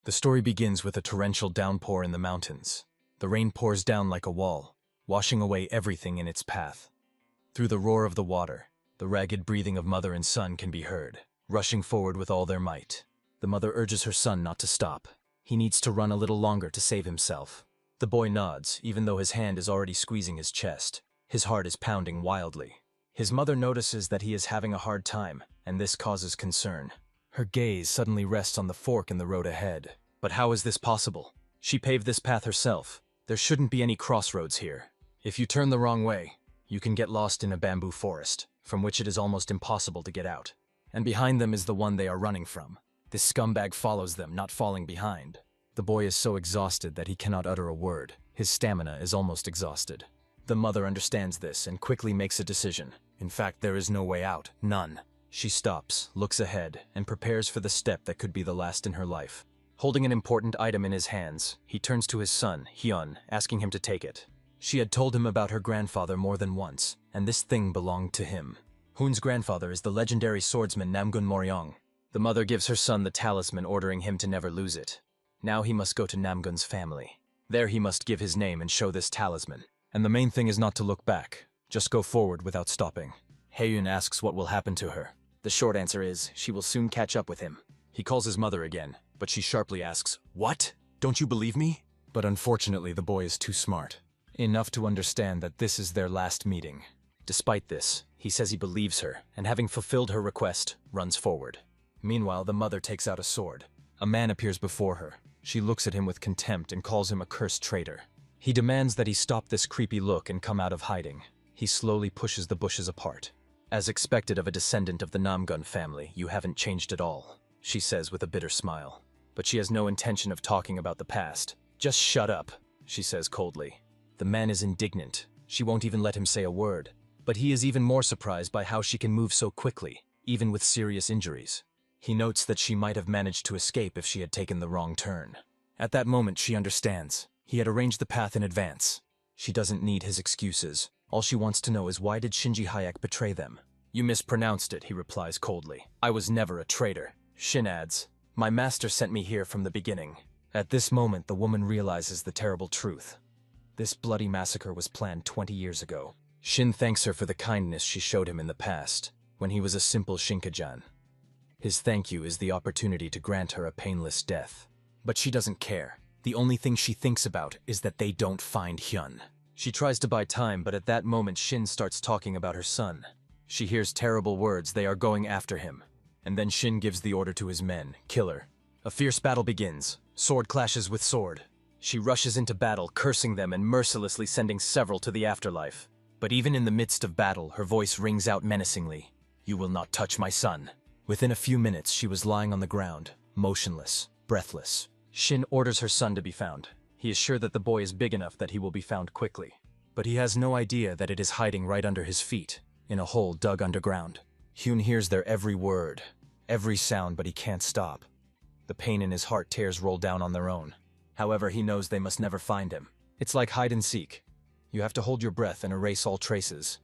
The story begins with a torrential downpour in the mountains. The rain pours down like a wall, washing away everything in its path. Through the roar of the water, the ragged breathing of mother and son can be heard, rushing forward with all their might. The mother urges her son not to stop. He needs to run a little longer to save himself. The boy nods, even though his hand is already squeezing his chest. His heart is pounding wildly. His mother notices that he is having a hard time, and this causes concern. Her gaze suddenly rests on the fork in the road ahead. But how is this possible? She paved this path herself. There shouldn't be any crossroads here. If you turn the wrong way, you can get lost in a bamboo forest, from which it is almost impossible to get out. And behind them is the one they are running from. This scumbag follows them, not falling behind. The boy is so exhausted that he cannot utter a word. His stamina is almost exhausted. The mother understands this and quickly makes a decision. In fact, there is no way out. None. She stops, looks ahead, and prepares for the step that could be the last in her life. Holding an important item in his hands, he turns to his son, Hyun, asking him to take it. She had told him about her grandfather more than once, and this thing belonged to him. Hoon's grandfather is the legendary swordsman Namgun Moryong. The mother gives her son the talisman, ordering him to never lose it. Now he must go to Namgun's family. There he must give his name and show this talisman. And the main thing is not to look back, just go forward without stopping. Haeun asks what will happen to her. The short answer is, she will soon catch up with him. He calls his mother again, but she sharply asks, "What? Don't you believe me?" But unfortunately the boy is too smart. Enough to understand that this is their last meeting. Despite this, he says he believes her, and having fulfilled her request, runs forward. Meanwhile, the mother takes out a sword. A man appears before her. She looks at him with contempt and calls him a cursed traitor. He demands that he stop this creepy look and come out of hiding. He slowly pushes the bushes apart. "As expected of a descendant of the Namgun family, you haven't changed at all," she says with a bitter smile. But she has no intention of talking about the past. "Just shut up," she says coldly. The man is indignant. She won't even let him say a word. But he is even more surprised by how she can move so quickly, even with serious injuries. He notes that she might have managed to escape if she had taken the wrong turn. At that moment, she understands. He had arranged the path in advance. She doesn't need his excuses. All she wants to know is, why did Shinji Hayek betray them? "You mispronounced it," he replies coldly. "I was never a traitor." Shin adds, "My master sent me here from the beginning." At this moment, the woman realizes the terrible truth. This bloody massacre was planned 20 years ago. Shin thanks her for the kindness she showed him in the past, when he was a simple Shinkajan. His thank you is the opportunity to grant her a painless death. But she doesn't care. The only thing she thinks about is that they don't find Hyun. She tries to buy time, but at that moment Shin starts talking about her son. She hears terrible words, they are going after him. And then Shin gives the order to his men, "Kill her." A fierce battle begins. Sword clashes with sword. She rushes into battle, cursing them and mercilessly sending several to the afterlife. But even in the midst of battle, her voice rings out menacingly. "You will not touch my son." Within a few minutes, she was lying on the ground, motionless, breathless. Shin orders her son to be found. He is sure that the boy is big enough that he will be found quickly. But he has no idea that it is hiding right under his feet, in a hole dug underground. Hyun hears their every word, every sound, but he can't stop. The pain in his heart tears roll down on their own. However, he knows they must never find him. It's like hide and seek. You have to hold your breath and erase all traces.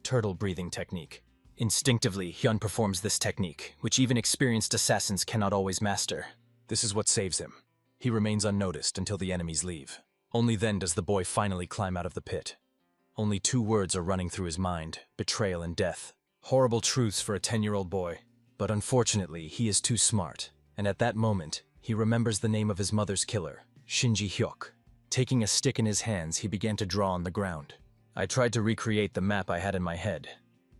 Turtle breathing technique. Instinctively, Hyun performs this technique, which even experienced assassins cannot always master. This is what saves him. He remains unnoticed until the enemies leave. Only then does the boy finally climb out of the pit. Only 2 words are running through his mind: betrayal and death. Horrible truths for a 10-year-old boy. But unfortunately, he is too smart. And at that moment, he remembers the name of his mother's killer, Shinji Hyuk. Taking a stick in his hands, he began to draw on the ground. I tried to recreate the map I had in my head.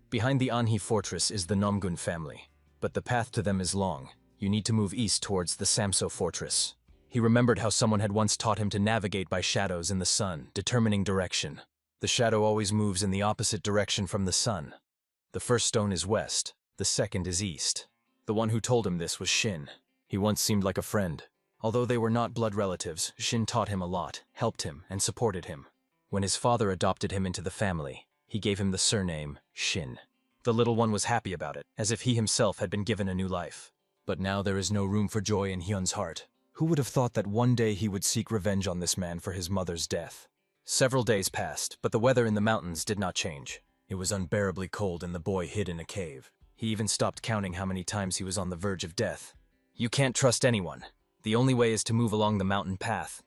Behind the Anhi fortress is the Namgun family, but the path to them is long. You need to move east towards the Samso fortress. He remembered how someone had once taught him to navigate by shadows in the sun, determining direction. The shadow always moves in the opposite direction from the sun. The first stone is west, the second is east. The one who told him this was Shin. He once seemed like a friend. Although they were not blood relatives, Shin taught him a lot, helped him, and supported him. When his father adopted him into the family, he gave him the surname Shin. The little one was happy about it, as if he himself had been given a new life. But now there is no room for joy in Hyun's heart. Who would have thought that one day he would seek revenge on this man for his mother's death? Several days passed, but the weather in the mountains did not change. It was unbearably cold and the boy hid in a cave. He even stopped counting how many times he was on the verge of death. You can't trust anyone. The only way is to move along the mountain path.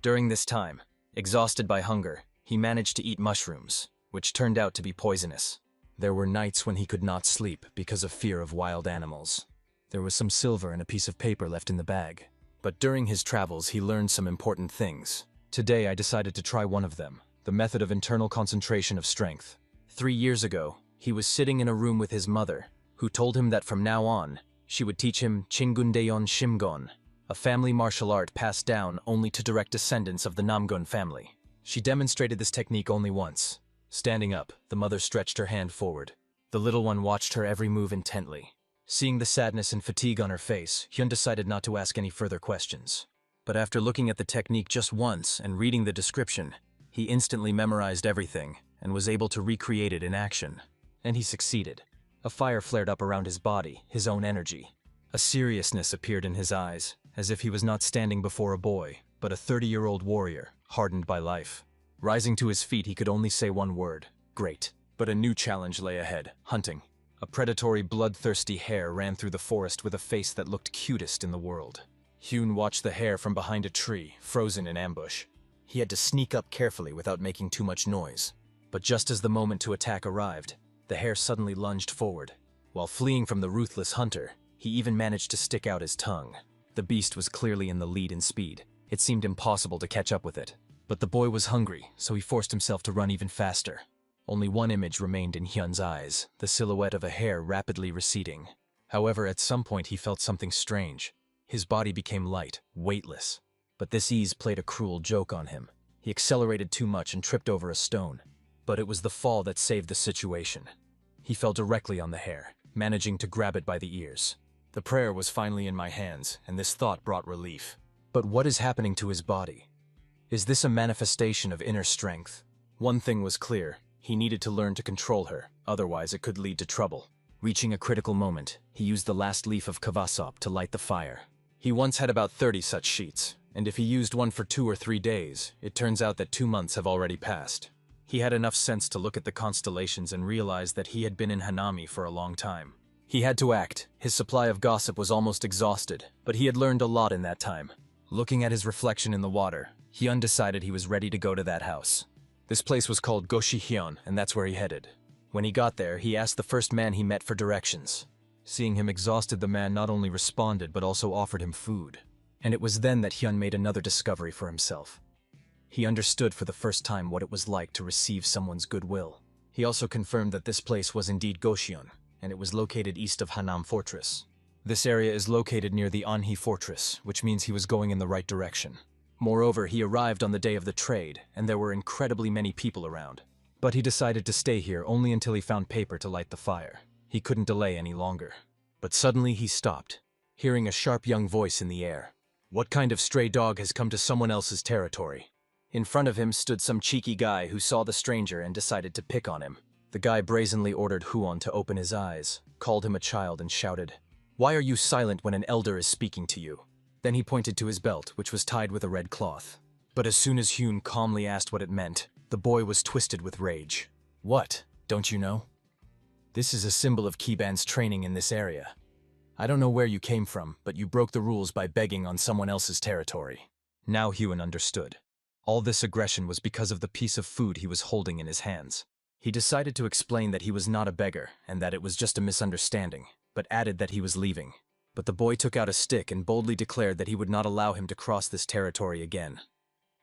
During this time, exhausted by hunger, he managed to eat mushrooms, which turned out to be poisonous. There were nights when he could not sleep because of fear of wild animals. There was some silver and a piece of paper left in the bag. But during his travels, he learned some important things. Today, I decided to try one of them, the method of internal concentration of strength. 3 years ago, he was sitting in a room with his mother, who told him that from now on, she would teach him Chingundaeon Shimgon, a family martial art passed down only to direct descendants of the Namgun family. She demonstrated this technique only once. Standing up, the mother stretched her hand forward. The little one watched her every move intently. Seeing the sadness and fatigue on her face, Hyun decided not to ask any further questions. But after looking at the technique just once and reading the description, he instantly memorized everything and was able to recreate it in action. And he succeeded. A fire flared up around his body, his own energy. A seriousness appeared in his eyes, as if he was not standing before a boy, but a 30-year-old warrior, hardened by life. Rising to his feet, he could only say one word: great. But a new challenge lay ahead: hunting. A predatory, bloodthirsty hare ran through the forest with a face that looked cutest in the world. Hyun watched the hare from behind a tree, frozen in ambush. He had to sneak up carefully without making too much noise. But just as the moment to attack arrived, the hare suddenly lunged forward. While fleeing from the ruthless hunter, he even managed to stick out his tongue. The beast was clearly in the lead in speed. It seemed impossible to catch up with it. But the boy was hungry, so he forced himself to run even faster. Only one image remained in Hyun's eyes, the silhouette of a hare rapidly receding. However, at some point he felt something strange. His body became light, weightless. But this ease played a cruel joke on him. He accelerated too much and tripped over a stone. But it was the fall that saved the situation. He fell directly on the hare, managing to grab it by the ears. The prayer was finally in my hands, and this thought brought relief. But what is happening to his body? Is this a manifestation of inner strength? One thing was clear: he needed to learn to control her, otherwise it could lead to trouble. Reaching a critical moment, he used the last leaf of kavasop to light the fire. He once had about 30 such sheets, and if he used one for 2 or 3 days, it turns out that 2 months have already passed. He had enough sense to look at the constellations and realize that he had been in Hanami for a long time. He had to act. His supply of gossip was almost exhausted, but he had learned a lot in that time. Looking at his reflection in the water, Hyun decided he was ready to go to that house. This place was called Goshi-hyun, and that's where he headed. When he got there, he asked the first man he met for directions. Seeing him exhausted, the man not only responded but also offered him food. And it was then that Hyun made another discovery for himself. He understood for the first time what it was like to receive someone's goodwill. He also confirmed that this place was indeed Goshyeon, and it was located east of Hanam Fortress. This area is located near the Anhi Fortress, which means he was going in the right direction. Moreover, he arrived on the day of the trade, and there were incredibly many people around. But he decided to stay here only until he found paper to light the fire. He couldn't delay any longer. But suddenly he stopped, hearing a sharp young voice in the air. What kind of stray dog has come to someone else's territory? In front of him stood some cheeky guy who saw the stranger and decided to pick on him. The guy brazenly ordered Huon to open his eyes, called him a child, and shouted, "Why are you silent when an elder is speaking to you?" Then he pointed to his belt, which was tied with a red cloth. But as soon as Hyun calmly asked what it meant, the boy was twisted with rage. "What? Don't you know? This is a symbol of Kiban's training in this area. I don't know where you came from, but you broke the rules by begging on someone else's territory." Now Hyun understood. All this aggression was because of the piece of food he was holding in his hands. He decided to explain that he was not a beggar and that it was just a misunderstanding, but added that he was leaving. But the boy took out a stick and boldly declared that he would not allow him to cross this territory again.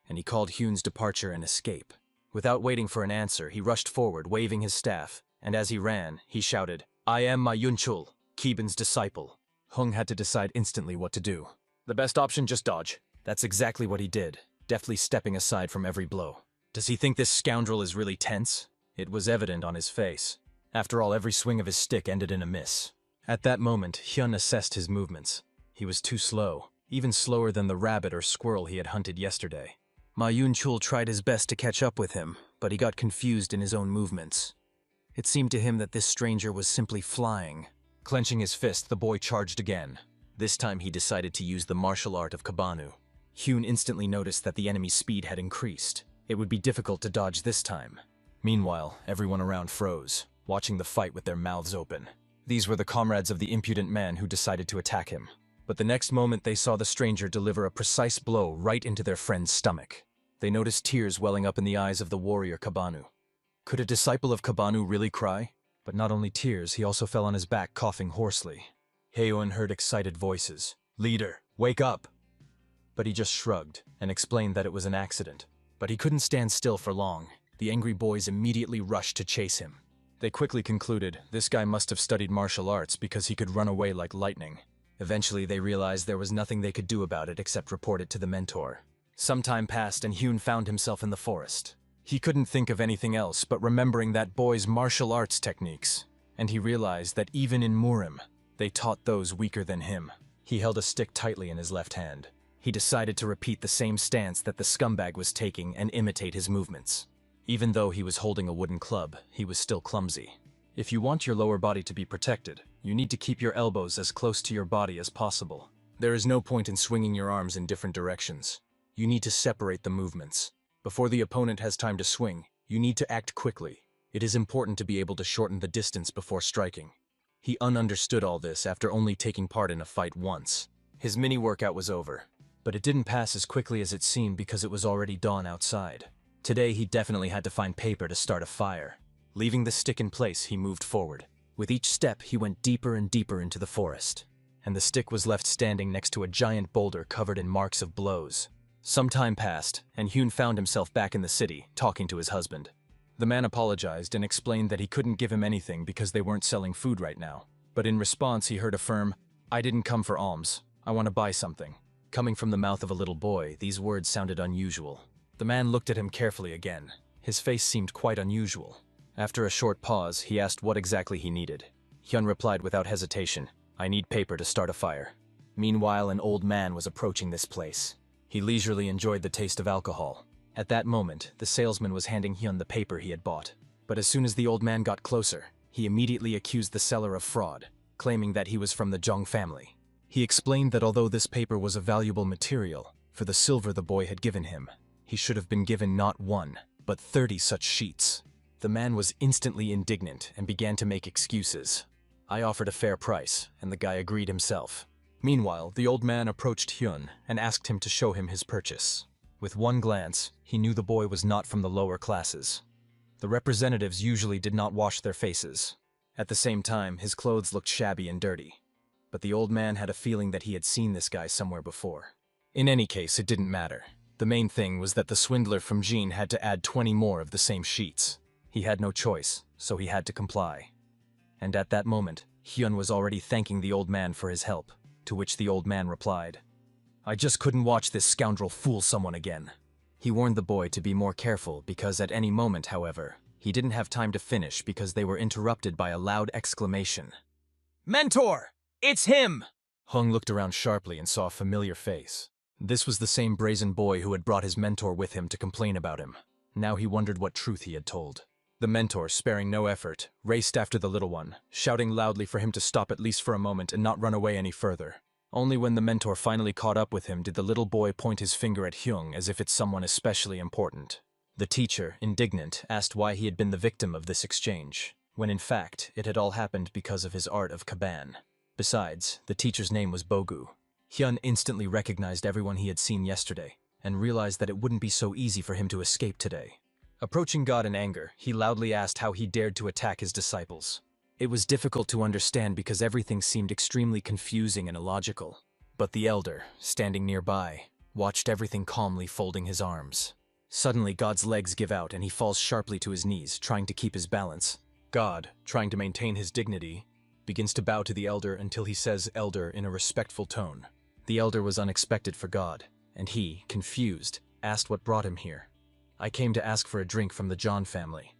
And he called Hyun's departure an escape. Without waiting for an answer, he rushed forward, waving his staff, and as he ran, he shouted, "I am Ma Yunchul, Kiban's disciple." Hung had to decide instantly what to do. The best option, just dodge. That's exactly what he did, deftly stepping aside from every blow. Does he think this scoundrel is really tense? It was evident on his face. After all, every swing of his stick ended in a miss. At that moment, Hyun assessed his movements. He was too slow, even slower than the rabbit or squirrel he had hunted yesterday. Ma Yunchul tried his best to catch up with him, but he got confused in his own movements. It seemed to him that this stranger was simply flying. Clenching his fist, the boy charged again. This time he decided to use the martial art of Kabanu. Hyun instantly noticed that the enemy's speed had increased. It would be difficult to dodge this time. Meanwhile, everyone around froze, watching the fight with their mouths open. These were the comrades of the impudent man who decided to attack him. But the next moment they saw the stranger deliver a precise blow right into their friend's stomach. They noticed tears welling up in the eyes of the warrior Kabanu. Could a disciple of Kabanu really cry? But not only tears, he also fell on his back coughing hoarsely. Heon heard excited voices. "Leader, wake up!" But he just shrugged and explained that it was an accident. But he couldn't stand still for long. The angry boys immediately rushed to chase him. They quickly concluded this guy must have studied martial arts because he could run away like lightning. Eventually they realized there was nothing they could do about it except report it to the mentor. Some time passed and Hyun found himself in the forest. He couldn't think of anything else but remembering that boy's martial arts techniques. And he realized that even in Murim, they taught those weaker than him. He held a stick tightly in his left hand. He decided to repeat the same stance that the scumbag was taking and imitate his movements. Even though he was holding a wooden club, he was still clumsy. If you want your lower body to be protected, you need to keep your elbows as close to your body as possible. There is no point in swinging your arms in different directions. You need to separate the movements. Before the opponent has time to swing, you need to act quickly. It is important to be able to shorten the distance before striking. He understood all this after only taking part in a fight once. His mini-workout was over, but it didn't pass as quickly as it seemed because it was already dawn outside. Today he definitely had to find paper to start a fire. Leaving the stick in place, he moved forward. With each step, he went deeper and deeper into the forest, and the stick was left standing next to a giant boulder covered in marks of blows. Some time passed, and Hyun found himself back in the city, talking to his husband. The man apologized and explained that he couldn't give him anything because they weren't selling food right now. But in response, he heard a firm, "I didn't come for alms. I want to buy something." Coming from the mouth of a little boy, these words sounded unusual. The man looked at him carefully again. His face seemed quite unusual. After a short pause, he asked what exactly he needed. Hyun replied without hesitation, "I need paper to start a fire." Meanwhile, an old man was approaching this place. He leisurely enjoyed the taste of alcohol. At that moment, the salesman was handing Hyun the paper he had bought. But as soon as the old man got closer, he immediately accused the seller of fraud, claiming that he was from the Jong family. He explained that although this paper was a valuable material, for the silver the boy had given him, he should have been given not 1, but 30 such sheets. The man was instantly indignant and began to make excuses. I offered a fair price, and the guy agreed himself. Meanwhile, the old man approached Hyun and asked him to show him his purchase. With one glance, he knew the boy was not from the lower classes. The representatives usually did not wash their faces. At the same time, his clothes looked shabby and dirty. But the old man had a feeling that he had seen this guy somewhere before. In any case, it didn't matter. The main thing was that the swindler from Jean had to add 20 more of the same sheets. He had no choice, so he had to comply. And at that moment, Hyun was already thanking the old man for his help, to which the old man replied, "I just couldn't watch this scoundrel fool someone again." He warned the boy to be more careful because at any moment, however, he didn't have time to finish because they were interrupted by a loud exclamation. "Mentor! It's him!" Hung looked around sharply and saw a familiar face. This was the same brazen boy who had brought his mentor with him to complain about him. Now he wondered what truth he had told. The mentor, sparing no effort, raced after the little one, shouting loudly for him to stop at least for a moment and not run away any further. Only when the mentor finally caught up with him did the little boy point his finger at Hyung as if it's someone especially important. The teacher, indignant, asked why he had been the victim of this exchange, when in fact it had all happened because of his art of Kaban. Besides, the teacher's name was Bogu. Hyun instantly recognized everyone he had seen yesterday, and realized that it wouldn't be so easy for him to escape today. Approaching God in anger, he loudly asked how he dared to attack his disciples. It was difficult to understand because everything seemed extremely confusing and illogical. But the elder, standing nearby, watched everything calmly folding his arms. Suddenly, God's legs give out and he falls sharply to his knees, trying to keep his balance. God, trying to maintain his dignity, begins to bow to the elder until he says "elder" in a respectful tone. The elder was unexpected for God, and he, confused, asked what brought him here. "I came to ask for a drink from the John family."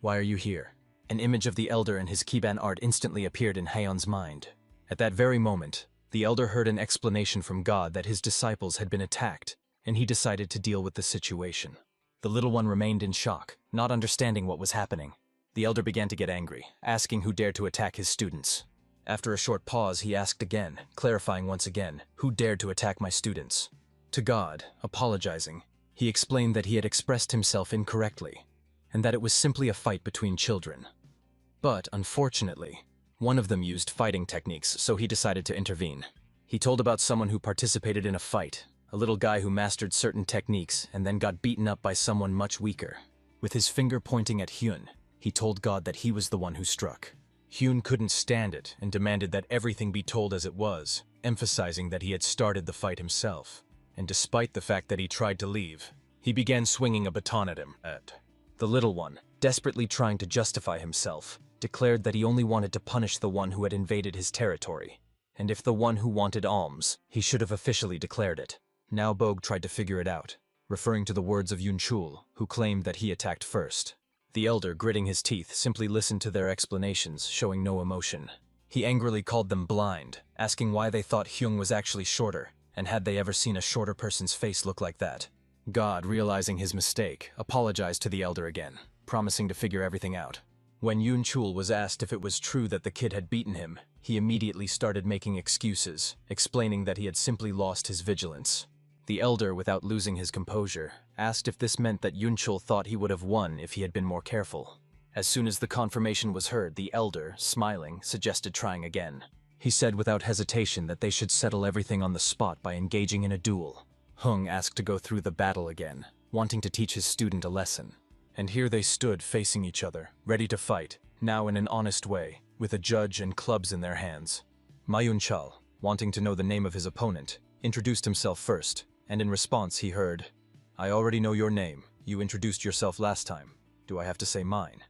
"Why are you here?" An image of the elder and his Kiban art instantly appeared in Haeon's mind. At that very moment, the elder heard an explanation from God that his disciples had been attacked, and he decided to deal with the situation. The little one remained in shock, not understanding what was happening. The elder began to get angry, asking who dared to attack his students. After a short pause, he asked again, clarifying once again, "Who dared to attack my students?" To God, apologizing, he explained that he had expressed himself incorrectly, and that it was simply a fight between children. But, unfortunately, one of them used fighting techniques, so he decided to intervene. He told about someone who participated in a fight, a little guy who mastered certain techniques and then got beaten up by someone much weaker. With his finger pointing at Hyun, he told God that he was the one who struck. Hyun couldn't stand it and demanded that everything be told as it was, emphasizing that he had started the fight himself. And despite the fact that he tried to leave, he began swinging a baton at him. The little one, desperately trying to justify himself, declared that he only wanted to punish the one who had invaded his territory. And if the one who wanted alms, he should have officially declared it. Now Bogue tried to figure it out, referring to the words of Yunchul, who claimed that he attacked first. The elder, gritting his teeth, simply listened to their explanations, showing no emotion. He angrily called them blind, asking why they thought Hyung was actually shorter, and had they ever seen a shorter person's face look like that. God, realizing his mistake, apologized to the elder again, promising to figure everything out. When Yunchul was asked if it was true that the kid had beaten him, he immediately started making excuses, explaining that he had simply lost his vigilance. The elder, without losing his composure, asked if this meant that Yunchul thought he would have won if he had been more careful. As soon as the confirmation was heard, the elder, smiling, suggested trying again. He said without hesitation that they should settle everything on the spot by engaging in a duel. Hung asked to go through the battle again, wanting to teach his student a lesson. And here they stood facing each other, ready to fight, now in an honest way, with a judge and clubs in their hands. Ma Yunchul, wanting to know the name of his opponent, introduced himself first, and in response he heard, "I already know your name. You introduced yourself last time. Do I have to say mine?"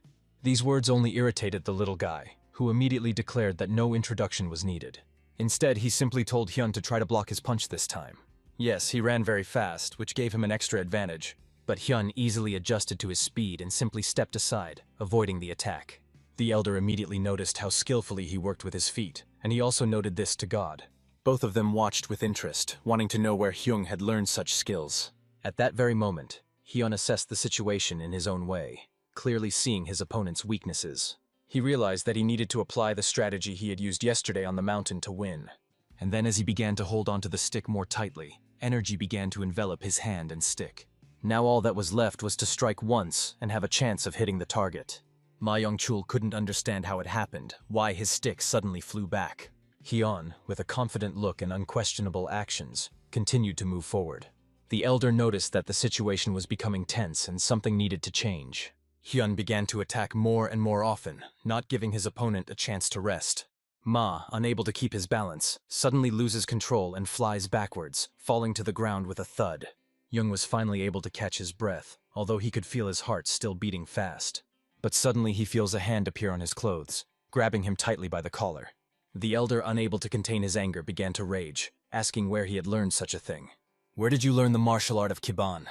These words only irritated the little guy, who immediately declared that no introduction was needed. Instead, he simply told Hyun to try to block his punch this time. Yes, he ran very fast, which gave him an extra advantage, but Hyun easily adjusted to his speed and simply stepped aside, avoiding the attack. The elder immediately noticed how skillfully he worked with his feet, and he also noted this to God. Both of them watched with interest, wanting to know where Hyung had learned such skills. At that very moment, Hyun assessed the situation in his own way, clearly seeing his opponent's weaknesses. He realized that he needed to apply the strategy he had used yesterday on the mountain to win. And then as he began to hold onto the stick more tightly, energy began to envelop his hand and stick. Now all that was left was to strike once and have a chance of hitting the target. Ma Yongchul couldn't understand how it happened, why his stick suddenly flew back. Hyun, with a confident look and unquestionable actions, continued to move forward. The elder noticed that the situation was becoming tense and something needed to change. Hyun began to attack more and more often, not giving his opponent a chance to rest. Ma, unable to keep his balance, suddenly loses control and flies backwards, falling to the ground with a thud. Hyung was finally able to catch his breath, although he could feel his heart still beating fast. But suddenly he feels a hand appear on his clothes, grabbing him tightly by the collar. The elder, unable to contain his anger, began to rage, asking where he had learned such a thing. "Where did you learn the martial art of Kiban?"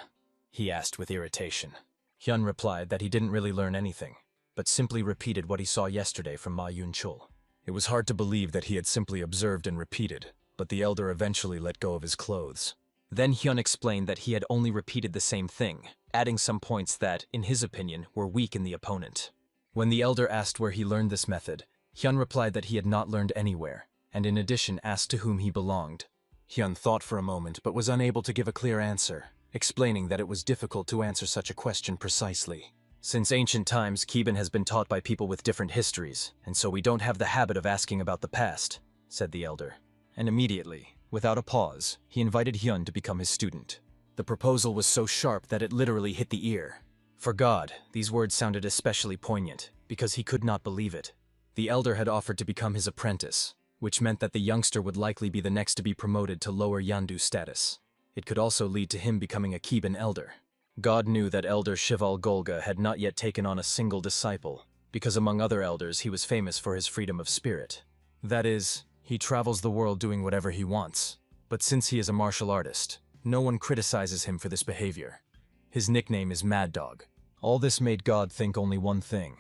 he asked with irritation. Hyun replied that he didn't really learn anything, but simply repeated what he saw yesterday from Ma Yunchul. It was hard to believe that he had simply observed and repeated, but the elder eventually let go of his clothes. Then Hyun explained that he had only repeated the same thing, adding some points that, in his opinion, were weak in the opponent. When the elder asked where he learned this method, Hyun replied that he had not learned anywhere, and in addition asked to whom he belonged. Hyun thought for a moment but was unable to give a clear answer, explaining that it was difficult to answer such a question precisely. Since ancient times, Kiban has been taught by people with different histories, and so we don't have the habit of asking about the past, said the elder. And immediately, without a pause, he invited Hyun to become his student. The proposal was so sharp that it literally hit the ear. For God, these words sounded especially poignant, because he could not believe it. The elder had offered to become his apprentice, which meant that the youngster would likely be the next to be promoted to lower Yandu status. It could also lead to him becoming a Kiban elder. God knew that Elder Shival Golga had not yet taken on a single disciple, because among other elders he was famous for his freedom of spirit. That is, he travels the world doing whatever he wants, but since he is a martial artist, no one criticizes him for this behavior. His nickname is Mad Dog. All this made God think only one thing.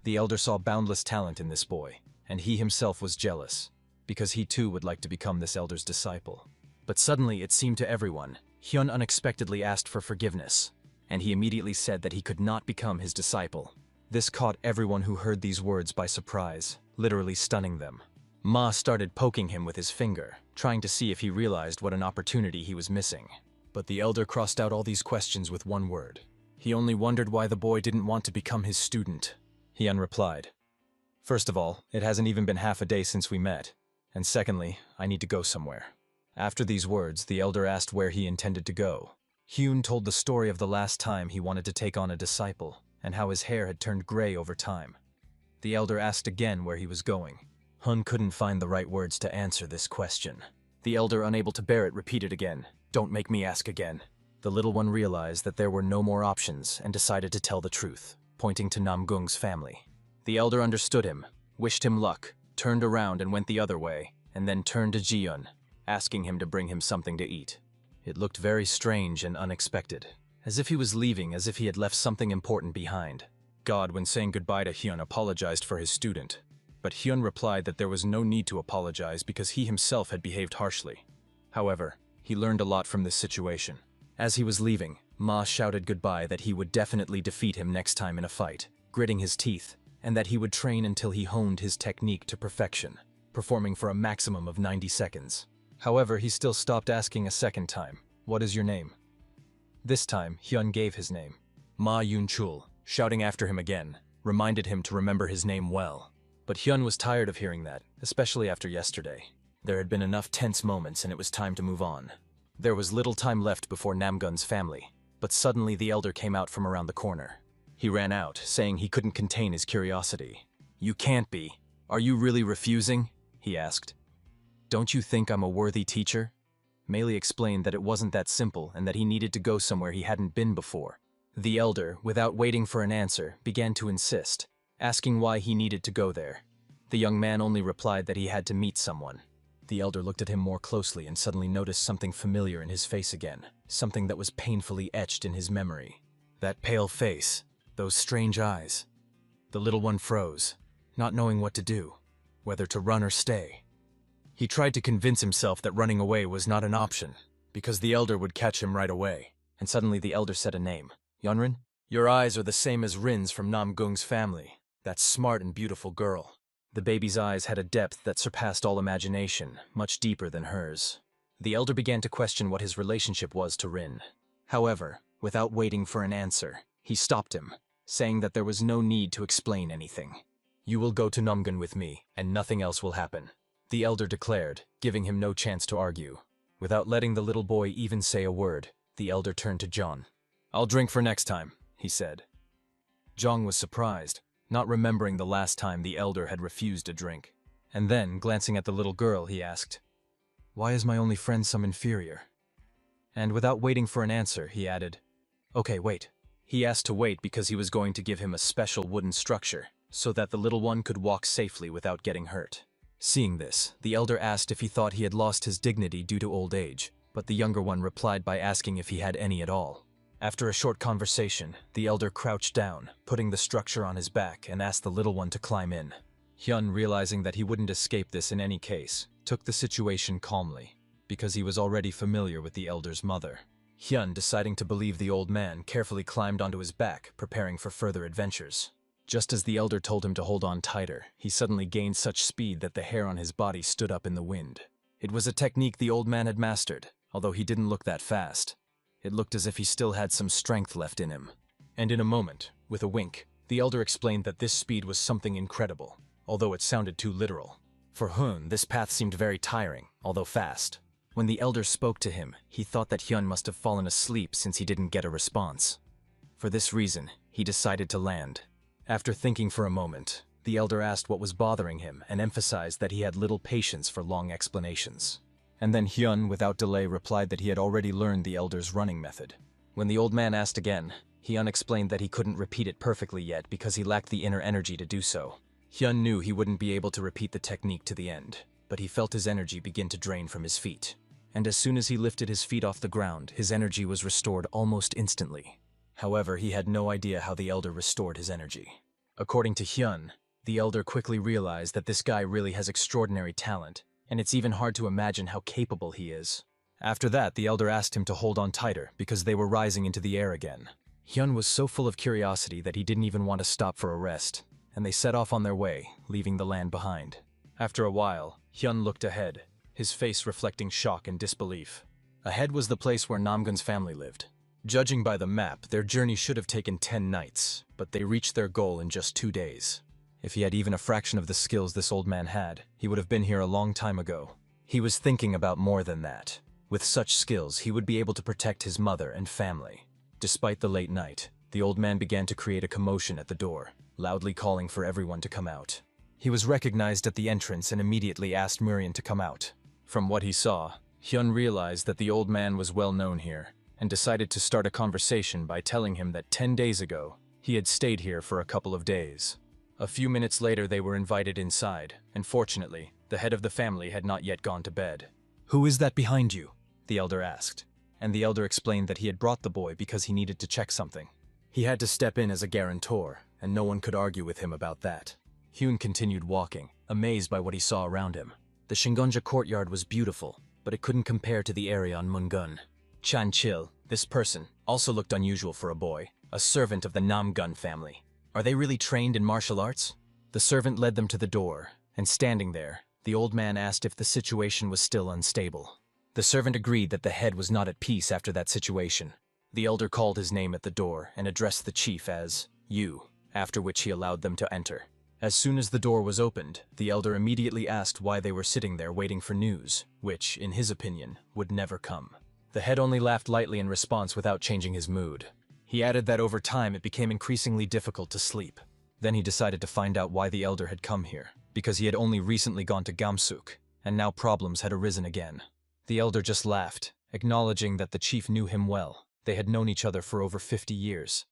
The elder saw boundless talent in this boy, and he himself was jealous, because he too would like to become this elder's disciple. But suddenly, it seemed to everyone, Hyun unexpectedly asked for forgiveness, and he immediately said that he could not become his disciple. This caught everyone who heard these words by surprise, literally stunning them. Ma started poking him with his finger, trying to see if he realized what an opportunity he was missing. But the elder crossed out all these questions with one word. He only wondered why the boy didn't want to become his student. Hyun replied, "First of all, it hasn't even been half a day since we met. And secondly, I need to go somewhere. After these words, the elder asked where he intended to go. Hyun told the story of the last time he wanted to take on a disciple, and how his hair had turned gray over time. The elder asked again where he was going. Hun couldn't find the right words to answer this question. The elder, unable to bear it, repeated again, "Don't make me ask again." The little one realized that there were no more options and decided to tell the truth, pointing to Namgung's family. The elder understood him, wished him luck, turned around and went the other way, and then turned to Ji-yeon, asking him to bring him something to eat. It looked very strange and unexpected, as if he was leaving, as if he had left something important behind. God, when saying goodbye to Hyun, apologized for his student, but Hyun replied that there was no need to apologize because he himself had behaved harshly. However, he learned a lot from this situation. As he was leaving, Ma shouted goodbye that he would definitely defeat him next time in a fight, gritting his teeth, and that he would train until he honed his technique to perfection, performing for a maximum of 90 seconds. However, he still stopped asking a second time, "What is your name?" This time, Hyun gave his name. Ma Yun-chul, shouting after him again, reminded him to remember his name well. But Hyun was tired of hearing that, especially after yesterday. There had been enough tense moments and it was time to move on. There was little time left before Namgun's family, but suddenly the elder came out from around the corner. He ran out, saying he couldn't contain his curiosity. "You can't be. Are you really refusing?" he asked. "Don't you think I'm a worthy teacher?" Meili explained that it wasn't that simple and that he needed to go somewhere he hadn't been before. The elder, without waiting for an answer, began to insist, asking why he needed to go there. The young man only replied that he had to meet someone. The elder looked at him more closely and suddenly noticed something familiar in his face again, something that was painfully etched in his memory. That pale face, those strange eyes. The little one froze, not knowing what to do, whether to run or stay. He tried to convince himself that running away was not an option, because the elder would catch him right away. And suddenly the elder said a name. "Yeonrin, your eyes are the same as Rin's from Namgung's family, that smart and beautiful girl." The baby's eyes had a depth that surpassed all imagination, much deeper than hers. The elder began to question what his relationship was to Rin. However, without waiting for an answer, he stopped him, saying that there was no need to explain anything. "You will go to Namgun with me, and nothing else will happen," the elder declared, giving him no chance to argue. Without letting the little boy even say a word, the elder turned to John. "I'll drink for next time," he said. Jong was surprised, not remembering the last time the elder had refused a drink. And then, glancing at the little girl, he asked, "Why is my only friend some inferior?" And without waiting for an answer, he added, "Okay, wait." He asked to wait because he was going to give him a special wooden structure, so that the little one could walk safely without getting hurt. Seeing this, the elder asked if he thought he had lost his dignity due to old age, but the younger one replied by asking if he had any at all. After a short conversation, the elder crouched down, putting the structure on his back, and asked the little one to climb in. Hyun, realizing that he wouldn't escape this in any case, took the situation calmly, because he was already familiar with the elder's mother. Hyun, deciding to believe the old man, carefully climbed onto his back, preparing for further adventures. Just as the elder told him to hold on tighter, he suddenly gained such speed that the hair on his body stood up in the wind. It was a technique the old man had mastered, although he didn't look that fast. It looked as if he still had some strength left in him. And in a moment, with a wink, the elder explained that this speed was something incredible, although it sounded too literal. For Hyun, this path seemed very tiring, although fast. When the elder spoke to him, he thought that Hyun must have fallen asleep since he didn't get a response. For this reason, he decided to land. After thinking for a moment, the elder asked what was bothering him and emphasized that he had little patience for long explanations. And then Hyun, without delay, replied that he had already learned the elder's running method. When the old man asked again, Hyun explained that he couldn't repeat it perfectly yet because he lacked the inner energy to do so. Hyun knew he wouldn't be able to repeat the technique to the end, but he felt his energy begin to drain from his feet. And as soon as he lifted his feet off the ground, his energy was restored almost instantly. However, he had no idea how the elder restored his energy. According to Hyun, the elder quickly realized that this guy really has extraordinary talent, and it's even hard to imagine how capable he is. After that, the elder asked him to hold on tighter because they were rising into the air again. Hyun was so full of curiosity that he didn't even want to stop for a rest, and they set off on their way, leaving the land behind. After a while, Hyun looked ahead, his face reflecting shock and disbelief. Ahead was the place where Namgun's family lived. Judging by the map, their journey should have taken 10 nights, but they reached their goal in just 2 days. If he had even a fraction of the skills this old man had, he would have been here a long time ago. He was thinking about more than that. With such skills, he would be able to protect his mother and family. Despite the late night, the old man began to create a commotion at the door, loudly calling for everyone to come out. He was recognized at the entrance and immediately asked Murian to come out. From what he saw, Hyun realized that the old man was well known here, and decided to start a conversation by telling him that 10 days ago, he had stayed here for a couple of days. A few minutes later they were invited inside, and fortunately, the head of the family had not yet gone to bed. "Who is that behind you?" the elder asked, and the elder explained that he had brought the boy because he needed to check something. He had to step in as a guarantor, and no one could argue with him about that. Hyun continued walking, amazed by what he saw around him. The Shingonja courtyard was beautiful, but it couldn't compare to the area on Mungun. Chan Chil, this person, also looked unusual for a boy, a servant of the Namgun family. Are they really trained in martial arts? The servant led them to the door, and standing there, the old man asked if the situation was still unstable. The servant agreed that the head was not at peace after that situation. The elder called his name at the door and addressed the chief as "you," after which he allowed them to enter. As soon as the door was opened, the elder immediately asked why they were sitting there waiting for news, which, in his opinion, would never come. The head only laughed lightly in response without changing his mood. He added that over time it became increasingly difficult to sleep. Then he decided to find out why the elder had come here, because he had only recently gone to Gamsuk, and now problems had arisen again. The elder just laughed, acknowledging that the chief knew him well. They had known each other for over 50 years.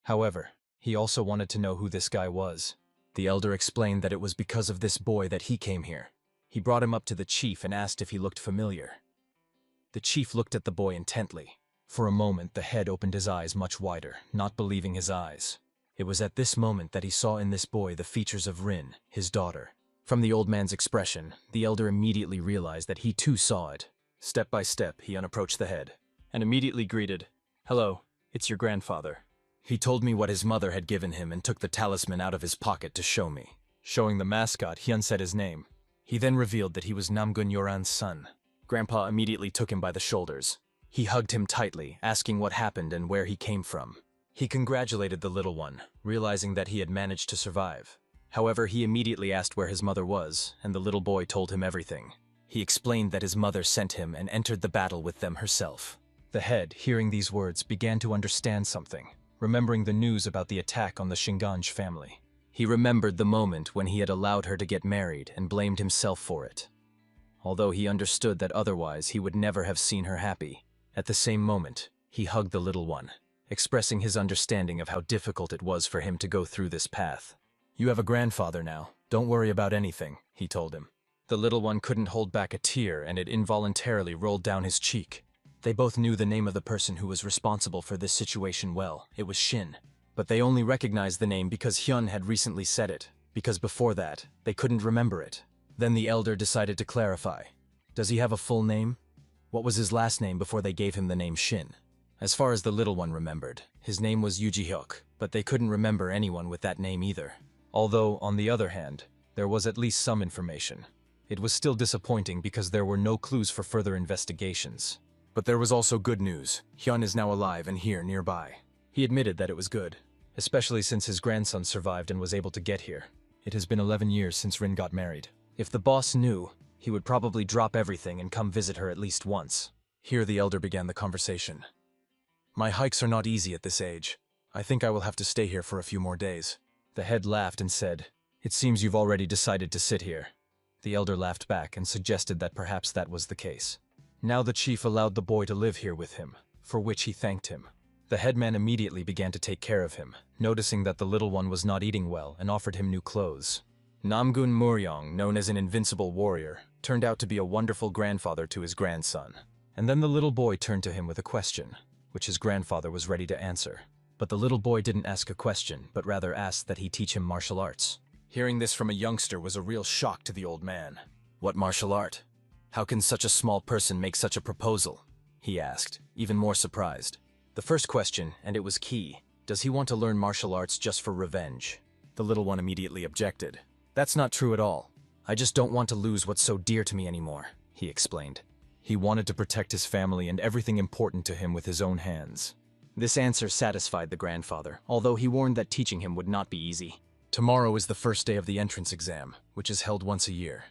However, he also wanted to know who this guy was. The elder explained that it was because of this boy that he came here. He brought him up to the chief and asked if he looked familiar. The chief looked at the boy intently. For a moment, the head opened his eyes much wider, not believing his eyes. It was at this moment that he saw in this boy the features of Rin, his daughter. From the old man's expression, the elder immediately realized that he too saw it. Step by step, he unapproached the head, and immediately greeted, "Hello, it's your grandfather." He told me what his mother had given him and took the talisman out of his pocket to show me. Showing the mascot, Hyun said his name. He then revealed that he was Namgun Yoran's son. Grandpa immediately took him by the shoulders. He hugged him tightly, asking what happened and where he came from. He congratulated the little one, realizing that he had managed to survive. However, he immediately asked where his mother was, and the little boy told him everything. He explained that his mother sent him and entered the battle with them herself. The head, hearing these words, began to understand something, remembering the news about the attack on the Shinganj family. He remembered the moment when he had allowed her to get married and blamed himself for it. Although he understood that otherwise he would never have seen her happy, at the same moment, he hugged the little one, expressing his understanding of how difficult it was for him to go through this path. "You have a grandfather now. Don't worry about anything," he told him. The little one couldn't hold back a tear and it involuntarily rolled down his cheek. They both knew the name of the person who was responsible for this situation well. It was Shin. But they only recognized the name because Hyun had recently said it, because before that, they couldn't remember it. Then the elder decided to clarify. "Does he have a full name? What was his last name before they gave him the name Shin?" As far as the little one remembered, his name was Yuji-hyuk, but they couldn't remember anyone with that name either. Although, on the other hand, there was at least some information. It was still disappointing because there were no clues for further investigations. But there was also good news. Hyun is now alive and here nearby. He admitted that it was good, especially since his grandson survived and was able to get here. It has been 11 years since Rin got married. If the boss knew, he would probably drop everything and come visit her at least once. Here the elder began the conversation. "My hikes are not easy at this age. I think I will have to stay here for a few more days." The head laughed and said, "It seems you've already decided to sit here." The elder laughed back and suggested that perhaps that was the case. Now the chief allowed the boy to live here with him, for which he thanked him. The headman immediately began to take care of him, noticing that the little one was not eating well and offered him new clothes. Namgun Muryong, known as an invincible warrior, turned out to be a wonderful grandfather to his grandson. And then the little boy turned to him with a question, which his grandfather was ready to answer. But the little boy didn't ask a question, but rather asked that he teach him martial arts. Hearing this from a youngster was a real shock to the old man. "What martial art? How can such a small person make such a proposal?" he asked, even more surprised. The first question, and it was key, does he want to learn martial arts just for revenge? The little one immediately objected. "That's not true at all. I just don't want to lose what's so dear to me anymore," he explained. He wanted to protect his family and everything important to him with his own hands. This answer satisfied the grandfather, although he warned that teaching him would not be easy. Tomorrow is the first day of the entrance exam, which is held once a year.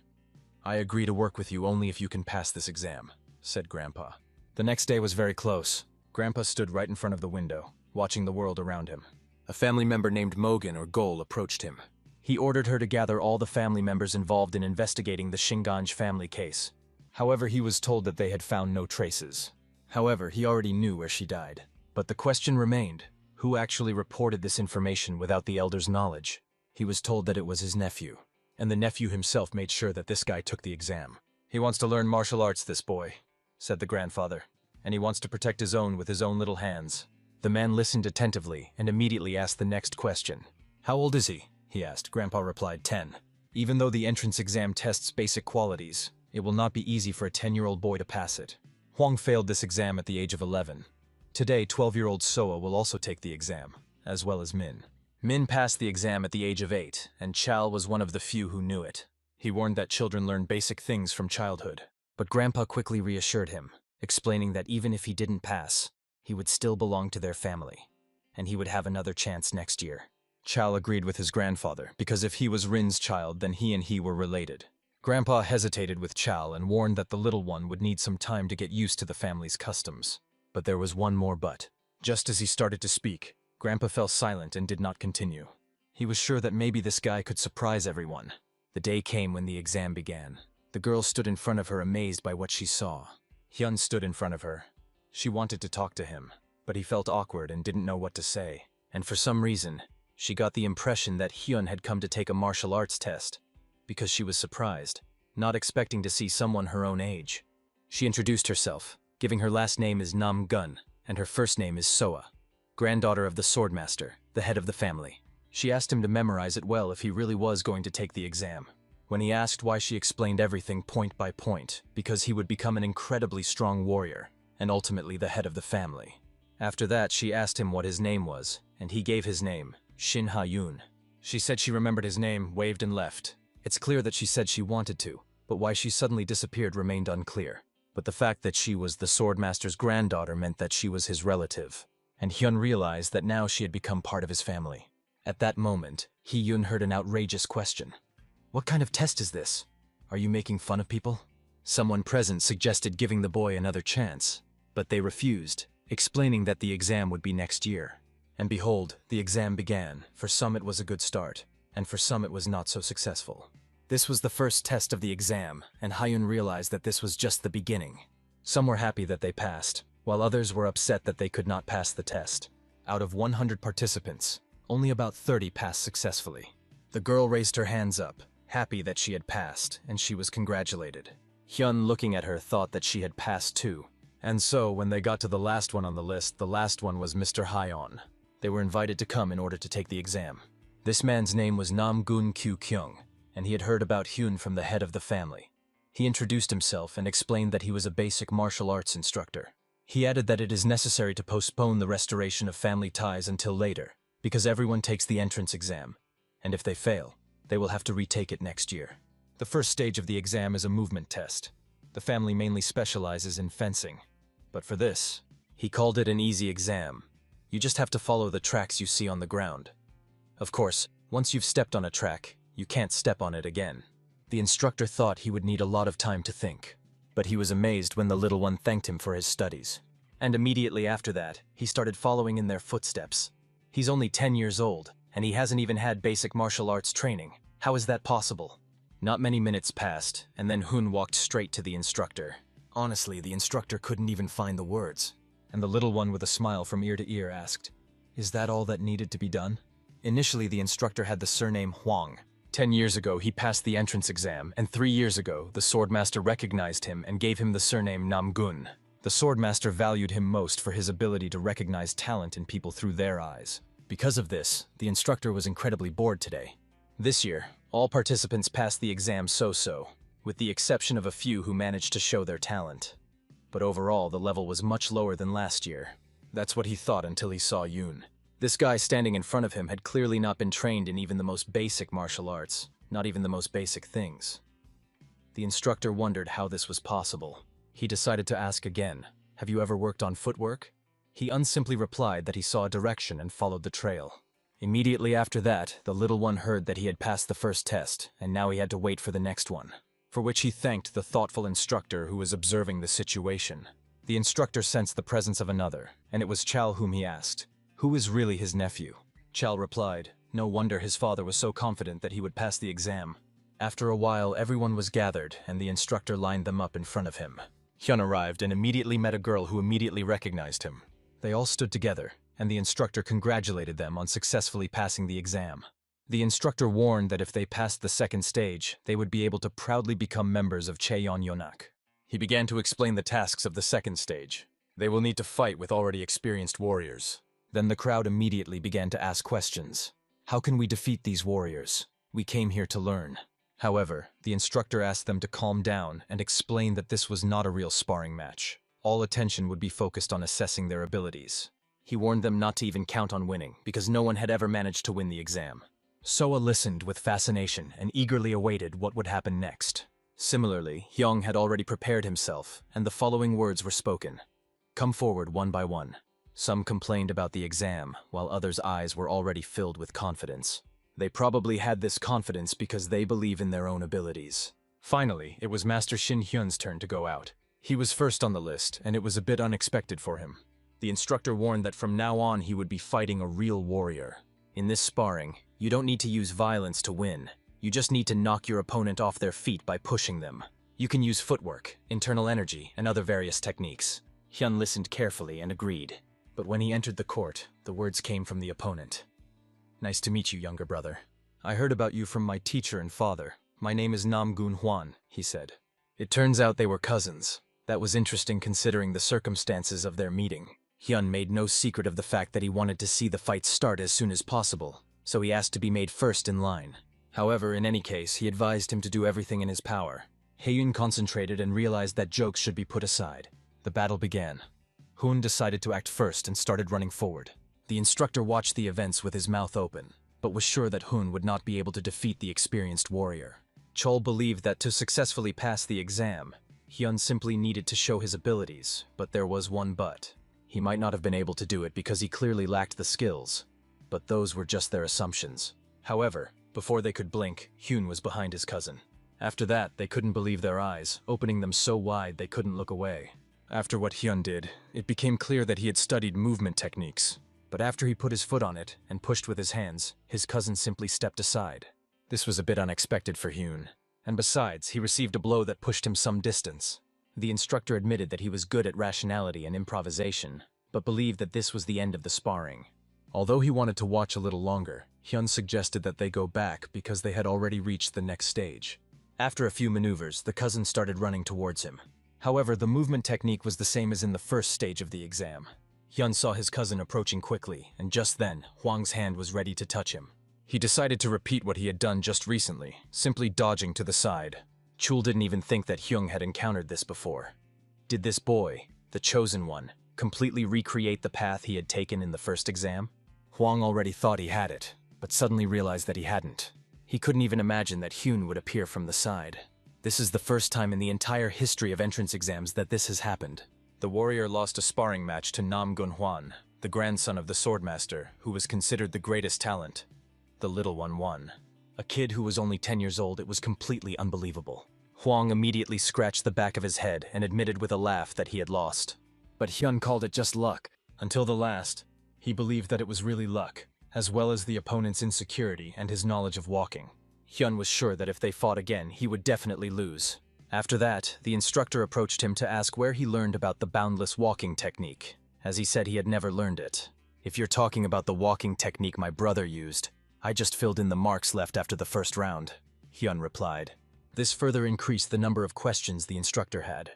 I agree to work with you only if you can pass this exam, said Grandpa. The next day was very close. Grandpa stood right in front of the window, watching the world around him. A family member named Mogan or Gol approached him. He ordered her to gather all the family members involved in investigating the Shinganj family case. However, he was told that they had found no traces. However, he already knew where she died. But the question remained, who actually reported this information without the elder's knowledge? He was told that it was his nephew, and the nephew himself made sure that this guy took the exam. He wants to learn martial arts, this boy, said the grandfather, and he wants to protect his own with his own little hands. The man listened attentively and immediately asked the next question. How old is he? He asked. Grandpa replied, 10. Even though the entrance exam tests basic qualities, it will not be easy for a 10-year-old boy to pass it. Huang failed this exam at the age of 11. Today, 12-year-old Soa will also take the exam, as well as Min. Min passed the exam at the age of 8, and Chal was one of the few who knew it. He warned that children learn basic things from childhood. But Grandpa quickly reassured him, explaining that even if he didn't pass, he would still belong to their family, and he would have another chance next year. Chal agreed with his grandfather, because if he was Rin's child, then he and he were related. Grandpa hesitated with Chal and warned that the little one would need some time to get used to the family's customs. But there was one more but. Just as he started to speak, Grandpa fell silent and did not continue. He was sure that maybe this guy could surprise everyone. The day came when the exam began. The girl stood in front of her, amazed by what she saw. Hyun stood in front of her. She wanted to talk to him, but he felt awkward and didn't know what to say. And for some reason, she got the impression that Hyun had come to take a martial arts test, because she was surprised, not expecting to see someone her own age. She introduced herself, giving her last name is Nam Gun, and her first name is Soa, granddaughter of the swordmaster, the head of the family. She asked him to memorize it well if he really was going to take the exam. When he asked why, she explained everything point by point, because he would become an incredibly strong warrior, and ultimately the head of the family. After that, she asked him what his name was, and he gave his name, Shin Ha-yoon. She said she remembered his name, waved and left. It's clear that she said she wanted to, but why she suddenly disappeared remained unclear. But the fact that she was the swordmaster's granddaughter meant that she was his relative, and Hyun realized that now she had become part of his family. At that moment, Hee-yoon heard an outrageous question. What kind of test is this? Are you making fun of people? Someone present suggested giving the boy another chance, but they refused, explaining that the exam would be next year. And behold, the exam began. For some it was a good start, and for some it was not so successful. This was the first test of the exam, and Hyun realized that this was just the beginning. Some were happy that they passed, while others were upset that they could not pass the test. Out of 100 participants, only about 30 passed successfully. The girl raised her hands up, happy that she had passed, and she was congratulated. Hyun, looking at her, thought that she had passed too. And so, when they got to the last one on the list, the last one was Mr. Hyeon. They were invited to come in order to take the exam. This man's name was Nam Gun Kyu Kyung, and he had heard about Hyun from the head of the family. He introduced himself and explained that he was a basic martial arts instructor. He added that it is necessary to postpone the restoration of family ties until later, because everyone takes the entrance exam, and if they fail, they will have to retake it next year. The first stage of the exam is a movement test. The family mainly specializes in fencing, but for this, he called it an easy exam. You just have to follow the tracks you see on the ground. Of course, once you've stepped on a track, you can't step on it again. The instructor thought he would need a lot of time to think, but he was amazed when the little one thanked him for his studies. And immediately after that, he started following in their footsteps. He's only 10 years old, and he hasn't even had basic martial arts training. How is that possible? Not many minutes passed, and then Hoon walked straight to the instructor. Honestly, the instructor couldn't even find the words. And the little one, with a smile from ear to ear, asked, "Is that all that needed to be done?" Initially, the instructor had the surname Huang. 10 years ago, he passed the entrance exam, and 3 years ago, the swordmaster recognized him and gave him the surname Namgun. The swordmaster valued him most for his ability to recognize talent in people through their eyes. Because of this, the instructor was incredibly bored today. This year, all participants passed the exam so-so, with the exception of a few who managed to show their talent. But overall, the level was much lower than last year. That's what he thought until he saw Yoon. This guy standing in front of him had clearly not been trained in even the most basic martial arts, not even the most basic things. The instructor wondered how this was possible. He decided to ask again, "Have you ever worked on footwork?" He unsimply replied that he saw a direction and followed the trail. Immediately after that, the little one heard that he had passed the first test, and now he had to wait for the next one, for which he thanked the thoughtful instructor who was observing the situation. The instructor sensed the presence of another, and it was Chal whom he asked, "Who is really his nephew?" Chal replied, no wonder his father was so confident that he would pass the exam. After a while, everyone was gathered, and the instructor lined them up in front of him. Hyun arrived and immediately met a girl who immediately recognized him. They all stood together, and the instructor congratulated them on successfully passing the exam. The instructor warned that if they passed the second stage, they would be able to proudly become members of Cheon Yonak. He began to explain the tasks of the second stage. They will need to fight with already experienced warriors. Then the crowd immediately began to ask questions. How can we defeat these warriors? We came here to learn. However, the instructor asked them to calm down and explain that this was not a real sparring match. All attention would be focused on assessing their abilities. He warned them not to even count on winning, because no one had ever managed to win the exam. Soa listened with fascination and eagerly awaited what would happen next. Similarly, Hyung had already prepared himself, and the following words were spoken. Come forward one by one. Some complained about the exam, while others' eyes were already filled with confidence. They probably had this confidence because they believe in their own abilities. Finally, it was Master Shin Hyun's turn to go out. He was first on the list, and it was a bit unexpected for him. The instructor warned that from now on he would be fighting a real warrior. In this sparring, you don't need to use violence to win. You just need to knock your opponent off their feet by pushing them. You can use footwork, internal energy, and other various techniques. Hyun listened carefully and agreed. But when he entered the court, the words came from the opponent. Nice to meet you, younger brother. I heard about you from my teacher and father. My name is Nam Gun Hwan, he said. It turns out they were cousins. That was interesting considering the circumstances of their meeting. Hyun made no secret of the fact that he wanted to see the fight start as soon as possible, so he asked to be made first in line. However, in any case, he advised him to do everything in his power. Haeyun concentrated and realized that jokes should be put aside. The battle began. Hoon decided to act first and started running forward. The instructor watched the events with his mouth open, but was sure that Hoon would not be able to defeat the experienced warrior. Chol believed that to successfully pass the exam, Hyun simply needed to show his abilities, but there was one but. He might not have been able to do it because he clearly lacked the skills, but those were just their assumptions. However, before they could blink, Hyun was behind his cousin. After that, they couldn't believe their eyes, opening them so wide they couldn't look away. After what Hyun did, it became clear that he had studied movement techniques. But after he put his foot on it and pushed with his hands, his cousin simply stepped aside. This was a bit unexpected for Hyun, and besides, he received a blow that pushed him some distance. The instructor admitted that he was good at rationality and improvisation, but believed that this was the end of the sparring. Although he wanted to watch a little longer, Hyun suggested that they go back because they had already reached the next stage. After a few maneuvers, the cousin started running towards him. However, the movement technique was the same as in the first stage of the exam. Hyun saw his cousin approaching quickly, and just then, Hwang's hand was ready to touch him. He decided to repeat what he had done just recently, simply dodging to the side. Chul didn't even think that Hyung had encountered this before. Did this boy, the chosen one, completely recreate the path he had taken in the first exam? Hwang already thought he had it, but suddenly realized that he hadn't. He couldn't even imagine that Hyun would appear from the side. This is the first time in the entire history of entrance exams that this has happened. The warrior lost a sparring match to Nam Gun Hwan, the grandson of the swordmaster, who was considered the greatest talent. The little one won. A kid who was only 10 years old, it was completely unbelievable. Hwang immediately scratched the back of his head and admitted with a laugh that he had lost. But Hyun called it just luck. Until the last, he believed that it was really luck, as well as the opponent's insecurity and his knowledge of walking. Hyun was sure that if they fought again, he would definitely lose. After that, the instructor approached him to ask where he learned about the boundless walking technique, as he said he had never learned it. If you're talking about the walking technique my brother used, I just filled in the marks left after the first round, Hyun replied. This further increased the number of questions the instructor had.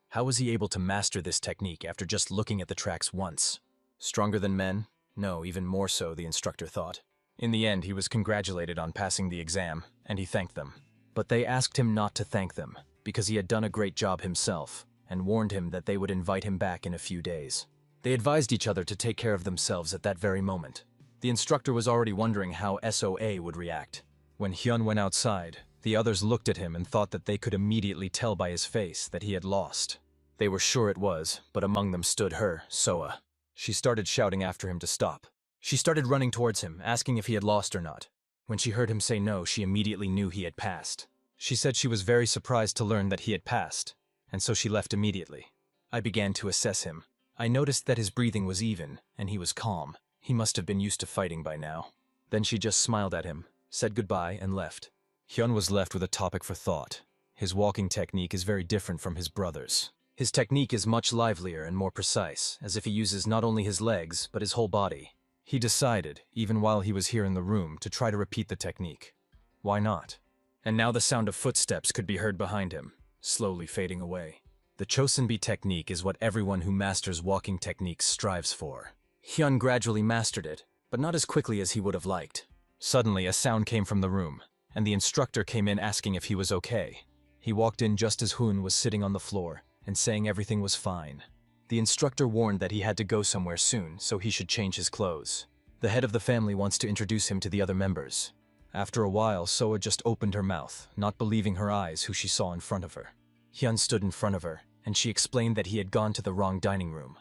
How was he able to master this technique after just looking at the tracks once? Stronger than men? No, even more so, the instructor thought. In the end, he was congratulated on passing the exam, and he thanked them. But they asked him not to thank them, because he had done a great job himself, and warned him that they would invite him back in a few days. They advised each other to take care of themselves at that very moment. The instructor was already wondering how SOA would react. When Hyun went outside, the others looked at him and thought that they could immediately tell by his face that he had lost. They were sure it was, but among them stood her, Soa. She started shouting after him to stop. She started running towards him, asking if he had lost or not. When she heard him say no, she immediately knew he had passed. She said she was very surprised to learn that he had passed, and so she left immediately. I began to assess him. I noticed that his breathing was even, and he was calm. He must have been used to fighting by now. Then she just smiled at him, said goodbye, and left. Hyun was left with a topic for thought. His walking technique is very different from his brother's. His technique is much livelier and more precise, as if he uses not only his legs, but his whole body. He decided, even while he was here in the room, to try to repeat the technique. Why not? And now the sound of footsteps could be heard behind him, slowly fading away. The Chosenbi technique is what everyone who masters walking techniques strives for. Hyun gradually mastered it, but not as quickly as he would have liked. Suddenly, a sound came from the room, and the instructor came in asking if he was okay. He walked in just as Hoon was sitting on the floor and saying everything was fine. The instructor warned that he had to go somewhere soon, so he should change his clothes. The head of the family wants to introduce him to the other members. After a while, Soa just opened her mouth, not believing her eyes who she saw in front of her. Hyun stood in front of her, and she explained that he had gone to the wrong dining room.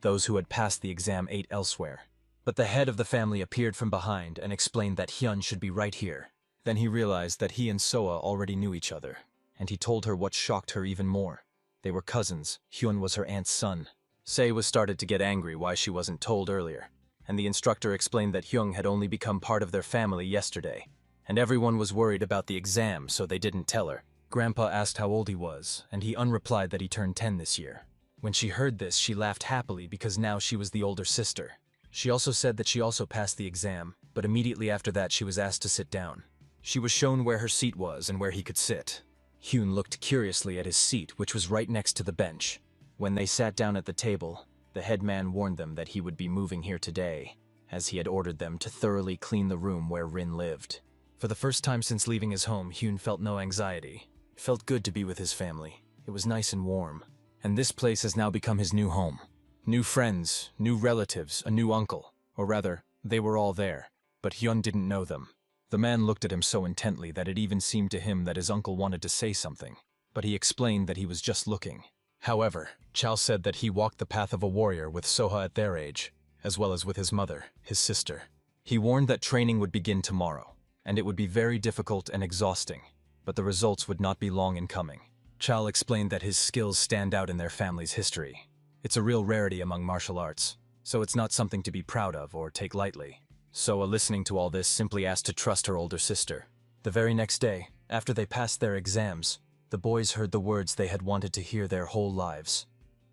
Those who had passed the exam ate elsewhere. But the head of the family appeared from behind and explained that Hyun should be right here. Then he realized that he and Soa already knew each other, and he told her what shocked her even more. They were cousins. Hyun was her aunt's son. Se was started to get angry why she wasn't told earlier, and the instructor explained that Hyung had only become part of their family yesterday, and everyone was worried about the exam, so they didn't tell her. Grandpa asked how old he was, and he unreplied that he turned 10 this year. When she heard this, she laughed happily because now she was the older sister. She also said that she also passed the exam, but immediately after that she was asked to sit down. She was shown where her seat was and where he could sit. Hyun looked curiously at his seat, which was right next to the bench. When they sat down at the table, the head man warned them that he would be moving here today, as he had ordered them to thoroughly clean the room where Rin lived. For the first time since leaving his home, Hyun felt no anxiety. It felt good to be with his family. It was nice and warm. And this place has now become his new home. New friends, new relatives, a new uncle. Or rather, they were all there, but Hyun didn't know them. The man looked at him so intently that it even seemed to him that his uncle wanted to say something, but he explained that he was just looking. However, Chow said that he walked the path of a warrior with Soha at their age, as well as with his mother, his sister. He warned that training would begin tomorrow, and it would be very difficult and exhausting, but the results would not be long in coming. Chow explained that his skills stand out in their family's history. It's a real rarity among martial arts, so it's not something to be proud of or take lightly. Soa, listening to all this, simply asked to trust her older sister. The very next day, after they passed their exams, the boys heard the words they had wanted to hear their whole lives.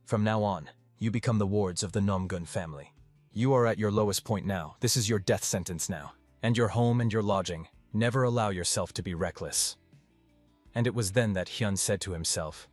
From now on, you become the wards of the Nomgun family. You are at your lowest point now. This is your death sentence now. And your home and your lodging. Never allow yourself to be reckless. And it was then that Hyun said to himself,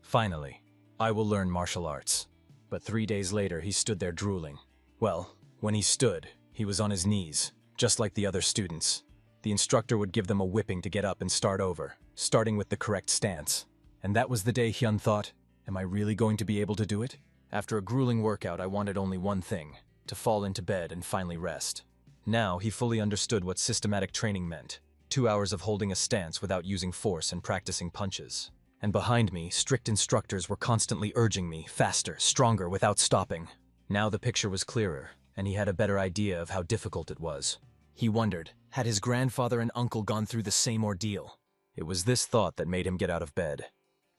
finally, I will learn martial arts. But 3 days later, he stood there drooling. Well, when he stood, he was on his knees, just like the other students. The instructor would give them a whipping to get up and start over, starting with the correct stance. And that was the day Hyun thought, am I really going to be able to do it? After a grueling workout, I wanted only one thing, to fall into bed and finally rest. Now, he fully understood what systematic training meant. 2 hours of holding a stance without using force and practicing punches. And behind me, strict instructors were constantly urging me, faster, stronger, without stopping. Now the picture was clearer, and he had a better idea of how difficult it was. He wondered, had his grandfather and uncle gone through the same ordeal? It was this thought that made him get out of bed.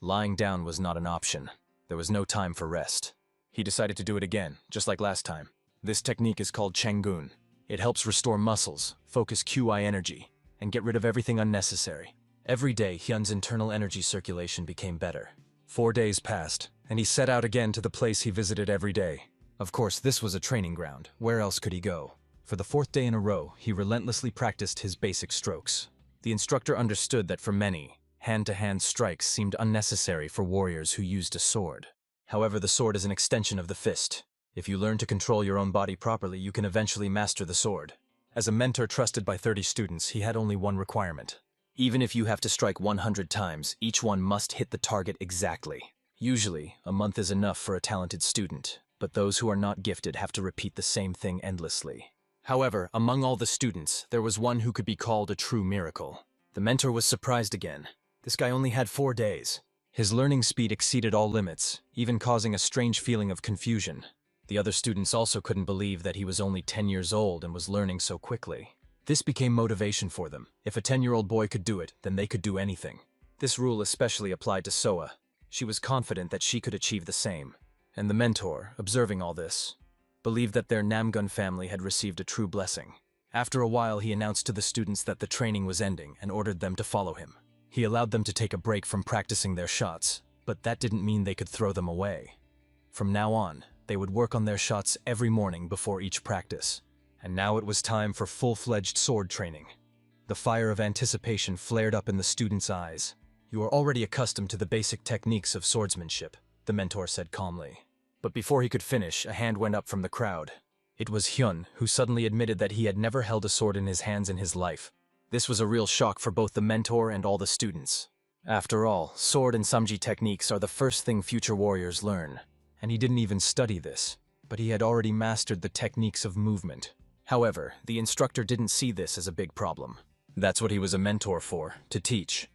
Lying down was not an option. There was no time for rest. He decided to do it again, just like last time. This technique is called Changgun. It helps restore muscles, focus QI energy, and get rid of everything unnecessary. Every day, Hyun's internal energy circulation became better. 4 days passed, and he set out again to the place he visited every day. Of course, this was a training ground. Where else could he go? For the 4th day in a row, he relentlessly practiced his basic strokes. The instructor understood that for many, hand-to-hand strikes seemed unnecessary for warriors who used a sword. However, the sword is an extension of the fist. If you learn to control your own body properly, you can eventually master the sword. As a mentor trusted by 30 students, he had only one requirement. Even if you have to strike 100 times, each one must hit the target exactly. Usually, a month is enough for a talented student, but those who are not gifted have to repeat the same thing endlessly. However, among all the students, there was one who could be called a true miracle. The mentor was surprised again. This guy only had 4 days. His learning speed exceeded all limits, even causing a strange feeling of confusion. The other students also couldn't believe that he was only 10 years old and was learning so quickly. This became motivation for them. If a 10-year-old boy could do it, then they could do anything. This rule especially applied to Soa. She was confident that she could achieve the same. And the mentor, observing all this, believed that their Namgun family had received a true blessing. After a while, he announced to the students that the training was ending and ordered them to follow him. He allowed them to take a break from practicing their shots, but that didn't mean they could throw them away. From now on, they would work on their shots every morning before each practice. And now it was time for full-fledged sword training. The fire of anticipation flared up in the students' eyes. "You are already accustomed to the basic techniques of swordsmanship," the mentor said calmly. But before he could finish, a hand went up from the crowd. It was Hyun, who suddenly admitted that he had never held a sword in his hands in his life. This was a real shock for both the mentor and all the students. After all, sword and samji techniques are the first thing future warriors learn. And he didn't even study this, but he had already mastered the techniques of movement. However, the instructor didn't see this as a big problem. That's what he was a mentor for, to teach.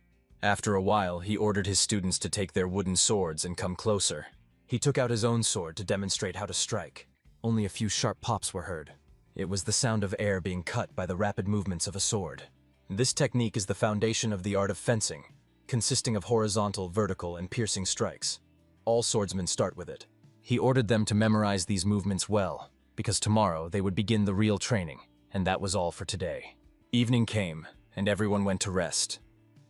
After a while, he ordered his students to take their wooden swords and come closer. He took out his own sword to demonstrate how to strike. Only a few sharp pops were heard. It was the sound of air being cut by the rapid movements of a sword. This technique is the foundation of the art of fencing, consisting of horizontal, vertical, and piercing strikes. All swordsmen start with it. He ordered them to memorize these movements well, because tomorrow they would begin the real training, and that was all for today. Evening came, and everyone went to rest.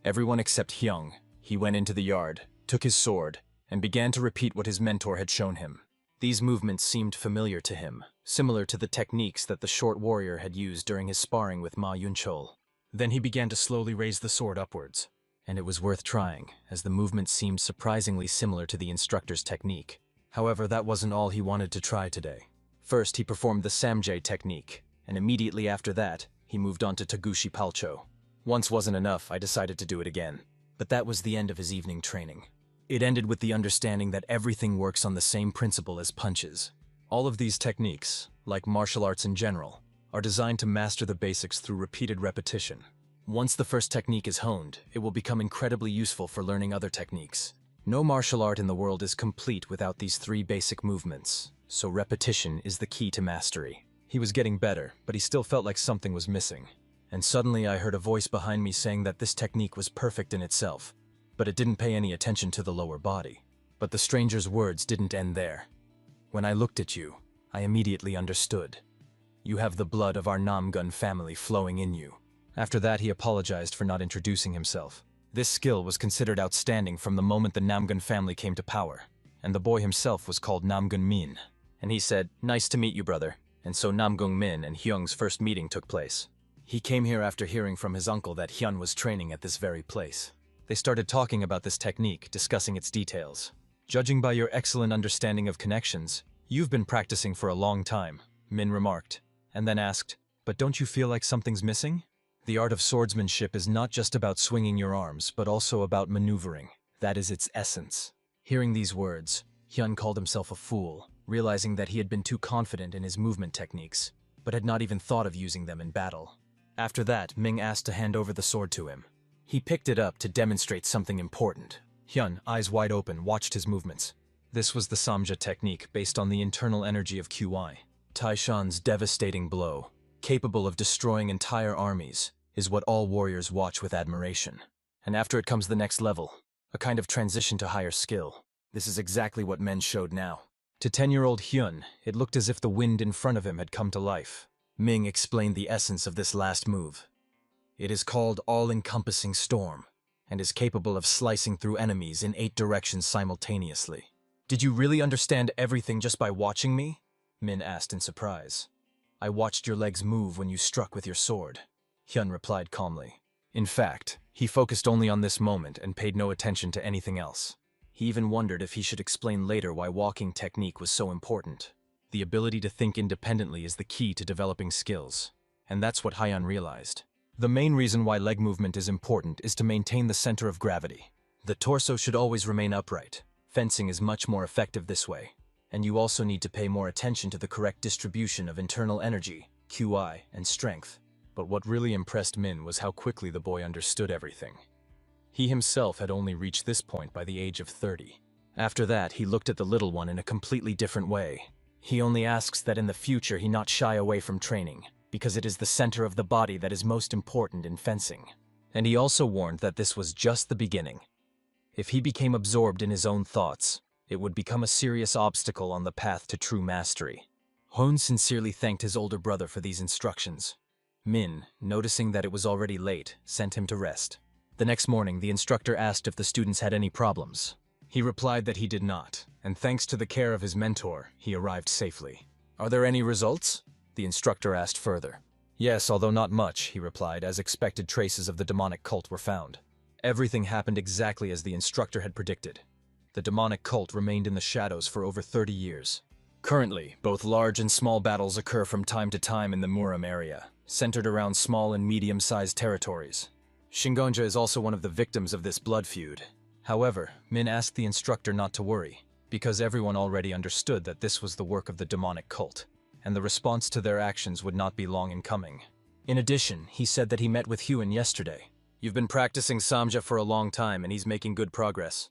Everyone except Hyung. He went into the yard, took his sword, and began to repeat what his mentor had shown him. These movements seemed familiar to him, similar to the techniques that the short warrior had used during his sparring with Ma Yunchol. Then he began to slowly raise the sword upwards, and it was worth trying, as the movement seemed surprisingly similar to the instructor's technique. However, that wasn't all he wanted to try today. First, he performed the Samjae technique, and immediately after that, he moved on to Tagushi Palcho. Once wasn't enough, I decided to do it again. But that was the end of his evening training. It ended with the understanding that everything works on the same principle as punches. All of these techniques, like martial arts in general, are designed to master the basics through repeated repetition. Once the first technique is honed, it will become incredibly useful for learning other techniques. No martial art in the world is complete without these three basic movements, so repetition is the key to mastery. He was getting better, but he still felt like something was missing. And suddenly I heard a voice behind me saying that this technique was perfect in itself, but it didn't pay any attention to the lower body. But the stranger's words didn't end there. "When I looked at you, I immediately understood. You have the blood of our Namgun family flowing in you." After that, he apologized for not introducing himself. This skill was considered outstanding from the moment the Namgun family came to power, and the boy himself was called Namgun Min. And he said, "Nice to meet you, brother." And so Namgung Min and Hyung's first meeting took place. He came here after hearing from his uncle that Hyun was training at this very place. They started talking about this technique, discussing its details. "Judging by your excellent understanding of connections, you've been practicing for a long time," Min remarked, and then asked, "But don't you feel like something's missing?" The art of swordsmanship is not just about swinging your arms, but also about maneuvering. That is its essence. Hearing these words, Hyun called himself a fool, realizing that he had been too confident in his movement techniques, but had not even thought of using them in battle. After that, Ming asked to hand over the sword to him. He picked it up to demonstrate something important. Hyun, eyes wide open, watched his movements. This was the Samja technique based on the internal energy of QI. Taishan's devastating blow, capable of destroying entire armies, is what all warriors watch with admiration. And after it comes the next level, a kind of transition to higher skill. This is exactly what men showed now. To 10-year-old Hyun, it looked as if the wind in front of him had come to life. Ming explained the essence of this last move. It is called all-encompassing storm, and is capable of slicing through enemies in 8 directions simultaneously. "Did you really understand everything just by watching me?" Min asked in surprise. "I watched your legs move when you struck with your sword," Hyun replied calmly. In fact, he focused only on this moment and paid no attention to anything else. He even wondered if he should explain later why walking technique was so important. The ability to think independently is the key to developing skills, and that's what Hyun realized. The main reason why leg movement is important is to maintain the center of gravity. The torso should always remain upright. Fencing is much more effective this way, and you also need to pay more attention to the correct distribution of internal energy, QI, and strength. But what really impressed Min was how quickly the boy understood everything. He himself had only reached this point by the age of 30. After that, he looked at the little one in a completely different way. He only asks that in the future he not shy away from training, because it is the center of the body that is most important in fencing. And he also warned that this was just the beginning. If he became absorbed in his own thoughts, it would become a serious obstacle on the path to true mastery. Hoon sincerely thanked his older brother for these instructions. Min, noticing that it was already late, sent him to rest. The next morning, the instructor asked if the students had any problems. He replied that he did not, and thanks to the care of his mentor, he arrived safely. "Are there any results?" the instructor asked further. "Yes, although not much," he replied, as expected traces of the demonic cult were found. Everything happened exactly as the instructor had predicted. The demonic cult remained in the shadows for over 30 years. Currently, both large and small battles occur from time to time in the Muram area, centered around small and medium-sized territories. Shingonja is also one of the victims of this blood feud. However, Min asked the instructor not to worry, because everyone already understood that this was the work of the demonic cult, and the response to their actions would not be long in coming. In addition, he said that he met with Hyun yesterday. "You've been practicing Samja for a long time and he's making good progress.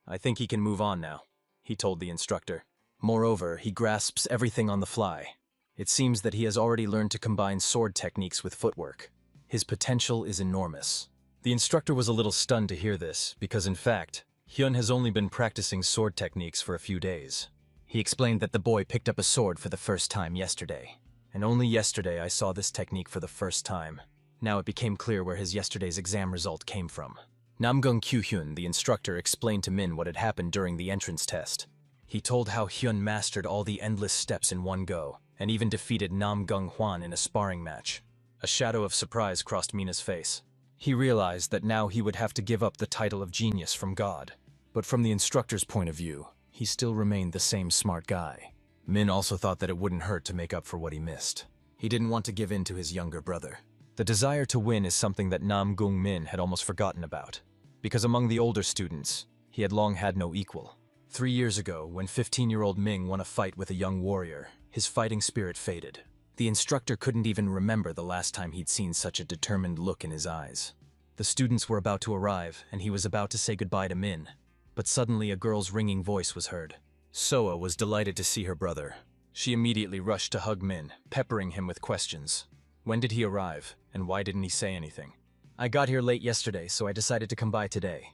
I think he can move on now," he told the instructor. Moreover, he grasps everything on the fly. It seems that he has already learned to combine sword techniques with footwork. His potential is enormous. The instructor was a little stunned to hear this, because in fact, Hyun has only been practicing sword techniques for a few days. He explained that the boy picked up a sword for the first time yesterday. And only yesterday I saw this technique for the first time. Now it became clear where his yesterday's exam result came from. Namgung Kyu-hyun, the instructor, explained to Min what had happened during the entrance test. He told how Hyun mastered all the endless steps in one go, and even defeated Namgung Hwan in a sparring match. A shadow of surprise crossed Mina's face. He realized that now he would have to give up the title of genius from God. But from the instructor's point of view, he still remained the same smart guy. Min also thought that it wouldn't hurt to make up for what he missed. He didn't want to give in to his younger brother. The desire to win is something that Namgung Min had almost forgotten about, because among the older students, he had long had no equal. 3 years ago, when 15-year-old Ming won a fight with a young warrior, his fighting spirit faded. The instructor couldn't even remember the last time he'd seen such a determined look in his eyes. The students were about to arrive, and he was about to say goodbye to Min. But suddenly a girl's ringing voice was heard. Soa was delighted to see her brother. She immediately rushed to hug Min, peppering him with questions. When did he arrive, and why didn't he say anything? "I got here late yesterday, so I decided to come by today.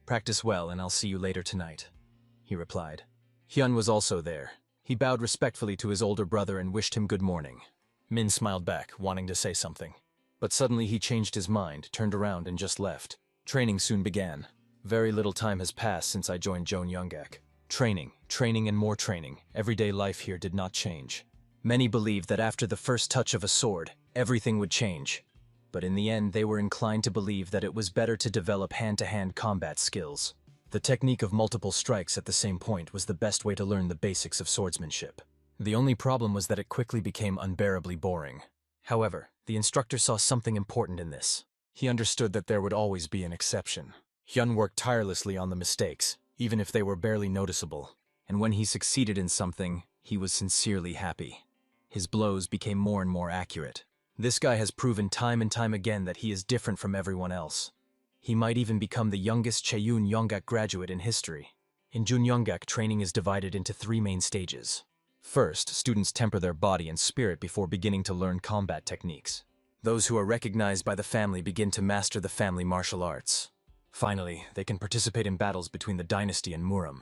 Practice well, and I'll see you later tonight," he replied. Hyun was also there. He bowed respectfully to his older brother and wished him good morning. Min smiled back, wanting to say something. But suddenly he changed his mind, turned around, and just left. Training soon began. Very little time has passed since I joined Jonyeongak. Training and more training. Everyday life here did not change. Many believed that after the first touch of a sword, everything would change. But in the end, they were inclined to believe that it was better to develop hand-to-hand combat skills. The technique of multiple strikes at the same point was the best way to learn the basics of swordsmanship. The only problem was that it quickly became unbearably boring. However, the instructor saw something important in this. He understood that there would always be an exception. Hyun worked tirelessly on the mistakes, even if they were barely noticeable. And when he succeeded in something, he was sincerely happy. His blows became more and more accurate. This guy has proven time and time again that he is different from everyone else. He might even become the youngest Cheonyeongak graduate in history. In Junyeongak, training is divided into 3 main stages. First, students temper their body and spirit before beginning to learn combat techniques. Those who are recognized by the family begin to master the family martial arts. Finally, they can participate in battles between the dynasty and Muram.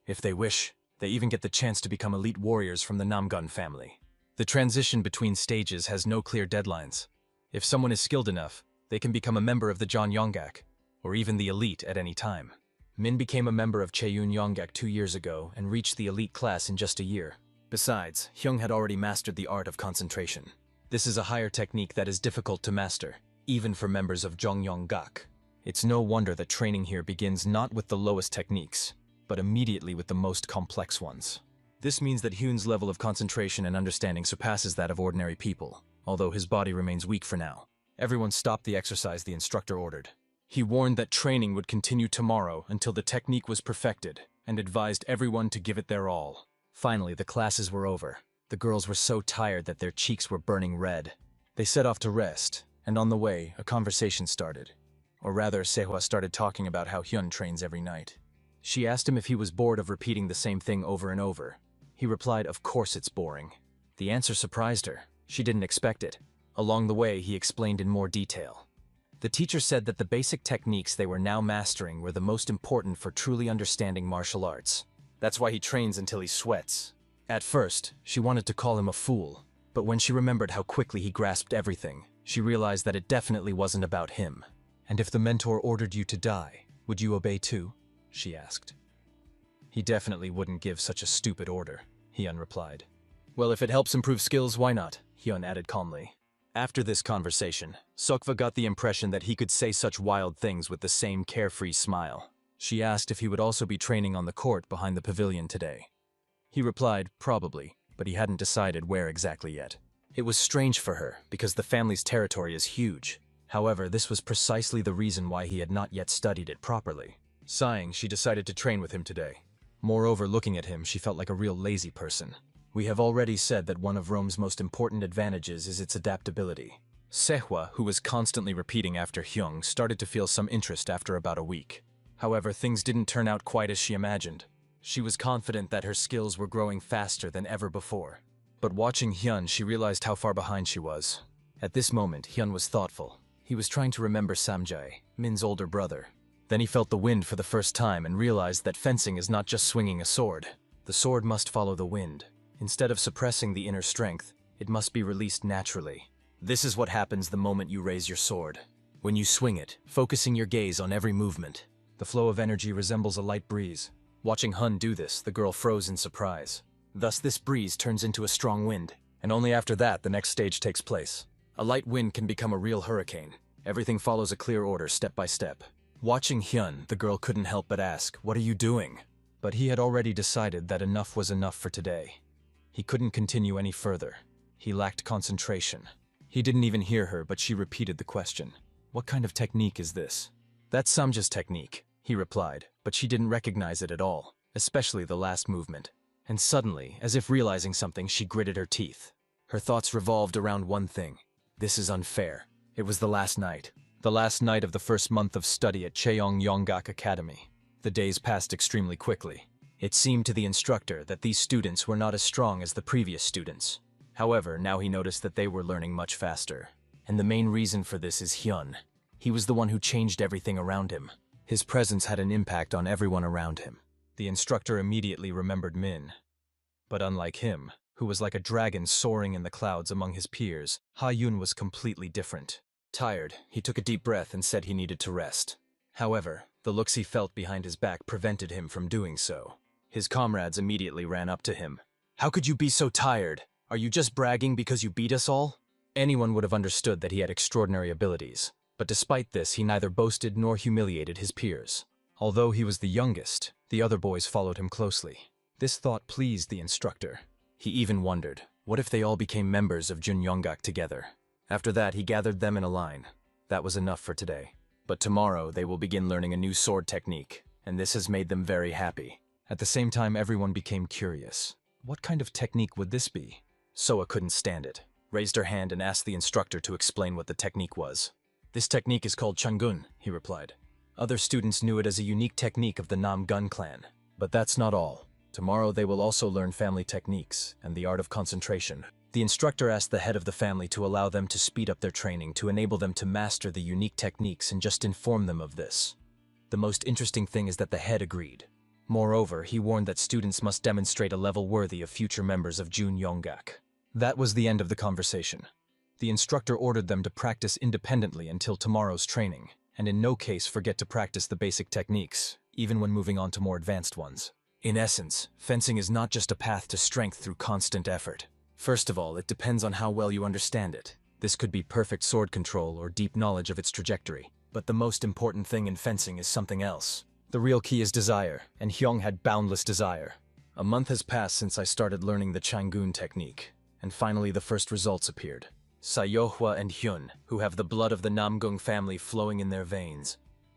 If they wish, they even get the chance to become elite warriors from the Namgun family. The transition between stages has no clear deadlines. If someone is skilled enough, they can become a member of the Jonyeongak, or even the elite at any time. Min became a member of Cheonyeongak 2 years ago and reached the elite class in just a year. Besides, Hyung had already mastered the art of concentration. This is a higher technique that is difficult to master, even for members of Jonyeongak. It's no wonder that training here begins not with the lowest techniques, but immediately with the most complex ones. This means that Hyun's level of concentration and understanding surpasses that of ordinary people, although his body remains weak for now. Everyone stopped the exercise the instructor ordered. He warned that training would continue tomorrow until the technique was perfected, and advised everyone to give it their all. Finally, the classes were over. The girls were so tired that their cheeks were burning red. They set off to rest, and on the way, a conversation started. Or rather, Sehwa started talking about how Hyun trains every night. She asked him if he was bored of repeating the same thing over and over. He replied, "Of course it's boring." The answer surprised her. She didn't expect it. Along the way, he explained in more detail. The teacher said that the basic techniques they were now mastering were the most important for truly understanding martial arts. That's why he trains until he sweats. At first, she wanted to call him a fool, but when she remembered how quickly he grasped everything, she realized that it definitely wasn't about him. "And if the mentor ordered you to die, would you obey too?" she asked. He definitely wouldn't give such a stupid order, Hyun replied. "Well, if it helps improve skills, why not?" Hyun added calmly. After this conversation, Sokva got the impression that he could say such wild things with the same carefree smile. She asked if he would also be training on the court behind the pavilion today. He replied, probably, but he hadn't decided where exactly yet. It was strange for her, because the family's territory is huge. However, this was precisely the reason why he had not yet studied it properly. Sighing, she decided to train with him today. Moreover, looking at him, she felt like a real lazy person. We have already said that one of Rome's most important advantages is its adaptability. Sehwa, who was constantly repeating after Hyung, started to feel some interest after about a week. However, things didn't turn out quite as she imagined. She was confident that her skills were growing faster than ever before. But watching Hyun, she realized how far behind she was. At this moment, Hyun was thoughtful. He was trying to remember Samjae, Min's older brother. Then he felt the wind for the first time and realized that fencing is not just swinging a sword. The sword must follow the wind. Instead of suppressing the inner strength, it must be released naturally. This is what happens the moment you raise your sword. When you swing it, focusing your gaze on every movement, the flow of energy resembles a light breeze. Watching Hun do this, the girl froze in surprise. Thus this breeze turns into a strong wind, and only after that the next stage takes place. A light wind can become a real hurricane. Everything follows a clear order step by step. Watching Hyun, the girl couldn't help but ask, "What are you doing?" But he had already decided that enough was enough for today. He couldn't continue any further. He lacked concentration. He didn't even hear her, but she repeated the question. "What kind of technique is this?" "That's Samja's technique," he replied, but she didn't recognize it at all, especially the last movement. And suddenly, as if realizing something, she gritted her teeth. Her thoughts revolved around one thing. This is unfair. It was the last night. The last night of the first month of study at Cheong Yonggak Academy. The days passed extremely quickly. It seemed to the instructor that these students were not as strong as the previous students. However, now he noticed that they were learning much faster. And the main reason for this is Hyun. He was the one who changed everything around him. His presence had an impact on everyone around him. The instructor immediately remembered Min. But unlike him, who was like a dragon soaring in the clouds among his peers, Ha-Yun was completely different. Tired, he took a deep breath and said he needed to rest. However, the looks he felt behind his back prevented him from doing so. His comrades immediately ran up to him. "How could you be so tired? Are you just bragging because you beat us all?" Anyone would have understood that he had extraordinary abilities, but despite this, he neither boasted nor humiliated his peers. Although he was the youngest, the other boys followed him closely. This thought pleased the instructor. He even wondered, what if they all became members of Junyonggak together? After that, he gathered them in a line. That was enough for today. But tomorrow, they will begin learning a new sword technique, and this has made them very happy. At the same time, everyone became curious. What kind of technique would this be? Soa couldn't stand it, raised her hand and asked the instructor to explain what the technique was. "This technique is called Changun," he replied. Other students knew it as a unique technique of the Nam Gun clan. But that's not all. Tomorrow they will also learn family techniques and the art of concentration. The instructor asked the head of the family to allow them to speed up their training to enable them to master the unique techniques and just inform them of this. The most interesting thing is that the head agreed. Moreover, he warned that students must demonstrate a level worthy of future members of Junyonggak. That was the end of the conversation. The instructor ordered them to practice independently until tomorrow's training, and in no case forget to practice the basic techniques, even when moving on to more advanced ones. In essence, fencing is not just a path to strength through constant effort. First of all, it depends on how well you understand it. This could be perfect sword control or deep knowledge of its trajectory. But the most important thing in fencing is something else. The real key is desire, and Hyung had boundless desire. A month has passed since I started learning the Changun technique, and finally the first results appeared. Sayohwa and Hyun, who have the blood of the Namgung family flowing in their veins,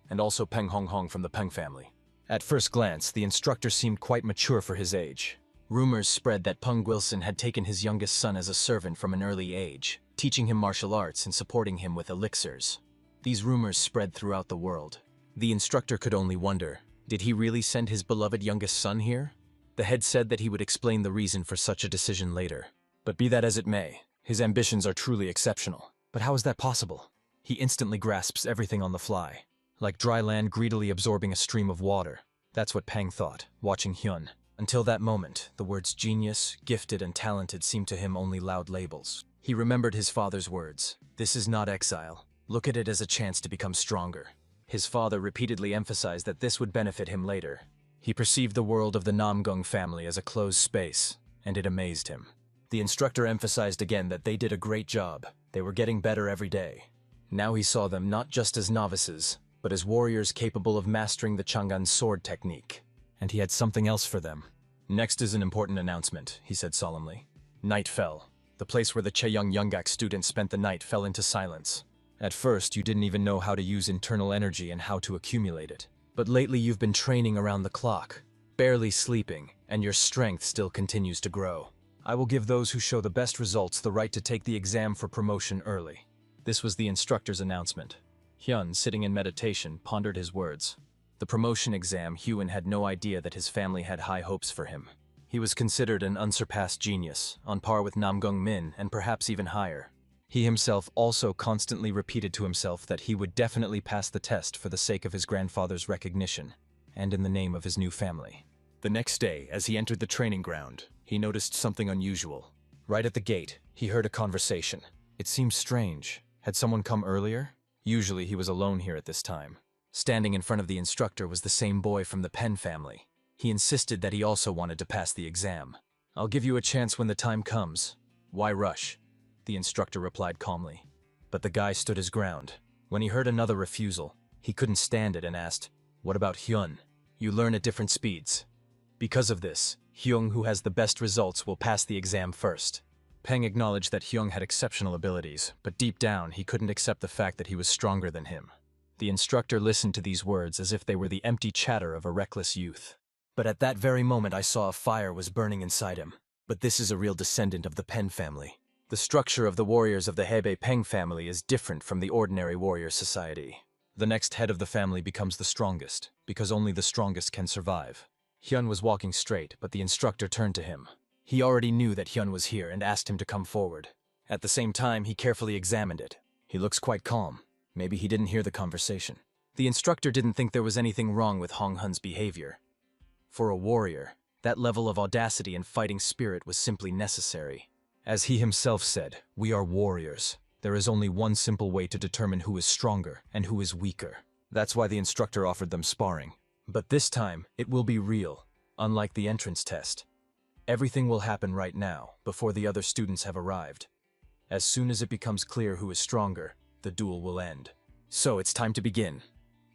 and also Peng Honghong from the Peng family. At first glance, the instructor seemed quite mature for his age. Rumors spread that Peng Wilson had taken his youngest son as a servant from an early age, teaching him martial arts and supporting him with elixirs. These rumors spread throughout the world. The instructor could only wonder, did he really send his beloved youngest son here? The head said that he would explain the reason for such a decision later. But be that as it may, his ambitions are truly exceptional. But how is that possible? He instantly grasps everything on the fly, like dry land greedily absorbing a stream of water. That's what Peng thought, watching Hyun. Until that moment, the words genius, gifted, and talented seemed to him only loud labels. He remembered his father's words. This is not exile. Look at it as a chance to become stronger. His father repeatedly emphasized that this would benefit him later. He perceived the world of the Namgung family as a closed space, and it amazed him. The instructor emphasized again that they did a great job. They were getting better every day. Now he saw them not just as novices, but as warriors capable of mastering the Chang'an sword technique. And he had something else for them. Next is an important announcement, he said solemnly. Night fell. The place where the Chaeyoung Youngak students spent the night fell into silence. At first, you didn't even know how to use internal energy and how to accumulate it. But lately you've been training around the clock, barely sleeping, and your strength still continues to grow. I will give those who show the best results the right to take the exam for promotion early. This was the instructor's announcement. Hyun, sitting in meditation, pondered his words. The promotion exam, Hyun had no idea that his family had high hopes for him. He was considered an unsurpassed genius, on par with Namgung Min and perhaps even higher. He himself also constantly repeated to himself that he would definitely pass the test for the sake of his grandfather's recognition, and in the name of his new family. The next day, as he entered the training ground, he noticed something unusual. Right at the gate, he heard a conversation. It seemed strange. Had someone come earlier? Usually he was alone here at this time. Standing in front of the instructor was the same boy from the Penn family. He insisted that he also wanted to pass the exam. I'll give you a chance when the time comes. Why rush? The instructor replied calmly. But the guy stood his ground. When he heard another refusal, he couldn't stand it and asked, what about Hyun? You learn at different speeds. Because of this, Hyung, who has the best results, will pass the exam first. Peng acknowledged that Hyung had exceptional abilities, but deep down he couldn't accept the fact that he was stronger than him. The instructor listened to these words as if they were the empty chatter of a reckless youth. But at that very moment I saw a fire was burning inside him. But this is a real descendant of the Penn family. The structure of the warriors of the Hebei Peng family is different from the ordinary warrior society. The next head of the family becomes the strongest, because only the strongest can survive. Hyun was walking straight, but the instructor turned to him. He already knew that Hyun was here and asked him to come forward. At the same time, he carefully examined it. He looks quite calm. Maybe he didn't hear the conversation. The instructor didn't think there was anything wrong with Hong Hun's behavior. For a warrior, that level of audacity and fighting spirit was simply necessary. As he himself said, we are warriors. There is only one simple way to determine who is stronger and who is weaker. That's why the instructor offered them sparring. But this time, it will be real, unlike the entrance test. Everything will happen right now, before the other students have arrived. As soon as it becomes clear who is stronger, the duel will end. So it's time to begin.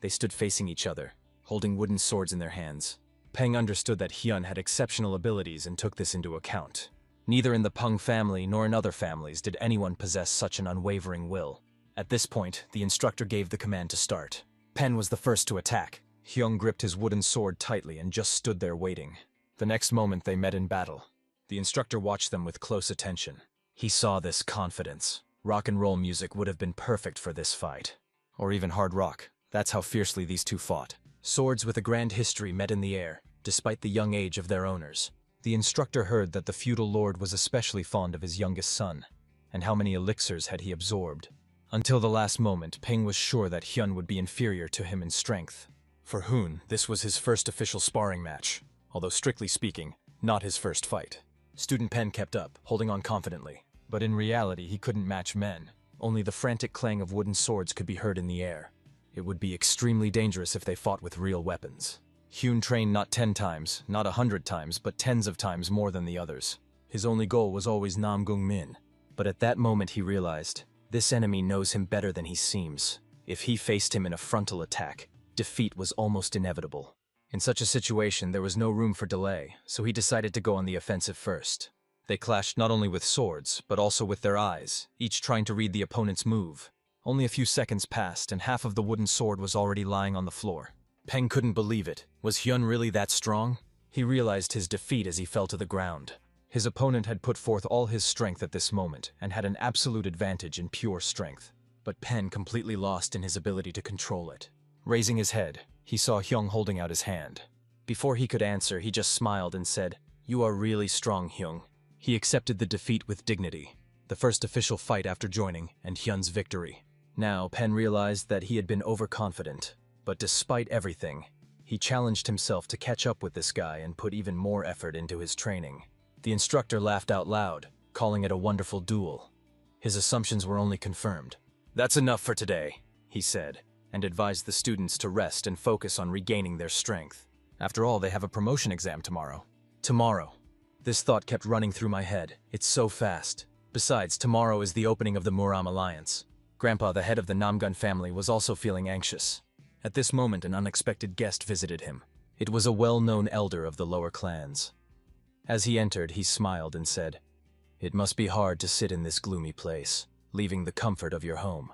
They stood facing each other, holding wooden swords in their hands. Peng understood that Hyun had exceptional abilities and took this into account. Neither in the Peng family nor in other families did anyone possess such an unwavering will. At this point, the instructor gave the command to start. Peng was the first to attack. Hyun gripped his wooden sword tightly and just stood there waiting. The next moment they met in battle. The instructor watched them with close attention. He saw this confidence. Rock and roll music would have been perfect for this fight. Or even hard rock. That's how fiercely these two fought. Swords with a grand history met in the air, despite the young age of their owners. The instructor heard that the feudal lord was especially fond of his youngest son, and how many elixirs had he absorbed. Until the last moment, Peng was sure that Hyun would be inferior to him in strength. For Hoon, this was his first official sparring match, although strictly speaking, not his first fight. Student Pen kept up, holding on confidently. But in reality, he couldn't match men. Only the frantic clang of wooden swords could be heard in the air. It would be extremely dangerous if they fought with real weapons. Hyun trained not 10 times, not 100 times, but tens of times more than the others. His only goal was always Namgung Min. But at that moment he realized, this enemy knows him better than he seems. If he faced him in a frontal attack, defeat was almost inevitable. In such a situation, there was no room for delay, so he decided to go on the offensive first. They clashed not only with swords, but also with their eyes, each trying to read the opponent's move. Only a few seconds passed, and half of the wooden sword was already lying on the floor. Peng couldn't believe it. Was Hyun really that strong? He realized his defeat as he fell to the ground. His opponent had put forth all his strength at this moment, and had an absolute advantage in pure strength. But Peng completely lost in his ability to control it. Raising his head, he saw Hyun holding out his hand. Before he could answer, he just smiled and said, "You are really strong, Hyung." He accepted the defeat with dignity, the first official fight after joining, and Hyun's victory. Now, Pen realized that he had been overconfident, but despite everything, he challenged himself to catch up with this guy and put even more effort into his training. The instructor laughed out loud, calling it a wonderful duel. His assumptions were only confirmed. "That's enough for today," he said, and advised the students to rest and focus on regaining their strength. After all, they have a promotion exam tomorrow. Tomorrow. This thought kept running through my head. It's so fast. Besides, tomorrow is the opening of the Muram Alliance. Grandpa, the head of the Namgun family, was also feeling anxious. At this moment, an unexpected guest visited him. It was a well-known elder of the lower clans. As he entered, he smiled and said, "It must be hard to sit in this gloomy place, leaving the comfort of your home.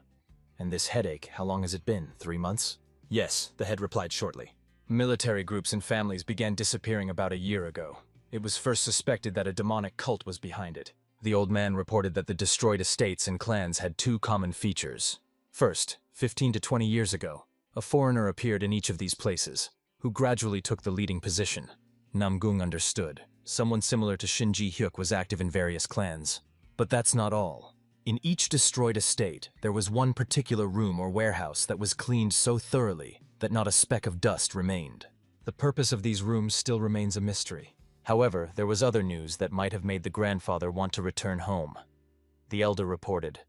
And this headache, how long has it been? 3 months?" "Yes," the head replied shortly. "Military groups and families began disappearing about a year ago. It was first suspected that a demonic cult was behind it. The old man reported that the destroyed estates and clans had 2 common features. First, 15 to 20 years ago, a foreigner appeared in each of these places, who gradually took the leading position. Namgung understood. Someone similar to Shinji Hyuk was active in various clans. But that's not all. In each destroyed estate, there was one particular room or warehouse that was cleaned so thoroughly that not a speck of dust remained. The purpose of these rooms still remains a mystery. However, there was other news that might have made the grandfather want to return home. The elder reported,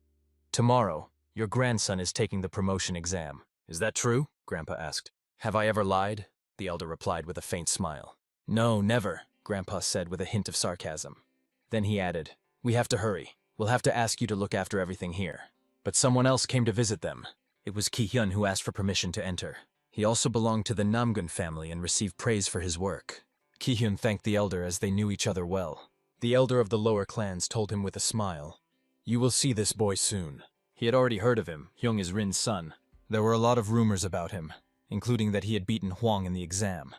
"Tomorrow, your grandson is taking the promotion exam." "Is that true?" Grandpa asked. "Have I ever lied?" The elder replied with a faint smile. "No, never," Grandpa said with a hint of sarcasm. Then he added, "We have to hurry. We'll have to ask you to look after everything here." But someone else came to visit them. It was Ki-hyun who asked for permission to enter. He also belonged to the Namgun family and received praise for his work. Ki-hyun thanked the elder as they knew each other well. The elder of the lower clans told him with a smile, "You will see this boy soon." He had already heard of him. Hyung is Rin's son. There were a lot of rumors about him, including that he had beaten Hwang in the exam.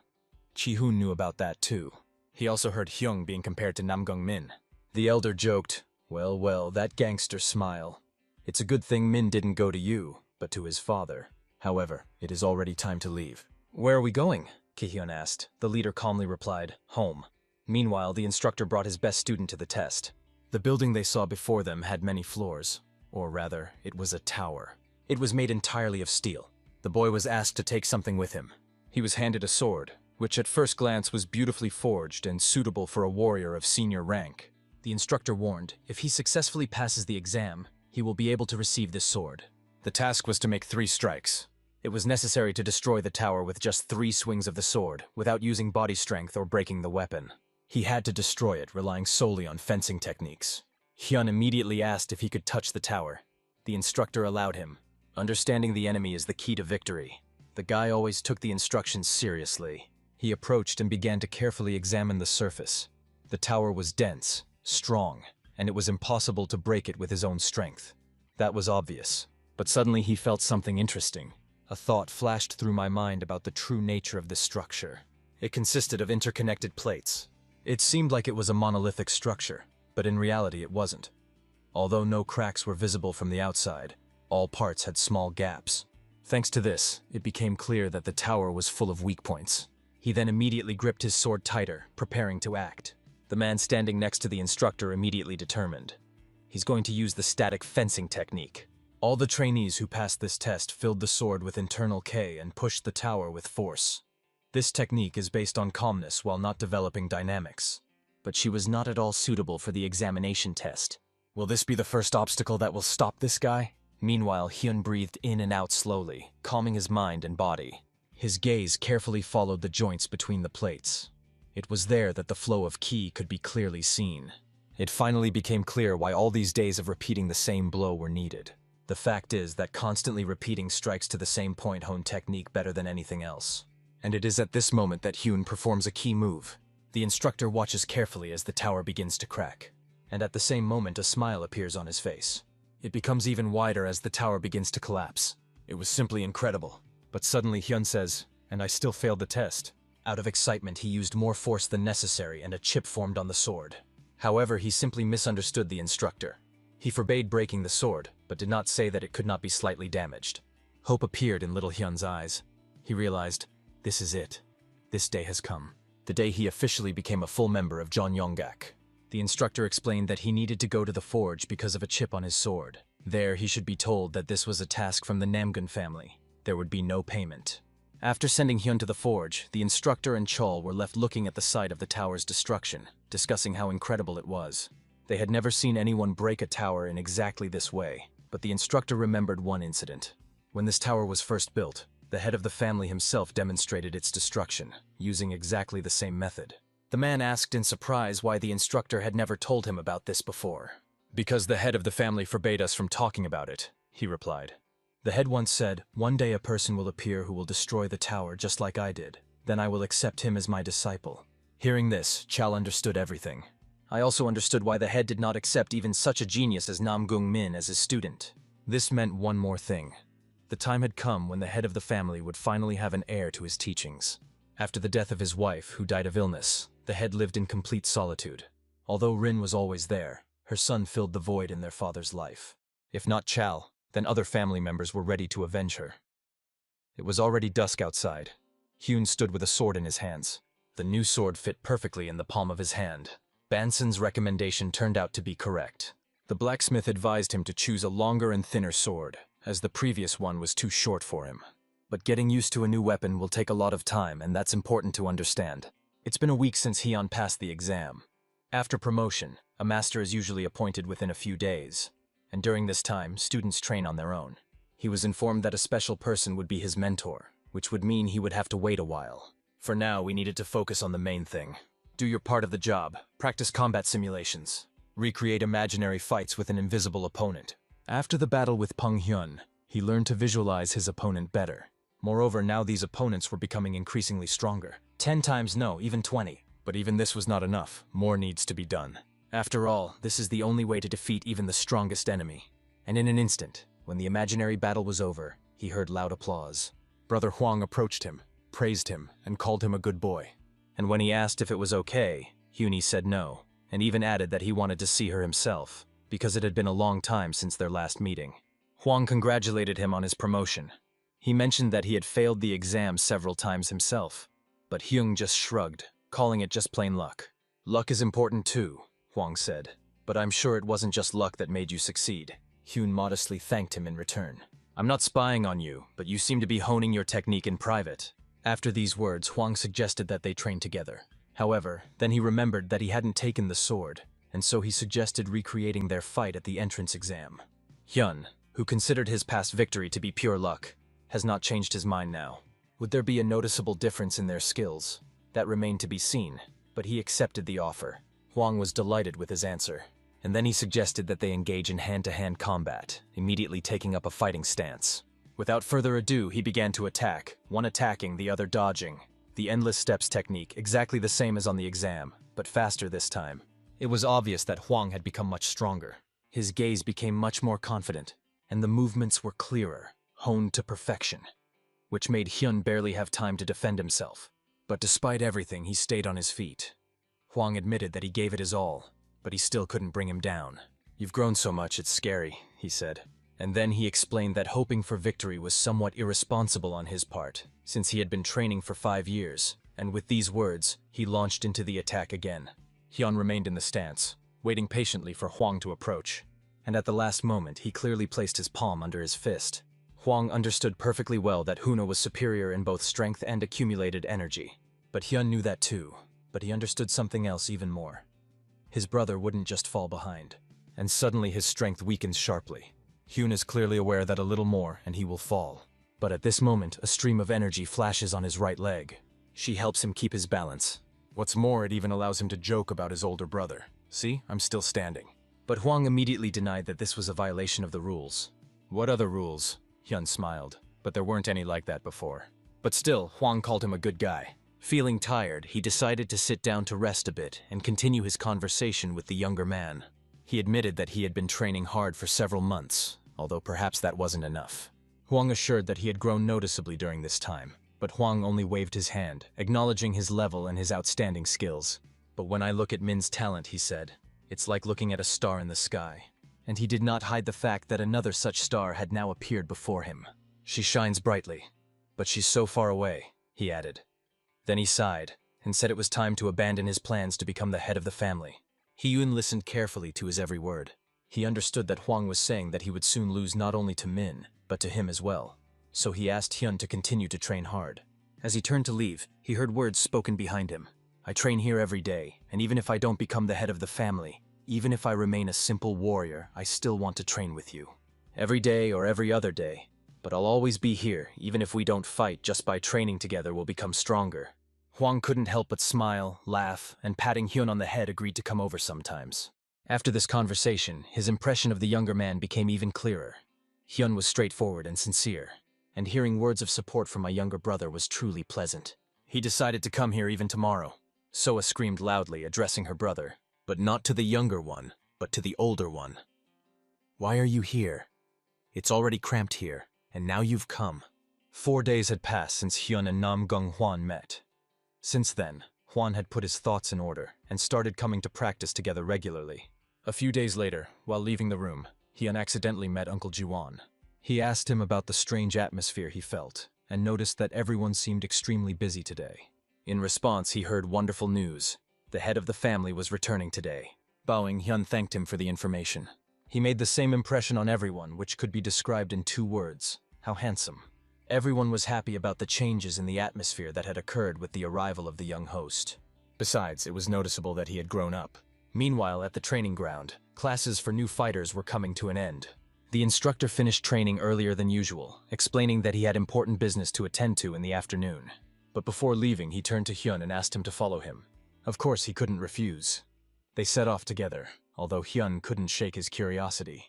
Chi-hoon knew about that too. He also heard Hyung being compared to Namgung Min. The elder joked, well, that gangster smile. It's a good thing Min didn't go to you, but to his father. However, it is already time to leave." "Where are we going?" Ki-hyun asked. The leader calmly replied, "Home." Meanwhile, the instructor brought his best student to the test. The building they saw before them had many floors. Or rather, it was a tower. It was made entirely of steel. The boy was asked to take something with him. He was handed a sword, which at first glance was beautifully forged and suitable for a warrior of senior rank. The instructor warned, if he successfully passes the exam, he will be able to receive this sword. The task was to make 3 strikes. It was necessary to destroy the tower with just 3 swings of the sword, without using body strength or breaking the weapon. He had to destroy it, relying solely on fencing techniques. Hyun immediately asked if he could touch the tower. The instructor allowed him. Understanding the enemy is the key to victory. The guy always took the instructions seriously. He approached and began to carefully examine the surface. The tower was dense, strong, and it was impossible to break it with his own strength. That was obvious. But suddenly he felt something interesting. A thought flashed through my mind about the true nature of this structure. It consisted of interconnected plates. It seemed like it was a monolithic structure, but in reality it wasn't. Although no cracks were visible from the outside, all parts had small gaps. Thanks to this, it became clear that the tower was full of weak points. He then immediately gripped his sword tighter, preparing to act. The man standing next to the instructor immediately determined. He's going to use the static fencing technique. All the trainees who passed this test filled the sword with internal K and pushed the tower with force. This technique is based on calmness while not developing dynamics. But she was not at all suitable for the examination test. Will this be the first obstacle that will stop this guy? Meanwhile, Hyun breathed in and out slowly, calming his mind and body. His gaze carefully followed the joints between the plates. It was there that the flow of ki could be clearly seen. It finally became clear why all these days of repeating the same blow were needed. The fact is that constantly repeating strikes to the same point hone technique better than anything else. And it is at this moment that Hyun performs a key move. The instructor watches carefully as the tower begins to crack. And at the same moment, a smile appears on his face. It becomes even wider as the tower begins to collapse. It was simply incredible. But suddenly Hyun says, "And I still failed the test." Out of excitement, he used more force than necessary and a chip formed on the sword. However, he simply misunderstood the instructor. He forbade breaking the sword, but did not say that it could not be slightly damaged. Hope appeared in little Hyun's eyes. He realized, this is it. This day has come. The day he officially became a full member of Jeonyeonggak. The instructor explained that he needed to go to the forge because of a chip on his sword. There, he should be told that this was a task from the Namgun family. There would be no payment. After sending Hyun to the forge, the instructor and Chol were left looking at the site of the tower's destruction, discussing how incredible it was. They had never seen anyone break a tower in exactly this way, but the instructor remembered one incident. When this tower was first built, the head of the family himself demonstrated its destruction, using exactly the same method. The man asked in surprise why the instructor had never told him about this before. "Because the head of the family forbade us from talking about it," he replied. The head once said, "One day a person will appear who will destroy the tower just like I did. Then I will accept him as my disciple." Hearing this, Chal understood everything. I also understood why the head did not accept even such a genius as Nam Gung Min as his student. This meant one more thing. The time had come when the head of the family would finally have an heir to his teachings. After the death of his wife, who died of illness, the head lived in complete solitude. Although Rin was always there, her son filled the void in their father's life. If not Chal, then other family members were ready to avenge her. It was already dusk outside. Hyun stood with a sword in his hands. The new sword fit perfectly in the palm of his hand. Banson's recommendation turned out to be correct. The blacksmith advised him to choose a longer and thinner sword, as the previous one was too short for him. But getting used to a new weapon will take a lot of time, and that's important to understand. It's been a week since Hyun passed the exam. After promotion, a master is usually appointed within a few days, and during this time, students train on their own. He was informed that a special person would be his mentor, which would mean he would have to wait a while. For now, we needed to focus on the main thing. Do your part of the job, practice combat simulations, recreate imaginary fights with an invisible opponent. After the battle with Peng Hyun, he learned to visualize his opponent better. Moreover, now these opponents were becoming increasingly stronger. 10 times no, even 20. But even this was not enough. More needs to be done. After all, this is the only way to defeat even the strongest enemy. And in an instant, when the imaginary battle was over, he heard loud applause. Brother Huang approached him, praised him, and called him a good boy. And when he asked if it was okay, Hyuni said no, and even added that he wanted to see her himself, because it had been a long time since their last meeting. Huang congratulated him on his promotion. He mentioned that he had failed the exam several times himself, but Hyung just shrugged, calling it just plain luck. "Luck is important too," Huang said, "but I'm sure it wasn't just luck that made you succeed." Hyun modestly thanked him in return. "I'm not spying on you, but you seem to be honing your technique in private." After these words, Huang suggested that they train together. However, then he remembered that he hadn't taken the sword, and so he suggested recreating their fight at the entrance exam. Hyun, who considered his past victory to be pure luck, has not changed his mind now. Would there be a noticeable difference in their skills? That remained to be seen, but he accepted the offer. Huang was delighted with his answer, and then he suggested that they engage in hand-to-hand combat, immediately taking up a fighting stance. Without further ado, he began to attack, one attacking, the other dodging. The endless steps technique, exactly the same as on the exam, but faster this time. It was obvious that Huang had become much stronger. His gaze became much more confident, and the movements were clearer, honed to perfection, which made Hyun barely have time to defend himself. But despite everything, he stayed on his feet. Huang admitted that he gave it his all, but he still couldn't bring him down. "You've grown so much, it's scary," he said. And then he explained that hoping for victory was somewhat irresponsible on his part, since he had been training for 5 years, and with these words, he launched into the attack again. Hyun remained in the stance, waiting patiently for Huang to approach, and at the last moment, he clearly placed his palm under his fist. Huang understood perfectly well that Huna was superior in both strength and accumulated energy. But Hyun knew that too, but he understood something else even more. His brother wouldn't just fall behind, and suddenly his strength weakens sharply. Hyun is clearly aware that a little more and he will fall. But at this moment, a stream of energy flashes on his right leg. She helps him keep his balance. What's more, it even allows him to joke about his older brother. "See, I'm still standing." But Huang immediately denied that this was a violation of the rules. "What other rules?" Hyun smiled, but there weren't any like that before. But still, Huang called him a good guy. Feeling tired, he decided to sit down to rest a bit and continue his conversation with the younger man. He admitted that he had been training hard for several months, although perhaps that wasn't enough. Huang assured that he had grown noticeably during this time, but Huang only waved his hand, acknowledging his level and his outstanding skills. "But when I look at Min's talent," he said, "it's like looking at a star in the sky." And he did not hide the fact that another such star had now appeared before him. "She shines brightly, but she's so far away," he added. Then he sighed and said it was time to abandon his plans to become the head of the family. Hyun listened carefully to his every word. He understood that Hwang was saying that he would soon lose not only to Min, but to him as well. So he asked Hyun to continue to train hard. As he turned to leave, he heard words spoken behind him. I train here every day, and even if I don't become the head of the family, even if I remain a simple warrior, I still want to train with you. Every day or every other day. But I'll always be here, even if we don't fight. Just by training together we'll become stronger. Hwang couldn't help but smile, laugh, and patting Hyun on the head agreed to come over sometimes. After this conversation, his impression of the younger man became even clearer. Hyun was straightforward and sincere, and hearing words of support from my younger brother was truly pleasant. He decided to come here even tomorrow. Soa screamed loudly, addressing her brother, but not to the younger one, but to the older one. Why are you here? It's already cramped here, and now you've come. 4 days had passed since Hyun and Nam Gung Hwan met. Since then, Hwan had put his thoughts in order and started coming to practice together regularly. A few days later, while leaving the room, Hyun accidentally met Uncle Ji-won. He asked him about the strange atmosphere he felt, and noticed that everyone seemed extremely busy today. In response, he heard wonderful news. The head of the family was returning today. Bowing, Hyun thanked him for the information. He made the same impression on everyone, which could be described in 2 words: how handsome. Everyone was happy about the changes in the atmosphere that had occurred with the arrival of the young host. Besides, it was noticeable that he had grown up. Meanwhile, at the training ground, classes for new fighters were coming to an end. The instructor finished training earlier than usual, explaining that he had important business to attend to in the afternoon. But before leaving, he turned to Hyun and asked him to follow him. Of course, he couldn't refuse. They set off together, although Hyun couldn't shake his curiosity.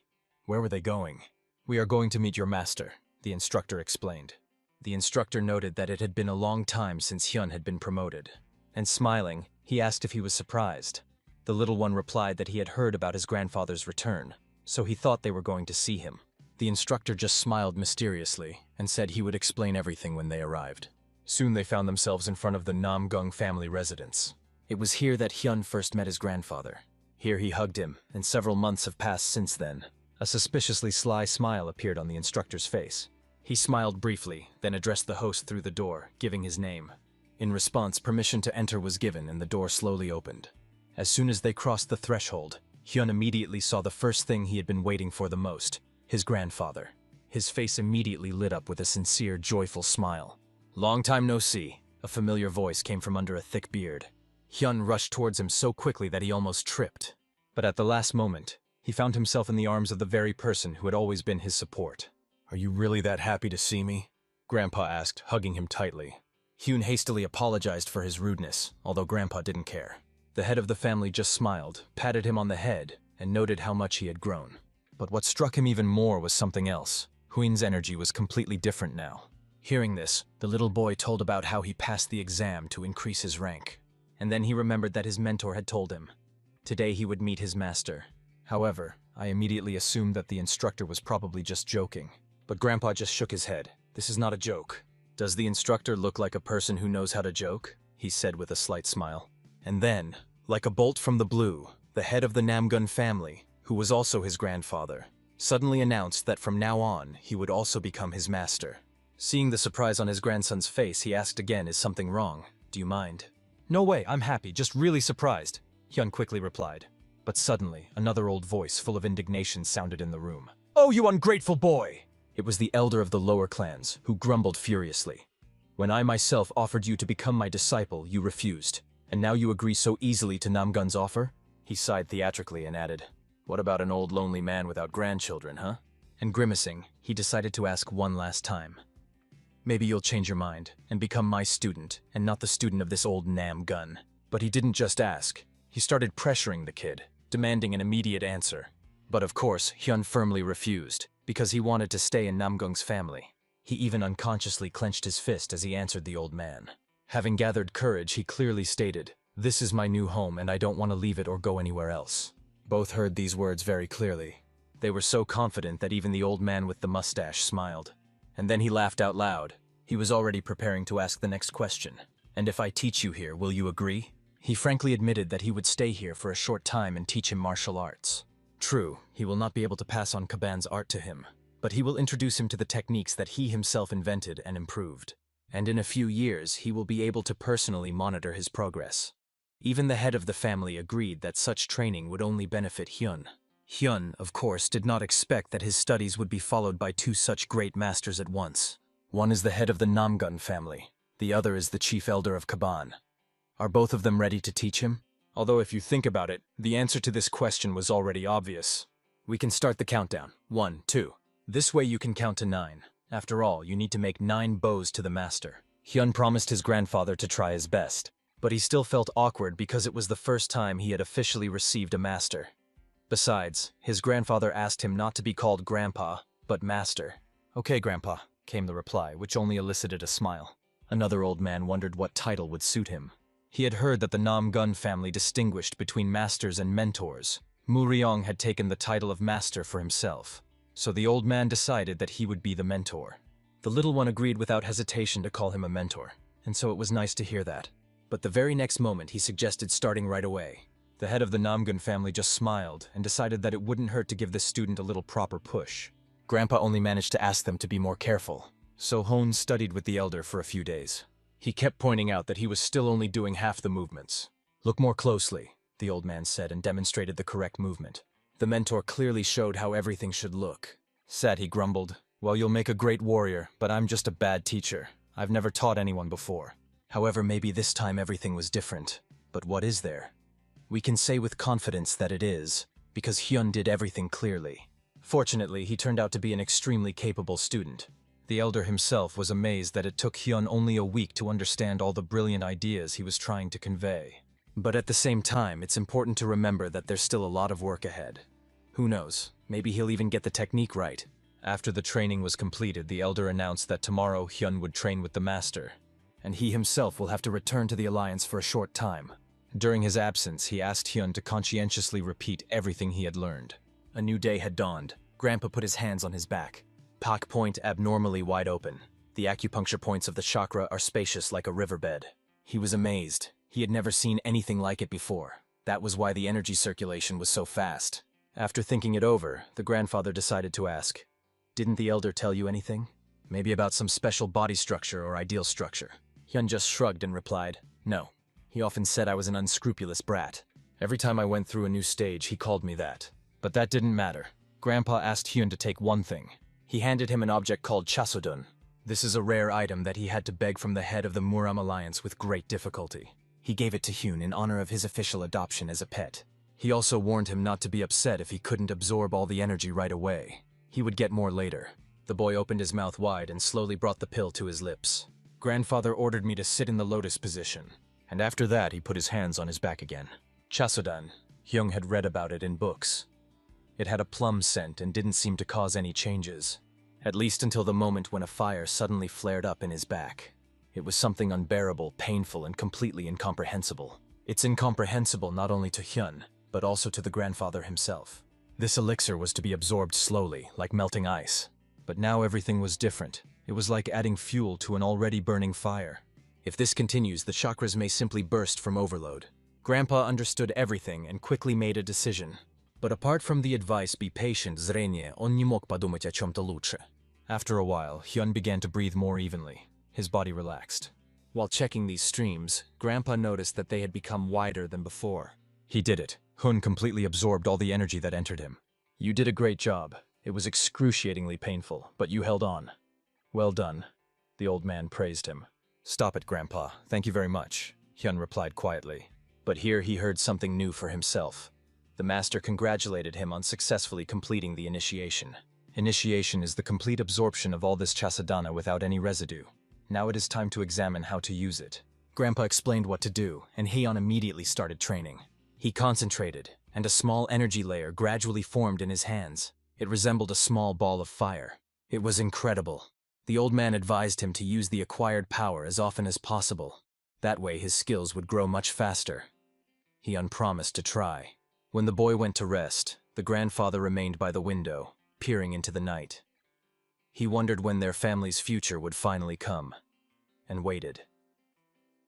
Where were they going? We are going to meet your master, the instructor explained. The instructor noted that it had been a long time since Hyun had been promoted, and smiling, he asked if he was surprised. The little one replied that he had heard about his grandfather's return, so he thought they were going to see him. The instructor just smiled mysteriously and said he would explain everything when they arrived. Soon they found themselves in front of the Namgung family residence. It was here that Hyun first met his grandfather. Here he hugged him, and several months have passed since then. A suspiciously sly smile appeared on the instructor's face. He smiled briefly, then addressed the host through the door, giving his name. In response, permission to enter was given and the door slowly opened. As soon as they crossed the threshold, Hyun immediately saw the first thing he had been waiting for the most, his grandfather. His face immediately lit up with a sincere, joyful smile. Long time no see, a familiar voice came from under a thick beard. Hyun rushed towards him so quickly that he almost tripped. But at the last moment, he found himself in the arms of the very person who had always been his support. Are you really that happy to see me? Grandpa asked, hugging him tightly. Hyun hastily apologized for his rudeness, although Grandpa didn't care. The head of the family just smiled, patted him on the head, and noted how much he had grown. But what struck him even more was something else. Hyun's energy was completely different now. Hearing this, the little boy told about how he passed the exam to increase his rank. And then he remembered that his mentor had told him. Today he would meet his master. However, I immediately assumed that the instructor was probably just joking. But Grandpa just shook his head. This is not a joke. Does the instructor look like a person who knows how to joke? He said with a slight smile. And then, like a bolt from the blue, the head of the Namgun family, who was also his grandfather, suddenly announced that from now on, he would also become his master. Seeing the surprise on his grandson's face, he asked again, is something wrong? Do you mind? No way, I'm happy, just really surprised, Hyun quickly replied. But suddenly, another old voice full of indignation sounded in the room. Oh, you ungrateful boy! It was the elder of the lower clans, who grumbled furiously. When I myself offered you to become my disciple, you refused. And now you agree so easily to Namgun's offer? He sighed theatrically and added, what about an old lonely man without grandchildren, huh? And grimacing, he decided to ask one last time. Maybe you'll change your mind and become my student and not the student of this old Namgun. But he didn't just ask. He started pressuring the kid, demanding an immediate answer. But of course, Hyun firmly refused, because he wanted to stay in Namgung's family. He even unconsciously clenched his fist as he answered the old man. Having gathered courage, he clearly stated, this is my new home and I don't want to leave it or go anywhere else. Both heard these words very clearly. They were so confident that even the old man with the mustache smiled. And then he laughed out loud. He was already preparing to ask the next question. And if I teach you here, will you agree? He frankly admitted that he would stay here for a short time and teach him martial arts. True, he will not be able to pass on Kaban's art to him, but he will introduce him to the techniques that he himself invented and improved. and in a few years he will be able to personally monitor his progress. Even the head of the family agreed that such training would only benefit Hyun. Hyun, of course, did not expect that his studies would be followed by two such great masters at once. One is the head of the Namgun family, the other is the chief elder of Kaban. Are both of them ready to teach him? Although if you think about it, the answer to this question was already obvious. We can start the countdown. 1, 2. This way you can count to 9. After all, you need to make 9 bows to the master. Hyun promised his grandfather to try his best, but he still felt awkward because it was the first time he had officially received a master. Besides, his grandfather asked him not to be called Grandpa, but Master. "Okay, Grandpa," came the reply, which only elicited a smile. Another old man wondered what title would suit him. He had heard that the Namgun family distinguished between masters and mentors. Mu Ryong had taken the title of master for himself, so the old man decided that he would be the mentor. The little one agreed without hesitation to call him a mentor, and so it was nice to hear that. But the very next moment he suggested starting right away. The head of the Namgun family just smiled and decided that it wouldn't hurt to give the student a little proper push. Grandpa only managed to ask them to be more careful, so Hon studied with the elder for a few days. He kept pointing out that he was still only doing half the movements. "Look more closely," the old man said and demonstrated the correct movement. The mentor clearly showed how everything should look. Sad, he grumbled. "Well, you'll make a great warrior, but I'm just a bad teacher. I've never taught anyone before." However, maybe this time everything was different. But what is there? We can say with confidence that it is, because Hyun did everything clearly. Fortunately, he turned out to be an extremely capable student. The elder himself was amazed that it took Hyun only a week to understand all the brilliant ideas he was trying to convey. But at the same time, it's important to remember that there's still a lot of work ahead. Who knows, maybe he'll even get the technique right. After the training was completed, the elder announced that tomorrow Hyun would train with the master, and he himself will have to return to the Alliance for a short time. During his absence, he asked Hyun to conscientiously repeat everything he had learned. A new day had dawned. Grandpa put his hands on his back. Pak point abnormally wide open. The acupuncture points of the chakra are spacious like a riverbed. He was amazed. He had never seen anything like it before. That was why the energy circulation was so fast. After thinking it over, the grandfather decided to ask, "Didn't the elder tell you anything? Maybe about some special body structure or ideal structure?" Hyun just shrugged and replied, "No. He often said I was an unscrupulous brat. Every time I went through a new stage, he called me that. But that didn't matter." Grandpa asked Hyun to take one thing. He handed him an object called chasodun. This is a rare item that he had to beg from the head of the Muram Alliance with great difficulty. He gave it to Hyun in honor of his official adoption as a pet. He also warned him not to be upset if he couldn't absorb all the energy right away. He would get more later. The boy opened his mouth wide and slowly brought the pill to his lips. Grandfather ordered me to sit in the lotus position, and after that he put his hands on his back again. Chasodan, Hyung had read about it in books. It had a plum scent and didn't seem to cause any changes, at least until the moment when a fire suddenly flared up in his back. It was something unbearable, painful, and completely incomprehensible. It's incomprehensible not only to Hyun, but also to the grandfather himself. This elixir was to be absorbed slowly, like melting ice. But now everything was different. It was like adding fuel to an already burning fire. If this continues, the chakras may simply burst from overload. Grandpa understood everything and quickly made a decision. But apart from the advice, be patient, зрение, он не мог подумать о чем-то лучше. After a while, Hyun began to breathe more evenly. His body relaxed. While checking these streams, Grandpa noticed that they had become wider than before. He did it. Hyun completely absorbed all the energy that entered him. "You did a great job. It was excruciatingly painful, but you held on. Well done." The old man praised him. "Stop it, Grandpa. Thank you very much," Hyun replied quietly. But here he heard something new for himself. The master congratulated him on successfully completing the initiation. Initiation is the complete absorption of all this chasadana without any residue. Now it is time to examine how to use it. Grandpa explained what to do, and Hyun immediately started training. He concentrated, and a small energy layer gradually formed in his hands. It resembled a small ball of fire. It was incredible. The old man advised him to use the acquired power as often as possible. That way his skills would grow much faster. Hyun promised to try. When the boy went to rest, the grandfather remained by the window, peering into the night. He wondered when their family's future would finally come, and waited.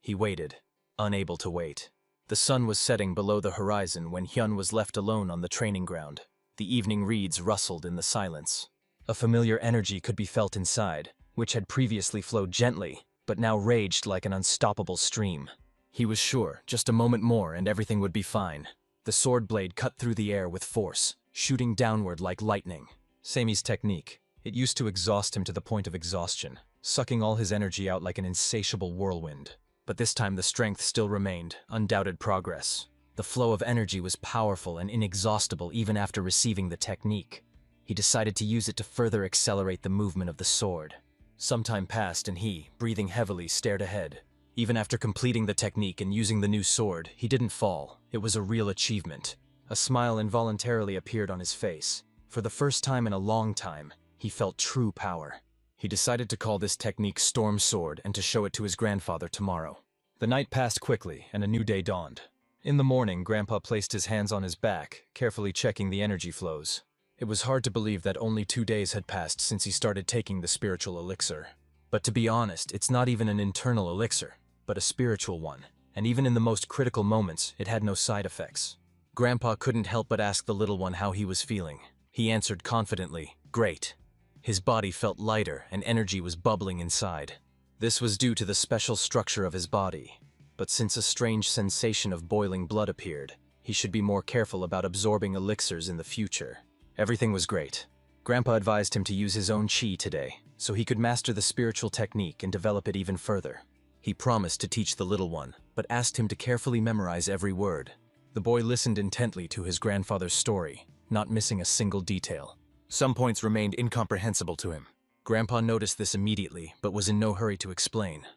He waited, unable to wait. The sun was setting below the horizon when Hyun was left alone on the training ground. The evening reeds rustled in the silence. A familiar energy could be felt inside, which had previously flowed gently, but now raged like an unstoppable stream. He was sure, just a moment more and everything would be fine. The sword blade cut through the air with force, shooting downward like lightning. Sami's technique. It used to exhaust him to the point of exhaustion, sucking all his energy out like an insatiable whirlwind. But this time the strength still remained, undoubted progress. The flow of energy was powerful and inexhaustible even after receiving the technique. He decided to use it to further accelerate the movement of the sword. Some time passed and he, breathing heavily, stared ahead. Even after completing the technique and using the new sword, he didn't fall. It was a real achievement. A smile involuntarily appeared on his face. For the first time in a long time, he felt true power. He decided to call this technique Storm Sword and to show it to his grandfather tomorrow. The night passed quickly and a new day dawned. In the morning, Grandpa placed his hands on his back, carefully checking the energy flows. It was hard to believe that only 2 days had passed since he started taking the spiritual elixir. But to be honest, it's not even an internal elixir, but a spiritual one, and even in the most critical moments, it had no side effects. Grandpa couldn't help but ask the little one how he was feeling. He answered confidently, "Great." His body felt lighter and energy was bubbling inside. This was due to the special structure of his body. But since a strange sensation of boiling blood appeared, he should be more careful about absorbing elixirs in the future. Everything was great. Grandpa advised him to use his own chi today, so he could master the spiritual technique and develop it even further. He promised to teach the little one, but asked him to carefully memorize every word. The boy listened intently to his grandfather's story, not missing a single detail. Some points remained incomprehensible to him. Grandpa noticed this immediately, but was in no hurry to explain.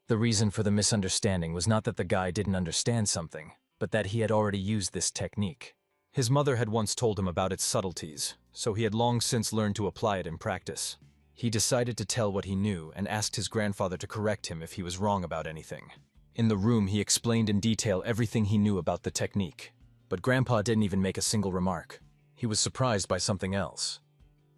The reason for the misunderstanding was not that the guy didn't understand something, but that he had already used this technique. His mother had once told him about its subtleties, so he had long since learned to apply it in practice. He decided to tell what he knew and asked his grandfather to correct him if he was wrong about anything. In the room, he explained in detail everything he knew about the technique, but Grandpa didn't even make a single remark. He was surprised by something else.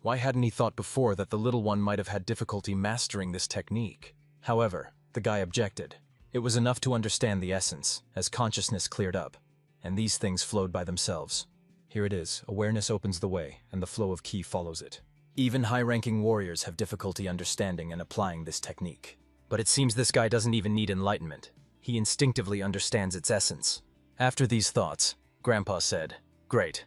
Why hadn't he thought before that the little one might have had difficulty mastering this technique? However, the guy objected. It was enough to understand the essence, as consciousness cleared up, and these things flowed by themselves. Here it is, awareness opens the way, and the flow of ki follows it. Even high-ranking warriors have difficulty understanding and applying this technique. But it seems this guy doesn't even need enlightenment. He instinctively understands its essence. After these thoughts, Grandpa said, "Great.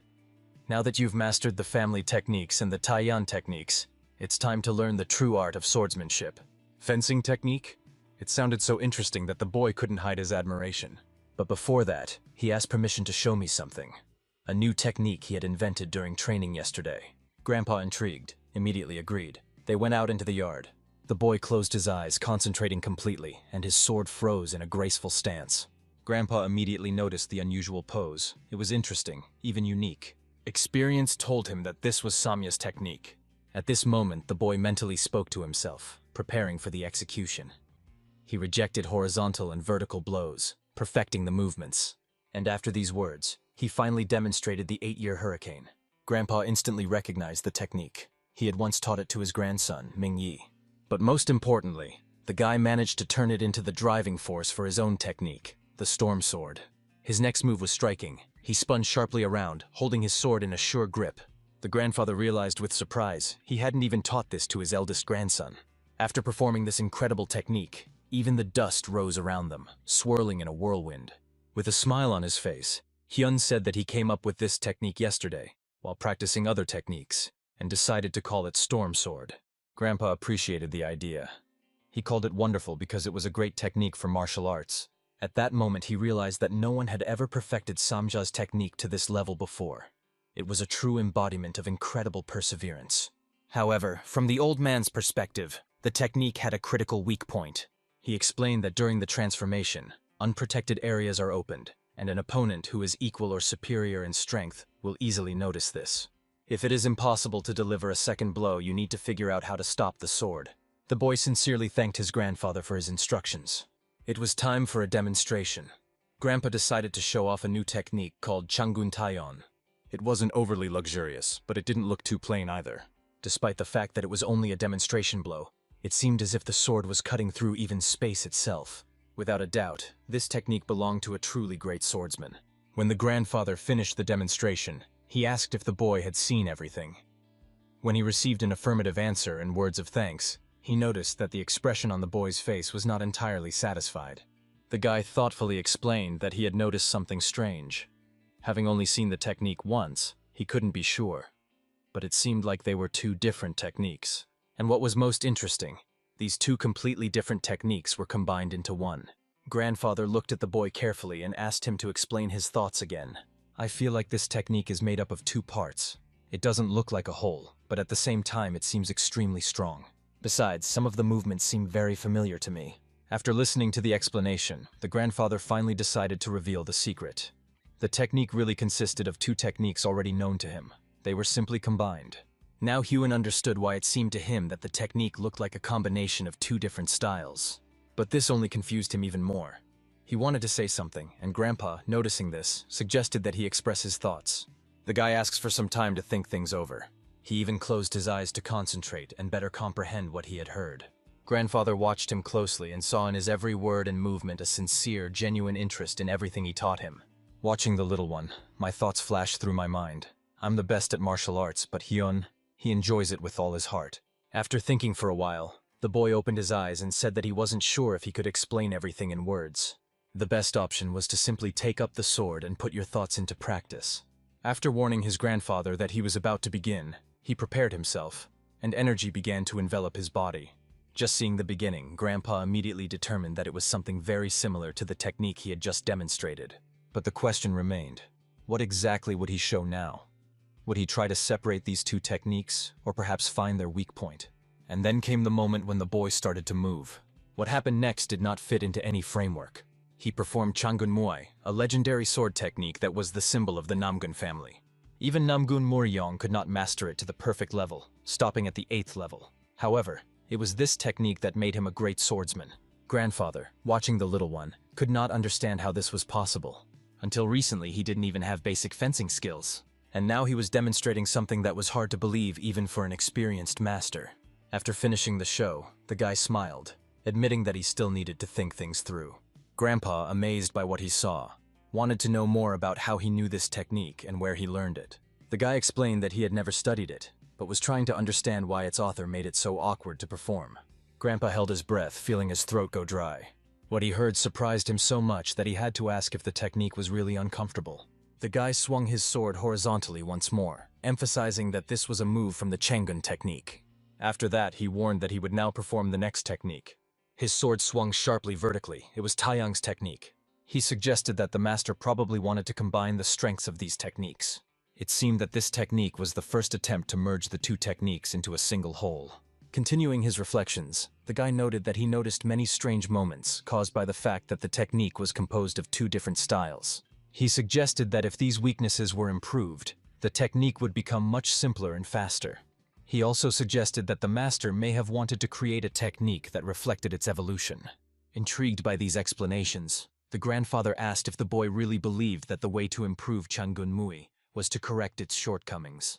Now that you've mastered the family techniques and the Taiyan techniques, it's time to learn the true art of swordsmanship." Fencing technique? It sounded so interesting that the boy couldn't hide his admiration. But before that, he asked permission to show me something. A new technique he had invented during training yesterday. Grandpa, intrigued, immediately agreed. They went out into the yard. The boy closed his eyes, concentrating completely, and his sword froze in a graceful stance. Grandpa immediately noticed the unusual pose. It was interesting, even unique. Experience told him that this was Samya's technique. At this moment, the boy mentally spoke to himself, preparing for the execution. He rejected horizontal and vertical blows, perfecting the movements. And after these words, he finally demonstrated the 8-year hurricane. Grandpa instantly recognized the technique. He had once taught it to his grandson, Mingyi. But most importantly, the guy managed to turn it into the driving force for his own technique, the Storm Sword. His next move was striking. He spun sharply around, holding his sword in a sure grip. The grandfather realized with surprise he hadn't even taught this to his eldest grandson. After performing this incredible technique, even the dust rose around them, swirling in a whirlwind. With a smile on his face, Hyun said that he came up with this technique yesterday, while practicing other techniques, and decided to call it Storm Sword. Grandpa appreciated the idea. He called it wonderful because it was a great technique for martial arts. At that moment, he realized that no one had ever perfected Samja's technique to this level before. It was a true embodiment of incredible perseverance. However, from the old man's perspective, the technique had a critical weak point. He explained that during the transformation, unprotected areas are opened, and an opponent who is equal or superior in strength will easily notice this. If it is impossible to deliver a second blow, you need to figure out how to stop the sword. The boy sincerely thanked his grandfather for his instructions. It was time for a demonstration. Grandpa decided to show off a new technique called Changun Taiyon. It wasn't overly luxurious, but it didn't look too plain either. Despite the fact that it was only a demonstration blow, it seemed as if the sword was cutting through even space itself. Without a doubt, this technique belonged to a truly great swordsman. When the grandfather finished the demonstration, he asked if the boy had seen everything. When he received an affirmative answer and words of thanks, he noticed that the expression on the boy's face was not entirely satisfied. The guy thoughtfully explained that he had noticed something strange. Having only seen the technique once, he couldn't be sure. But it seemed like they were two different techniques. And what was most interesting, these two completely different techniques were combined into one. Grandfather looked at the boy carefully and asked him to explain his thoughts again. I feel like this technique is made up of two parts. It doesn't look like a whole, but at the same time it seems extremely strong. Besides, some of the movements seem very familiar to me. After listening to the explanation, the grandfather finally decided to reveal the secret. The technique really consisted of two techniques already known to him. They were simply combined. Now Hyun understood why it seemed to him that the technique looked like a combination of two different styles. But this only confused him even more. He wanted to say something, and Grandpa, noticing this, suggested that he express his thoughts. The guy asks for some time to think things over. He even closed his eyes to concentrate and better comprehend what he had heard. Grandfather watched him closely and saw in his every word and movement a sincere, genuine interest in everything he taught him. Watching the little one, my thoughts flashed through my mind. I'm the best at martial arts, but Hyun, he enjoys it with all his heart. After thinking for a while, the boy opened his eyes and said that he wasn't sure if he could explain everything in words. The best option was to simply take up the sword and put your thoughts into practice. After warning his grandfather that he was about to begin, he prepared himself, and energy began to envelop his body. Just seeing the beginning, Grandpa immediately determined that it was something very similar to the technique he had just demonstrated. But the question remained, what exactly would he show now? Would he try to separate these two techniques, or perhaps find their weak point? And then came the moment when the boy started to move. What happened next did not fit into any framework. He performed Changun Muay, a legendary sword technique that was the symbol of the Namgun family. Even Namgun Muryong could not master it to the perfect level, stopping at the 8th level. However, it was this technique that made him a great swordsman. Grandfather, watching the little one, could not understand how this was possible. Until recently, he didn't even have basic fencing skills. And now he was demonstrating something that was hard to believe even for an experienced master. After finishing the show, the guy smiled, admitting that he still needed to think things through. Grandpa, amazed by what he saw, wanted to know more about how he knew this technique and where he learned it. The guy explained that he had never studied it, but was trying to understand why its author made it so awkward to perform. Grandpa held his breath, feeling his throat go dry. What he heard surprised him so much that he had to ask if the technique was really uncomfortable. The guy swung his sword horizontally once more, emphasizing that this was a move from the Changun technique. After that, he warned that he would now perform the next technique. His sword swung sharply vertically. It was Taeyang's technique. He suggested that the master probably wanted to combine the strengths of these techniques. It seemed that this technique was the first attempt to merge the two techniques into a single whole. Continuing his reflections, the guy noted that he noticed many strange moments caused by the fact that the technique was composed of two different styles. He suggested that if these weaknesses were improved, the technique would become much simpler and faster. He also suggested that the master may have wanted to create a technique that reflected its evolution. Intrigued by these explanations, the grandfather asked if the boy really believed that the way to improve Changun Mui was to correct its shortcomings.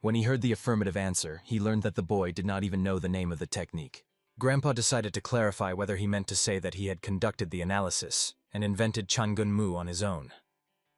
When he heard the affirmative answer, he learned that the boy did not even know the name of the technique. Grandpa decided to clarify whether he meant to say that he had conducted the analysis and invented Changun Mu on his own.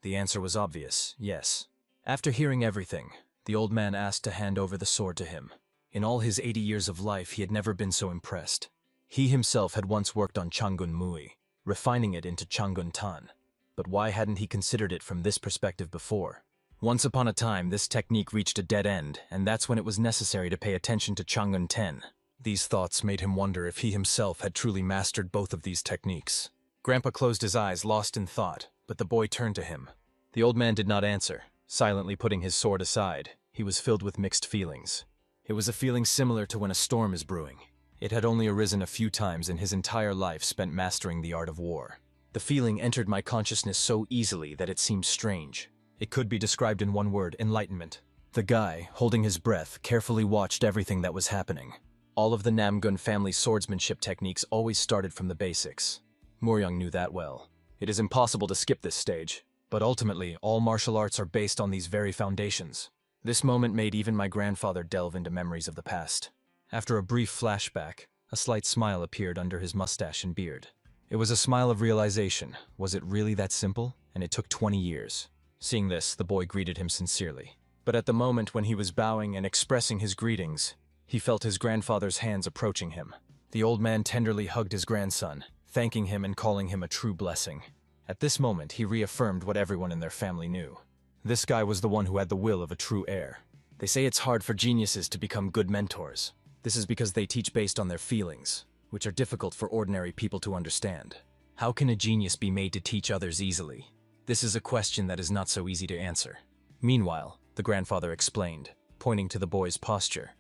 The answer was obvious, yes. After hearing everything, the old man asked to hand over the sword to him. In all his 80 years of life, he had never been so impressed. He himself had once worked on Changun Mui, refining it into Changun Tan. But why hadn't he considered it from this perspective before? Once upon a time, this technique reached a dead end, and that's when it was necessary to pay attention to Changun Ten. These thoughts made him wonder if he himself had truly mastered both of these techniques. Grandpa closed his eyes, lost in thought, but the boy turned to him. The old man did not answer, silently putting his sword aside. He was filled with mixed feelings. It was a feeling similar to when a storm is brewing. It had only arisen a few times in his entire life spent mastering the art of war. The feeling entered my consciousness so easily that it seemed strange. It could be described in one word: enlightenment. The guy, holding his breath, carefully watched everything that was happening. All of the Namgun family swordsmanship techniques always started from the basics. Muryong knew that well. It is impossible to skip this stage, but ultimately, all martial arts are based on these very foundations. This moment made even my grandfather delve into memories of the past. After a brief flashback, a slight smile appeared under his mustache and beard. It was a smile of realization. Was it really that simple? And it took 20 years. Seeing this, the boy greeted him sincerely. But at the moment when he was bowing and expressing his greetings, He felt his grandfather's hands approaching him. The old man tenderly hugged his grandson, thanking him and calling him a true blessing. At this moment, he reaffirmed what everyone in their family knew. This guy was the one who had the will of a true heir. They say it's hard for geniuses to become good mentors. This is because they teach based on their feelings, which are difficult for ordinary people to understand. How can a genius be made to teach others easily? This is a question that is not so easy to answer. Meanwhile, the grandfather explained, pointing to the boy's posture.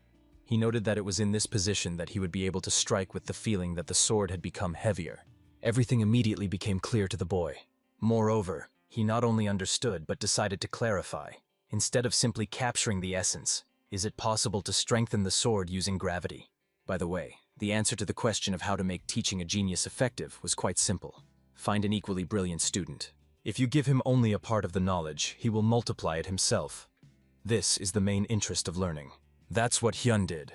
He noted that it was in this position that he would be able to strike with the feeling that the sword had become heavier. Everything immediately became clear to the boy. Moreover, he not only understood but decided to clarify. Instead of simply capturing the essence, is it possible to strengthen the sword using gravity? By the way, the answer to the question of how to make teaching a genius effective was quite simple. Find an equally brilliant student. If you give him only a part of the knowledge, he will multiply it himself. This is the main interest of learning. That's what Hyun did.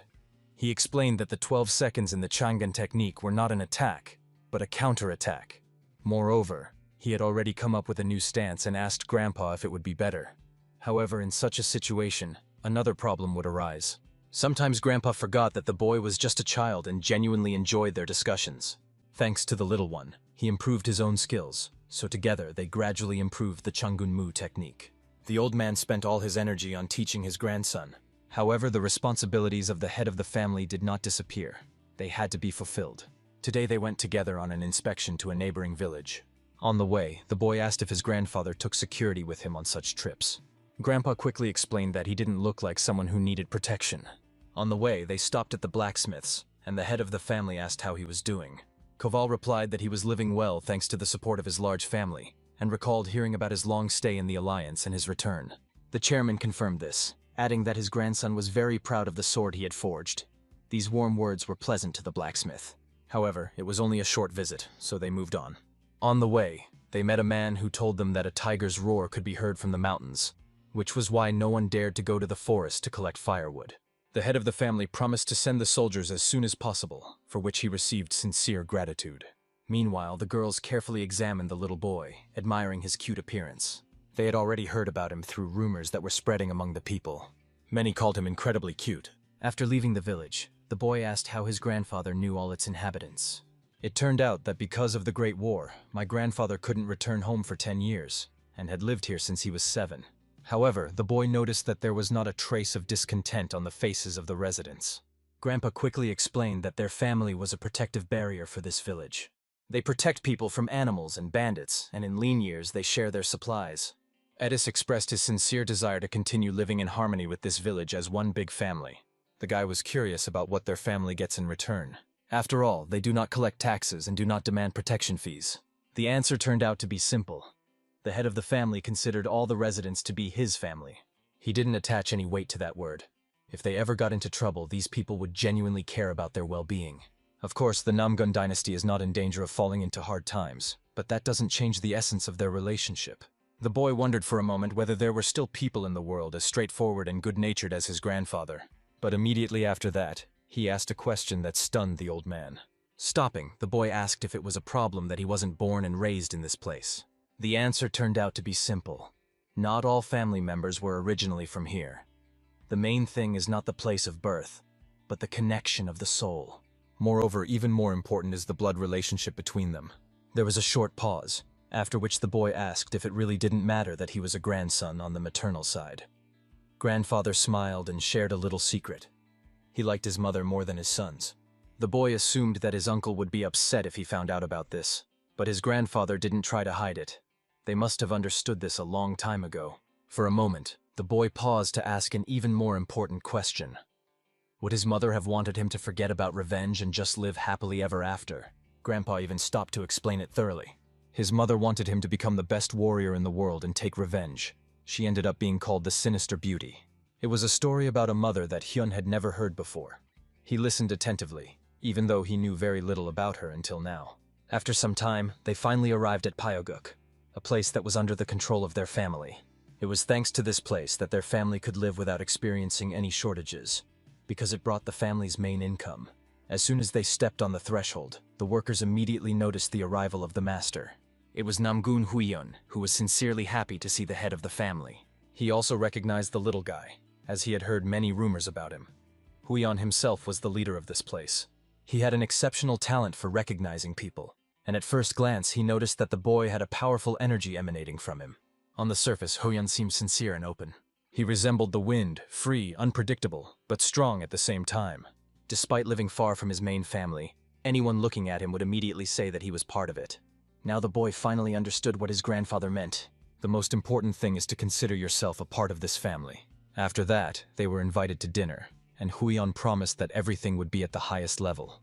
He explained that the 12 seconds in the Changan technique were not an attack, but a counterattack. Moreover, he had already come up with a new stance and asked Grandpa if it would be better. However, in such a situation, another problem would arise. Sometimes Grandpa forgot that the boy was just a child and genuinely enjoyed their discussions. Thanks to the little one, he improved his own skills, so together they gradually improved the Changun-mu technique. The old man spent all his energy on teaching his grandson. However, the responsibilities of the head of the family did not disappear. They had to be fulfilled. Today they went together on an inspection to a neighboring village. On the way, the boy asked if his grandfather took security with him on such trips. Grandpa quickly explained that he didn't look like someone who needed protection. On the way, they stopped at the blacksmith's, and the head of the family asked how he was doing. Koval replied that he was living well thanks to the support of his large family, and recalled hearing about his long stay in the alliance and his return. The chairman confirmed this, adding that his grandson was very proud of the sword he had forged. These warm words were pleasant to the blacksmith. However, it was only a short visit, so they moved on. On the way, they met a man who told them that a tiger's roar could be heard from the mountains, which was why no one dared to go to the forest to collect firewood. The head of the family promised to send the soldiers as soon as possible, for which he received sincere gratitude. Meanwhile, the girls carefully examined the little boy, admiring his cute appearance. They had already heard about him through rumors that were spreading among the people. Many called him incredibly cute. After leaving the village, the boy asked how his grandfather knew all its inhabitants. It turned out that because of the Great War, my grandfather couldn't return home for 10 years, and had lived here since he was 7. However, the boy noticed that there was not a trace of discontent on the faces of the residents. Grandpa quickly explained that their family was a protective barrier for this village. They protect people from animals and bandits, and in lean years they share their supplies. Edis expressed his sincere desire to continue living in harmony with this village as one big family. The guy was curious about what their family gets in return. After all, they do not collect taxes and do not demand protection fees. The answer turned out to be simple. The head of the family considered all the residents to be his family. He didn't attach any weight to that word. If they ever got into trouble, these people would genuinely care about their well-being. Of course, the Namgun dynasty is not in danger of falling into hard times, but that doesn't change the essence of their relationship. The boy wondered for a moment whether there were still people in the world as straightforward and good-natured as his grandfather. But immediately after that, he asked a question that stunned the old man. Stopping, the boy asked if it was a problem that he wasn't born and raised in this place. The answer turned out to be simple. Not all family members were originally from here. The main thing is not the place of birth, but the connection of the soul. Moreover, even more important is the blood relationship between them. There was a short pause, after which the boy asked if it really didn't matter that he was a grandson on the maternal side. Grandfather smiled and shared a little secret. He liked his mother more than his sons. The boy assumed that his uncle would be upset if he found out about this, but his grandfather didn't try to hide it. They must have understood this a long time ago. For a moment, the boy paused to ask an even more important question. Would his mother have wanted him to forget about revenge and just live happily ever after? Grandpa even stopped to explain it thoroughly. His mother wanted him to become the best warrior in the world and take revenge. She ended up being called the Sinister Beauty. It was a story about a mother that Hyun had never heard before. He listened attentively, even though he knew very little about her until now. After some time, they finally arrived at Pyoguk, a place that was under the control of their family. It was thanks to this place that their family could live without experiencing any shortages, because it brought the family's main income. As soon as they stepped on the threshold, the workers immediately noticed the arrival of the master. It was Namgun Huiyeon, who was sincerely happy to see the head of the family. He also recognized the little guy, as he had heard many rumors about him. Huion himself was the leader of this place. He had an exceptional talent for recognizing people, and at first glance he noticed that the boy had a powerful energy emanating from him. On the surface, Huion seemed sincere and open. He resembled the wind, free, unpredictable, but strong at the same time. Despite living far from his main family, anyone looking at him would immediately say that he was part of it. Now the boy finally understood what his grandfather meant. The most important thing is to consider yourself a part of this family. After that, they were invited to dinner, and Huion promised that everything would be at the highest level.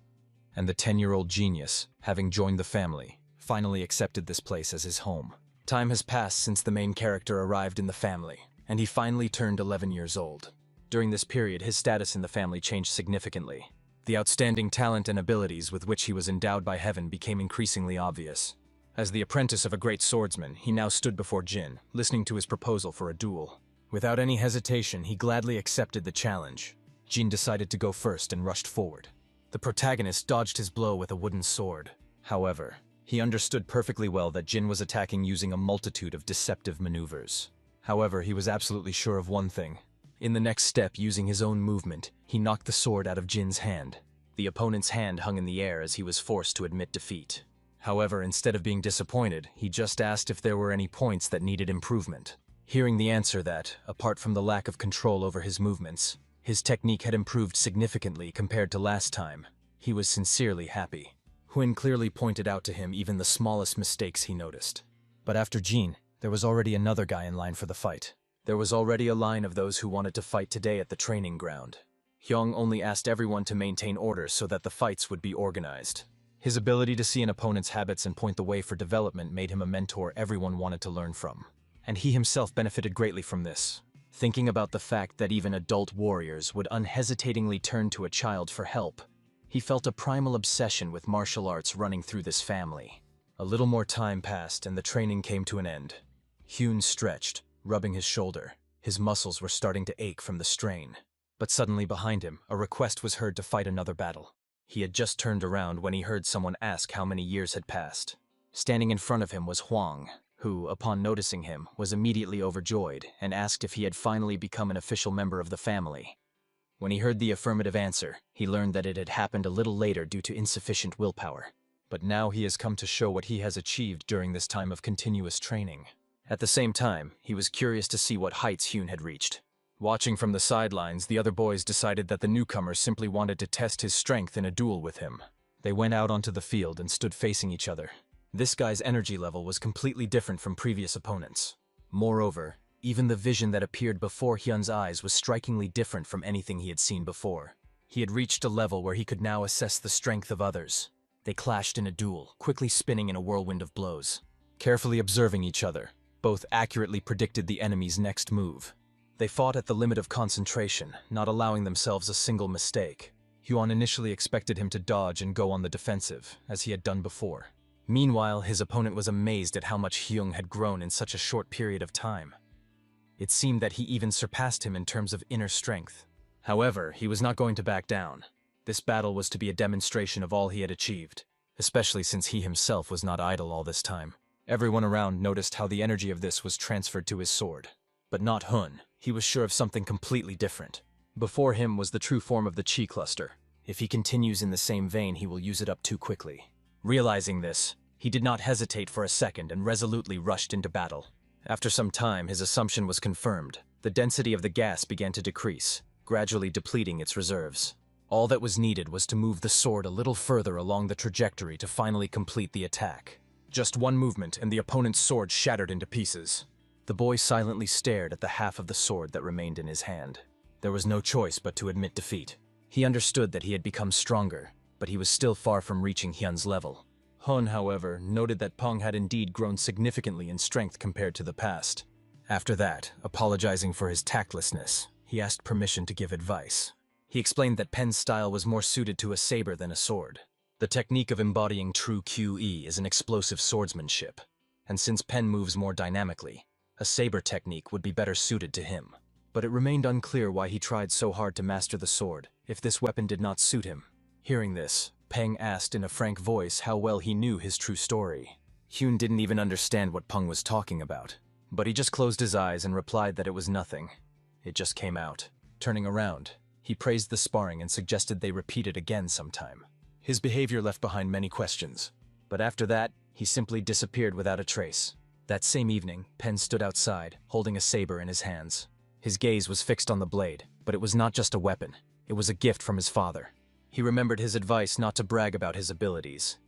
And the 10-year-old genius, having joined the family, finally accepted this place as his home. Time has passed since the main character arrived in the family, and he finally turned 11 years old. During this period, his status in the family changed significantly. The outstanding talent and abilities with which he was endowed by heaven became increasingly obvious. As the apprentice of a great swordsman, he now stood before Jin, listening to his proposal for a duel. Without any hesitation, he gladly accepted the challenge. Jin decided to go first and rushed forward. The protagonist dodged his blow with a wooden sword. However, he understood perfectly well that Jin was attacking using a multitude of deceptive maneuvers. However, he was absolutely sure of one thing. In the next step, using his own movement, he knocked the sword out of Jin's hand. The opponent's hand hung in the air as he was forced to admit defeat. However, instead of being disappointed, he just asked if there were any points that needed improvement. Hearing the answer that, apart from the lack of control over his movements, his technique had improved significantly compared to last time, he was sincerely happy. Huin clearly pointed out to him even the smallest mistakes he noticed. But after Jin, there was already another guy in line for the fight. There was already a line of those who wanted to fight today at the training ground. Hyung only asked everyone to maintain order so that the fights would be organized. His ability to see an opponent's habits and point the way for development made him a mentor everyone wanted to learn from. And he himself benefited greatly from this. Thinking about the fact that even adult warriors would unhesitatingly turn to a child for help, he felt a primal obsession with martial arts running through this family. A little more time passed and the training came to an end. Hyun stretched, rubbing his shoulder. His muscles were starting to ache from the strain. But suddenly behind him, a request was heard to fight another battle. He had just turned around when he heard someone ask how many years had passed. Standing in front of him was Huang, who, upon noticing him, was immediately overjoyed and asked if he had finally become an official member of the family. When he heard the affirmative answer, he learned that it had happened a little later due to insufficient willpower. But now he has come to show what he has achieved during this time of continuous training. At the same time, he was curious to see what heights Hyun had reached. Watching from the sidelines, the other boys decided that the newcomer simply wanted to test his strength in a duel with him. They went out onto the field and stood facing each other. This guy's energy level was completely different from previous opponents. Moreover, even the vision that appeared before Hyun's eyes was strikingly different from anything he had seen before. He had reached a level where he could now assess the strength of others. They clashed in a duel, quickly spinning in a whirlwind of blows. Carefully observing each other, both accurately predicted the enemy's next move. They fought at the limit of concentration, not allowing themselves a single mistake. Hyun initially expected him to dodge and go on the defensive, as he had done before. Meanwhile, his opponent was amazed at how much Hyun had grown in such a short period of time. It seemed that he even surpassed him in terms of inner strength. However, he was not going to back down. This battle was to be a demonstration of all he had achieved, especially since he himself was not idle all this time. Everyone around noticed how the energy of this was transferred to his sword. But not Hun. He was sure of something completely different. Before him was the true form of the chi cluster. If he continues in the same vein, he will use it up too quickly. Realizing this, he did not hesitate for a second and resolutely rushed into battle. After some time, his assumption was confirmed. The density of the gas began to decrease, gradually depleting its reserves. All that was needed was to move the sword a little further along the trajectory to finally complete the attack. Just one movement and the opponent's sword shattered into pieces. The boy silently stared at the half of the sword that remained in his hand. There was no choice but to admit defeat. He understood that he had become stronger, but he was still far from reaching Hyun's level. Hun, however, noted that Peng had indeed grown significantly in strength compared to the past. After that, apologizing for his tactlessness, he asked permission to give advice. He explained that Pen's style was more suited to a saber than a sword. The technique of embodying true QE is an explosive swordsmanship, and since Pen moves more dynamically, a saber technique would be better suited to him. But it remained unclear why he tried so hard to master the sword, if this weapon did not suit him. Hearing this, Peng asked in a frank voice how well he knew his true story. Hyun didn't even understand what Peng was talking about, but he just closed his eyes and replied that it was nothing. It just came out. Turning around, he He praised the sparring and suggested they repeat it again sometime. His behavior left behind many questions, but after that, he simply disappeared without a trace. That same evening, Pen stood outside, holding a saber in his hands. His gaze was fixed on the blade, but it was not just a weapon. It was a gift from his father. He remembered his advice not to brag about his abilities,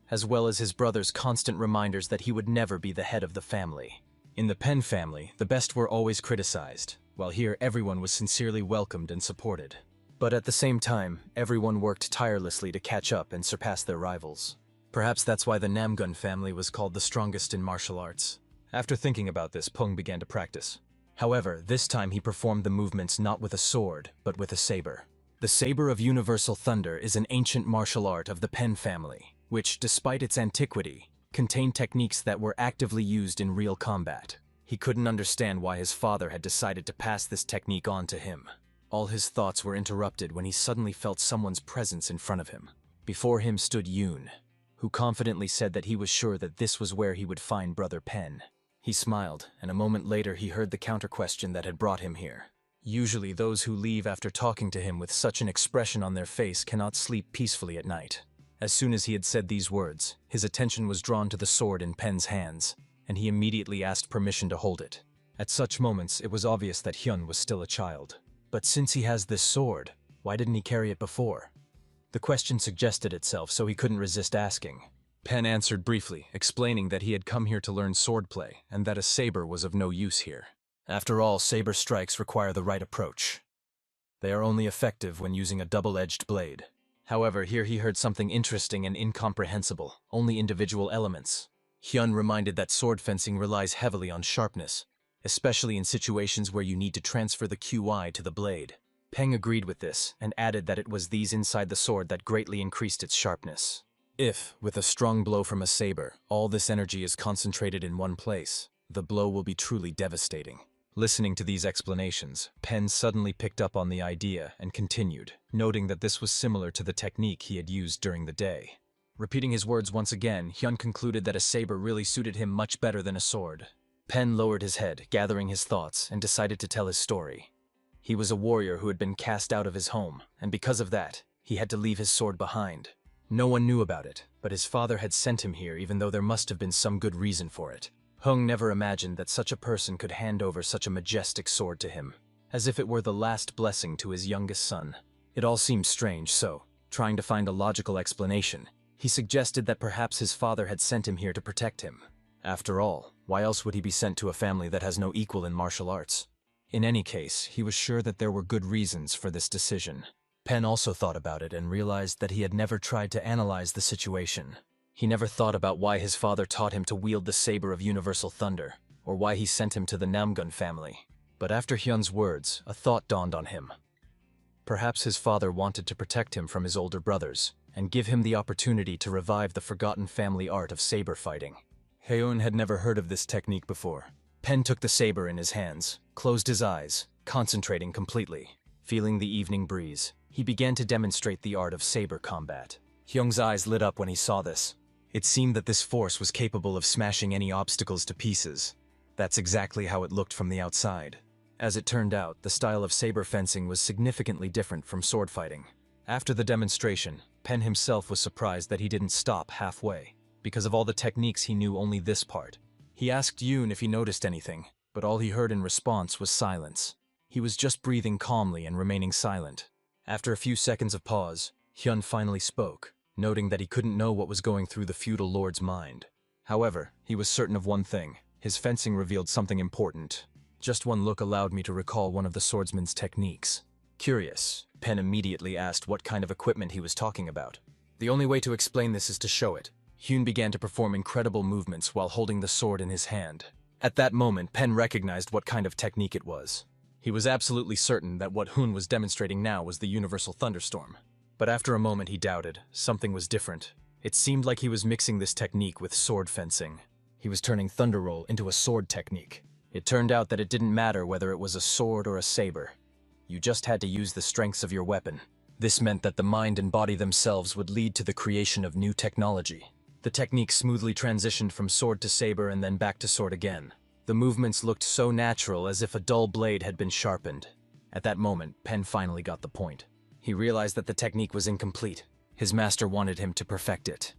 as well as his brother's constant reminders that he would never be the head of the family. In the Pen family, the best were always criticized, while here everyone was sincerely welcomed and supported. But at the same time, everyone worked tirelessly to catch up and surpass their rivals. Perhaps that's why the Namgun family was called the strongest in martial arts. After thinking about this, Pung began to practice. However, this time he performed the movements not with a sword, but with a saber. The Saber of Universal Thunder is an ancient martial art of the Pen family, which, despite its antiquity, contained techniques that were actively used in real combat. He couldn't understand why his father had decided to pass this technique on to him. All his thoughts were interrupted when he suddenly felt someone's presence in front of him. Before him stood Yoon, who confidently said that he was sure that this was where he would find Brother Pen. He smiled, and a moment later he heard the counter-question that had brought him here. Usually those who leave after talking to him with such an expression on their face cannot sleep peacefully at night. As soon as he had said these words, his attention was drawn to the sword in Pen's hands, and he immediately asked permission to hold it. At such moments, it was obvious that Hyun was still a child. But since he has this sword, why didn't he carry it before? The question suggested itself, so he couldn't resist asking. Pen answered briefly, explaining that he had come here to learn swordplay, and that a saber was of no use here. After all, saber strikes require the right approach. They are only effective when using a double-edged blade. However, here he heard something interesting and incomprehensible, only individual elements. Hyun reminded that sword fencing relies heavily on sharpness, especially in situations where you need to transfer the QI to the blade. Peng agreed with this, and added that it was these inside the sword that greatly increased its sharpness. If, with a strong blow from a saber, all this energy is concentrated in one place, the blow will be truly devastating. Listening to these explanations, Pen suddenly picked up on the idea and continued, noting that this was similar to the technique he had used during the day. Repeating his words once again, Hyun concluded that a saber really suited him much better than a sword. Pen lowered his head, gathering his thoughts, and decided to tell his story. He was a warrior who had been cast out of his home, and because of that, he had to leave his sword behind. No one knew about it, but his father had sent him here even though there must have been some good reason for it. Hung never imagined that such a person could hand over such a majestic sword to him, as if it were the last blessing to his youngest son. It all seemed strange, so, trying to find a logical explanation, he suggested that perhaps his father had sent him here to protect him. After all, why else would he be sent to a family that has no equal in martial arts? In any case, he was sure that there were good reasons for this decision. Pen also thought about it and realized that he had never tried to analyze the situation. He never thought about why his father taught him to wield the Saber of Universal Thunder, or why he sent him to the Namgun family. But after Hyun's words, a thought dawned on him. Perhaps his father wanted to protect him from his older brothers, and give him the opportunity to revive the forgotten family art of saber fighting. Hyun had never heard of this technique before. Pen took the saber in his hands, closed his eyes, concentrating completely. Feeling the evening breeze, he began to demonstrate the art of saber combat. Hyung's eyes lit up when he saw this. It seemed that this force was capable of smashing any obstacles to pieces. That's exactly how it looked from the outside. As it turned out, the style of saber fencing was significantly different from sword fighting. After the demonstration, Pen himself was surprised that he didn't stop halfway. Because of all the techniques, he knew only this part. He asked Yoon if he noticed anything, but all he heard in response was silence. He was just breathing calmly and remaining silent. After a few seconds of pause, Hyun finally spoke, noting that he couldn't know what was going through the feudal lord's mind. However, he was certain of one thing. His fencing revealed something important. Just one look allowed me to recall one of the swordsman's techniques. Curious, Pen immediately asked what kind of equipment he was talking about. The only way to explain this is to show it. Hyun began to perform incredible movements while holding the sword in his hand. At that moment, Pen recognized what kind of technique it was. He was absolutely certain that what Hyun was demonstrating now was the universal thunderstorm. But after a moment he doubted. Something was different. It seemed like he was mixing this technique with sword fencing. He was turning thunder roll into a sword technique. It turned out that it didn't matter whether it was a sword or a saber. You just had to use the strengths of your weapon. This meant that the mind and body themselves would lead to the creation of new technology. The technique smoothly transitioned from sword to saber and then back to sword again. The movements looked so natural, as if a dull blade had been sharpened. At that moment, Pen finally got the point. He realized that the technique was incomplete. His master wanted him to perfect it.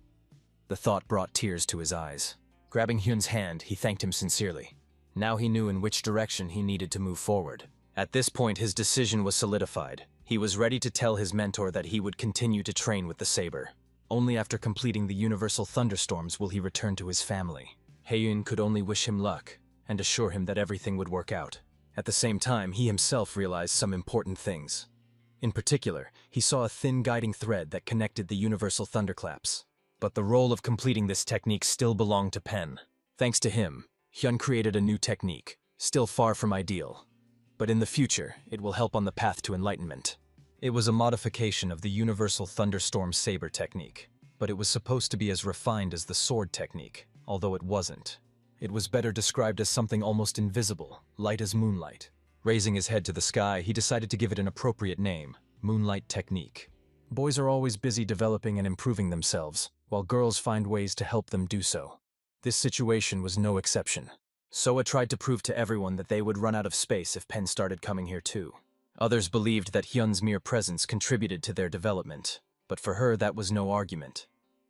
The thought brought tears to his eyes. Grabbing Hyun's hand, he thanked him sincerely. Now he knew in which direction he needed to move forward. At this point, his decision was solidified. He was ready to tell his mentor that he would continue to train with the saber. Only after completing the universal thunderstorms will he return to his family. Haeun could only wish him luck and assure him that everything would work out. At the same time, he himself realized some important things. In particular, he saw a thin guiding thread that connected the universal thunderclaps. But the role of completing this technique still belonged to Pen. Thanks to him, Hyun created a new technique, still far from ideal. But in the future, it will help on the path to enlightenment. It was a modification of the universal thunderstorm saber technique, but it was supposed to be as refined as the sword technique, although it wasn't. It was better described as something almost invisible, light as moonlight. Raising his head to the sky, he decided to give it an appropriate name, Moonlight Technique. Boys are always busy developing and improving themselves, while girls find ways to help them do so. This situation was no exception. Soa tried to prove to everyone that they would run out of space if Pen started coming here too. Others believed that Hyun's mere presence contributed to their development, but for her that was no argument.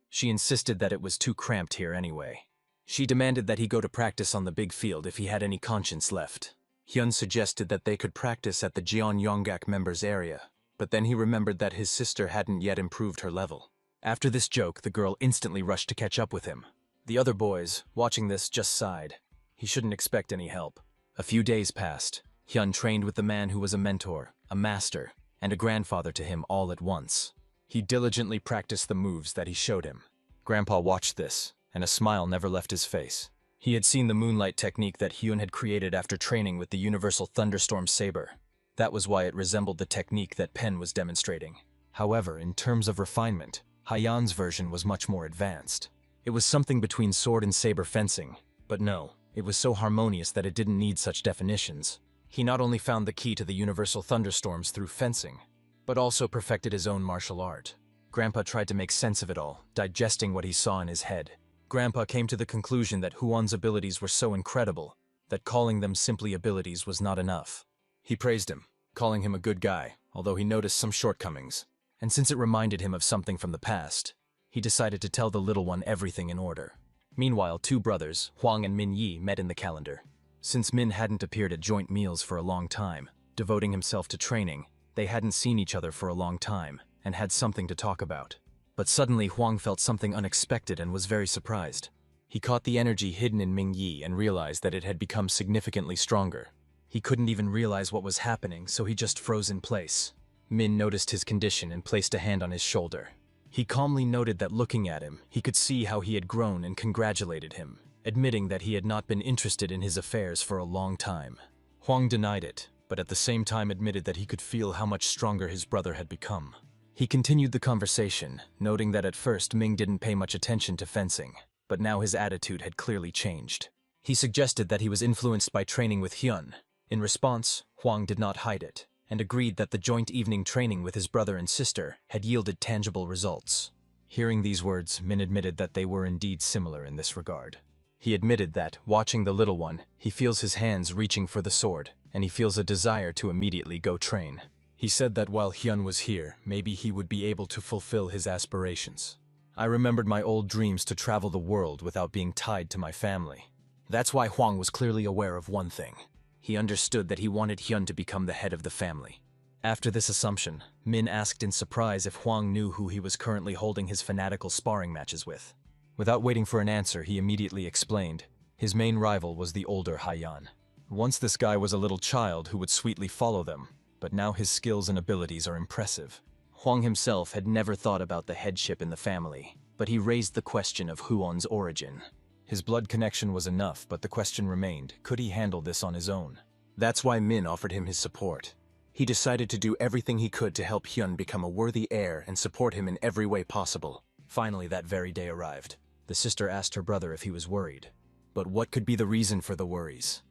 She insisted that it was too cramped here anyway. She demanded that he go to practice on the big field if he had any conscience left. Hyun suggested that they could practice at the Jeonnyeonggak members' area, but then he remembered that his sister hadn't yet improved her level. After this joke, the girl instantly rushed to catch up with him. The other boys, watching this, just sighed. He shouldn't expect any help. A few days passed. Hyun trained with the man who was a mentor, a master, and a grandfather to him all at once. He diligently practiced the moves that he showed him. Grandpa watched this, and a smile never left his face. He had seen the moonlight technique that Hyun had created after training with the universal thunderstorm saber. That was why it resembled the technique that Pen was demonstrating. However, in terms of refinement, Hyun's version was much more advanced. It was something between sword and saber fencing, but no, it was so harmonious that it didn't need such definitions. He not only found the key to the universal thunderstorms through fencing, but also perfected his own martial art. Grandpa tried to make sense of it all, digesting what he saw in his head. Grandpa came to the conclusion that Huon's abilities were so incredible that calling them simply abilities was not enough. He praised him, calling him a good guy, although he noticed some shortcomings. And since it reminded him of something from the past, he decided to tell the little one everything in order. Meanwhile, two brothers, Hwang and Min Yi, met in the calendar. Since Min hadn't appeared at joint meals for a long time, devoting himself to training, they hadn't seen each other for a long time and had something to talk about. But suddenly Hwang felt something unexpected and was very surprised. He caught the energy hidden in Ming Yi and realized that it had become significantly stronger. He couldn't even realize what was happening, so he just froze in place. Min noticed his condition and placed a hand on his shoulder. He calmly noted that looking at him, he could see how he had grown and congratulated him, admitting that he had not been interested in his affairs for a long time. Hwang denied it, but at the same time admitted that he could feel how much stronger his brother had become. He continued the conversation, noting that at first Ming didn't pay much attention to fencing, but now his attitude had clearly changed. He suggested that he was influenced by training with Hyun. In response, Hwang did not hide it, and agreed that the joint evening training with his brother and sister had yielded tangible results. Hearing these words, Min admitted that they were indeed similar in this regard. He admitted that, watching the little one, he feels his hands reaching for the sword, and he feels a desire to immediately go train. He said that while Hyun was here, maybe he would be able to fulfill his aspirations. I remembered my old dreams to travel the world without being tied to my family. That's why Hwang was clearly aware of one thing. He understood that he wanted Hyun to become the head of the family. After this assumption, Min asked in surprise if Hwang knew who he was currently holding his fanatical sparring matches with. Without waiting for an answer, he immediately explained. His main rival was the older Hyun. Once this guy was a little child who would sweetly follow them, but now his skills and abilities are impressive. Hwang himself had never thought about the headship in the family, but he raised the question of Huon's origin. His blood connection was enough, but the question remained, could he handle this on his own? That's why Min offered him his support. He decided to do everything he could to help Hyun become a worthy heir and support him in every way possible. Finally, that very day arrived. The sister asked her brother if he was worried. But what could be the reason for the worries?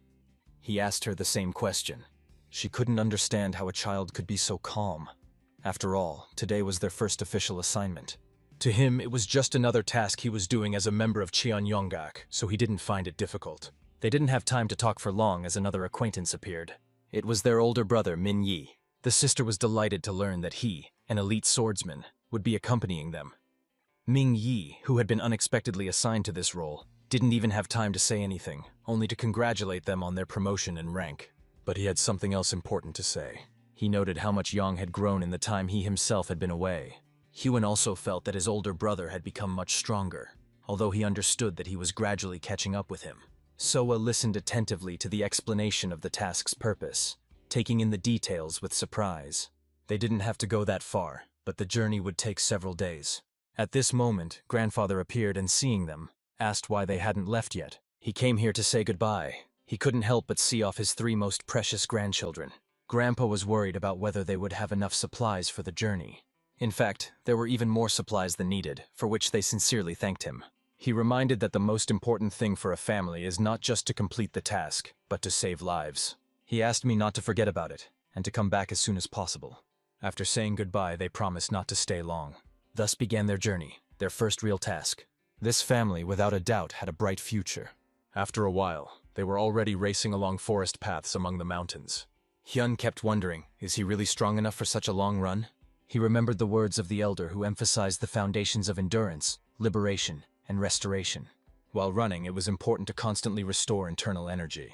He asked her the same question. She couldn't understand how a child could be so calm. After all, today was their first official assignment. To him, it was just another task he was doing as a member of Jeonnyeonggak, so he didn't find it difficult. They didn't have time to talk for long as another acquaintance appeared. It was their older brother, Min Yi. The sister was delighted to learn that he, an elite swordsman, would be accompanying them. Ming Yi, who had been unexpectedly assigned to this role, didn't even have time to say anything, only to congratulate them on their promotion in rank. But he had something else important to say. He noted how much Yang had grown in the time he himself had been away. Hyun also felt that his older brother had become much stronger, although he understood that he was gradually catching up with him. Soa listened attentively to the explanation of the task's purpose, taking in the details with surprise. They didn't have to go that far, but the journey would take several days. At this moment, grandfather appeared and seeing them, asked why they hadn't left yet. He came here to say goodbye. He couldn't help but see off his 3 most precious grandchildren. Grandpa was worried about whether they would have enough supplies for the journey. In fact, there were even more supplies than needed, for which they sincerely thanked him. He reminded that the most important thing for a family is not just to complete the task, but to save lives. He asked me not to forget about it, and to come back as soon as possible. After saying goodbye, they promised not to stay long. Thus began their journey, their first real task. This family, without a doubt, had a bright future. After a while, they were already racing along forest paths among the mountains. Hyun kept wondering, is he really strong enough for such a long run? He remembered the words of the elder who emphasized the foundations of endurance, liberation, and restoration. While running, it was important to constantly restore internal energy.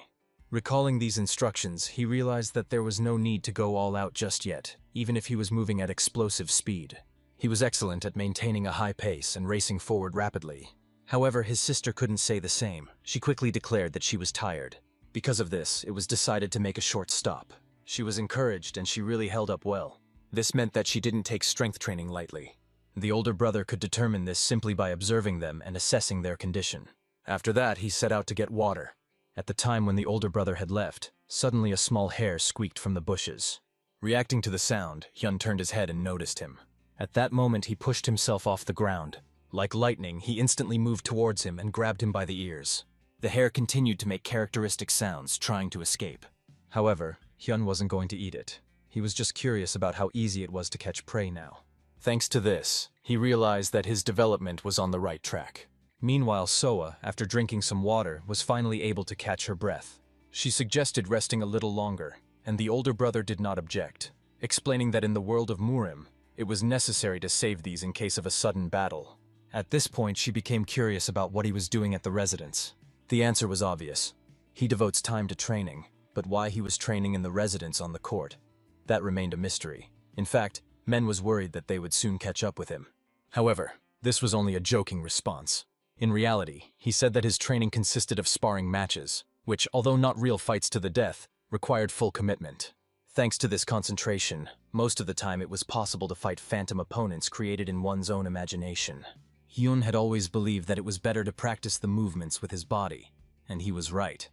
Recalling these instructions, he realized that there was no need to go all out just yet, even if he was moving at explosive speed. He was excellent at maintaining a high pace and racing forward rapidly. However, his sister couldn't say the same. She quickly declared that she was tired. Because of this, it was decided to make a short stop. She was encouraged and she really held up well. This meant that she didn't take strength training lightly. The older brother could determine this simply by observing them and assessing their condition. After that, he set out to get water. At the time when the older brother had left, suddenly a small hare squeaked from the bushes. Reacting to the sound, Hyun turned his head and noticed him. At that moment, he pushed himself off the ground. Like lightning, he instantly moved towards him and grabbed him by the ears. The hare continued to make characteristic sounds, trying to escape. However, Hyun wasn't going to eat it. He was just curious about how easy it was to catch prey now. Thanks to this, he realized that his development was on the right track. Meanwhile, Soa, after drinking some water, was finally able to catch her breath. She suggested resting a little longer, and the older brother did not object, explaining that in the world of Murim, it was necessary to save these in case of a sudden battle. At this point, she became curious about what he was doing at the residence. The answer was obvious. He devotes time to training, but why he was training in the residence on the court? That remained a mystery. In fact, Men was worried that they would soon catch up with him. However, this was only a joking response. In reality, he said that his training consisted of sparring matches, which, although not real fights to the death, required full commitment. Thanks to this concentration, most of the time it was possible to fight phantom opponents created in one's own imagination. Hyun had always believed that it was better to practice the movements with his body, and he was right.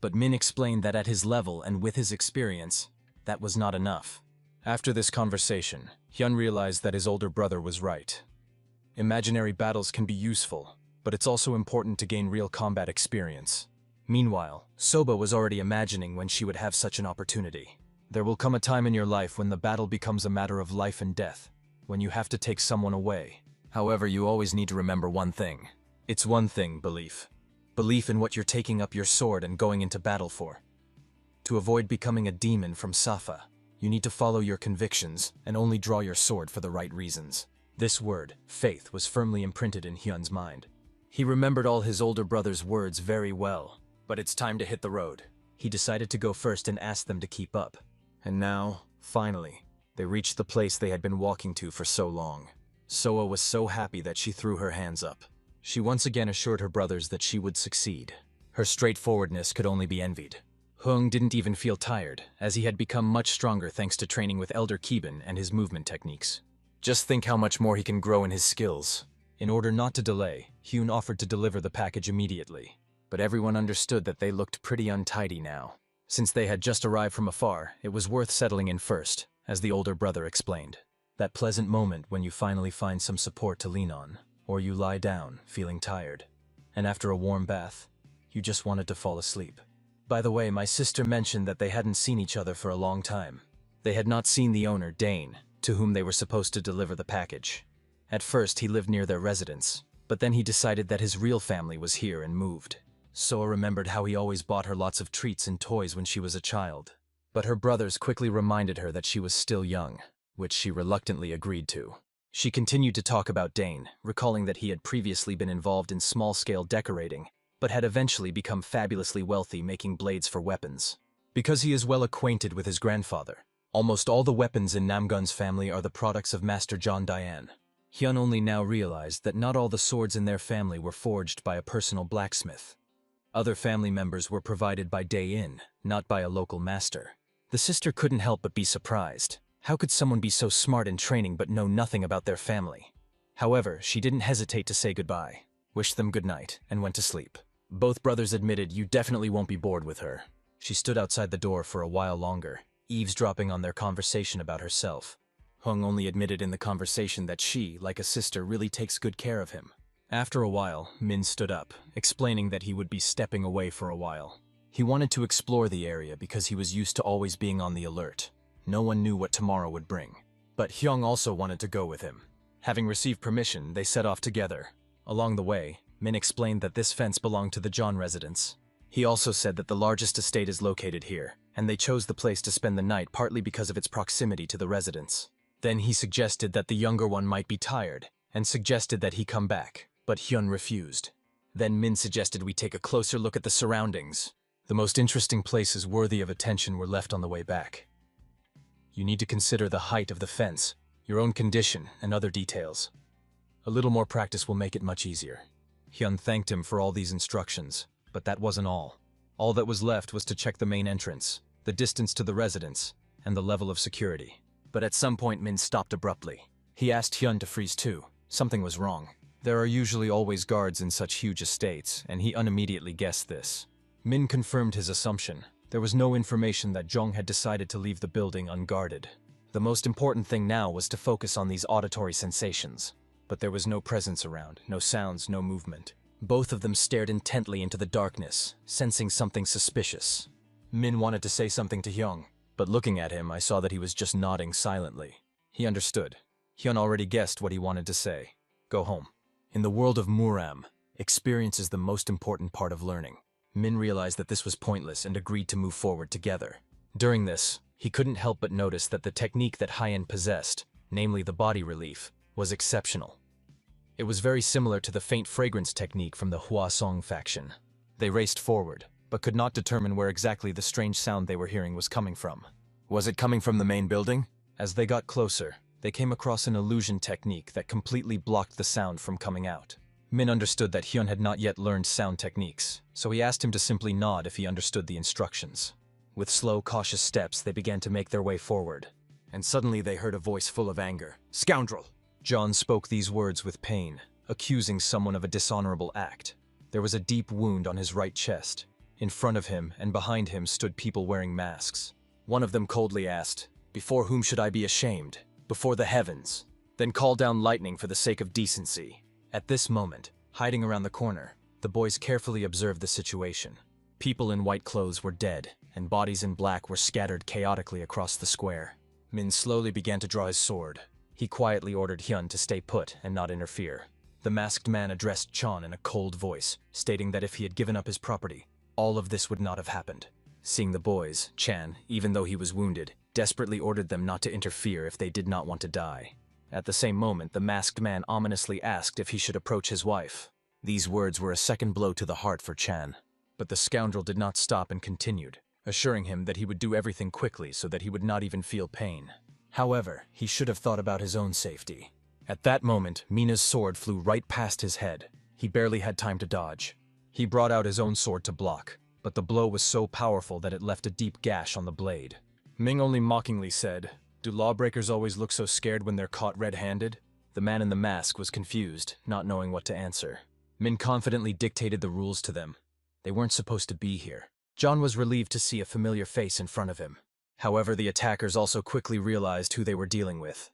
But Min explained that at his level and with his experience, that was not enough. After this conversation, Hyun realized that his older brother was right. Imaginary battles can be useful, but it's also important to gain real combat experience. Meanwhile, Soba was already imagining when she would have such an opportunity. There will come a time in your life when the battle becomes a matter of life and death, when you have to take someone away. However, you always need to remember one thing. It's one thing, belief. Belief in what you're taking up your sword and going into battle for. To avoid becoming a demon from Safa, you need to follow your convictions and only draw your sword for the right reasons. This word, faith, was firmly imprinted in Hyun's mind. He remembered all his older brother's words very well, but it's time to hit the road. He decided to go first and ask them to keep up. And now, finally, they reached the place they had been walking to for so long. Soa was so happy that she threw her hands up. She once again assured her brothers that she would succeed. Her straightforwardness could only be envied. Hung didn't even feel tired, as he had become much stronger thanks to training with Elder Keban and his movement techniques. Just think how much more he can grow in his skills. In order not to delay, Hyun offered to deliver the package immediately. But everyone understood that they looked pretty untidy now. Since they had just arrived from afar, it was worth settling in first, as the older brother explained. That pleasant moment when you finally find some support to lean on, or you lie down, feeling tired. And after a warm bath, you just wanted to fall asleep. By the way, my sister mentioned that they hadn't seen each other for a long time. They had not seen the owner, Dane, to whom they were supposed to deliver the package. At first, he lived near their residence, but then he decided that his real family was here and moved. Soa remembered how he always bought her lots of treats and toys when she was a child. But her brothers quickly reminded her that she was still young, which she reluctantly agreed to. She continued to talk about Dane, recalling that he had previously been involved in small-scale decorating, but had eventually become fabulously wealthy making blades for weapons. Because he is well acquainted with his grandfather, almost all the weapons in Namgun's family are the products of Master John Diane. Hyun only now realized that not all the swords in their family were forged by a personal blacksmith. Other family members were provided by day-in, not by a local master. The sister couldn't help but be surprised. How could someone be so smart in training but know nothing about their family? However, she didn't hesitate to say goodbye, wished them good night, and went to sleep. Both brothers admitted you definitely won't be bored with her. She stood outside the door for a while longer, eavesdropping on their conversation about herself. Hung only admitted in the conversation that she, like a sister, really takes good care of him. After a while, Min stood up, explaining that he would be stepping away for a while. He wanted to explore the area because he was used to always being on the alert. No one knew what tomorrow would bring. But Hyung also wanted to go with him. Having received permission, they set off together. Along the way, Min explained that this fence belonged to the John residence. He also said that the largest estate is located here, and they chose the place to spend the night partly because of its proximity to the residence. Then he suggested that the younger one might be tired, and suggested that he come back, but Hyun refused. Then Min suggested we take a closer look at the surroundings. The most interesting places worthy of attention were left on the way back. You need to consider the height of the fence, your own condition, and other details. A little more practice will make it much easier. Hyun thanked him for all these instructions, but that wasn't all. All that was left was to check the main entrance, the distance to the residence, and the level of security. But at some point Min stopped abruptly. He asked Hyun to freeze too. Something was wrong. There are usually always guards in such huge estates, and he unimmediately guessed this. Min confirmed his assumption. There was no information that Jong had decided to leave the building unguarded. The most important thing now was to focus on these auditory sensations. But there was no presence around, no sounds, no movement. Both of them stared intently into the darkness, sensing something suspicious. Min wanted to say something to Hyung, but looking at him, I saw that he was just nodding silently. He understood. Hyun already guessed what he wanted to say. Go home. In the world of Muram, experience is the most important part of learning. Min realized that this was pointless and agreed to move forward together. During this, he couldn't help but notice that the technique that Hyen possessed, namely the body relief, was exceptional. It was very similar to the faint fragrance technique from the Hwasong faction. They raced forward, but could not determine where exactly the strange sound they were hearing was coming from. Was it coming from the main building? As they got closer, they came across an illusion technique that completely blocked the sound from coming out. Min understood that Hyun had not yet learned sound techniques, so he asked him to simply nod if he understood the instructions. With slow, cautious steps, they began to make their way forward. And suddenly they heard a voice full of anger. "Scoundrel!" John spoke these words with pain, accusing someone of a dishonorable act. There was a deep wound on his right chest. In front of him and behind him stood people wearing masks. One of them coldly asked, "Before whom should I be ashamed? Before the heavens. Then call down lightning for the sake of decency." At this moment, hiding around the corner, the boys carefully observed the situation. People in white clothes were dead, and bodies in black were scattered chaotically across the square. Min slowly began to draw his sword. He quietly ordered Hyun to stay put and not interfere. The masked man addressed Chon in a cold voice, stating that if he had given up his property, all of this would not have happened. Seeing the boys, Chan, even though he was wounded, desperately ordered them not to interfere if they did not want to die. At the same moment, the masked man ominously asked if he should approach his wife. These words were a second blow to the heart for Chan. But the scoundrel did not stop and continued, assuring him that he would do everything quickly so that he would not even feel pain. However, he should have thought about his own safety. At that moment, Mina's sword flew right past his head. He barely had time to dodge. He brought out his own sword to block, but the blow was so powerful that it left a deep gash on the blade. Ming only mockingly said, "Do lawbreakers always look so scared when they're caught red-handed?" The man in the mask was confused, not knowing what to answer. Min confidently dictated the rules to them. They weren't supposed to be here. John was relieved to see a familiar face in front of him. However, the attackers also quickly realized who they were dealing with.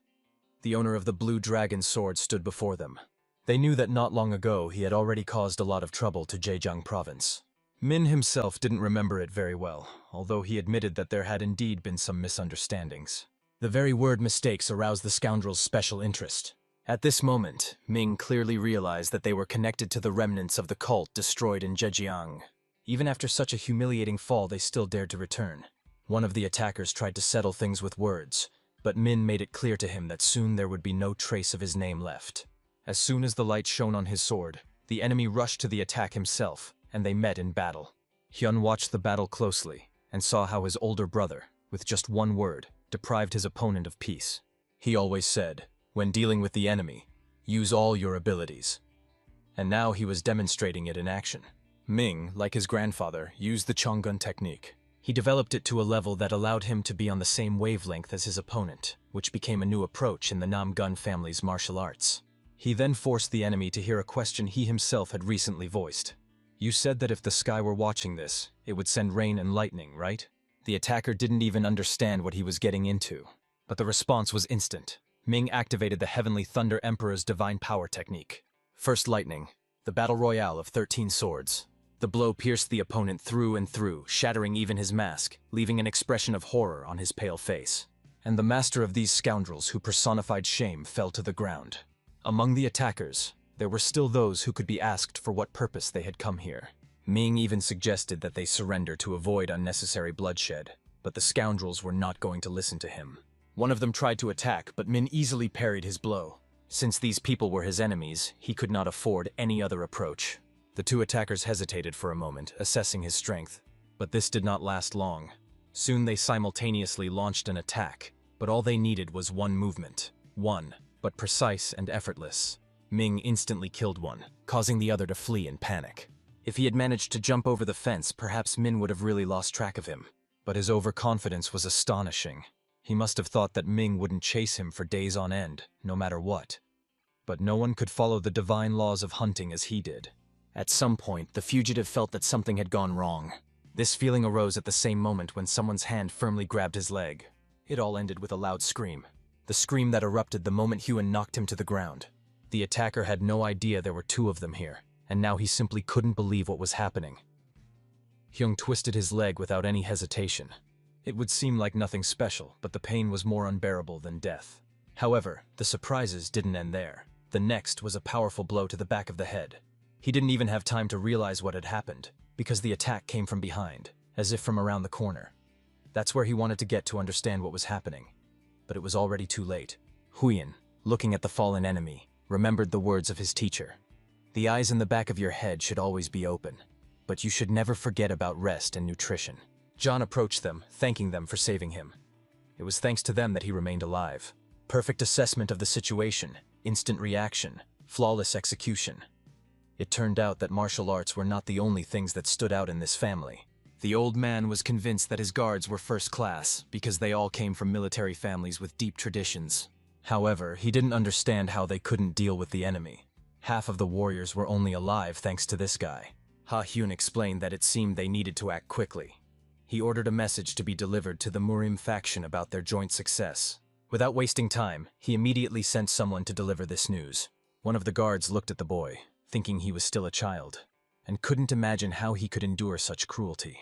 The owner of the Blue Dragon sword stood before them. They knew that not long ago he had already caused a lot of trouble to Zhejiang province. Min himself didn't remember it very well, although he admitted that there had indeed been some misunderstandings. The very word mistakes aroused the scoundrel's special interest. At this moment, Ming clearly realized that they were connected to the remnants of the cult destroyed in Zhejiang. Even after such a humiliating fall, they still dared to return. One of the attackers tried to settle things with words, but Min made it clear to him that soon there would be no trace of his name left. As soon as the light shone on his sword, the enemy rushed to the attack himself, and they met in battle. Hyun watched the battle closely, and saw how his older brother, with just one word, deprived his opponent of peace. He always said, when dealing with the enemy, use all your abilities. And now he was demonstrating it in action. Ming, like his grandfather, used the Chonggun technique. He developed it to a level that allowed him to be on the same wavelength as his opponent, which became a new approach in the Namgun family's martial arts. He then forced the enemy to hear a question he himself had recently voiced. You said that if the sky were watching this, it would send rain and lightning, right? The attacker didn't even understand what he was getting into. But the response was instant. Ming activated the Heavenly Thunder Emperor's divine power technique. First lightning, the battle royale of 13 swords. The blow pierced the opponent through and through, shattering even his mask, leaving an expression of horror on his pale face. And the master of these scoundrels who personified shame fell to the ground. Among the attackers, there were still those who could be asked for what purpose they had come here. Ming even suggested that they surrender to avoid unnecessary bloodshed, but the scoundrels were not going to listen to him. One of them tried to attack, but Min easily parried his blow. Since these people were his enemies, he could not afford any other approach. The two attackers hesitated for a moment, assessing his strength. But this did not last long. Soon they simultaneously launched an attack, but all they needed was one movement. One, but precise and effortless. Ming instantly killed one, causing the other to flee in panic. If he had managed to jump over the fence, perhaps Min would have really lost track of him. But his overconfidence was astonishing. He must have thought that Ming wouldn't chase him for days on end, no matter what. But no one could follow the divine laws of hunting as he did. At some point, the fugitive felt that something had gone wrong. This feeling arose at the same moment when someone's hand firmly grabbed his leg. It all ended with a loud scream. The scream that erupted the moment Hyun knocked him to the ground. The attacker had no idea there were two of them here, and now he simply couldn't believe what was happening. Hyun twisted his leg without any hesitation. It would seem like nothing special, but the pain was more unbearable than death. However, the surprises didn't end there. The next was a powerful blow to the back of the head. He didn't even have time to realize what had happened, because the attack came from behind, as if from around the corner. That's where he wanted to get to understand what was happening. But it was already too late. Huyen, looking at the fallen enemy, remembered the words of his teacher. The eyes in the back of your head should always be open, but you should never forget about rest and nutrition. John approached them, thanking them for saving him. It was thanks to them that he remained alive. Perfect assessment of the situation, instant reaction, flawless execution. It turned out that martial arts were not the only things that stood out in this family. The old man was convinced that his guards were first class because they all came from military families with deep traditions. However, he didn't understand how they couldn't deal with the enemy. Half of the warriors were only alive thanks to this guy. Ha Hyun explained that it seemed they needed to act quickly. He ordered a message to be delivered to the Murim faction about their joint success. Without wasting time, he immediately sent someone to deliver this news. One of the guards looked at the boy, thinking he was still a child, and couldn't imagine how he could endure such cruelty.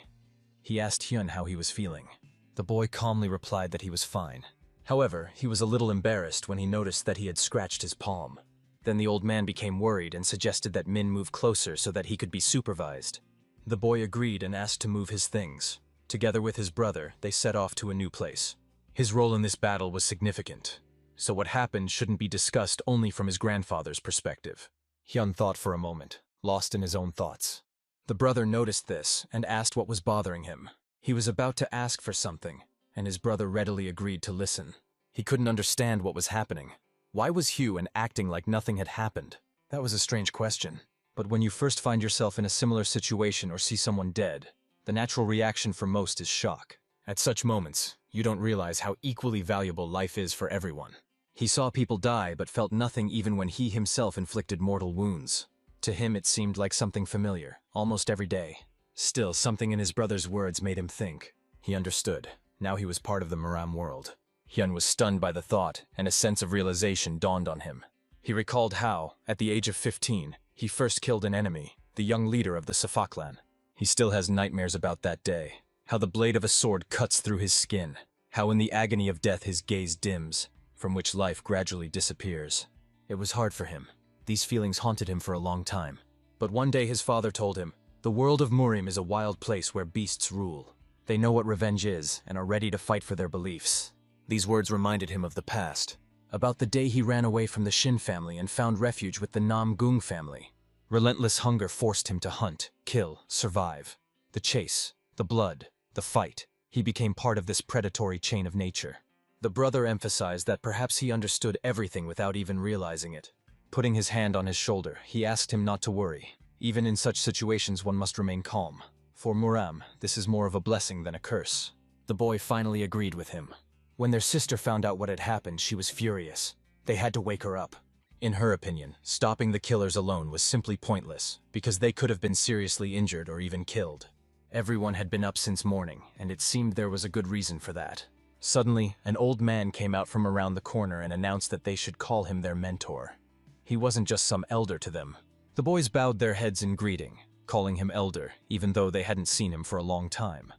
He asked Hyun how he was feeling. The boy calmly replied that he was fine. However, he was a little embarrassed when he noticed that he had scratched his palm. Then the old man became worried and suggested that Min move closer so that he could be supervised. The boy agreed and asked to move his things. Together with his brother, they set off to a new place. His role in this battle was significant, so what happened shouldn't be discussed only from his grandfather's perspective. Hyun thought for a moment, lost in his own thoughts. The brother noticed this and asked what was bothering him. He was about to ask for something, and his brother readily agreed to listen. He couldn't understand what was happening. Why was Hyun acting like nothing had happened? That was a strange question. But when you first find yourself in a similar situation or see someone dead, the natural reaction for most is shock. At such moments, you don't realize how equally valuable life is for everyone. He saw people die but felt nothing even when he himself inflicted mortal wounds. To him it seemed like something familiar, almost every day. Still, something in his brother's words made him think. He understood. Now he was part of the Muram world. Hyun was stunned by the thought, and a sense of realization dawned on him. He recalled how, at the age of 15, he first killed an enemy, the young leader of the Safa clan. He still has nightmares about that day. How the blade of a sword cuts through his skin. How in the agony of death his gaze dims, from which life gradually disappears. It was hard for him. These feelings haunted him for a long time. But one day his father told him, "The world of Murim is a wild place where beasts rule. They know what revenge is and are ready to fight for their beliefs. These words reminded him of the past, about the day he ran away from the Shin family and found refuge with the Nam Gung family. Relentless hunger forced him to hunt, kill, survive. The chase, the blood, the fight. He became part of this predatory chain of nature. The brother emphasized that perhaps he understood everything without even realizing it. Putting his hand on his shoulder, he asked him not to worry. Even in such situations, one must remain calm. For Muram, this is more of a blessing than a curse. The boy finally agreed with him. When their sister found out what had happened, she was furious. They had to wake her up. In her opinion, stopping the killers alone was simply pointless, because they could have been seriously injured or even killed. Everyone had been up since morning, and it seemed there was a good reason for that. Suddenly, an old man came out from around the corner and announced that they should call him their mentor. He wasn't just some elder to them. The boys bowed their heads in greeting, calling him elder, even though they hadn't seen him for a long time.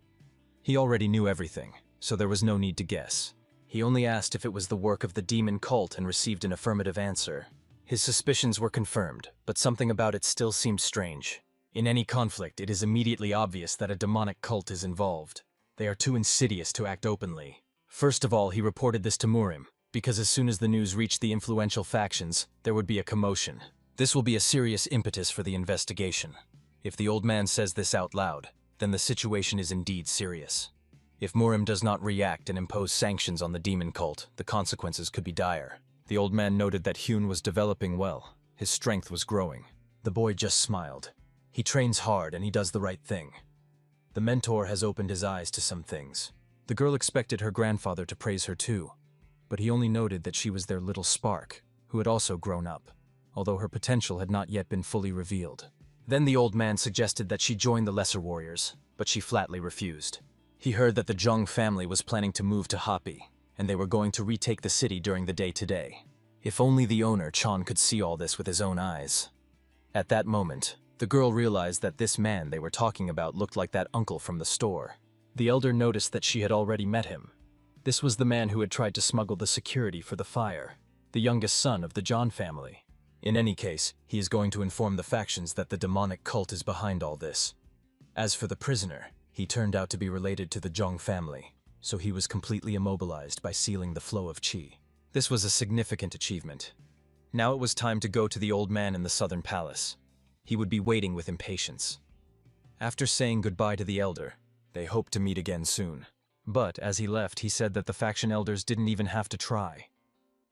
He already knew everything, so there was no need to guess. He only asked if it was the work of the demon cult and received an affirmative answer. His suspicions were confirmed, but something about it still seemed strange. In any conflict, it is immediately obvious that a demonic cult is involved. They are too insidious to act openly. First of all, he reported this to Murim, because as soon as the news reached the influential factions, there would be a commotion. This will be a serious impetus for the investigation. If the old man says this out loud, then the situation is indeed serious. If Murim does not react and impose sanctions on the demon cult, the consequences could be dire. The old man noted that Hyun was developing well. His strength was growing. The boy just smiled. He trains hard and he does the right thing. The mentor has opened his eyes to some things. The girl expected her grandfather to praise her too, but he only noted that she was their little spark, who had also grown up, although her potential had not yet been fully revealed. Then the old man suggested that she join the lesser warriors, but she flatly refused. He heard that the Jung family was planning to move to Hapi, and they were going to retake the city during the day today. If only the owner, Chan, could see all this with his own eyes. At that moment, the girl realized that this man they were talking about looked like that uncle from the store. The elder noticed that she had already met him. This was the man who had tried to smuggle the security for the fire, the youngest son of the John family. In any case, he is going to inform the factions that the demonic cult is behind all this. As for the prisoner, he turned out to be related to the Jung family, so he was completely immobilized by sealing the flow of qi. This was a significant achievement. Now it was time to go to the old man in the southern palace. He would be waiting with impatience. After saying goodbye to the elder, they hoped to meet again soon. But as he left, he said that the faction elders didn't even have to try.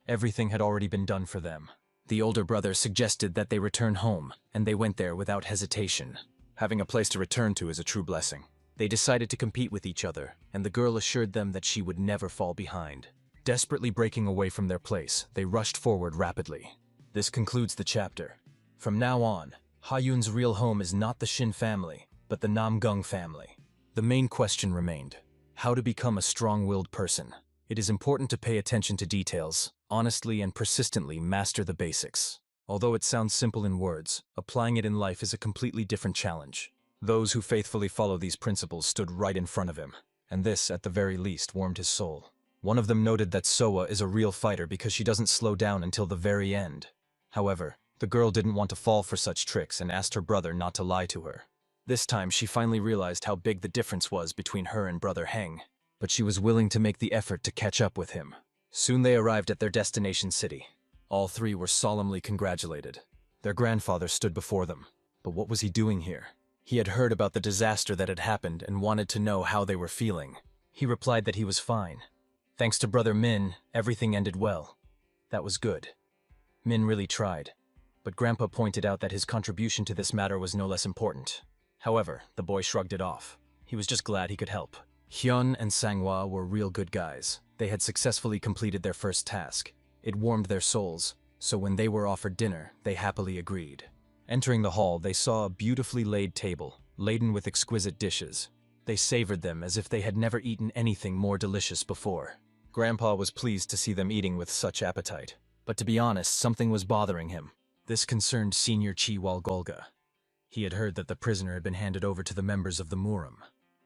Everything had already been done for them. The older brother suggested that they return home, and they went there without hesitation. Having a place to return to is a true blessing. They decided to compete with each other, and the girl assured them that she would never fall behind. Desperately breaking away from their place, they rushed forward rapidly. This concludes the chapter. From now on, Ha-Yun's real home is not the Shin family, but the Nam-Gung family. The main question remained: how to become a strong-willed person. It is important to pay attention to details, honestly and persistently master the basics. Although it sounds simple in words, applying it in life is a completely different challenge. Those who faithfully follow these principles stood right in front of him, and this, at the very least, warmed his soul. One of them noted that Soa is a real fighter because she doesn't slow down until the very end. However, the girl didn't want to fall for such tricks and asked her brother not to lie to her. This time she finally realized how big the difference was between her and Brother Heng, but she was willing to make the effort to catch up with him. Soon they arrived at their destination city. All three were solemnly congratulated. Their grandfather stood before them, but what was he doing here? He had heard about the disaster that had happened and wanted to know how they were feeling. He replied that he was fine. Thanks to Brother Min, everything ended well. That was good. Min really tried, but Grandpa pointed out that his contribution to this matter was no less important. However, the boy shrugged it off. He was just glad he could help. Hyun and Sanghwa were real good guys. They had successfully completed their first task. It warmed their souls, so when they were offered dinner, they happily agreed. Entering the hall, they saw a beautifully laid table, laden with exquisite dishes. They savored them as if they had never eaten anything more delicious before. Grandpa was pleased to see them eating with such appetite. But to be honest, something was bothering him. This concerned Senior Chi Walgolga. He had heard that the prisoner had been handed over to the members of the Murim.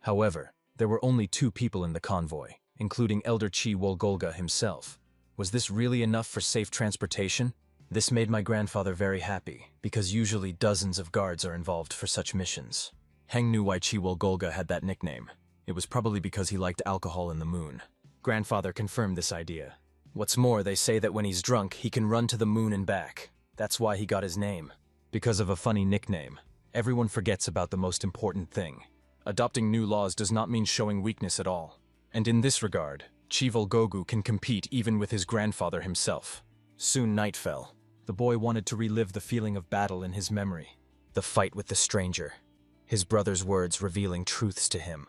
However, there were only 2 people in the convoy, including Elder Chi Wolgolga himself. Was this really enough for safe transportation? This made my grandfather very happy, because usually dozens of guards are involved for such missions. Heng knew why Chi Wolgolga had that nickname. It was probably because he liked alcohol and the moon. Grandfather confirmed this idea. What's more, they say that when he's drunk, he can run to the moon and back. That's why he got his name. Because of a funny nickname. Everyone forgets about the most important thing. Adopting new laws does not mean showing weakness at all. And in this regard, Chival Gogu can compete even with his grandfather himself. Soon night fell. The boy wanted to relive the feeling of battle in his memory. The fight with the stranger. His brother's words revealing truths to him.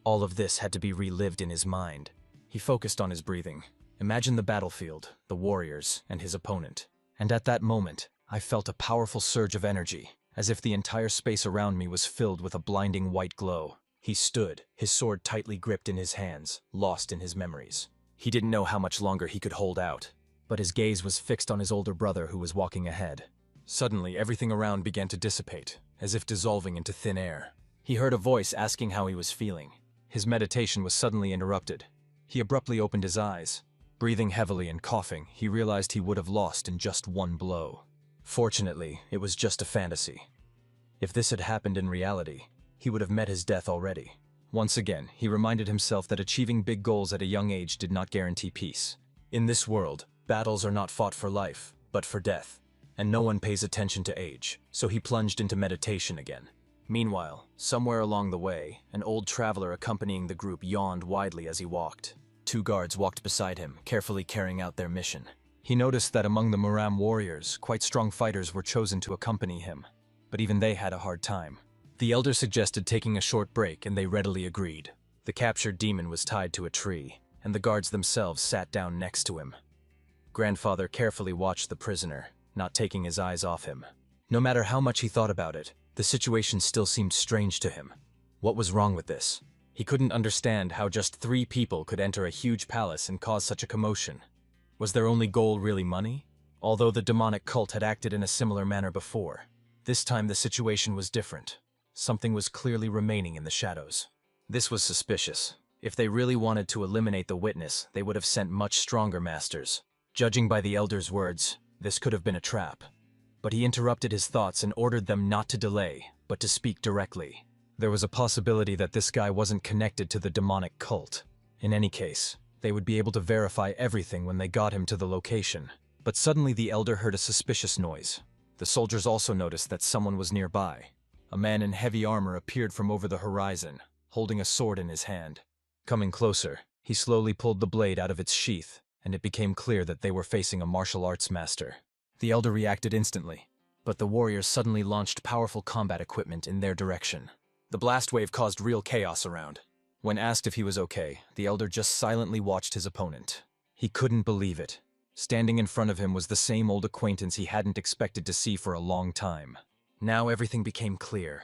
All of this had to be relived in his mind. He focused on his breathing. Imagine the battlefield, the warriors, and his opponent. And at that moment, I felt a powerful surge of energy, as if the entire space around me was filled with a blinding white glow. He stood, his sword tightly gripped in his hands, lost in his memories. He didn't know how much longer he could hold out, but his gaze was fixed on his older brother who was walking ahead. Suddenly, everything around began to dissipate, as if dissolving into thin air. He heard a voice asking how he was feeling. His meditation was suddenly interrupted. He abruptly opened his eyes. Breathing heavily and coughing, he realized he would have lost in just one blow. Fortunately, it was just a fantasy. If this had happened in reality, he would have met his death already. Once again, he reminded himself that achieving big goals at a young age did not guarantee peace. In this world, battles are not fought for life, but for death. And no one pays attention to age, so he plunged into meditation again. Meanwhile, somewhere along the way, an old traveler accompanying the group yawned widely as he walked. 2 guards walked beside him, carefully carrying out their mission. He noticed that among the Muram warriors, quite strong fighters were chosen to accompany him. But even they had a hard time. The elder suggested taking a short break, and they readily agreed. The captured demon was tied to a tree, and the guards themselves sat down next to him. Grandfather carefully watched the prisoner, not taking his eyes off him. No matter how much he thought about it, the situation still seemed strange to him. What was wrong with this? He couldn't understand how just 3 people could enter a huge palace and cause such a commotion. Was their only goal really money? Although the demonic cult had acted in a similar manner before, this time the situation was different. Something was clearly remaining in the shadows. This was suspicious. If they really wanted to eliminate the witness, they would have sent much stronger masters. Judging by the elder's words, this could have been a trap. But he interrupted his thoughts and ordered them not to delay, but to speak directly. There was a possibility that this guy wasn't connected to the demonic cult. In any case, they would be able to verify everything when they got him to the location. But suddenly the elder heard a suspicious noise. The soldiers also noticed that someone was nearby. A man in heavy armor appeared from over the horizon, holding a sword in his hand. Coming closer, he slowly pulled the blade out of its sheath, and it became clear that they were facing a martial arts master. The elder reacted instantly, but the warriors suddenly launched powerful combat equipment in their direction. The blast wave caused real chaos around. When asked if he was okay, the elder just silently watched his opponent. He couldn't believe it. Standing in front of him was the same old acquaintance he hadn't expected to see for a long time. Now everything became clear.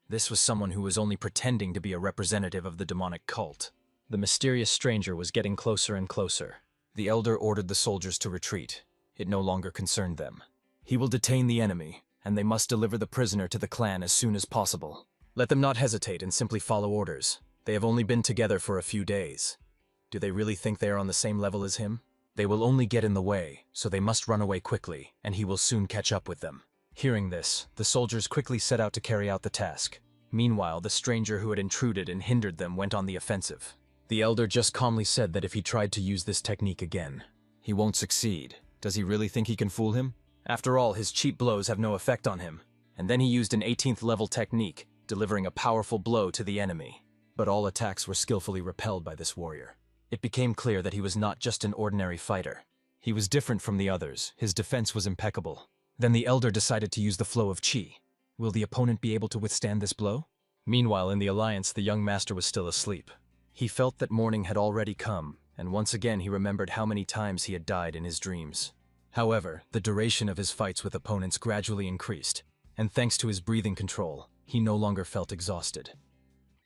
This was someone who was only pretending to be a representative of the demonic cult. The mysterious stranger was getting closer and closer. The elder ordered the soldiers to retreat. It no longer concerned them. He will detain the enemy, and they must deliver the prisoner to the clan as soon as possible. Let them not hesitate and simply follow orders. They have only been together for a few days. Do they really think they are on the same level as him? They will only get in the way, so they must run away quickly, and he will soon catch up with them. Hearing this, the soldiers quickly set out to carry out the task. Meanwhile, the stranger who had intruded and hindered them went on the offensive. The elder just calmly said that if he tried to use this technique again, he won't succeed. Does he really think he can fool him? After all, his cheap blows have no effect on him. And then he used an 18th level technique, delivering a powerful blow to the enemy. But all attacks were skillfully repelled by this warrior. It became clear that he was not just an ordinary fighter. He was different from the others. His defense was impeccable. Then the elder decided to use the flow of chi. Will the opponent be able to withstand this blow? Meanwhile, in the alliance, the young master was still asleep. He felt that morning had already come, and once again he remembered how many times he had died in his dreams. However, the duration of his fights with opponents gradually increased, and thanks to his breathing control, he no longer felt exhausted.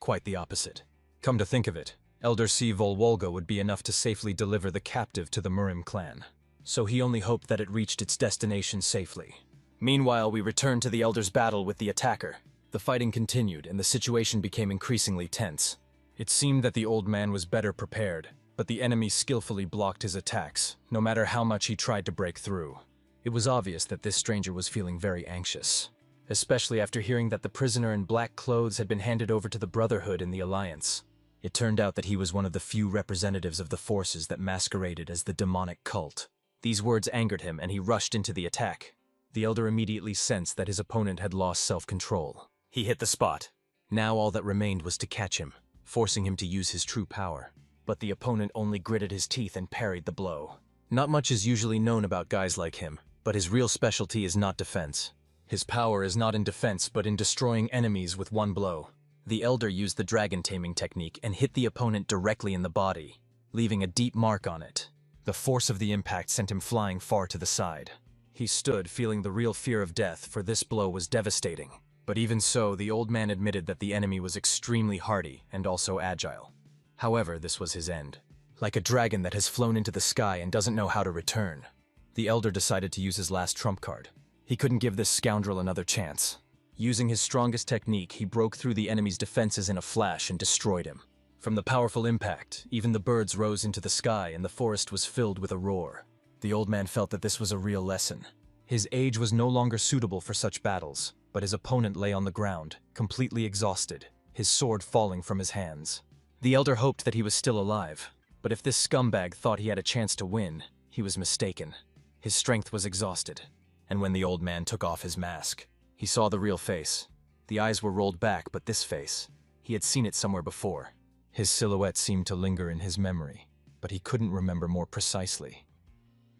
Quite the opposite. Come to think of it, Elder C. Volwolga would be enough to safely deliver the captive to the Murim clan. So he only hoped that it reached its destination safely. Meanwhile, we returned to the Elder's battle with the attacker. The fighting continued, and the situation became increasingly tense. It seemed that the old man was better prepared, but the enemy skillfully blocked his attacks, no matter how much he tried to break through. It was obvious that this stranger was feeling very anxious, especially after hearing that the prisoner in black clothes had been handed over to the Brotherhood in the Alliance. It turned out that he was one of the few representatives of the forces that masqueraded as the demonic cult. These words angered him, and he rushed into the attack. The elder immediately sensed that his opponent had lost self-control. He hit the spot. Now all that remained was to catch him, forcing him to use his true power. But the opponent only gritted his teeth and parried the blow. Not much is usually known about guys like him, but his real specialty is not defense. His power is not in defense, but in destroying enemies with one blow. The elder used the dragon taming technique and hit the opponent directly in the body, leaving a deep mark on it. The force of the impact sent him flying far to the side. He stood, feeling the real fear of death, for this blow was devastating. But even so, the old man admitted that the enemy was extremely hardy and also agile. However, this was his end. Like a dragon that has flown into the sky and doesn't know how to return. The elder decided to use his last trump card. He couldn't give this scoundrel another chance. Using his strongest technique, he broke through the enemy's defenses in a flash and destroyed him. From the powerful impact, even the birds rose into the sky and the forest was filled with a roar. The old man felt that this was a real lesson. His age was no longer suitable for such battles, but his opponent lay on the ground, completely exhausted, his sword falling from his hands. The elder hoped that he was still alive, but if this scumbag thought he had a chance to win, he was mistaken. His strength was exhausted, and when the old man took off his mask, he saw the real face. The eyes were rolled back, but this face, he had seen it somewhere before. His silhouette seemed to linger in his memory, but he couldn't remember more precisely.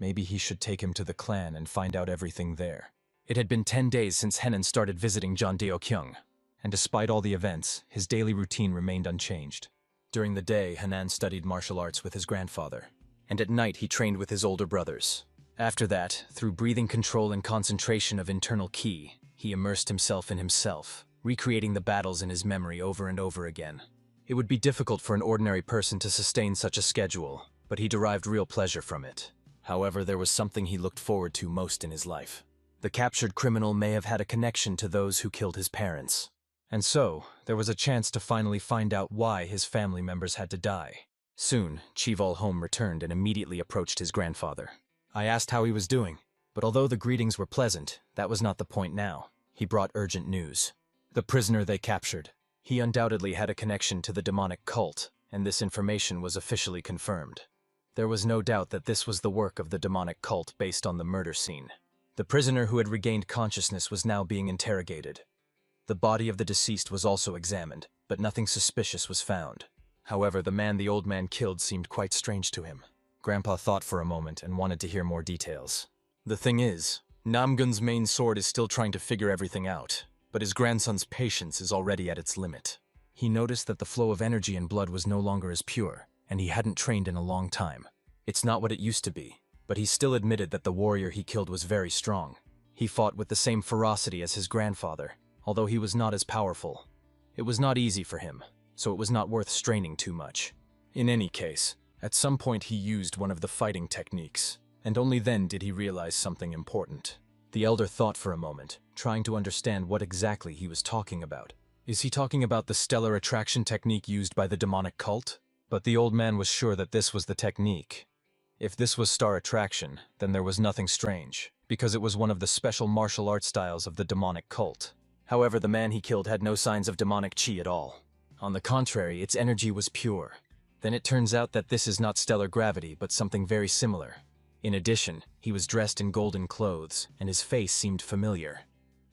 Maybe he should take him to the clan and find out everything there. It had been 10 days since Henan started visiting John Deo-kyung, and despite all the events, his daily routine remained unchanged. During the day, Henan studied martial arts with his grandfather, and at night he trained with his older brothers. After that, through breathing control and concentration of internal ki, he immersed himself in himself, recreating the battles in his memory over and over again. It would be difficult for an ordinary person to sustain such a schedule, but he derived real pleasure from it. However, there was something he looked forward to most in his life. The captured criminal may have had a connection to those who killed his parents. And so, there was a chance to finally find out why his family members had to die. Soon, Chivolholm returned and immediately approached his grandfather. I asked how he was doing, but although the greetings were pleasant, that was not the point now. He brought urgent news. The prisoner they captured. He undoubtedly had a connection to the demonic cult, and this information was officially confirmed. There was no doubt that this was the work of the demonic cult based on the murder scene. The prisoner who had regained consciousness was now being interrogated. The body of the deceased was also examined, but nothing suspicious was found. However, the man the old man killed seemed quite strange to him. Grandpa thought for a moment and wanted to hear more details. The thing is, Namgun's main sword is still trying to figure everything out, but his grandson's patience is already at its limit. He noticed that the flow of energy and blood was no longer as pure, and he hadn't trained in a long time. It's not what it used to be, but he still admitted that the warrior he killed was very strong. He fought with the same ferocity as his grandfather, although he was not as powerful. It was not easy for him, so it was not worth straining too much. In any case, at some point he used one of the fighting techniques, and only then did he realize something important. The elder thought for a moment, trying to understand what exactly he was talking about. Is he talking about the stellar attraction technique used by the demonic cult? But the old man was sure that this was the technique. If this was star attraction, then there was nothing strange, because it was one of the special martial art styles of the demonic cult. However, the man he killed had no signs of demonic chi at all. On the contrary, its energy was pure. Then it turns out that this is not stellar gravity, but something very similar. In addition, he was dressed in golden clothes, and his face seemed familiar.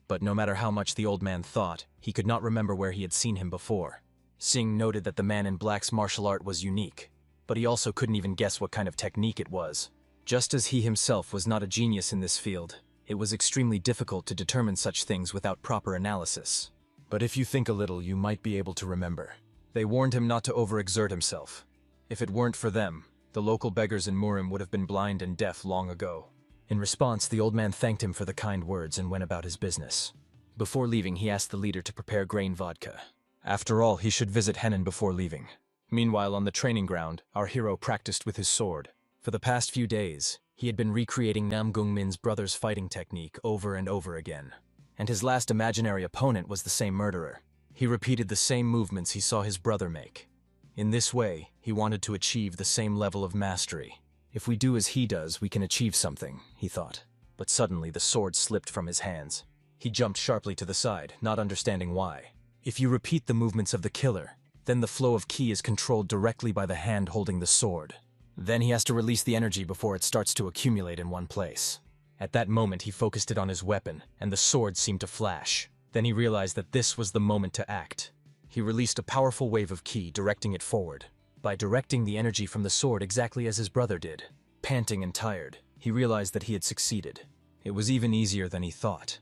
But no matter how much the old man thought, he could not remember where he had seen him before. Singh noted that the man in black's martial art was unique, but he also couldn't even guess what kind of technique it was. Just as he himself was not a genius in this field, it was extremely difficult to determine such things without proper analysis. But if you think a little, you might be able to remember. They warned him not to overexert himself. If it weren't for them, the local beggars in Murim would have been blind and deaf long ago. In response, the old man thanked him for the kind words and went about his business. Before leaving, he asked the leader to prepare grain vodka. After all, he should visit Henan before leaving. Meanwhile, on the training ground, our hero practiced with his sword. For the past few days, he had been recreating Namgung Min's brother's fighting technique over and over again. And his last imaginary opponent was the same murderer. He repeated the same movements he saw his brother make. In this way, he wanted to achieve the same level of mastery. If we do as he does, we can achieve something, he thought. But suddenly the sword slipped from his hands. He jumped sharply to the side, not understanding why. If you repeat the movements of the killer, Then the flow of ki is controlled directly by the hand holding the sword. Then he has to release the energy before it starts to accumulate in one place. At that moment, he focused it on his weapon, and the sword seemed to flash. Then he realized that this was the moment to act. He released a powerful wave of ki, directing it forward. By directing the energy from the sword exactly as his brother did, panting and tired, he realized that he had succeeded. It was even easier than he thought.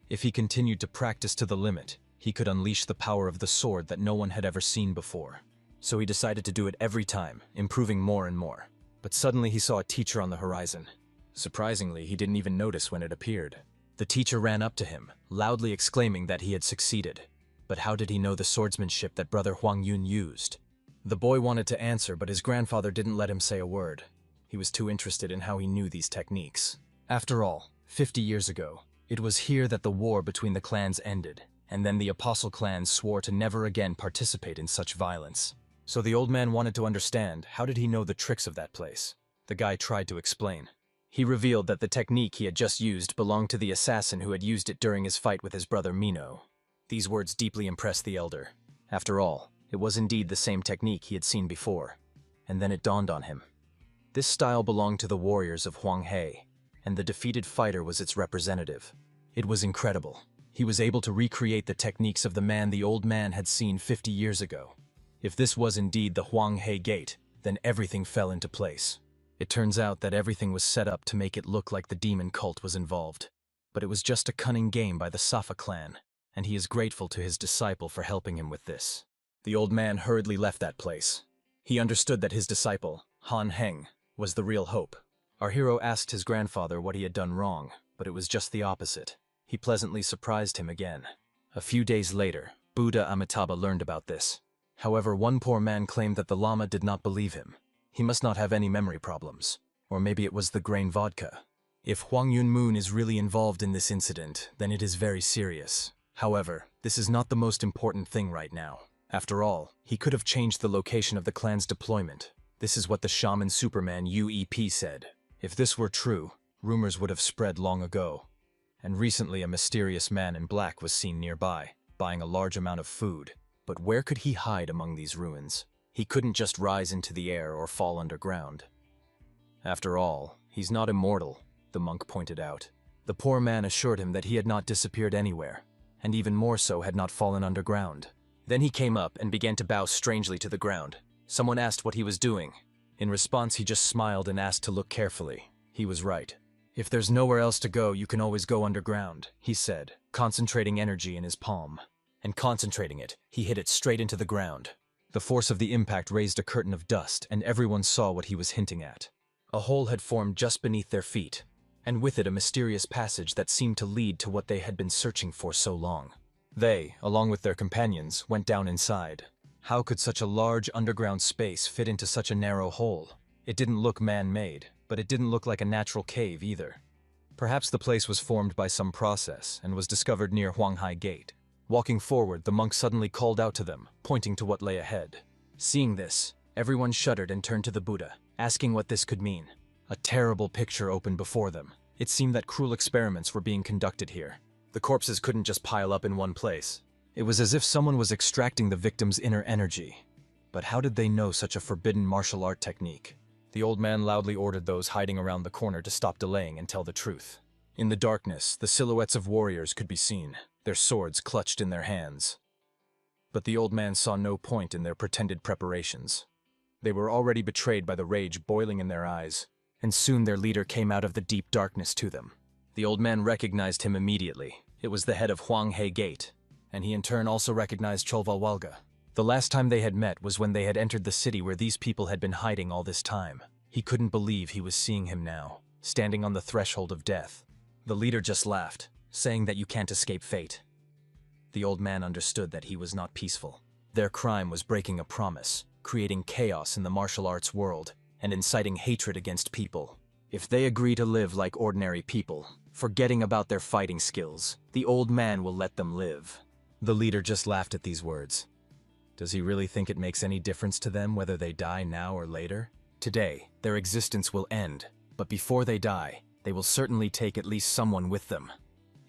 If he continued to practice to the limit, he could unleash the power of the sword that no one had ever seen before. So he decided to do it every time, improving more and more. But suddenly he saw a teacher on the horizon. Surprisingly, he didn't even notice when it appeared. The teacher ran up to him, loudly exclaiming that he had succeeded. But how did he know the swordsmanship that brother Huang Yun used? The boy wanted to answer, but his grandfather didn't let him say a word. He was too interested in how he knew these techniques. After all, 50 years ago, it was here that the war between the clans ended, and then the apostle clans swore to never again participate in such violence. So the old man wanted to understand, how did he know the tricks of that place? The guy tried to explain. He revealed that the technique he had just used belonged to the assassin who had used it during his fight with his brother Mino. These words deeply impressed the elder. After all, it was indeed the same technique he had seen before. And then it dawned on him. This style belonged to the warriors of Huang He, and the defeated fighter was its representative. It was incredible. He was able to recreate the techniques of the man the old man had seen 50 years ago. If this was indeed the Huang He Gate, then everything fell into place. It turns out that everything was set up to make it look like the demon cult was involved. But it was just a cunning game by the Safa clan, and he is grateful to his disciple for helping him with this. The old man hurriedly left that place. He understood that his disciple, Han Heng, was the real hope. Our hero asked his grandfather what he had done wrong, but it was just the opposite. He pleasantly surprised him again. A few days later, Buddha Amitabha learned about this. However, one poor man claimed that the Lama did not believe him. He must not have any memory problems. Or maybe it was the grain vodka. If Huang Yun Moon is really involved in this incident, then it is very serious. However, this is not the most important thing right now. After all, he could have changed the location of the clan's deployment. This is what the shaman Superman UEP said. If this were true, rumors would have spread long ago. And recently a mysterious man in black was seen nearby, buying a large amount of food. But where could he hide among these ruins? He couldn't just rise into the air or fall underground. After all, he's not immortal, the monk pointed out. The poor man assured him that he had not disappeared anywhere, and even more so had not fallen underground. Then he came up and began to bow strangely to the ground. Someone asked what he was doing. In response, he just smiled and asked to look carefully. He was right. If there's nowhere else to go, you can always go underground, he said, concentrating energy in his palm. And concentrating it, he hit it straight into the ground. The force of the impact raised a curtain of dust, and everyone saw what he was hinting at. A hole had formed just beneath their feet, and with it a mysterious passage that seemed to lead to what they had been searching for so long. They, along with their companions, went down inside. How could such a large underground space fit into such a narrow hole? It didn't look man-made, but it didn't look like a natural cave either. Perhaps the place was formed by some process and was discovered near Huanghai Gate. Walking forward, the monk suddenly called out to them, pointing to what lay ahead. Seeing this, everyone shuddered and turned to the Buddha, asking what this could mean. A terrible picture opened before them. It seemed that cruel experiments were being conducted here. The corpses couldn't just pile up in one place. It was as if someone was extracting the victim's inner energy. But how did they know such a forbidden martial art technique? The old man loudly ordered those hiding around the corner to stop delaying and tell the truth. In the darkness, the silhouettes of warriors could be seen, their swords clutched in their hands. But the old man saw no point in their pretended preparations. They were already betrayed by the rage boiling in their eyes, and soon their leader came out of the deep darkness to them. The old man recognized him immediately. It was the head of Huanghai Gate, and he in turn also recognized Cholvalwalga. The last time they had met was when they had entered the city where these people had been hiding all this time. He couldn't believe he was seeing him now, standing on the threshold of death. The leader just laughed, saying that you can't escape fate. The old man understood that he was not peaceful. Their crime was breaking a promise, creating chaos in the martial arts world, and inciting hatred against people. If they agree to live like ordinary people, forgetting about their fighting skills, the old man will let them live. The leader just laughed at these words. Does he really think it makes any difference to them whether they die now or later? Today, their existence will end, but before they die, they will certainly take at least someone with them.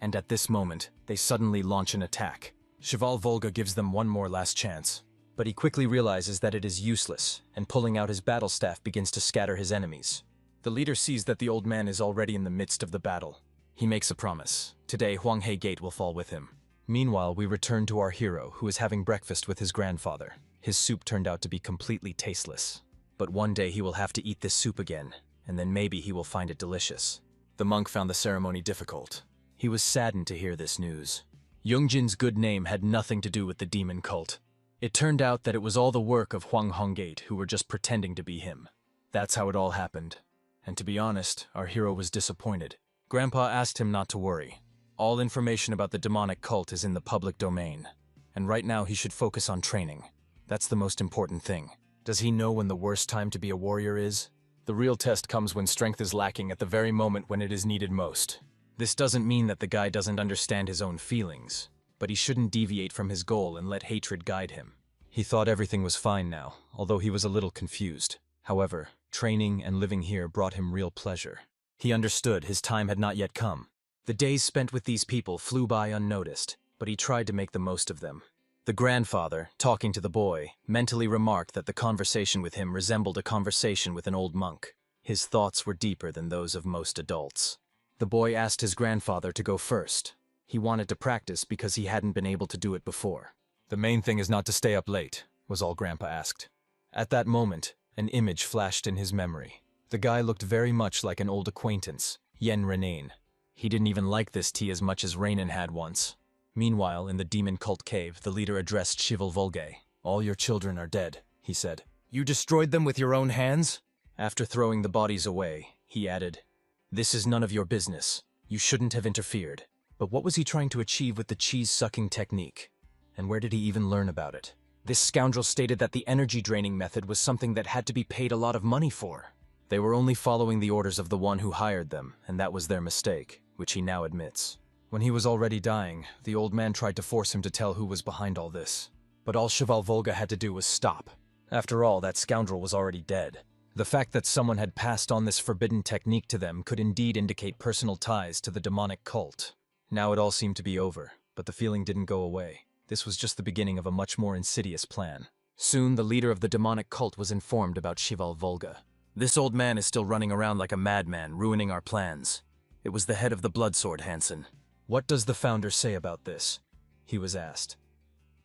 And at this moment, they suddenly launch an attack. Cheval Volga gives them one more last chance. but he quickly realizes that it is useless, and pulling out his battle staff begins to scatter his enemies. The leader sees that the old man is already in the midst of the battle. He makes a promise. Today, Huanghe Gate will fall with him. Meanwhile, we return to our hero, who is having breakfast with his grandfather. His soup turned out to be completely tasteless. But one day he will have to eat this soup again, and then maybe he will find it delicious. The monk found the ceremony difficult. He was saddened to hear this news. Yungjin's good name had nothing to do with the demon cult. It turned out that it was all the work of Huang Honggate, who were just pretending to be him. That's how it all happened. And to be honest, our hero was disappointed. Grandpa asked him not to worry. All information about the demonic cult is in the public domain. And right now he should focus on training. That's the most important thing. Does he know when the worst time to be a warrior is? The real test comes when strength is lacking at the very moment when it is needed most. This doesn't mean that the guy doesn't understand his own feelings, but he shouldn't deviate from his goal and let hatred guide him. He thought everything was fine now, although he was a little confused. However, training and living here brought him real pleasure. He understood his time had not yet come. The days spent with these people flew by unnoticed, but he tried to make the most of them. The grandfather, talking to the boy, mentally remarked that the conversation with him resembled a conversation with an old monk. His thoughts were deeper than those of most adults. The boy asked his grandfather to go first. He wanted to practice because he hadn't been able to do it before. "The main thing is not to stay up late," was all Grandpa asked. At that moment, an image flashed in his memory. The guy looked very much like an old acquaintance, Yen Renain. He didn't even like this tea as much as Renan had once. Meanwhile, in the demon cult cave, the leader addressed Chival Volge. "All your children are dead," he said. "You destroyed them with your own hands?" After throwing the bodies away, he added, "This is none of your business. You shouldn't have interfered." But what was he trying to achieve with the cheese-sucking technique? And where did he even learn about it? This scoundrel stated that the energy-draining method was something that had to be paid a lot of money for. They were only following the orders of the one who hired them, and that was their mistake, which he now admits. When he was already dying, the old man tried to force him to tell who was behind all this. But all Cheval Volga had to do was stop. After all, that scoundrel was already dead. The fact that someone had passed on this forbidden technique to them could indeed indicate personal ties to the demonic cult. Now it all seemed to be over, but the feeling didn't go away. This was just the beginning of a much more insidious plan. Soon, the leader of the demonic cult was informed about Cheval Volga. "This old man is still running around like a madman, ruining our plans." It was the head of the Bloodsword, Hansen. "What does the founder say about this?" he was asked.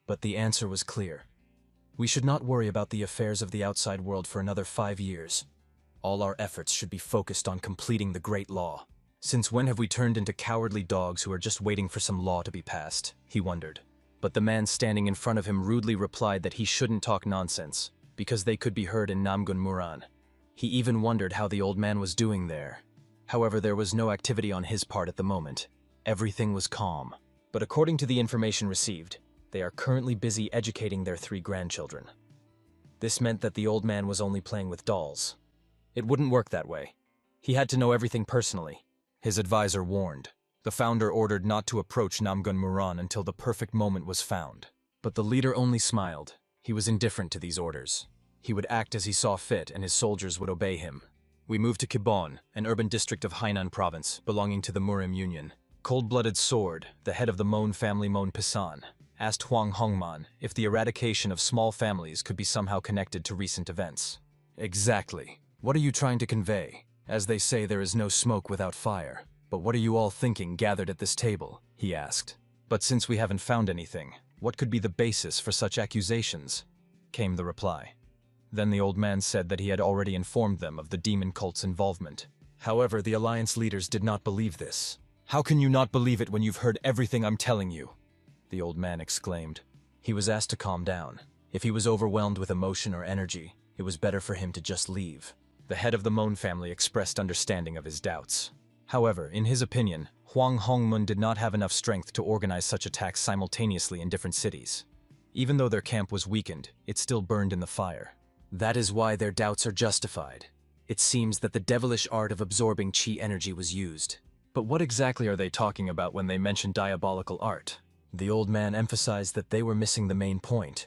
But the answer was clear. "We should not worry about the affairs of the outside world for another 5 years. All our efforts should be focused on completing the Great Law. Since when have we turned into cowardly dogs who are just waiting for some law to be passed?" he wondered. But the man standing in front of him rudely replied that he shouldn't talk nonsense, because they could be heard in Namgun Muran. He even wondered how the old man was doing there. However, there was no activity on his part at the moment. Everything was calm. But according to the information received, they are currently busy educating their 3 grandchildren. This meant that the old man was only playing with dolls. It wouldn't work that way. He had to know everything personally. His advisor warned. The founder ordered not to approach Namgun Muran until the perfect moment was found. But the leader only smiled. He was indifferent to these orders. He would act as he saw fit, and his soldiers would obey him. We moved to Kibon, an urban district of Hainan province, belonging to the Murim Union. Cold-blooded Sword, the head of the Mon family Mon Pisan, asked Huang Hongman if the eradication of small families could be somehow connected to recent events. "Exactly. What are you trying to convey? As they say, there is no smoke without fire. But what are you all thinking gathered at this table?" he asked. "But since we haven't found anything, what could be the basis for such accusations?" came the reply. Then the old man said that he had already informed them of the demon cult's involvement. However, the alliance leaders did not believe this. "How can you not believe it when you've heard everything I'm telling you?" the old man exclaimed. He was asked to calm down. If he was overwhelmed with emotion or energy, it was better for him to just leave. The head of the Mon family expressed understanding of his doubts. However, in his opinion, Huang Hongmun did not have enough strength to organize such attacks simultaneously in different cities. Even though their camp was weakened, it still burned in the fire. That is why their doubts are justified. It seems that the devilish art of absorbing chi energy was used. But what exactly are they talking about when they mention diabolical art? The old man emphasized that they were missing the main point.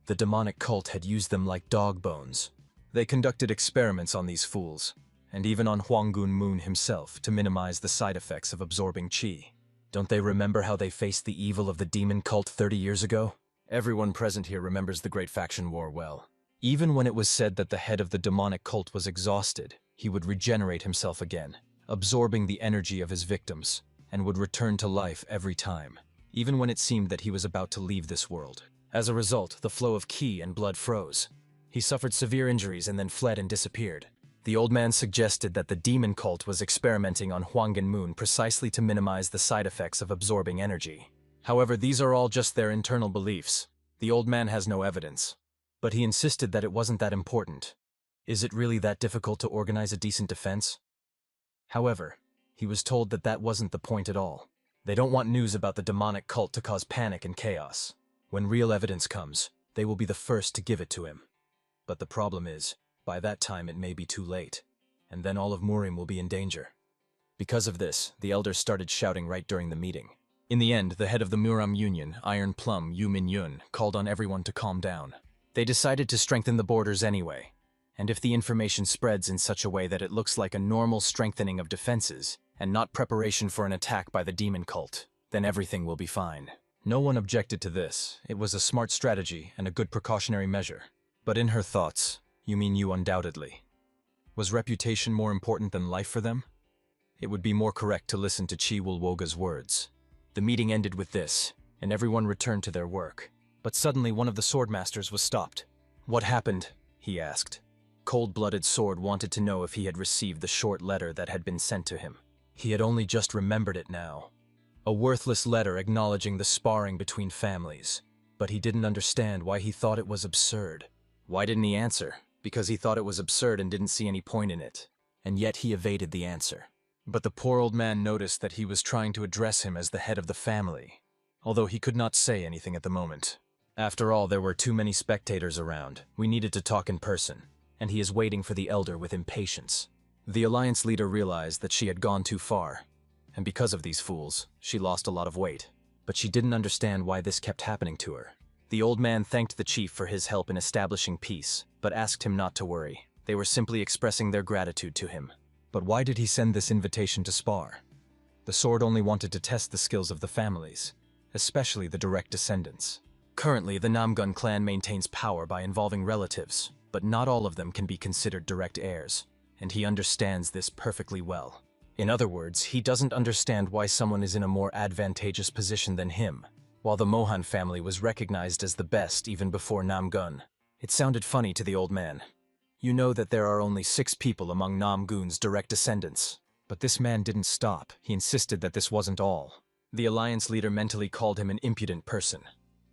The demonic cult had used them like dog bones. They conducted experiments on these fools, and even on Huanggun Moon himself to minimize the side effects of absorbing chi. Don't they remember how they faced the evil of the demon cult 30 years ago? Everyone present here remembers the Great Faction War well. Even when it was said that the head of the demonic cult was exhausted, he would regenerate himself again, absorbing the energy of his victims, and would return to life every time, even when it seemed that he was about to leave this world. As a result, the flow of ki and blood froze. He suffered severe injuries and then fled and disappeared. The old man suggested that the demon cult was experimenting on Huanggan Moon precisely to minimize the side effects of absorbing energy. However, these are all just their internal beliefs. The old man has no evidence. But he insisted that it wasn't that important. Is it really that difficult to organize a decent defense? However, he was told that that wasn't the point at all. They don't want news about the demonic cult to cause panic and chaos. When real evidence comes, they will be the first to give it to him. But the problem is, by that time it may be too late, and then all of Murim will be in danger. Because of this, the elders started shouting right during the meeting. In the end, the head of the Muram Union, Iron Plum Yu Min Yun, called on everyone to calm down. They decided to strengthen the borders anyway, and if the information spreads in such a way that it looks like a normal strengthening of defenses, and not preparation for an attack by the demon cult, then everything will be fine. No one objected to this. It was a smart strategy and a good precautionary measure. But in her thoughts, you mean you undoubtedly. Was reputation more important than life for them? It would be more correct to listen to Chi Wulwoga's words. The meeting ended with this, and everyone returned to their work. But suddenly one of the swordmasters was stopped. What happened? He asked. Cold-blooded Sword wanted to know if he had received the short letter that had been sent to him. He had only just remembered it now. A worthless letter acknowledging the sparring between families. But he didn't understand why he thought it was absurd. Why didn't he answer? Because he thought it was absurd and didn't see any point in it. And yet he evaded the answer. But the poor old man noticed that he was trying to address him as the head of the family, although he could not say anything at the moment. After all, there were too many spectators around. We needed to talk in person, and he is waiting for the elder with impatience. The alliance leader realized that she had gone too far, and because of these fools, she lost a lot of weight. But she didn't understand why this kept happening to her. The old man thanked the chief for his help in establishing peace, but asked him not to worry. They were simply expressing their gratitude to him. But why did he send this invitation to spar? The sword only wanted to test the skills of the families, especially the direct descendants. Currently, the Namgun clan maintains power by involving relatives, but not all of them can be considered direct heirs, and he understands this perfectly well. In other words, he doesn't understand why someone is in a more advantageous position than him, while the Mohan family was recognized as the best even before Namgun. It sounded funny to the old man. You know that there are only 6 people among Namgun's direct descendants. But this man didn't stop. He insisted that this wasn't all. The alliance leader mentally called him an impudent person.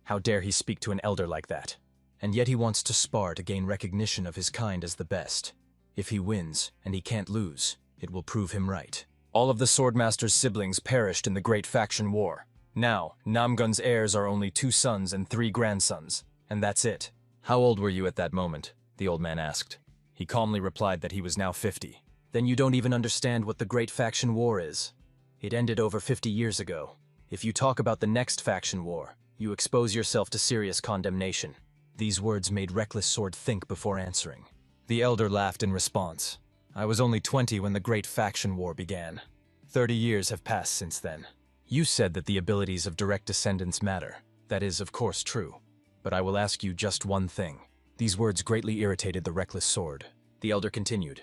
How dare he speak to an elder like that? And yet he wants to spar to gain recognition of his kind as the best. If he wins, and he can't lose, it will prove him right. All of the Swordmaster's siblings perished in the Great Faction War. Now, Namgun's heirs are only 2 sons and 3 grandsons, and that's it. How old were you at that moment? The old man asked. He calmly replied that he was now 50. Then you don't even understand what the Great Faction War is. It ended over 50 years ago. If you talk about the next faction war, you expose yourself to serious condemnation. These words made Reckless Sword think before answering. The elder laughed in response. I was only 20 when the Great Faction War began. 30 years have passed since then. You said that the abilities of direct descendants matter. That is, of course, true. But I will ask you just one thing. These words greatly irritated the Reckless Sword. The elder continued.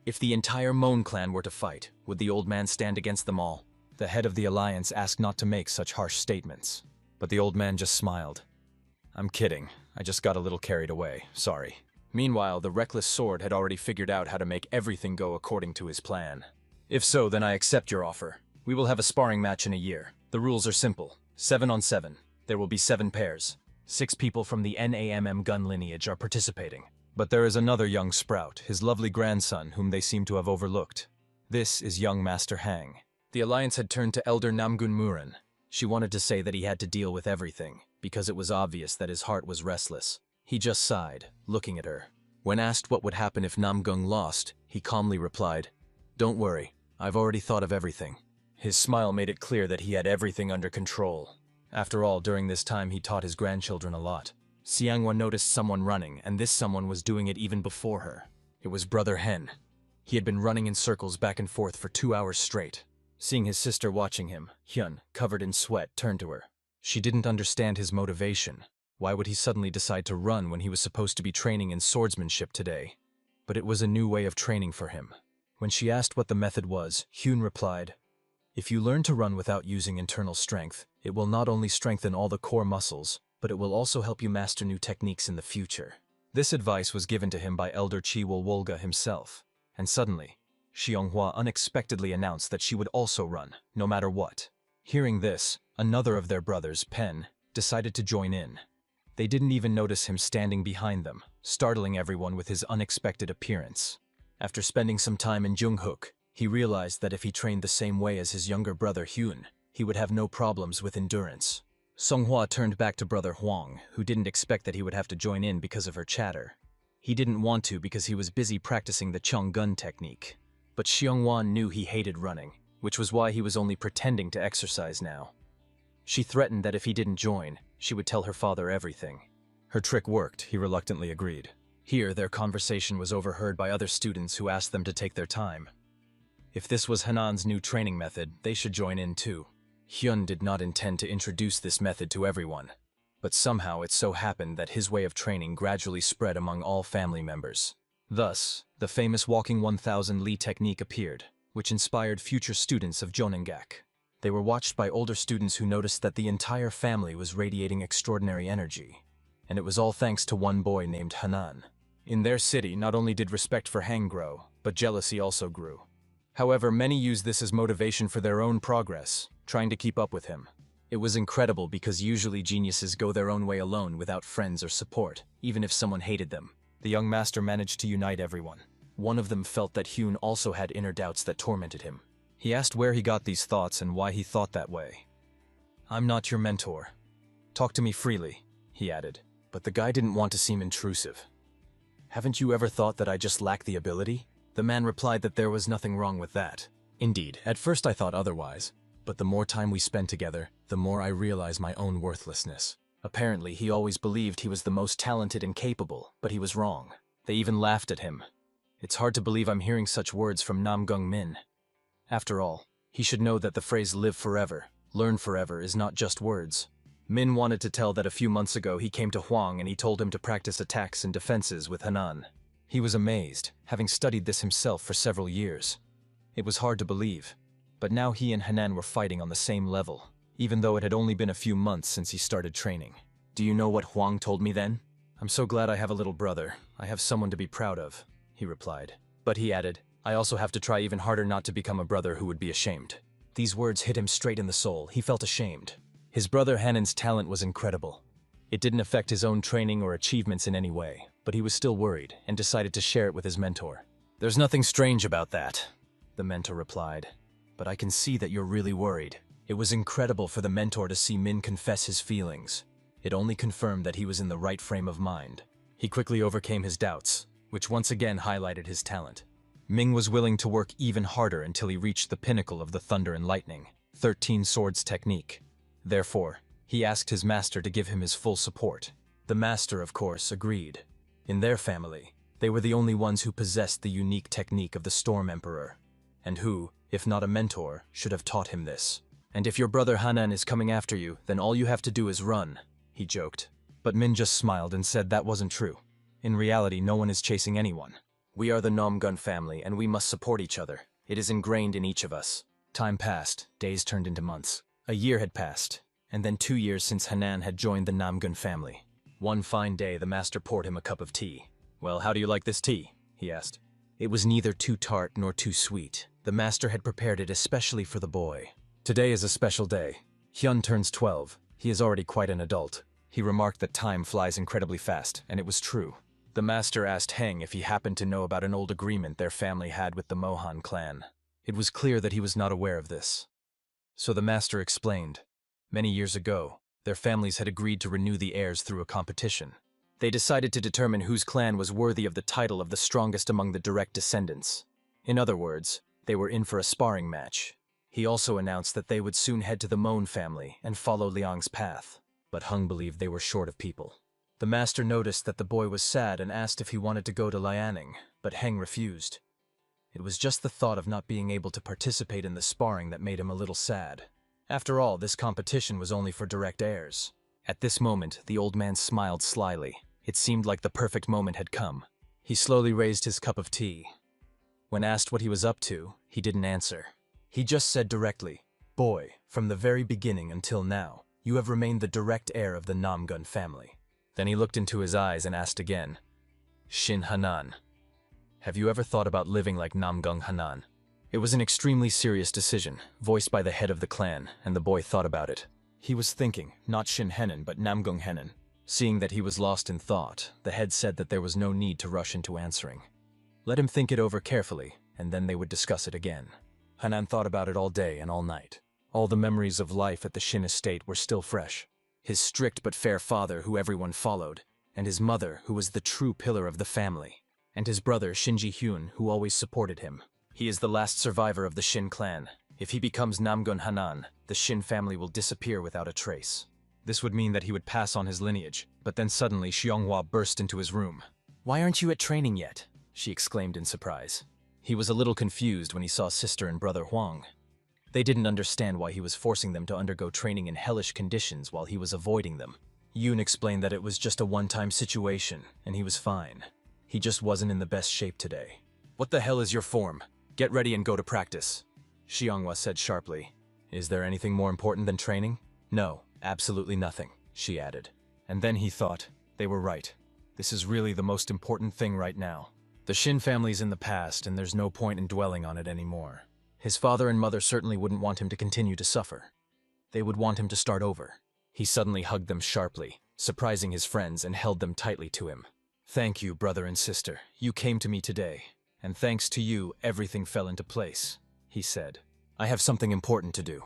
If the entire Moan clan were to fight, would the old man stand against them all? The head of the alliance asked not to make such harsh statements. But the old man just smiled. I'm kidding. I just got a little carried away. Sorry. Meanwhile, the Reckless Sword had already figured out how to make everything go according to his plan. If so, then I accept your offer. We will have a sparring match in a year. The rules are simple. 7 on 7. There will be 7 pairs. 6 people from the NAMM gun lineage are participating. But there is another young sprout, his lovely grandson, whom they seem to have overlooked. This is young Master Hang. The alliance had turned to Elder Namgun Murin. She wanted to say that he had to deal with everything, because it was obvious that his heart was restless. He just sighed, looking at her. When asked what would happen if Namgung lost, he calmly replied, Don't worry, I've already thought of everything. His smile made it clear that he had everything under control. After all, during this time he taught his grandchildren a lot. Xianghua noticed someone running, and this someone was doing it even before her. It was Brother Hen. He had been running in circles back and forth for 2 hours straight. Seeing his sister watching him, Hyun, covered in sweat, turned to her. She didn't understand his motivation. Why would he suddenly decide to run when he was supposed to be training in swordsmanship today? But it was a new way of training for him. When she asked what the method was, Hyun replied, "If you learn to run without using internal strength, it will not only strengthen all the core muscles, but it will also help you master new techniques in the future." This advice was given to him by Elder Chi-Wolwolga himself, and suddenly, Xianghua unexpectedly announced that she would also run, no matter what. Hearing this, another of their brothers, Pen, decided to join in. They didn't even notice him standing behind them, startling everyone with his unexpected appearance. After spending some time in Junghook, he realized that if he trained the same way as his younger brother Hyun, he would have no problems with endurance. Songhua turned back to brother Huang, who didn't expect that he would have to join in because of her chatter. He didn't want to because he was busy practicing the Chonggun technique. But Xianghua knew he hated running, which was why he was only pretending to exercise now. She threatened that if he didn't join, she would tell her father everything. Her trick worked, he reluctantly agreed. Here, their conversation was overheard by other students who asked them to take their time. If this was Hanan's new training method, they should join in too. Hyun did not intend to introduce this method to everyone, but somehow it so happened that his way of training gradually spread among all family members. Thus, the famous walking 1000 li technique appeared, which inspired future students of Jonengak. They were watched by older students who noticed that the entire family was radiating extraordinary energy, and it was all thanks to one boy named Hanan. In their city, not only did respect for Hang grow, but jealousy also grew. However, many used this as motivation for their own progress, trying to keep up with him. It was incredible because usually geniuses go their own way alone without friends or support, even if someone hated them. The young master managed to unite everyone. One of them felt that Hyun also had inner doubts that tormented him. He asked where he got these thoughts and why he thought that way. "I'm not your mentor. Talk to me freely," he added, but the guy didn't want to seem intrusive. "Haven't you ever thought that I just lack the ability?" The man replied that there was nothing wrong with that. "Indeed, at first I thought otherwise, but the more time we spend together, the more I realize my own worthlessness." Apparently, he always believed he was the most talented and capable, but he was wrong. They even laughed at him. It's hard to believe I'm hearing such words from Namgung Min. After all, he should know that the phrase "live forever, learn forever" is not just words. Min wanted to tell that a few months ago he came to Huang and he told him to practice attacks and defenses with Hanan. He was amazed, having studied this himself for several years. It was hard to believe, but now he and Hanan were fighting on the same level, even though it had only been a few months since he started training. "Do you know what Huang told me then? I'm so glad I have a little brother. I have someone to be proud of," he replied. But he added, "I also have to try even harder not to become a brother who would be ashamed." These words hit him straight in the soul. He felt ashamed. His brother Hanan's talent was incredible. It didn't affect his own training or achievements in any way, but he was still worried and decided to share it with his mentor. "There's nothing strange about that," the mentor replied, "but I can see that you're really worried." It was incredible for the mentor to see Min confess his feelings. It only confirmed that he was in the right frame of mind. He quickly overcame his doubts, which once again highlighted his talent. Ming was willing to work even harder until he reached the pinnacle of the Thunder and Lightning, 13 Swords technique. Therefore, he asked his master to give him his full support. The master, of course, agreed. In their family, they were the only ones who possessed the unique technique of the Storm Emperor, and who, if not a mentor, should have taught him this. "And if your brother Hanan is coming after you, then all you have to do is run," he joked. But Min just smiled and said that wasn't true. In reality, no one is chasing anyone. We are the Namgun family, and we must support each other. It is ingrained in each of us. Time passed, days turned into months. A year had passed, and then 2 years since Hanan had joined the Namgun family. One fine day, the master poured him a cup of tea. "Well, how do you like this tea?" he asked. It was neither too tart nor too sweet. The master had prepared it especially for the boy. "Today is a special day. Hyun turns 12. He is already quite an adult." He remarked that time flies incredibly fast, and it was true. The master asked Heng if he happened to know about an old agreement their family had with the Mohan clan. It was clear that he was not aware of this. So the master explained. Many years ago, their families had agreed to renew the heirs through a competition. They decided to determine whose clan was worthy of the title of the strongest among the direct descendants. In other words, they were in for a sparring match. He also announced that they would soon head to the Moan family and follow Liang's path, but Hung believed they were short of people. The master noticed that the boy was sad and asked if he wanted to go to Lianing, but Heng refused. It was just the thought of not being able to participate in the sparring that made him a little sad. After all, this competition was only for direct heirs, At this moment, the old man smiled slyly. It seemed like the perfect moment had come. He slowly raised his cup of tea. When asked what he was up to, he didn't answer. He just said directly, "Boy, from the very beginning until now, you have remained the direct heir of the Namgun family." Then he looked into his eyes and asked again, "Shin Hanan, have you ever thought about living like Namgung Hanan?" It was an extremely serious decision, voiced by the head of the clan, and the boy thought about it. He was thinking, not Shin Henan, but Namgung Henan. Seeing that he was lost in thought, the head said that there was no need to rush into answering. Let him think it over carefully, and then they would discuss it again. Hanan thought about it all day and all night. All the memories of life at the Shin estate were still fresh. His strict but fair father who everyone followed, and his mother who was the true pillar of the family, and his brother Shinji Hyun who always supported him. He is the last survivor of the Shin clan. If he becomes Namgun Hanan, the Shin family will disappear without a trace. This would mean that he would pass on his lineage, but then suddenly Xianghua burst into his room. "Why aren't you at training yet?" she exclaimed in surprise. He was a little confused when he saw sister and brother Huang. They didn't understand why he was forcing them to undergo training in hellish conditions while he was avoiding them. Yoon explained that it was just a one-time situation, and he was fine. He just wasn't in the best shape today. "What the hell is your form? Get ready and go to practice," Xianghua said sharply. "Is there anything more important than training?" "No, absolutely nothing," she added. And then he thought, they were right. This is really the most important thing right now. The Shin family's in the past, and there's no point in dwelling on it anymore. His father and mother certainly wouldn't want him to continue to suffer. They would want him to start over. He suddenly hugged them sharply, surprising his friends, and held them tightly to him. "Thank you, brother and sister. You came to me today, and thanks to you, everything fell into place," he said. "I have something important to do.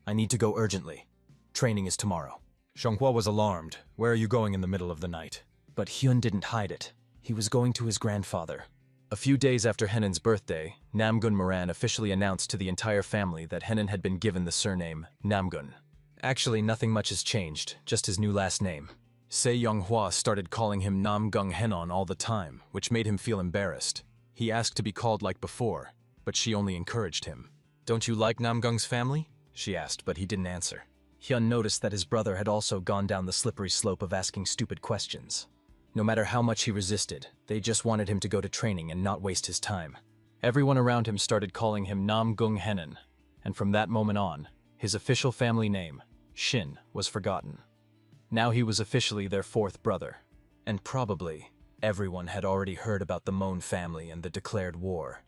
I need to go urgently. Training is tomorrow." Xianghua was alarmed. "Where are you going in the middle of the night?" But Hyun didn't hide it. He was going to his grandfather. A few days after Henan's birthday, Namgun Moran officially announced to the entire family that Henan had been given the surname Namgun. Actually, nothing much has changed, just his new last name. Se Yonghua started calling him Namgung Henan all the time, which made him feel embarrassed. He asked to be called like before, but she only encouraged him. "Don't you like Namgung's family?" she asked, but he didn't answer. Hyun noticed that his brother had also gone down the slippery slope of asking stupid questions. No matter how much he resisted, they just wanted him to go to training and not waste his time. Everyone around him started calling him Namgung Henan, and from that moment on, his official family name, Shin, was forgotten. Now he was officially their fourth brother, and probably everyone had already heard about the Moan family and the declared war.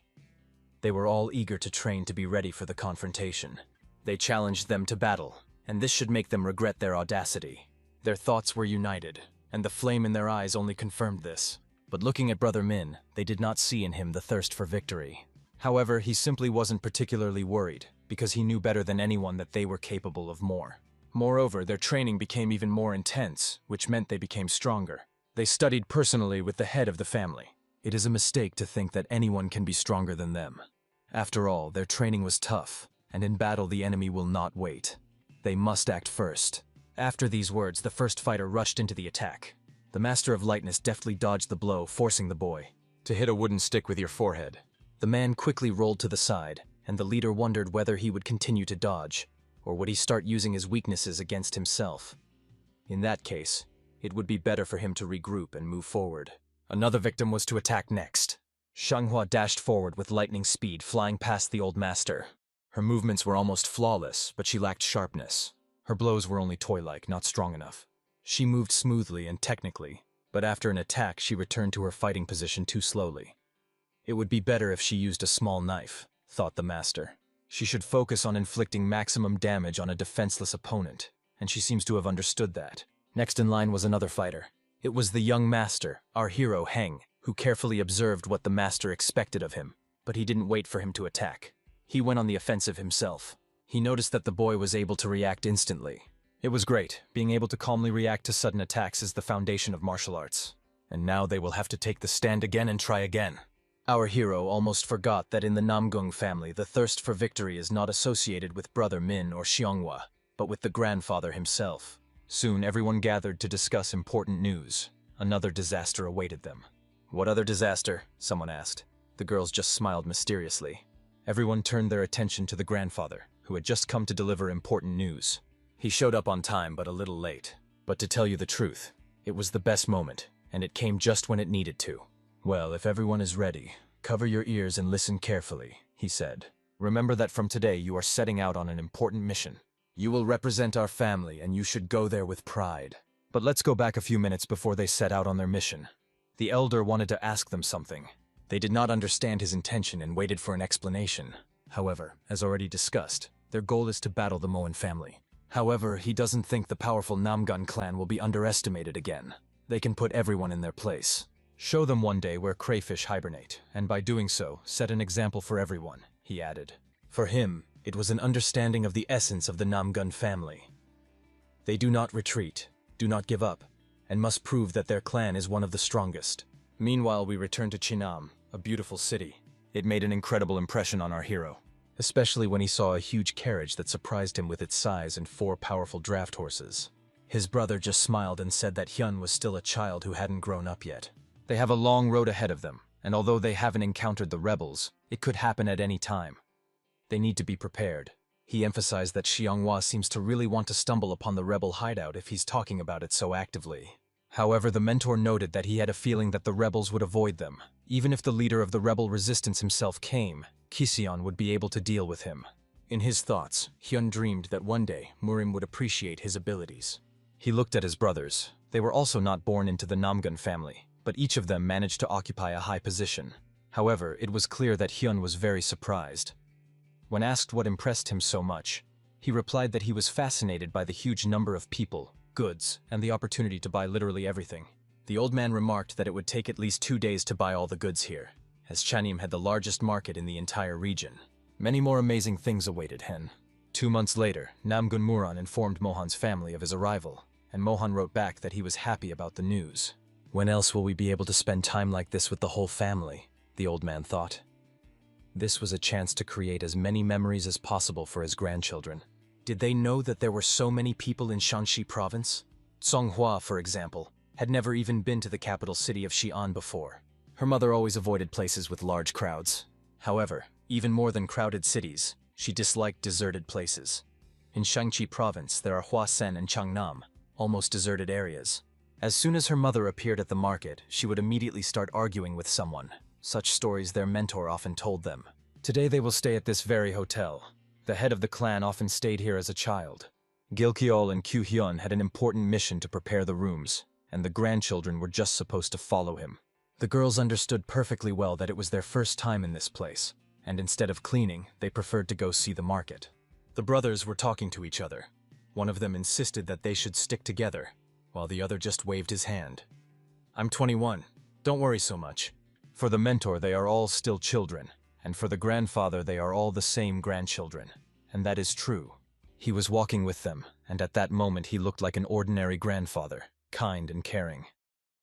They were all eager to train to be ready for the confrontation. They challenged them to battle, and this should make them regret their audacity. Their thoughts were united, and the flame in their eyes only confirmed this. But looking at Brother Min, they did not see in him the thirst for victory. However, he simply wasn't particularly worried, because he knew better than anyone that they were capable of more. Moreover, their training became even more intense, which meant they became stronger. They studied personally with the head of the family. It is a mistake to think that anyone can be stronger than them. After all, their training was tough, and in battle the enemy will not wait. They must act first. After these words, the first fighter rushed into the attack. The Master of Lightness deftly dodged the blow, forcing the boy to hit a wooden stick with your forehead. The man quickly rolled to the side, and the leader wondered whether he would continue to dodge, or would he start using his weaknesses against himself. In that case, it would be better for him to regroup and move forward. Another victim was to attack next. Xianghua dashed forward with lightning speed, flying past the old master. Her movements were almost flawless, but she lacked sharpness. Her blows were only toy-like, not strong enough. She moved smoothly and technically, but after an attack she returned to her fighting position too slowly. It would be better if she used a small knife, thought the master. She should focus on inflicting maximum damage on a defenseless opponent, and she seems to have understood that. Next in line was another fighter. It was the young master, our hero Heng, who carefully observed what the master expected of him, but he didn't wait for him to attack. He went on the offensive himself. He noticed that the boy was able to react instantly. It was great. Being able to calmly react to sudden attacks is the foundation of martial arts. And now they will have to take the stand again and try again. Our hero almost forgot that in the Namgung family, the thirst for victory is not associated with Brother Min or Xianghua, but with the grandfather himself. Soon everyone gathered to discuss important news. Another disaster awaited them. "What other disaster?" someone asked. The girls just smiled mysteriously. Everyone turned their attention to the grandfather, who had just come to deliver important news. He showed up on time, but a little late. But to tell you the truth, it was the best moment, and it came just when it needed to. "Well, if everyone is ready, cover your ears and listen carefully," he said. "Remember that from today you are setting out on an important mission. You will represent our family, and you should go there with pride." But let's go back a few minutes before they set out on their mission. The elder wanted to ask them something. They did not understand his intention and waited for an explanation. However, as already discussed, their goal is to battle the Moen family. However, he doesn't think the powerful Namgun clan will be underestimated again. They can put everyone in their place. Show them one day where crayfish hibernate, and by doing so, set an example for everyone, he added. For him, it was an understanding of the essence of the Namgun family. They do not retreat, do not give up, and must prove that their clan is one of the strongest. Meanwhile, we return to Chinam, a beautiful city. It made an incredible impression on our hero, especially when he saw a huge carriage that surprised him with its size and 4 powerful draft horses. His brother just smiled and said that Hyun was still a child who hadn't grown up yet. They have a long road ahead of them, and although they haven't encountered the rebels, it could happen at any time. They need to be prepared. He emphasized that Xianghua seems to really want to stumble upon the rebel hideout if he's talking about it so actively. However, the mentor noted that he had a feeling that the rebels would avoid them. Even if the leader of the rebel resistance himself came, Kiseon would be able to deal with him. In his thoughts, Hyun dreamed that one day Murim would appreciate his abilities. He looked at his brothers. They were also not born into the Namgun family, but each of them managed to occupy a high position. However, it was clear that Hyun was very surprised. When asked what impressed him so much, he replied that he was fascinated by the huge number of people, goods, and the opportunity to buy literally everything. The old man remarked that it would take at least 2 days to buy all the goods here, as Chanim had the largest market in the entire region. Many more amazing things awaited Hen. 2 months later, Namgun Muran informed Mohan's family of his arrival, and Mohan wrote back that he was happy about the news. "When else will we be able to spend time like this with the whole family?" the old man thought. This was a chance to create as many memories as possible for his grandchildren. Did they know that there were so many people in Shanxi province? Songhua, for example, had never even been to the capital city of Xi'an before. Her mother always avoided places with large crowds. However, even more than crowded cities, she disliked deserted places. In Shanxi province, there are Huasen and Changnam, almost deserted areas. As soon as her mother appeared at the market, she would immediately start arguing with someone. Such stories their mentor often told them. Today they will stay at this very hotel. The head of the clan often stayed here as a child. Gilkiol and Kyuhyun had an important mission to prepare the rooms, and the grandchildren were just supposed to follow him. The girls understood perfectly well that it was their first time in this place, and instead of cleaning, they preferred to go see the market. The brothers were talking to each other. One of them insisted that they should stick together, while the other just waved his hand. "I'm 21. Don't worry so much. For the mentor, they are all still children, and for the grandfather, they are all the same grandchildren." And that is true. He was walking with them, and at that moment he looked like an ordinary grandfather, kind and caring.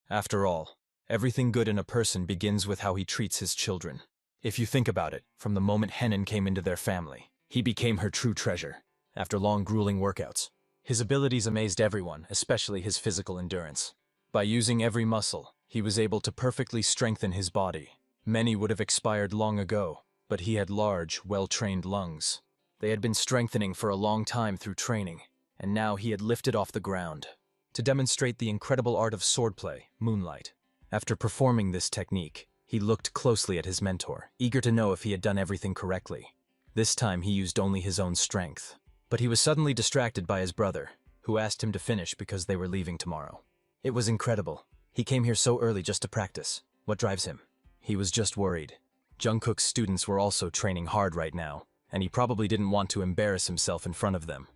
After all, everything good in a person begins with how he treats his children. If you think about it, from the moment Henan came into their family, he became her true treasure. After long grueling workouts, his abilities amazed everyone, especially his physical endurance. By using every muscle, he was able to perfectly strengthen his body. Many would have expired long ago, but he had large, well-trained lungs. They had been strengthening for a long time through training, and now he had lifted off the ground. To demonstrate the incredible art of swordplay, Moonlight. After performing this technique, he looked closely at his mentor, eager to know if he had done everything correctly. This time he used only his own strength. But he was suddenly distracted by his brother, who asked him to finish because they were leaving tomorrow. It was incredible. He came here so early just to practice. What drives him? He was just worried. Jungkook's students were also training hard right now, and he probably didn't want to embarrass himself in front of them.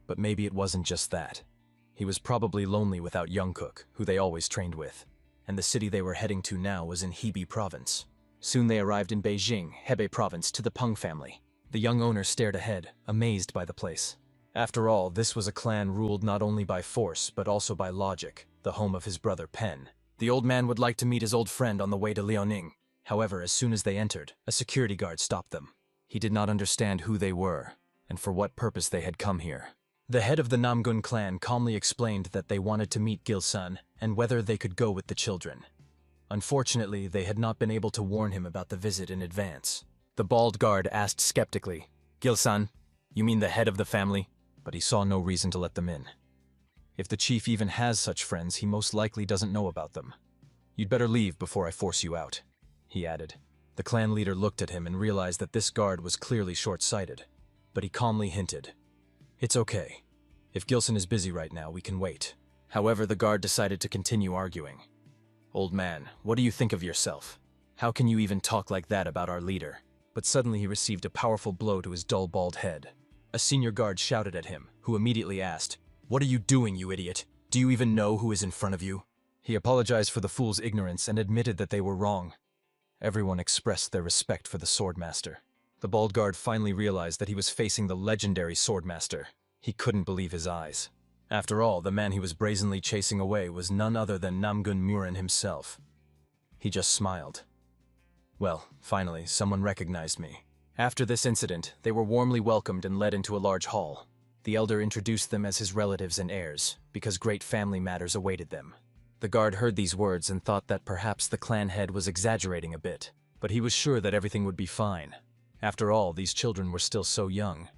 But maybe it wasn't just that. He was probably lonely without Jungkook, who they always trained with. And the city they were heading to now was in Hebei province. Soon they arrived in Beijing, Hebei province, to the Peng family. The young owner stared ahead, amazed by the place. After all, this was a clan ruled not only by force, but also by logic, the home of his brother Pen. The old man would like to meet his old friend on the way to Liaoning. However, as soon as they entered, a security guard stopped them. He did not understand who they were, and for what purpose they had come here. The head of the Namgun clan calmly explained that they wanted to meet Gilsun and whether they could go with the children. Unfortunately, they had not been able to warn him about the visit in advance. The bald guard asked skeptically, "Gilsun, you mean the head of the family?" But he saw no reason to let them in. If the chief even has such friends, he most likely doesn't know about them. You'd better leave before I force you out, he added. The clan leader looked at him and realized that this guard was clearly short-sighted, but he calmly hinted, "It's okay. If Gilson is busy right now, we can wait." However, the guard decided to continue arguing. "Old man, what do you think of yourself? How can you even talk like that about our leader?" But suddenly he received a powerful blow to his dull, bald head. A senior guard shouted at him, who immediately asked, "What are you doing, you idiot? Do you even know who is in front of you?" He apologized for the fool's ignorance and admitted that they were wrong. Everyone expressed their respect for the swordmaster. The bald guard finally realized that he was facing the legendary swordmaster. He couldn't believe his eyes. After all, the man he was brazenly chasing away was none other than Namgun Murin himself. He just smiled. Well, finally, someone recognized me. After this incident, they were warmly welcomed and led into a large hall. The elder introduced them as his relatives and heirs, because great family matters awaited them. The guard heard these words and thought that perhaps the clan head was exaggerating a bit, but he was sure that everything would be fine. After all, these children were still so young.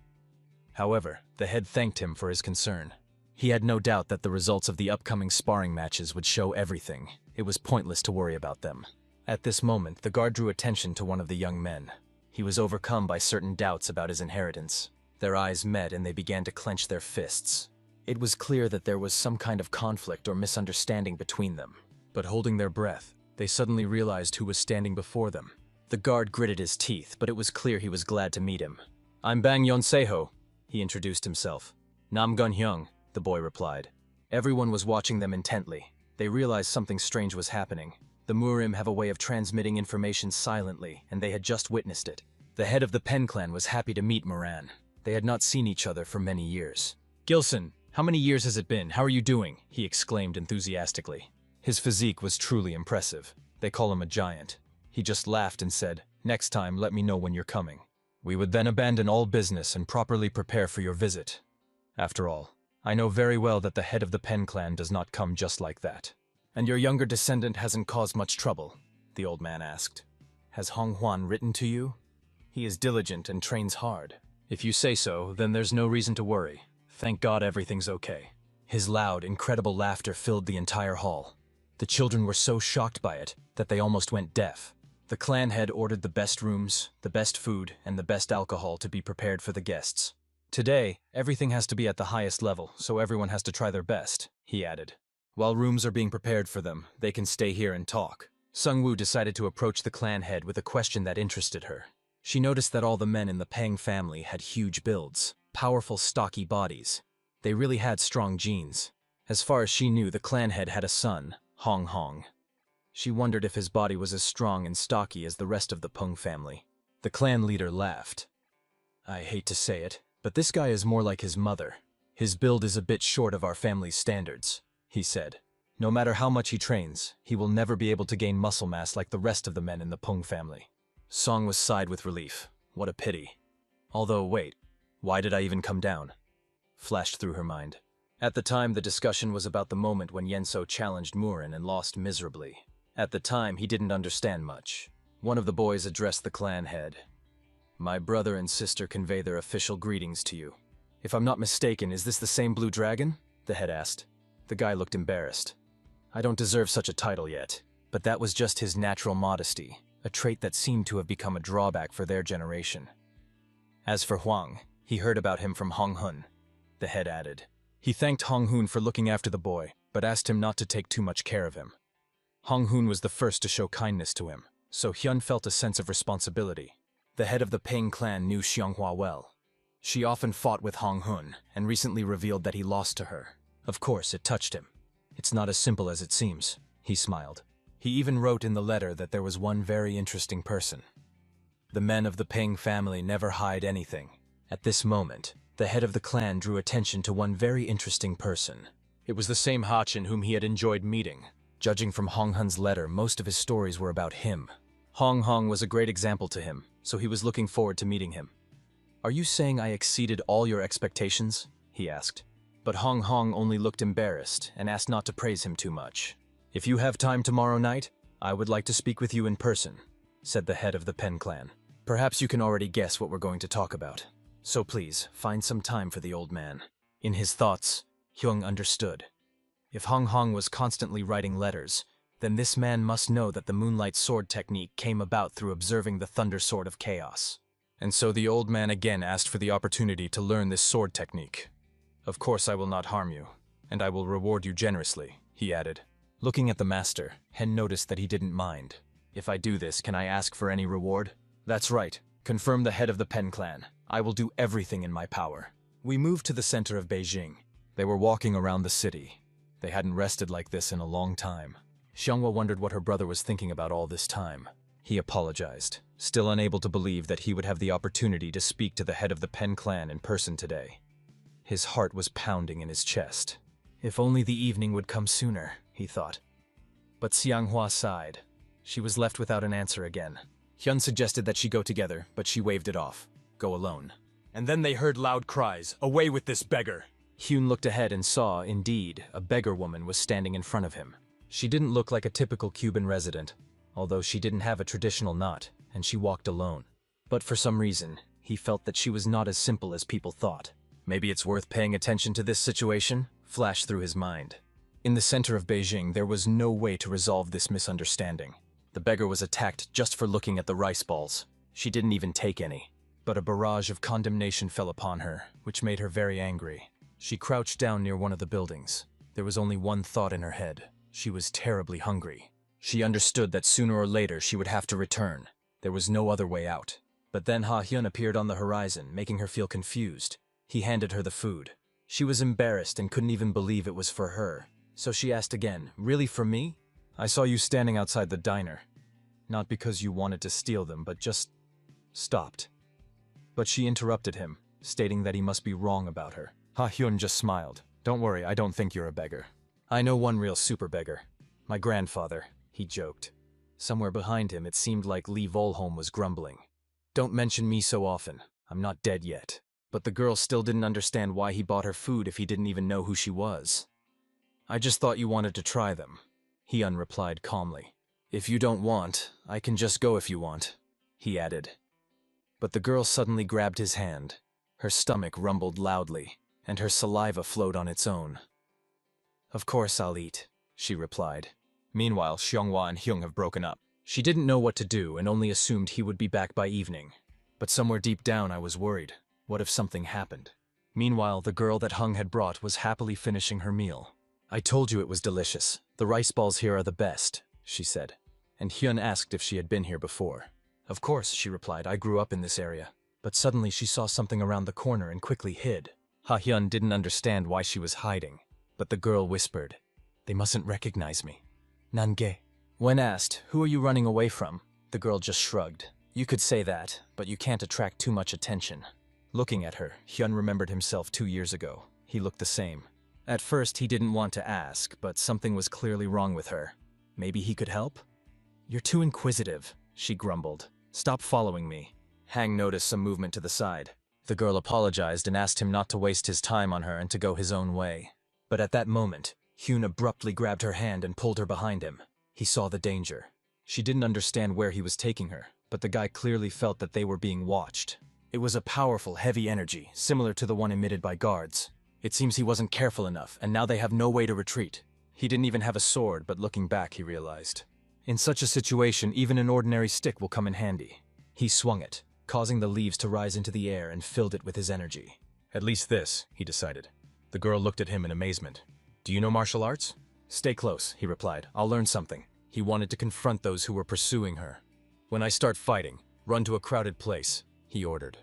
However, the head thanked him for his concern. He had no doubt that the results of the upcoming sparring matches would show everything. It was pointless to worry about them. At this moment, the guard drew attention to one of the young men. He was overcome by certain doubts about his inheritance. Their eyes met and they began to clench their fists. It was clear that there was some kind of conflict or misunderstanding between them. But holding their breath, they suddenly realized who was standing before them. The guard gritted his teeth, but it was clear he was glad to meet him. "I'm Bang Yonseho," he introduced himself. "Nam Gun Hyung," the boy replied. Everyone was watching them intently. They realized something strange was happening. The Murim have a way of transmitting information silently, and they had just witnessed it. The head of the Pen clan was happy to meet Moran. They had not seen each other for many years. "Gilson, how many years has it been? How are you doing?" he exclaimed enthusiastically. His physique was truly impressive. They call him a giant. He just laughed and said, "Next time, let me know when you're coming. We would then abandon all business and properly prepare for your visit. After all, I know very well that the head of the Pen clan does not come just like that." "And your younger descendant hasn't caused much trouble?" the old man asked. "Has Hong Huan written to you? He is diligent and trains hard." "If you say so, then there's no reason to worry. Thank God everything's okay." His loud, incredible laughter filled the entire hall. The children were so shocked by it that they almost went deaf. The clan head ordered the best rooms, the best food, and the best alcohol to be prepared for the guests. "Today, everything has to be at the highest level, so everyone has to try their best," he added. "While rooms are being prepared for them, they can stay here and talk." Sung-woo decided to approach the clan head with a question that interested her. She noticed that all the men in the Pang family had huge builds, powerful, stocky bodies. They really had strong genes. As far as she knew, the clan head had a son, Hong Hong. She wondered if his body was as strong and stocky as the rest of the Peng family. The clan leader laughed. "I hate to say it, but this guy is more like his mother. His build is a bit short of our family's standards," he said. "No matter how much he trains, he will never be able to gain muscle mass like the rest of the men in the Peng family." Song was sighed with relief. What a pity. Although, wait, why did I even come down? Flashed through her mind. At the time, the discussion was about the moment when Yenso challenged Murin and lost miserably. At the time, he didn't understand much. One of the boys addressed the clan head. "My brother and sister convey their official greetings to you." "If I'm not mistaken, is this the same blue dragon?" the head asked. The guy looked embarrassed. "I don't deserve such a title yet," but that was just his natural modesty, a trait that seemed to have become a drawback for their generation. As for Huang, he heard about him from Hong Hun, the head added. He thanked Hong Hun for looking after the boy, but asked him not to take too much care of him. Hong Hun was the first to show kindness to him, so Hyun felt a sense of responsibility. The head of the Peng clan knew Xianghua well. She often fought with Hong Hun, and recently revealed that he lost to her. Of course, it touched him. "It's not as simple as it seems," he smiled. He even wrote in the letter that there was one very interesting person. The men of the Peng family never hide anything. At this moment, the head of the clan drew attention to one very interesting person. It was the same Hachin whom he had enjoyed meeting. Judging from Hong Hun's letter, most of his stories were about him. Hong Hong was a great example to him, so he was looking forward to meeting him. "Are you saying I exceeded all your expectations?" he asked. But Hong Hong only looked embarrassed and asked not to praise him too much. "If you have time tomorrow night, I would like to speak with you in person," said the head of the Pen clan. "Perhaps you can already guess what we're going to talk about. So please, find some time for the old man." In his thoughts, Hyung understood. If Hong Hong was constantly writing letters, then this man must know that the Moonlight Sword technique came about through observing the Thunder Sword of Chaos. And so the old man again asked for the opportunity to learn this sword technique. Of course I will not harm you, and I will reward you generously, he added. Looking at the master, Hen noticed that he didn't mind. If I do this, can I ask for any reward? That's right. Confirm the head of the Pen clan. I will do everything in my power. We moved to the center of Beijing. They were walking around the city. They hadn't rested like this in a long time. Xianghua wondered what her brother was thinking about all this time. He apologized, still unable to believe that he would have the opportunity to speak to the head of the Pen clan in person today. His heart was pounding in his chest. If only the evening would come sooner, he thought. But Xianghua sighed. She was left without an answer again. Hyun suggested that she go together, but she waved it off. Go alone. And then they heard loud cries, "Away with this beggar!" Hyun looked ahead and saw, indeed, a beggar woman was standing in front of him. She didn't look like a typical Cuban resident, although she didn't have a traditional knot, and she walked alone. But for some reason, he felt that she was not as simple as people thought. Maybe it's worth paying attention to this situation, flashed through his mind. In the center of Beijing, there was no way to resolve this misunderstanding. The beggar was attacked just for looking at the rice balls. She didn't even take any. But a barrage of condemnation fell upon her, which made her very angry. She crouched down near one of the buildings. There was only one thought in her head. She was terribly hungry. She understood that sooner or later she would have to return. There was no other way out. But then Ha Hyun appeared on the horizon, making her feel confused. He handed her the food. She was embarrassed and couldn't even believe it was for her. So she asked again, "Really for me? I saw you standing outside the diner. Not because you wanted to steal them, but just stopped." But she interrupted him, stating that he must be wrong about her. Ha Hyun just smiled. "Don't worry, I don't think you're a beggar. I know one real super beggar. My grandfather," he joked. Somewhere behind him, it seemed like Lee Volholm was grumbling. "Don't mention me so often. I'm not dead yet." But the girl still didn't understand why he bought her food if he didn't even know who she was. "I just thought you wanted to try them," Hyun replied calmly. "If you don't want, I can just go if you want," he added. But the girl suddenly grabbed his hand. Her stomach rumbled loudly, and her saliva flowed on its own. "Of course I'll eat," she replied. Meanwhile, Xianghua and Hyung have broken up. She didn't know what to do and only assumed he would be back by evening. But somewhere deep down I was worried. What if something happened? Meanwhile, the girl that Hung had brought was happily finishing her meal. "I told you it was delicious. The rice balls here are the best," she said. And Hyun asked if she had been here before. "Of course," she replied, "I grew up in this area." But suddenly she saw something around the corner and quickly hid. Ha Hyun didn't understand why she was hiding, but the girl whispered, "They mustn't recognize me." Nange. When asked, "Who are you running away from?" the girl just shrugged. "You could say that, but you can't attract too much attention." Looking at her, Hyun remembered himself 2 years ago. He looked the same. At first, he didn't want to ask, but something was clearly wrong with her. Maybe he could help? "You're too inquisitive," she grumbled. "Stop following me." Hang noticed some movement to the side. The girl apologized and asked him not to waste his time on her and to go his own way. But at that moment, Hyun abruptly grabbed her hand and pulled her behind him. He saw the danger. She didn't understand where he was taking her, but the guy clearly felt that they were being watched. It was a powerful, heavy energy, similar to the one emitted by guards. It seems he wasn't careful enough, and now they have no way to retreat. He didn't even have a sword, but looking back, he realized. In such a situation, even an ordinary stick will come in handy. He swung it, causing the leaves to rise into the air and filled it with his energy. "At least this," he decided. The girl looked at him in amazement. "Do you know martial arts?" "Stay close," he replied. "I'll learn something." He wanted to confront those who were pursuing her. "When I start fighting, run to a crowded place," he ordered.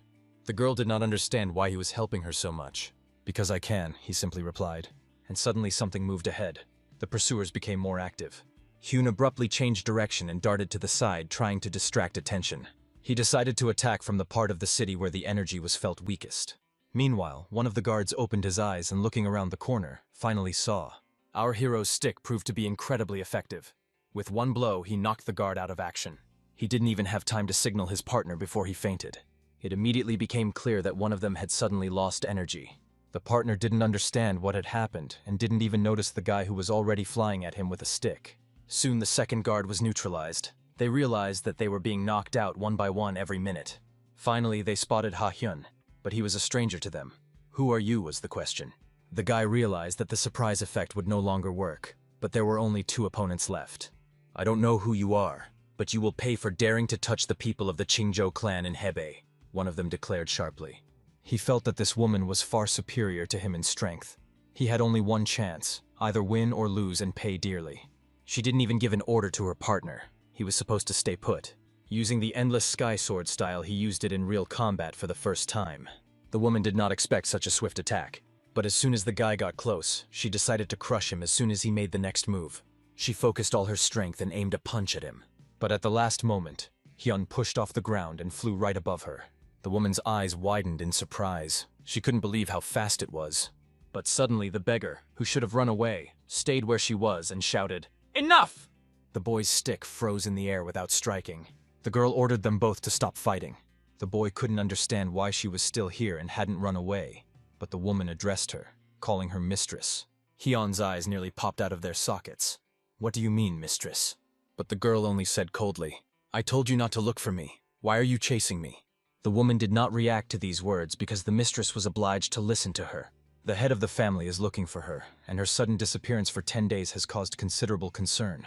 The girl did not understand why he was helping her so much. "Because I can," he simply replied. And suddenly something moved ahead. The pursuers became more active. Hyun abruptly changed direction and darted to the side, trying to distract attention. He decided to attack from the part of the city where the energy was felt weakest. Meanwhile, one of the guards opened his eyes and looking around the corner, finally saw. Our hero's stick proved to be incredibly effective. With one blow, he knocked the guard out of action. He didn't even have time to signal his partner before he fainted. It immediately became clear that one of them had suddenly lost energy. The partner didn't understand what had happened and didn't even notice the guy who was already flying at him with a stick. Soon the second guard was neutralized. They realized that they were being knocked out one by one every minute. Finally, they spotted Ha Hyun, but he was a stranger to them. "Who are you?" was the question. The guy realized that the surprise effect would no longer work, but there were only 2 opponents left. "I don't know who you are, but you will pay for daring to touch the people of the Qingzhou clan in Hebei," one of them declared sharply. He felt that this woman was far superior to him in strength. He had only one chance, either win or lose and pay dearly. She didn't even give an order to her partner. He was supposed to stay put. Using the endless sky sword style, he used it in real combat for the first time. The woman did not expect such a swift attack, but as soon as the guy got close, she decided to crush him as soon as he made the next move. She focused all her strength and aimed a punch at him. But at the last moment, Hyun pushed off the ground and flew right above her. The woman's eyes widened in surprise. She couldn't believe how fast it was. But suddenly the beggar, who should have run away, stayed where she was and shouted, "Enough!" The boy's stick froze in the air without striking. The girl ordered them both to stop fighting. The boy couldn't understand why she was still here and hadn't run away, but the woman addressed her, calling her mistress. Hyun's eyes nearly popped out of their sockets. "What do you mean, mistress?" But the girl only said coldly, "I told you not to look for me. Why are you chasing me?" The woman did not react to these words because the mistress was obliged to listen to her. The head of the family is looking for her, and her sudden disappearance for 10 days has caused considerable concern.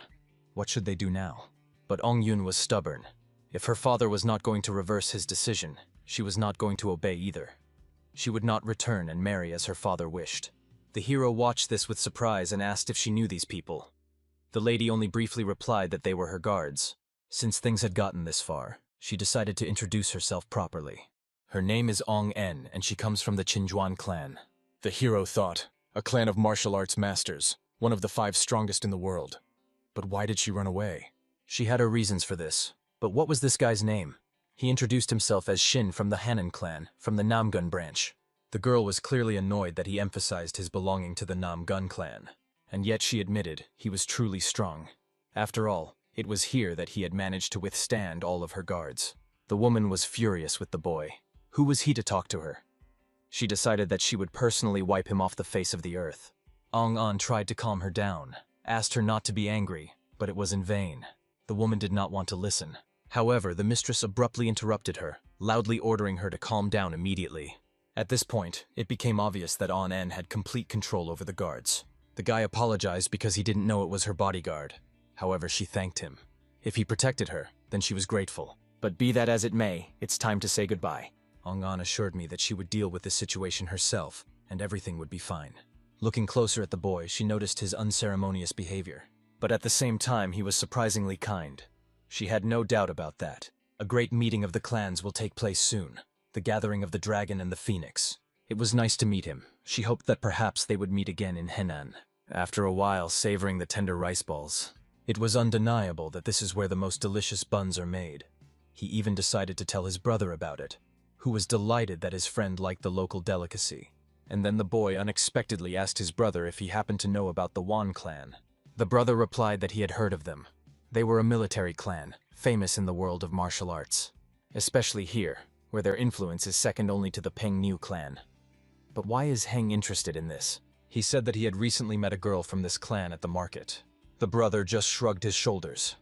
What should they do now? But Ong Yun was stubborn. If her father was not going to reverse his decision, she was not going to obey either. She would not return and marry as her father wished. The hero watched this with surprise and asked if she knew these people. The lady only briefly replied that they were her guards. Since things had gotten this far, she decided to introduce herself properly. Her name is Ong En, and she comes from the Qinjuan clan. The hero thought, a clan of martial arts masters, one of the 5 strongest in the world. But why did she run away? She had her reasons for this. But what was this guy's name? He introduced himself as Shin from the Hanan clan, from the Namgun branch. The girl was clearly annoyed that he emphasized his belonging to the Namgun clan. And yet she admitted he was truly strong. After all, it was here that he had managed to withstand all of her guards. The woman was furious with the boy. Who was he to talk to her? She decided that she would personally wipe him off the face of the earth. Ong An tried to calm her down, asked her not to be angry, but it was in vain. The woman did not want to listen. However, the mistress abruptly interrupted her, loudly ordering her to calm down immediately. At this point, it became obvious that An En had complete control over the guards. The guy apologized because he didn't know it was her bodyguard. However, she thanked him. If he protected her, then she was grateful. But be that as it may, it's time to say goodbye. Ong An assured me that she would deal with this situation herself, and everything would be fine. Looking closer at the boy, she noticed his unceremonious behavior. But at the same time, he was surprisingly kind. She had no doubt about that. A great meeting of the clans will take place soon. The gathering of the dragon and the phoenix. It was nice to meet him. She hoped that perhaps they would meet again in Henan. After a while, savoring the tender rice balls. It was undeniable that this is where the most delicious buns are made. He even decided to tell his brother about it, who was delighted that his friend liked the local delicacy. And then the boy unexpectedly asked his brother if he happened to know about the Wan clan. The brother replied that he had heard of them. They were a military clan, famous in the world of martial arts. Especially here, where their influence is second only to the Peng Niu clan. But why is Heng interested in this? He said that he had recently met a girl from this clan at the market. The brother just shrugged his shoulders.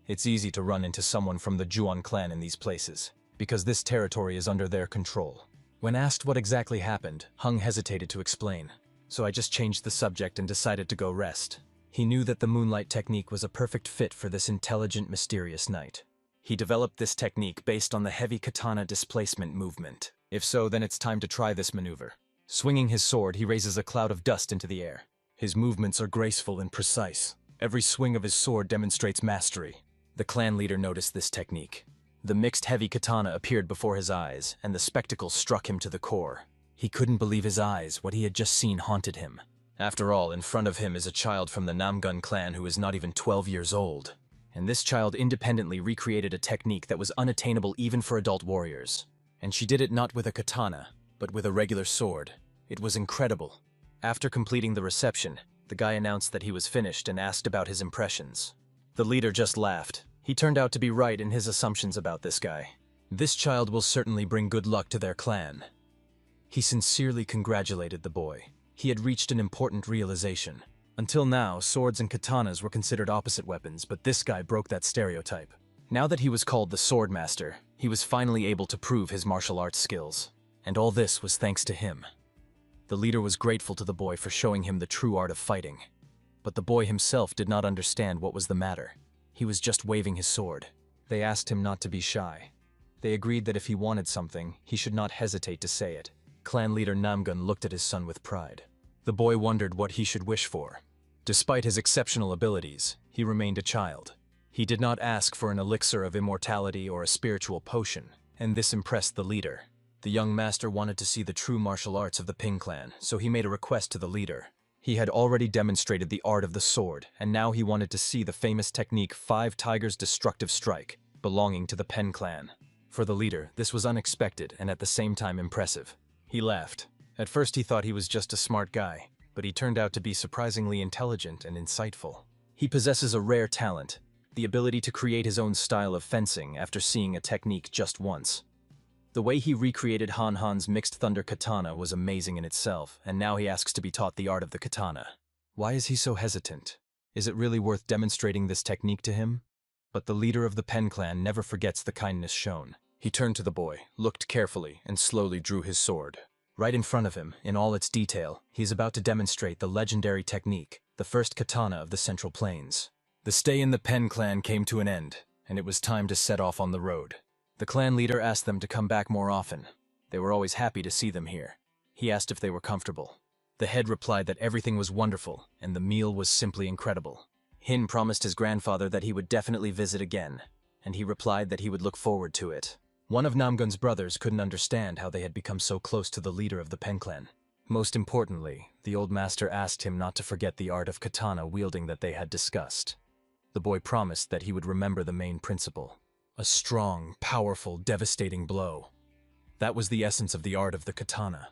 It's easy to run into someone from the Juan clan in these places, because this territory is under their control. When asked what exactly happened, Heng hesitated to explain. So I just changed the subject and decided to go rest. He knew that the moonlight technique was a perfect fit for this intelligent, mysterious knight. He developed this technique based on the heavy katana displacement movement. If so, then it's time to try this maneuver. Swinging his sword, he raises a cloud of dust into the air. His movements are graceful and precise. Every swing of his sword demonstrates mastery. The clan leader noticed this technique. The mixed heavy katana appeared before his eyes, and the spectacle struck him to the core. He couldn't believe his eyes. What he had just seen haunted him. After all, in front of him is a child from the Namgun clan who is not even 12 years old. And this child independently recreated a technique that was unattainable even for adult warriors. And she did it not with a katana, but with a regular sword. It was incredible. After completing the reception, the guy announced that he was finished and asked about his impressions. The leader just laughed. He turned out to be right in his assumptions about this guy. This child will certainly bring good luck to their clan. He sincerely congratulated the boy. He had reached an important realization. Until now, swords and katanas were considered opposite weapons, but this guy broke that stereotype. Now that he was called the Sword Master, he was finally able to prove his martial arts skills. And all this was thanks to him. The leader was grateful to the boy for showing him the true art of fighting. But the boy himself did not understand what was the matter. He was just waving his sword. They asked him not to be shy. They agreed that if he wanted something, he should not hesitate to say it. Clan leader Namgun looked at his son with pride. The boy wondered what he should wish for. Despite his exceptional abilities, he remained a child. He did not ask for an elixir of immortality or a spiritual potion, and this impressed the leader. The young master wanted to see the true martial arts of the Ping clan, so he made a request to the leader. He had already demonstrated the art of the sword, and now he wanted to see the famous technique 5 Tigers Destructive Strike, belonging to the Pen clan. For the leader, this was unexpected and at the same time impressive. He laughed. At first he thought he was just a smart guy, but he turned out to be surprisingly intelligent and insightful. He possesses a rare talent, the ability to create his own style of fencing after seeing a technique just once. The way he recreated Han Han's mixed thunder katana was amazing in itself, and now he asks to be taught the art of the katana. Why is he so hesitant? Is it really worth demonstrating this technique to him? But the leader of the Pen clan never forgets the kindness shown. He turned to the boy, looked carefully, and slowly drew his sword. Right in front of him, in all its detail, he is about to demonstrate the legendary technique, the first katana of the Central Plains. The stay in the Pen clan came to an end, and it was time to set off on the road. The clan leader asked them to come back more often. They were always happy to see them here. He asked if they were comfortable. The head replied that everything was wonderful, and the meal was simply incredible. Hin promised his grandfather that he would definitely visit again, and he replied that he would look forward to it. One of Namgun's brothers couldn't understand how they had become so close to the leader of the Pen clan. Most importantly, the old master asked him not to forget the art of katana wielding that they had discussed. The boy promised that he would remember the main principle. A strong, powerful, devastating blow. That was the essence of the art of the katana.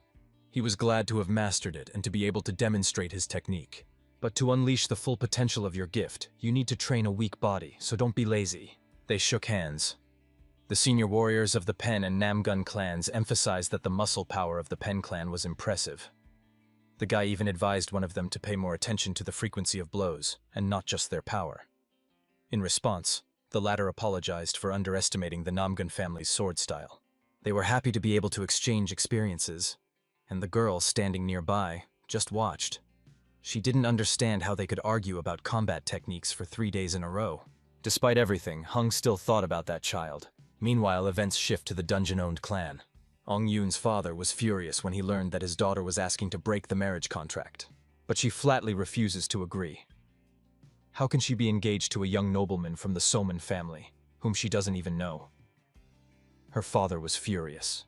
He was glad to have mastered it and to be able to demonstrate his technique. But to unleash the full potential of your gift, you need to train a weak body, so don't be lazy. They shook hands. The senior warriors of the Pen and Namgun clans emphasized that the muscle power of the Pen clan was impressive. The guy even advised one of them to pay more attention to the frequency of blows, and not just their power. In response, the latter apologized for underestimating the Namgun family's sword style. They were happy to be able to exchange experiences, and the girl, standing nearby, just watched. She didn't understand how they could argue about combat techniques for 3 days in a row. Despite everything, Hung still thought about that child. Meanwhile, events shift to the dungeon-owned clan. Ong Yoon's father was furious when he learned that his daughter was asking to break the marriage contract, but she flatly refuses to agree. How can she be engaged to a young nobleman from the Soman family, whom she doesn't even know? Her father was furious.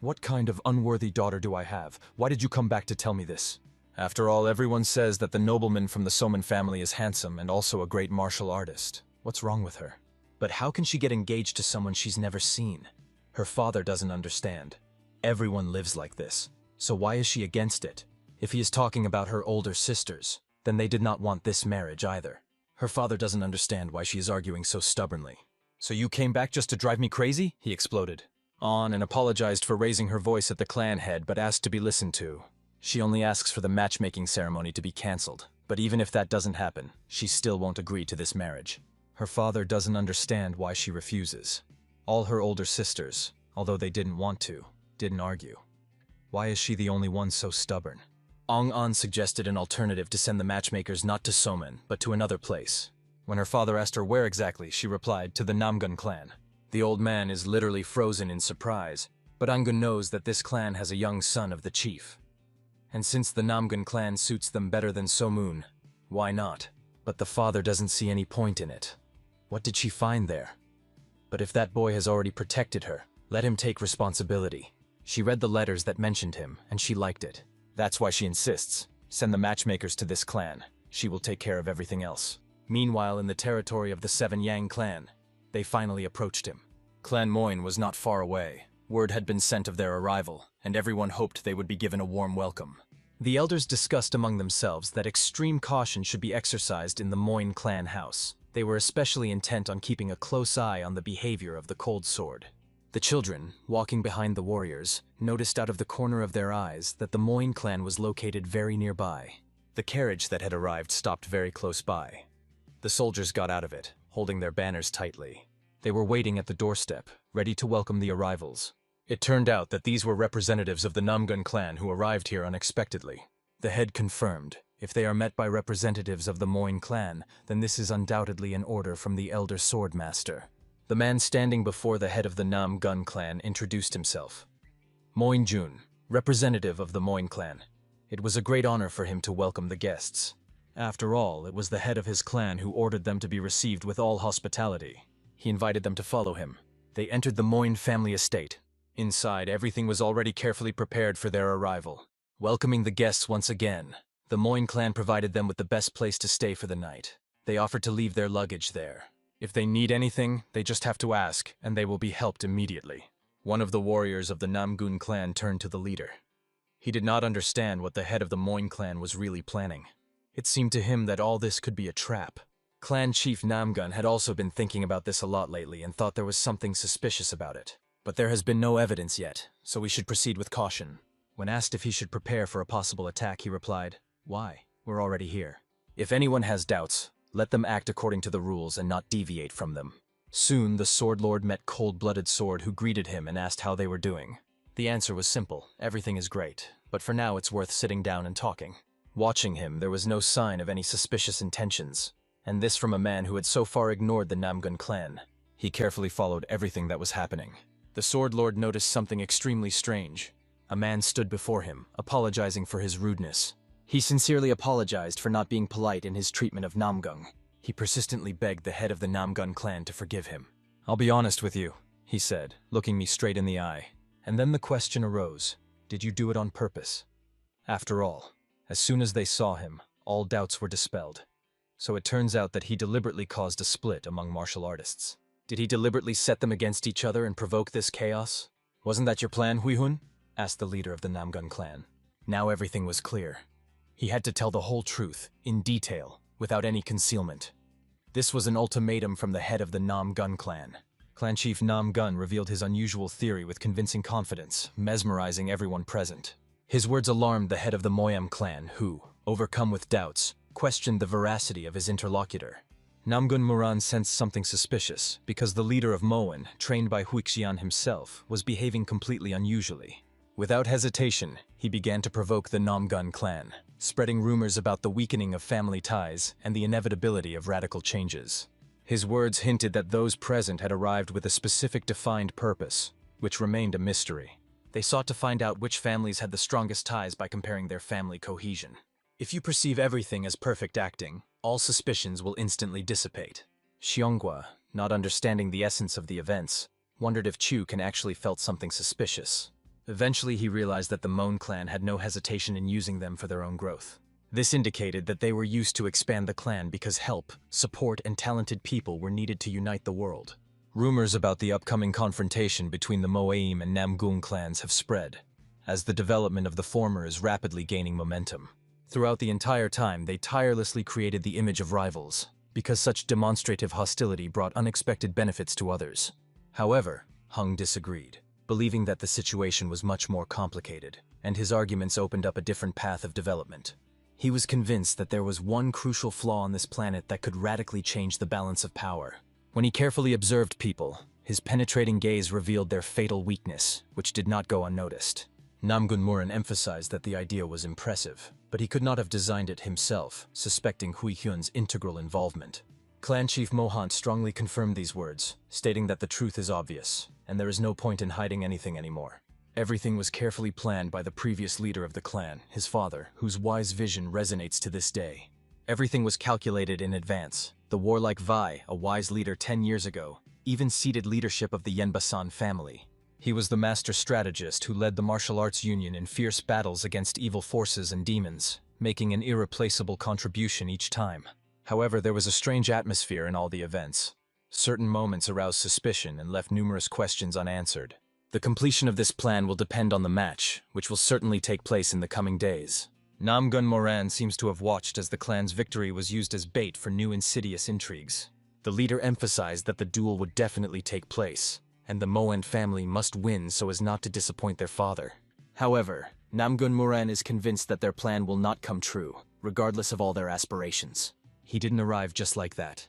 What kind of unworthy daughter do I have? Why did you come back to tell me this? After all, everyone says that the nobleman from the Soman family is handsome and also a great martial artist. What's wrong with her? But how can she get engaged to someone she's never seen? Her father doesn't understand. Everyone lives like this, so why is she against it? If he is talking about her older sisters, then they did not want this marriage either. Her father doesn't understand why she is arguing so stubbornly. So you came back just to drive me crazy? He exploded. On and apologized for raising her voice at the clan head, but asked to be listened to. She only asks for the matchmaking ceremony to be cancelled, but even if that doesn't happen, she still won't agree to this marriage. Her father doesn't understand why she refuses. All her older sisters, although they didn't want to, didn't argue. Why is she the only one so stubborn? Ong An suggested an alternative to send the matchmakers not to Soman, but to another place. When her father asked her where exactly, she replied, to the Namgun clan. The old man is literally frozen in surprise, but Angun knows that this clan has a young son of the chief. And since the Namgun clan suits them better than Somun, why not? But the father doesn't see any point in it. What did she find there? But if that boy has already protected her, let him take responsibility. She read the letters that mentioned him, and she liked it. That's why she insists. Send the matchmakers to this clan. She will take care of everything else. Meanwhile, in the territory of the Seven Yang clan, they finally approached him. Clan Moyne was not far away. Word had been sent of their arrival, and everyone hoped they would be given a warm welcome. The elders discussed among themselves that extreme caution should be exercised in the Moyne clan house. They were especially intent on keeping a close eye on the behavior of the cold sword. The children, walking behind the warriors, noticed out of the corner of their eyes that the Moyne clan was located very nearby. The carriage that had arrived stopped very close by. The soldiers got out of it, holding their banners tightly. They were waiting at the doorstep, ready to welcome the arrivals. It turned out that these were representatives of the Namgun clan who arrived here unexpectedly. The head confirmed, if they are met by representatives of the Moin clan, then this is undoubtedly an order from the Elder Swordmaster. The man standing before the head of the Namgun clan introduced himself. Moin Jun, representative of the Moin clan. It was a great honor for him to welcome the guests. After all, it was the head of his clan who ordered them to be received with all hospitality. He invited them to follow him. They entered the Moin family estate. Inside, everything was already carefully prepared for their arrival. Welcoming the guests once again, the Moin clan provided them with the best place to stay for the night. They offered to leave their luggage there. If they need anything, they just have to ask, and they will be helped immediately. One of the warriors of the Namgun clan turned to the leader. He did not understand what the head of the Moin clan was really planning. It seemed to him that all this could be a trap. Clan Chief Namgun had also been thinking about this a lot lately and thought there was something suspicious about it. But there has been no evidence yet, so we should proceed with caution. When asked if he should prepare for a possible attack, he replied, "Why? We're already here. If anyone has doubts, let them act according to the rules and not deviate from them." Soon, the Sword Lord met Cold-Blooded Sword, who greeted him and asked how they were doing. The answer was simple: everything is great, but for now it's worth sitting down and talking. Watching him, there was no sign of any suspicious intentions, and this from a man who had so far ignored the Namgun clan. He carefully followed everything that was happening. The Sword Lord noticed something extremely strange. A man stood before him, apologizing for his rudeness. He sincerely apologized for not being polite in his treatment of Namgung. He persistently begged the head of the Namgun clan to forgive him. "I'll be honest with you," he said, looking me straight in the eye. And then the question arose, did you do it on purpose? After all, as soon as they saw him, all doubts were dispelled. So it turns out that he deliberately caused a split among martial artists. Did he deliberately set them against each other and provoke this chaos? "Wasn't that your plan, Huihun?" asked the leader of the Namgun clan. Now everything was clear. He had to tell the whole truth, in detail, without any concealment. This was an ultimatum from the head of the Namgun clan. Clan Chief Namgun revealed his unusual theory with convincing confidence, mesmerizing everyone present. His words alarmed the head of the Moyam clan, who, overcome with doubts, questioned the veracity of his interlocutor. Namgun Muran sensed something suspicious, because the leader of Moen, trained by Huixian himself, was behaving completely unusually. Without hesitation, he began to provoke the Namgun clan, spreading rumors about the weakening of family ties and the inevitability of radical changes. His words hinted that those present had arrived with a specific defined purpose, which remained a mystery. They sought to find out which families had the strongest ties by comparing their family cohesion. If you perceive everything as perfect acting, all suspicions will instantly dissipate. Xiongua, not understanding the essence of the events, wondered if Chu can actually felt something suspicious. Eventually he realized that the Moan clan had no hesitation in using them for their own growth. This indicated that they were used to expand the clan because help, support, and talented people were needed to unite the world. Rumors about the upcoming confrontation between the Moaim and Namgung clans have spread, as the development of the former is rapidly gaining momentum. Throughout the entire time, they tirelessly created the image of rivals, because such demonstrative hostility brought unexpected benefits to others. However, Hung disagreed, believing that the situation was much more complicated, and his arguments opened up a different path of development. He was convinced that there was one crucial flaw on this planet that could radically change the balance of power. When he carefully observed people, his penetrating gaze revealed their fatal weakness, which did not go unnoticed. Namgun Muran emphasized that the idea was impressive, but he could not have designed it himself, suspecting Hui Hyun's integral involvement. Clan Chief Mohant strongly confirmed these words, stating that the truth is obvious, and there is no point in hiding anything anymore. Everything was carefully planned by the previous leader of the clan, his father, whose wise vision resonates to this day. Everything was calculated in advance. The warlike Vai, a wise leader 10 years ago, even ceded leadership of the Yenbasan family. He was the master strategist who led the martial arts union in fierce battles against evil forces and demons, making an irreplaceable contribution each time. However, there was a strange atmosphere in all the events. Certain moments aroused suspicion and left numerous questions unanswered. The completion of this plan will depend on the match, which will certainly take place in the coming days. Namgun Moran seems to have watched as the clan's victory was used as bait for new insidious intrigues. The leader emphasized that the duel would definitely take place, and the Moen family must win so as not to disappoint their father. However, Namgun Moran is convinced that their plan will not come true, regardless of all their aspirations. He didn't arrive just like that.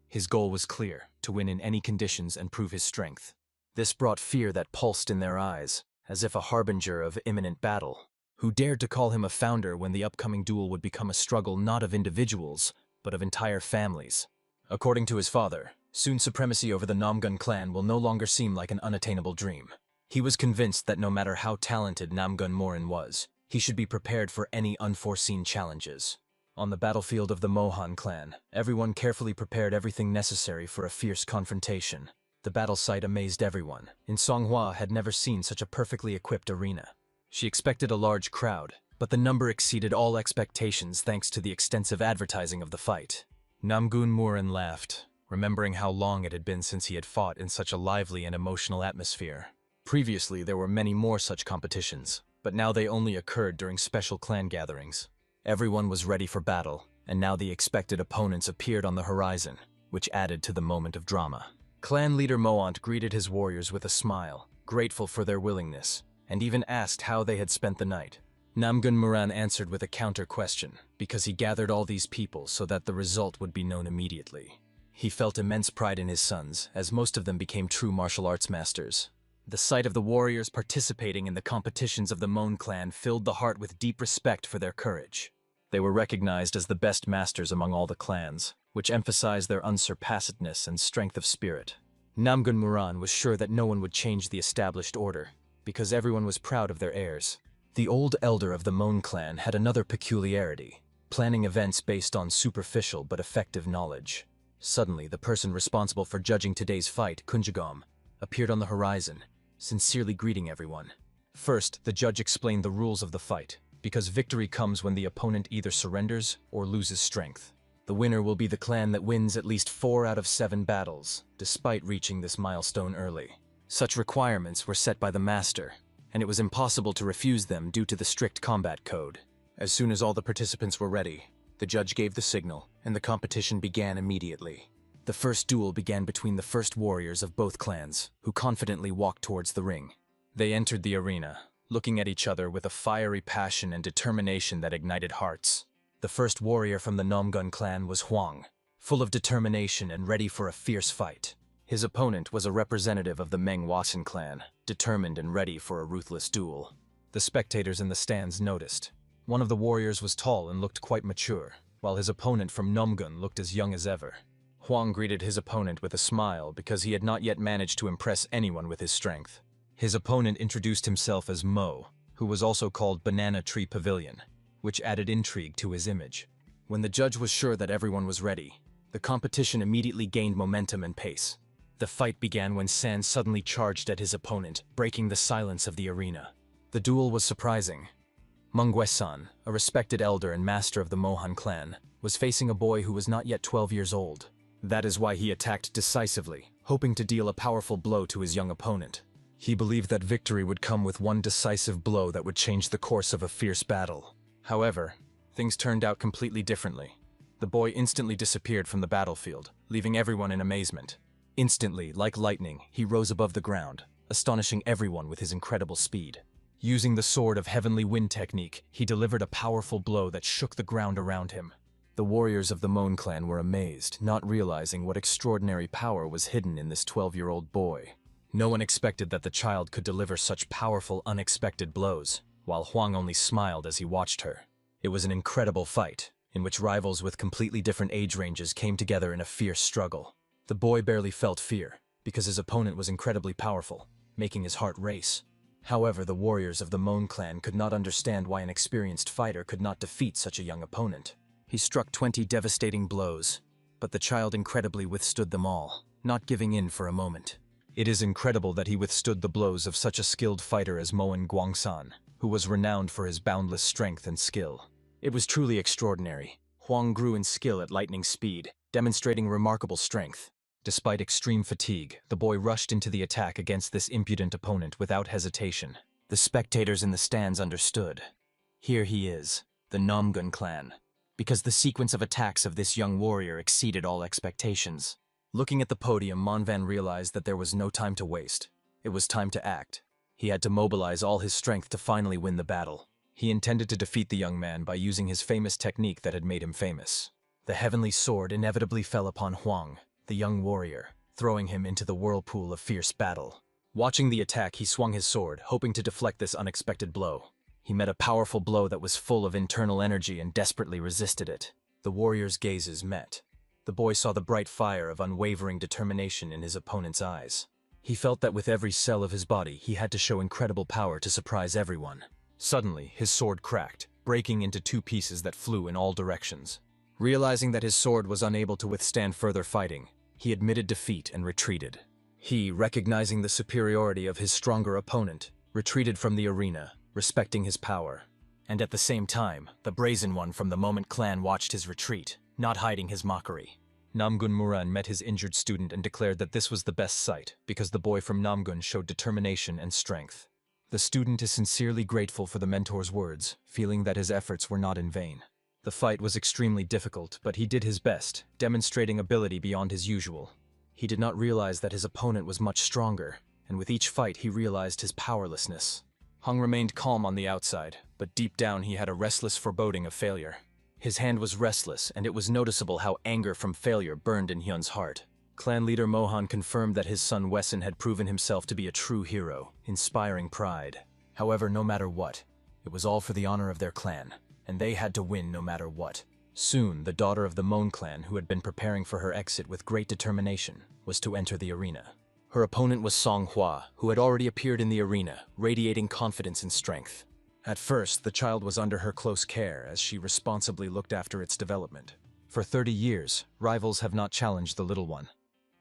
His goal was clear, to win in any conditions and prove his strength. This brought fear that pulsed in their eyes, as if a harbinger of imminent battle. Who dared to call him a founder when the upcoming duel would become a struggle not of individuals, but of entire families? According to his father, soon supremacy over the Namgun clan will no longer seem like an unattainable dream. He was convinced that no matter how talented Namgun Morin was, he should be prepared for any unforeseen challenges. On the battlefield of the Mohan clan, everyone carefully prepared everything necessary for a fierce confrontation. The battle site amazed everyone, and Songhua had never seen such a perfectly equipped arena. She expected a large crowd, but the number exceeded all expectations thanks to the extensive advertising of the fight. Namgun Morin laughed, remembering how long it had been since he had fought in such a lively and emotional atmosphere. Previously, there were many more such competitions, but now they only occurred during special clan gatherings. Everyone was ready for battle, and now the expected opponents appeared on the horizon, which added to the moment of drama. Clan leader Moant greeted his warriors with a smile, grateful for their willingness, and even asked how they had spent the night. Namgun Moran answered with a counter-question, because he gathered all these people so that the result would be known immediately. He felt immense pride in his sons, as most of them became true martial arts masters. The sight of the warriors participating in the competitions of the Mon clan filled the heart with deep respect for their courage. They were recognized as the best masters among all the clans, which emphasized their unsurpassedness and strength of spirit. Namgun Moran was sure that no one would change the established order, because everyone was proud of their heirs. The old elder of the Mon clan had another peculiarity, planning events based on superficial but effective knowledge. Suddenly, the person responsible for judging today's fight, Kunjagom, appeared on the horizon, sincerely greeting everyone. First, the judge explained the rules of the fight, because victory comes when the opponent either surrenders or loses strength. The winner will be the clan that wins at least 4 out of 7 battles, despite reaching this milestone early. Such requirements were set by the master, and it was impossible to refuse them due to the strict combat code. As soon as all the participants were ready, the judge gave the signal, and the competition began immediately. The first duel began between the first warriors of both clans, who confidently walked towards the ring. They entered the arena, looking at each other with a fiery passion and determination that ignited hearts. The first warrior from the Namgun clan was Huang, full of determination and ready for a fierce fight. His opponent was a representative of the Mengwasan clan, determined and ready for a ruthless duel. The spectators in the stands noticed. One of the warriors was tall and looked quite mature, while his opponent from Namgun looked as young as ever. Huang greeted his opponent with a smile because he had not yet managed to impress anyone with his strength. His opponent introduced himself as Mo, who was also called Banana Tree Pavilion, which added intrigue to his image. When the judge was sure that everyone was ready, the competition immediately gained momentum and pace. The fight began when San suddenly charged at his opponent, breaking the silence of the arena. The duel was surprising. Mangwe-san, a respected elder and master of the Mohan clan, was facing a boy who was not yet 12 years old. That is why he attacked decisively, hoping to deal a powerful blow to his young opponent. He believed that victory would come with one decisive blow that would change the course of a fierce battle. However, things turned out completely differently. The boy instantly disappeared from the battlefield, leaving everyone in amazement. Instantly, like lightning, he rose above the ground, astonishing everyone with his incredible speed. Using the sword of heavenly wind technique, he delivered a powerful blow that shook the ground around him. The warriors of the Mon clan were amazed, not realizing what extraordinary power was hidden in this 12-year-old boy. No one expected that the child could deliver such powerful, unexpected blows, while Huang only smiled as he watched her. It was an incredible fight, in which rivals with completely different age ranges came together in a fierce struggle. The boy barely felt fear, because his opponent was incredibly powerful, making his heart race. However, the warriors of the Mon clan could not understand why an experienced fighter could not defeat such a young opponent. He struck 20 devastating blows, but the child incredibly withstood them all, not giving in for a moment. It is incredible that he withstood the blows of such a skilled fighter as Moen Guangsan, who was renowned for his boundless strength and skill. It was truly extraordinary. Huang grew in skill at lightning speed, demonstrating remarkable strength. Despite extreme fatigue, the boy rushed into the attack against this impudent opponent without hesitation. The spectators in the stands understood. Here he is, the Namgun clan, because the sequence of attacks of this young warrior exceeded all expectations. Looking at the podium, Monvan realized that there was no time to waste. It was time to act. He had to mobilize all his strength to finally win the battle. He intended to defeat the young man by using his famous technique that had made him famous. The heavenly sword inevitably fell upon Huang, the young warrior, throwing him into the whirlpool of fierce battle. Watching the attack, he swung his sword, hoping to deflect this unexpected blow. He met a powerful blow that was full of internal energy and desperately resisted it. The warrior's gazes met. The boy saw the bright fire of unwavering determination in his opponent's eyes. He felt that with every cell of his body, he had to show incredible power to surprise everyone. Suddenly, his sword cracked, breaking into two pieces that flew in all directions. Realizing that his sword was unable to withstand further fighting, he admitted defeat and retreated. He, recognizing the superiority of his stronger opponent, retreated from the arena, respecting his power. And at the same time, the Brazen One from the Moment clan watched his retreat, not hiding his mockery. Namgun Muran met his injured student and declared that this was the best sight, because the boy from Namgun showed determination and strength. The student is sincerely grateful for the mentor's words, feeling that his efforts were not in vain. The fight was extremely difficult, but he did his best, demonstrating ability beyond his usual. He did not realize that his opponent was much stronger, and with each fight he realized his powerlessness. Hung remained calm on the outside, but deep down he had a restless foreboding of failure. His hand was restless, and it was noticeable how anger from failure burned in Hyun's heart. Clan leader Mohan confirmed that his son Wesson had proven himself to be a true hero, inspiring pride. However, no matter what, it was all for the honor of their clan, and they had to win no matter what. Soon, the daughter of the Mon clan, who had been preparing for her exit with great determination, was to enter the arena. Her opponent was Song Hwa, who had already appeared in the arena, radiating confidence and strength. At first, the child was under her close care as she responsibly looked after its development. For 30 years, rivals have not challenged the little one.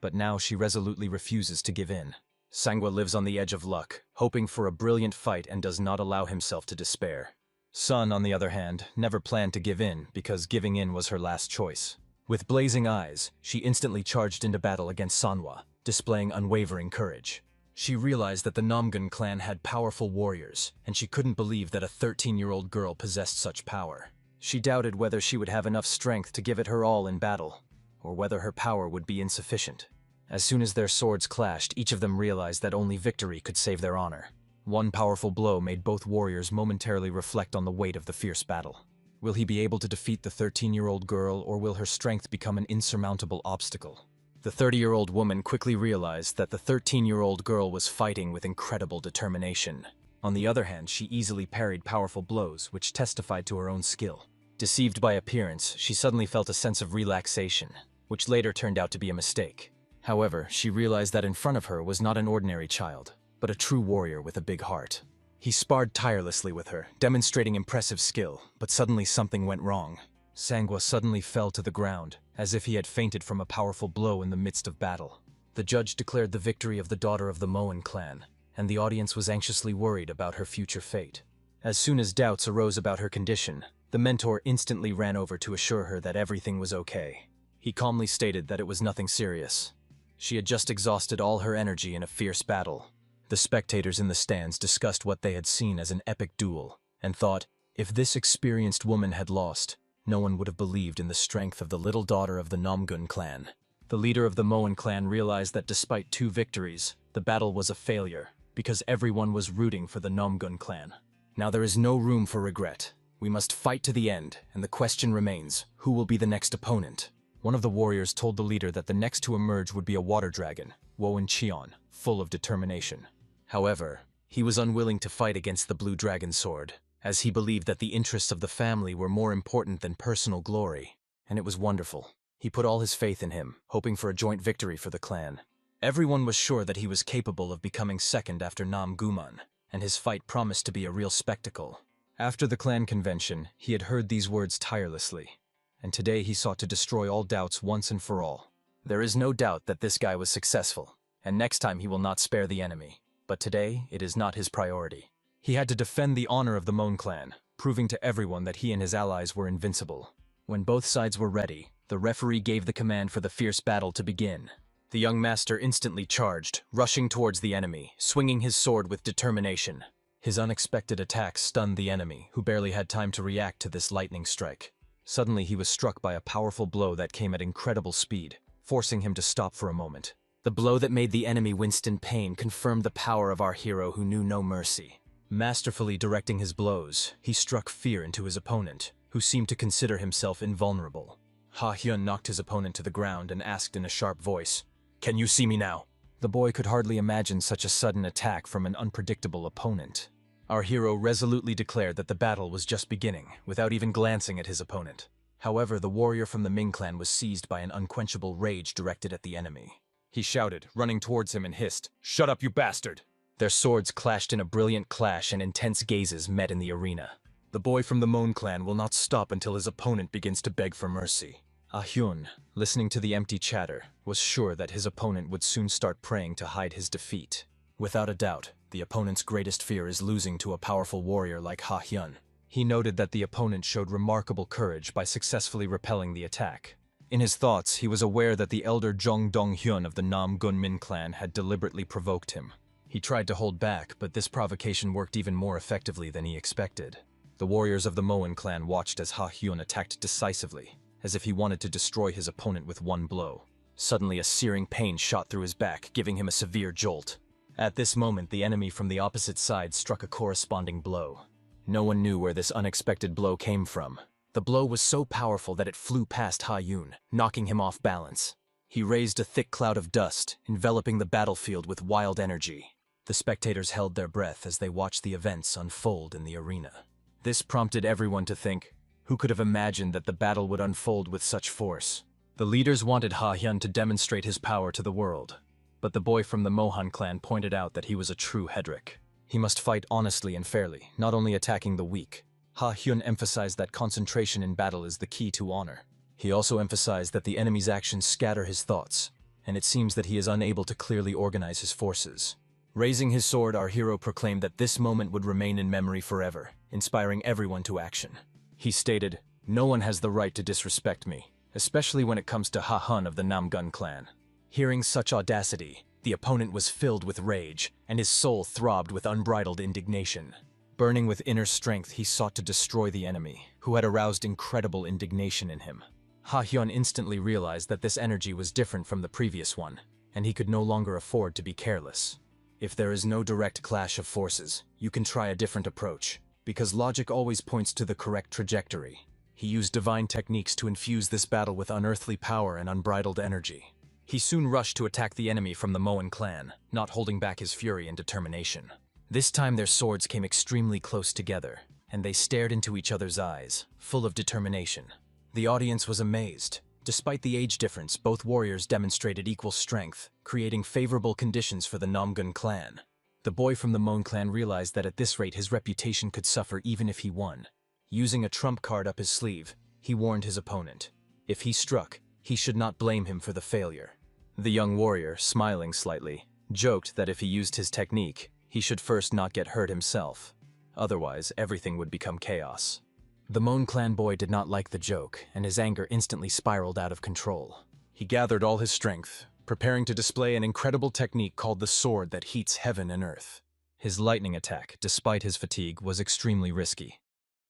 But now she resolutely refuses to give in. Sangwa lives on the edge of luck, hoping for a brilliant fight and does not allow himself to despair. Sun, on the other hand, never planned to give in because giving in was her last choice. With blazing eyes, she instantly charged into battle against Sanwa, displaying unwavering courage. She realized that the Namgun clan had powerful warriors, and she couldn't believe that a 13-year-old girl possessed such power. She doubted whether she would have enough strength to give it her all in battle, or whether her power would be insufficient. As soon as their swords clashed, each of them realized that only victory could save their honor. One powerful blow made both warriors momentarily reflect on the weight of the fierce battle. Will he be able to defeat the 13-year-old girl, or will her strength become an insurmountable obstacle? The 30-year-old woman quickly realized that the 13-year-old girl was fighting with incredible determination. On the other hand, she easily parried powerful blows, which testified to her own skill. Deceived by appearance, she suddenly felt a sense of relaxation, which later turned out to be a mistake. However, she realized that in front of her was not an ordinary child, but a true warrior with a big heart. He sparred tirelessly with her, demonstrating impressive skill, but suddenly something went wrong. Sangwa suddenly fell to the ground, as if he had fainted from a powerful blow in the midst of battle. The judge declared the victory of the daughter of the Moen clan, and the audience was anxiously worried about her future fate. As soon as doubts arose about her condition, the mentor instantly ran over to assure her that everything was okay. He calmly stated that it was nothing serious. She had just exhausted all her energy in a fierce battle. The spectators in the stands discussed what they had seen as an epic duel, and thought, if this experienced woman had lost, no one would have believed in the strength of the little daughter of the Namgun clan. The leader of the Moen clan realized that despite 2 victories, the battle was a failure, because everyone was rooting for the Namgun clan. Now there is no room for regret. We must fight to the end, and the question remains, who will be the next opponent? One of the warriors told the leader that the next to emerge would be a water dragon, Woen Cheon, full of determination. However, he was unwilling to fight against the blue dragon sword, as he believed that the interests of the family were more important than personal glory, and it was wonderful. He put all his faith in him, hoping for a joint victory for the clan. Everyone was sure that he was capable of becoming second after Nam Guman, and his fight promised to be a real spectacle. After the clan convention, he had heard these words tirelessly, and today he sought to destroy all doubts once and for all. There is no doubt that this guy was successful, and next time he will not spare the enemy. But today, it is not his priority. He had to defend the honor of the Mon clan, proving to everyone that he and his allies were invincible. When both sides were ready, the referee gave the command for the fierce battle to begin. The young master instantly charged, rushing towards the enemy, swinging his sword with determination. His unexpected attack stunned the enemy, who barely had time to react to this lightning strike. Suddenly he was struck by a powerful blow that came at incredible speed, forcing him to stop for a moment. The blow that made the enemy wince in pain confirmed the power of our hero who knew no mercy. Masterfully directing his blows, he struck fear into his opponent, who seemed to consider himself invulnerable. Ha Hyun knocked his opponent to the ground and asked in a sharp voice, "Can you see me now?" The boy could hardly imagine such a sudden attack from an unpredictable opponent. Our hero resolutely declared that the battle was just beginning, without even glancing at his opponent. However, the warrior from the Ming clan was seized by an unquenchable rage directed at the enemy. He shouted, running towards him, and hissed, "Shut up, you bastard!" Their swords clashed in a brilliant clash, and intense gazes met in the arena. The boy from the Mon clan will not stop until his opponent begins to beg for mercy. Ah Hyun, listening to the empty chatter, was sure that his opponent would soon start praying to hide his defeat. Without a doubt, the opponent's greatest fear is losing to a powerful warrior like Ha Hyun. He noted that the opponent showed remarkable courage by successfully repelling the attack. In his thoughts, he was aware that the elder Jong Dong-hyun of the Nam Gunmin clan had deliberately provoked him. He tried to hold back, but this provocation worked even more effectively than he expected. The warriors of the Moen clan watched as Ha Hyun attacked decisively, as if he wanted to destroy his opponent with one blow. Suddenly, a searing pain shot through his back, giving him a severe jolt. At this moment, the enemy from the opposite side struck a corresponding blow. No one knew where this unexpected blow came from. The blow was so powerful that it flew past Ha Hyun, knocking him off balance. He raised a thick cloud of dust, enveloping the battlefield with wild energy. The spectators held their breath as they watched the events unfold in the arena. This prompted everyone to think, who could have imagined that the battle would unfold with such force? The leaders wanted Ha Hyun to demonstrate his power to the world, but the boy from the Mohan clan pointed out that he was a true Hedrick. He must fight honestly and fairly, not only attacking the weak. Ha Hyun emphasized that concentration in battle is the key to honor. He also emphasized that the enemy's actions scatter his thoughts, and it seems that he is unable to clearly organize his forces. Raising his sword, our hero proclaimed that this moment would remain in memory forever, inspiring everyone to action. He stated, "No one has the right to disrespect me, especially when it comes to Ha Hun of the Namgun clan." Hearing such audacity, the opponent was filled with rage, and his soul throbbed with unbridled indignation. Burning with inner strength, he sought to destroy the enemy, who had aroused incredible indignation in him. Ha Hyun instantly realized that this energy was different from the previous one, and he could no longer afford to be careless. If there is no direct clash of forces, you can try a different approach, because logic always points to the correct trajectory. He used divine techniques to infuse this battle with unearthly power and unbridled energy. He soon rushed to attack the enemy from the Moen clan, not holding back his fury and determination. This time their swords came extremely close together, and they stared into each other's eyes, full of determination. The audience was amazed. Despite the age difference, both warriors demonstrated equal strength, creating favorable conditions for the Namgun clan. The boy from the Mon clan realized that at this rate his reputation could suffer even if he won. Using a trump card up his sleeve, he warned his opponent. If he struck, he should not blame him for the failure. The young warrior, smiling slightly, joked that if he used his technique, he should first not get hurt himself. Otherwise, everything would become chaos. The Mon clan boy did not like the joke, and his anger instantly spiraled out of control. He gathered all his strength, preparing to display an incredible technique called the sword that heats heaven and earth. His lightning attack, despite his fatigue, was extremely risky.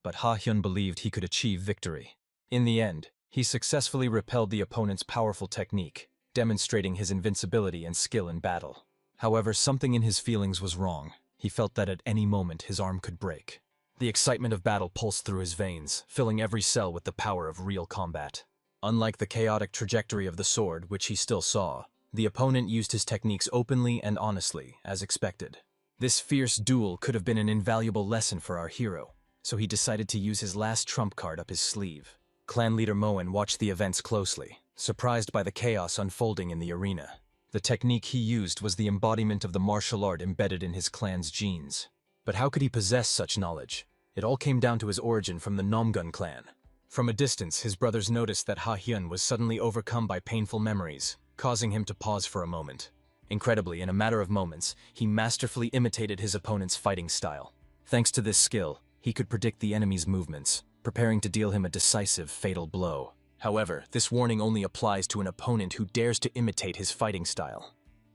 But Ha Hyun believed he could achieve victory. In the end, he successfully repelled the opponent's powerful technique, demonstrating his invincibility and skill in battle. However, something in his feelings was wrong. He felt that at any moment his arm could break. The excitement of battle pulsed through his veins, filling every cell with the power of real combat. Unlike the chaotic trajectory of the sword, which he still saw, the opponent used his techniques openly and honestly, as expected. This fierce duel could have been an invaluable lesson for our hero, so he decided to use his last trump card up his sleeve. Clan leader Moen watched the events closely, surprised by the chaos unfolding in the arena. The technique he used was the embodiment of the martial art embedded in his clan's genes. But how could he possess such knowledge? It all came down to his origin from the Namgun clan. From a distance, his brothers noticed that Ha Hyun was suddenly overcome by painful memories, causing him to pause for a moment. Incredibly, in a matter of moments, he masterfully imitated his opponent's fighting style. Thanks to this skill, he could predict the enemy's movements, preparing to deal him a decisive, fatal blow. However, this warning only applies to an opponent who dares to imitate his fighting style.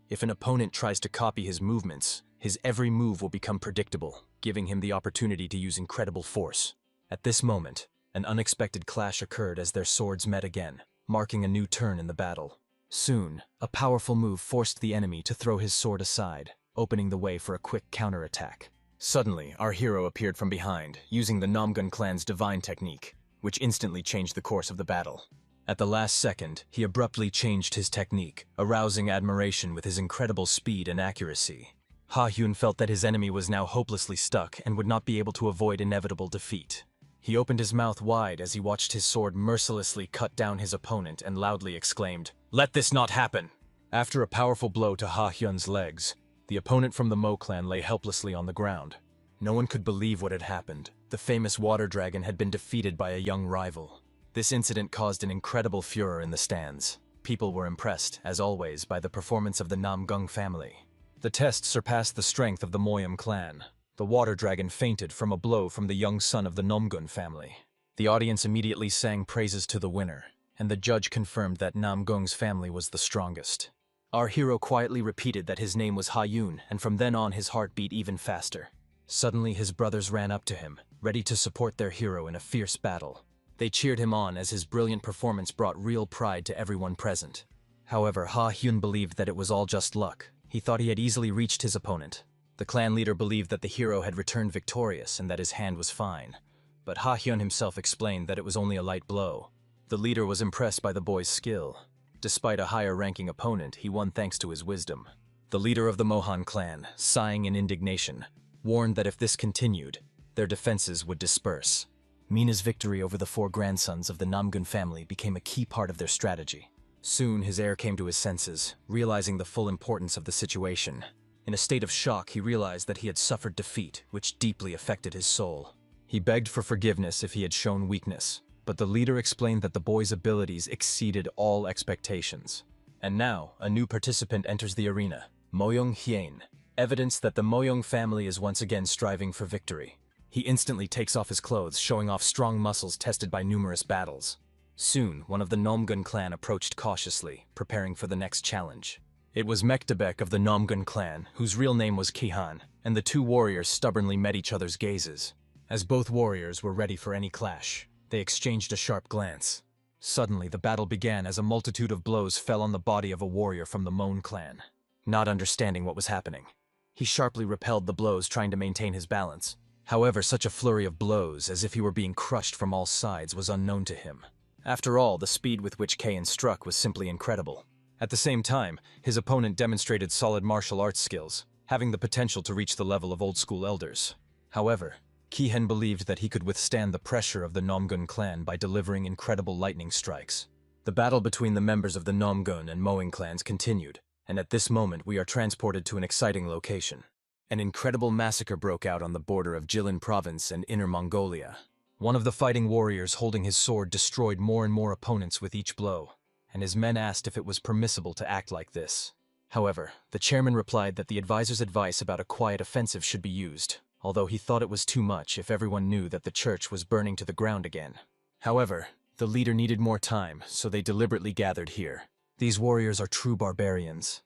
If an opponent tries to copy his movements, his every move will become predictable, giving him the opportunity to use incredible force. At this moment, an unexpected clash occurred as their swords met again, marking a new turn in the battle. Soon, a powerful move forced the enemy to throw his sword aside, opening the way for a quick counterattack. Suddenly, our hero appeared from behind, using the Namgun clan's divine technique, which instantly changed the course of the battle. At the last second, he abruptly changed his technique, arousing admiration with his incredible speed and accuracy. Ha Hyun felt that his enemy was now hopelessly stuck and would not be able to avoid inevitable defeat. He opened his mouth wide as he watched his sword mercilessly cut down his opponent and loudly exclaimed, "Let this not happen!" After a powerful blow to Ha Hyun's legs, the opponent from the Mo clan lay helplessly on the ground. No one could believe what had happened. The famous water dragon had been defeated by a young rival. This incident caused an incredible furor in the stands. People were impressed, as always, by the performance of the Namgung family. The test surpassed the strength of the Moyam clan. The water dragon fainted from a blow from the young son of the Nomgun family. The audience immediately sang praises to the winner, and the judge confirmed that Namgung's family was the strongest. Our hero quietly repeated that his name was Ha Yun, and from then on his heart beat even faster. Suddenly his brothers ran up to him, ready to support their hero in a fierce battle. They cheered him on as his brilliant performance brought real pride to everyone present. However, Ha Hyun believed that it was all just luck. He thought he had easily reached his opponent. The clan leader believed that the hero had returned victorious and that his hand was fine. But Ha Hyun himself explained that it was only a light blow. The leader was impressed by the boy's skill. Despite a higher-ranking opponent, he won thanks to his wisdom. The leader of the Mohan clan, sighing in indignation, warned that if this continued, their defenses would disperse. Mina's victory over the 4 grandsons of the Namgun family became a key part of their strategy. Soon his heir came to his senses, realizing the full importance of the situation. In a state of shock, he realized that he had suffered defeat, which deeply affected his soul. He begged for forgiveness if he had shown weakness, but the leader explained that the boy's abilities exceeded all expectations. And now, a new participant enters the arena, Moyong Hien, evidence that the Moyong family is once again striving for victory. He instantly takes off his clothes, showing off strong muscles tested by numerous battles. Soon, one of the Nomgun clan approached cautiously, preparing for the next challenge. It was Mekdebek of the Nomgun clan, whose real name was Kihan, and the 2 warriors stubbornly met each other's gazes. As both warriors were ready for any clash, they exchanged a sharp glance. Suddenly, the battle began as a multitude of blows fell on the body of a warrior from the Mon clan. Not understanding what was happening, he sharply repelled the blows, trying to maintain his balance. However, such a flurry of blows, as if he were being crushed from all sides, was unknown to him. After all, the speed with which Kain struck was simply incredible. At the same time, his opponent demonstrated solid martial arts skills, having the potential to reach the level of old-school elders. However, Kihen believed that he could withstand the pressure of the Nomgun clan by delivering incredible lightning strikes. The battle between the members of the Nomgun and Moing clans continued, and at this moment we are transported to an exciting location. An incredible massacre broke out on the border of Jilin province and Inner Mongolia. One of the fighting warriors holding his sword destroyed more and more opponents with each blow, and his men asked if it was permissible to act like this. However, the chairman replied that the advisor's advice about a quiet offensive should be used, although he thought it was too much if everyone knew that the church was burning to the ground again. However, the leader needed more time, so they deliberately gathered here. These warriors are true barbarians.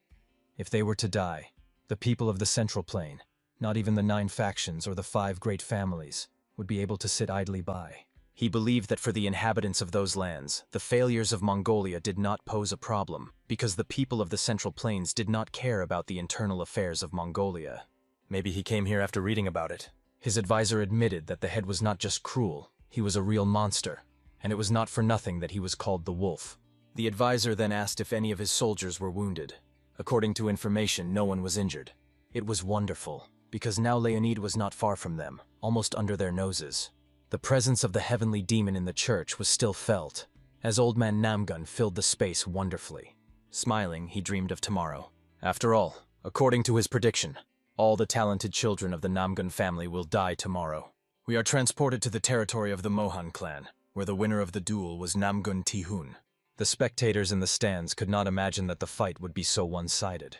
If they were to die, the people of the Central Plain, not even the 9 factions or the 5 great families, would be able to sit idly by. He believed that for the inhabitants of those lands, the failures of Mongolia did not pose a problem, because the people of the Central Plains did not care about the internal affairs of Mongolia. Maybe he came here after reading about it. His advisor admitted that the head was not just cruel, he was a real monster, and it was not for nothing that he was called the Wolf. The advisor then asked if any of his soldiers were wounded. According to information, no one was injured. It was wonderful, because now Leonid was not far from them, almost under their noses. The presence of the heavenly demon in the church was still felt, as Old Man Namgun filled the space wonderfully. Smiling, he dreamed of tomorrow. After all, according to his prediction, all the talented children of the Namgun family will die tomorrow. We are transported to the territory of the Mohan clan, where the winner of the duel was Namgun Tihun. The spectators in the stands could not imagine that the fight would be so one-sided.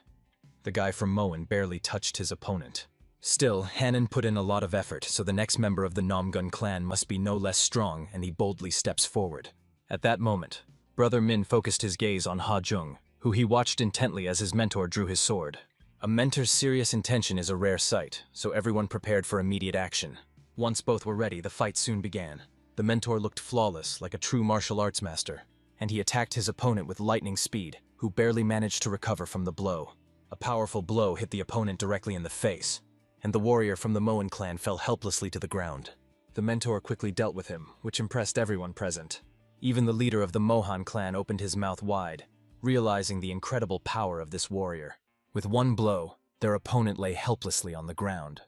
The guy from Mohan barely touched his opponent. Still, Hannon put in a lot of effort, so the next member of the Namgun clan must be no less strong, and he boldly steps forward. At that moment, Brother Min focused his gaze on Ha Jung, who he watched intently as his mentor drew his sword. A mentor's serious intention is a rare sight, so everyone prepared for immediate action. Once both were ready, the fight soon began. The mentor looked flawless, like a true martial arts master, and he attacked his opponent with lightning speed, who barely managed to recover from the blow. A powerful blow hit the opponent directly in the face, and the warrior from the Moen clan fell helplessly to the ground. The mentor quickly dealt with him, which impressed everyone present. Even the leader of the Mohan clan opened his mouth wide, realizing the incredible power of this warrior. With one blow, their opponent lay helplessly on the ground.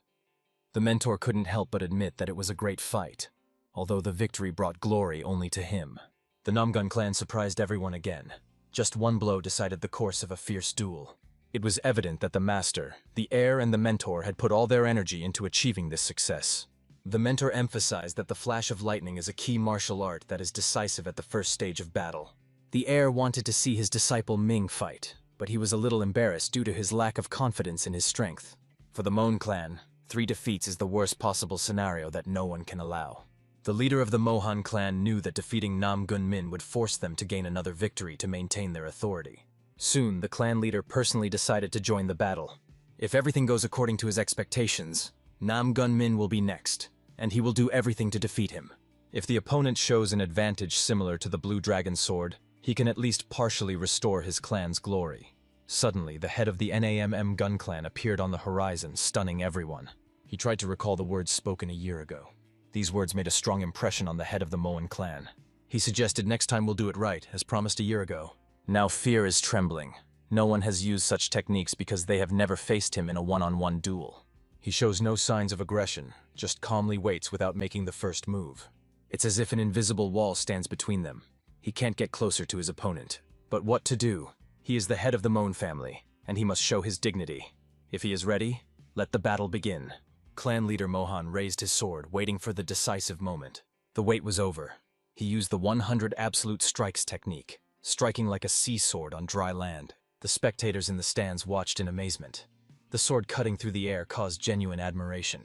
The mentor couldn't help but admit that it was a great fight, although the victory brought glory only to him. The Namgun clan surprised everyone again. Just one blow decided the course of a fierce duel. It was evident that the master, the heir, and the mentor had put all their energy into achieving this success. The mentor emphasized that the flash of lightning is a key martial art that is decisive at the first stage of battle. The heir wanted to see his disciple Ming fight, but he was a little embarrassed due to his lack of confidence in his strength. For the Mon clan, 3 defeats is the worst possible scenario that no one can allow. The leader of the Mohan clan knew that defeating Nam Gun Min would force them to gain another victory to maintain their authority. Soon, the clan leader personally decided to join the battle. If everything goes according to his expectations, Nam Gun Min will be next, and he will do everything to defeat him. If the opponent shows an advantage similar to the Blue Dragon Sword, he can at least partially restore his clan's glory. Suddenly, the head of the NAMM Gun clan appeared on the horizon, stunning everyone. He tried to recall the words spoken a year ago. These words made a strong impression on the head of the Moan clan. He suggested next time we'll do it right, as promised a year ago. Now fear is trembling. No one has used such techniques because they have never faced him in a one-on-one duel. He shows no signs of aggression, just calmly waits without making the first move. It's as if an invisible wall stands between them. He can't get closer to his opponent. But what to do? He is the head of the Moan family, and he must show his dignity. If he is ready, let the battle begin. Clan leader Mohan raised his sword, waiting for the decisive moment. The wait was over. He used the 100 absolute strikes technique, striking like a sea sword on dry land. The spectators in the stands watched in amazement. The sword cutting through the air caused genuine admiration.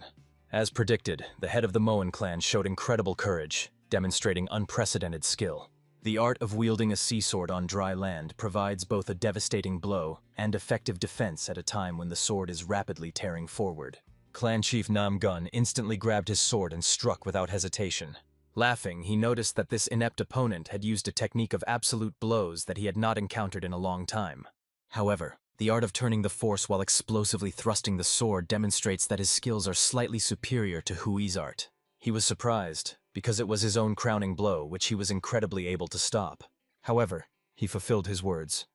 As predicted, the head of the Moan clan showed incredible courage, demonstrating unprecedented skill. The art of wielding a sea sword on dry land provides both a devastating blow and effective defense at a time when the sword is rapidly tearing forward. Clan Chief Nam Gun instantly grabbed his sword and struck without hesitation. Laughing, he noticed that this inept opponent had used a technique of absolute blows that he had not encountered in a long time. However, the art of turning the force while explosively thrusting the sword demonstrates that his skills are slightly superior to Hui's art. He was surprised, because it was his own crowning blow which he was incredibly able to stop. However, he fulfilled his words.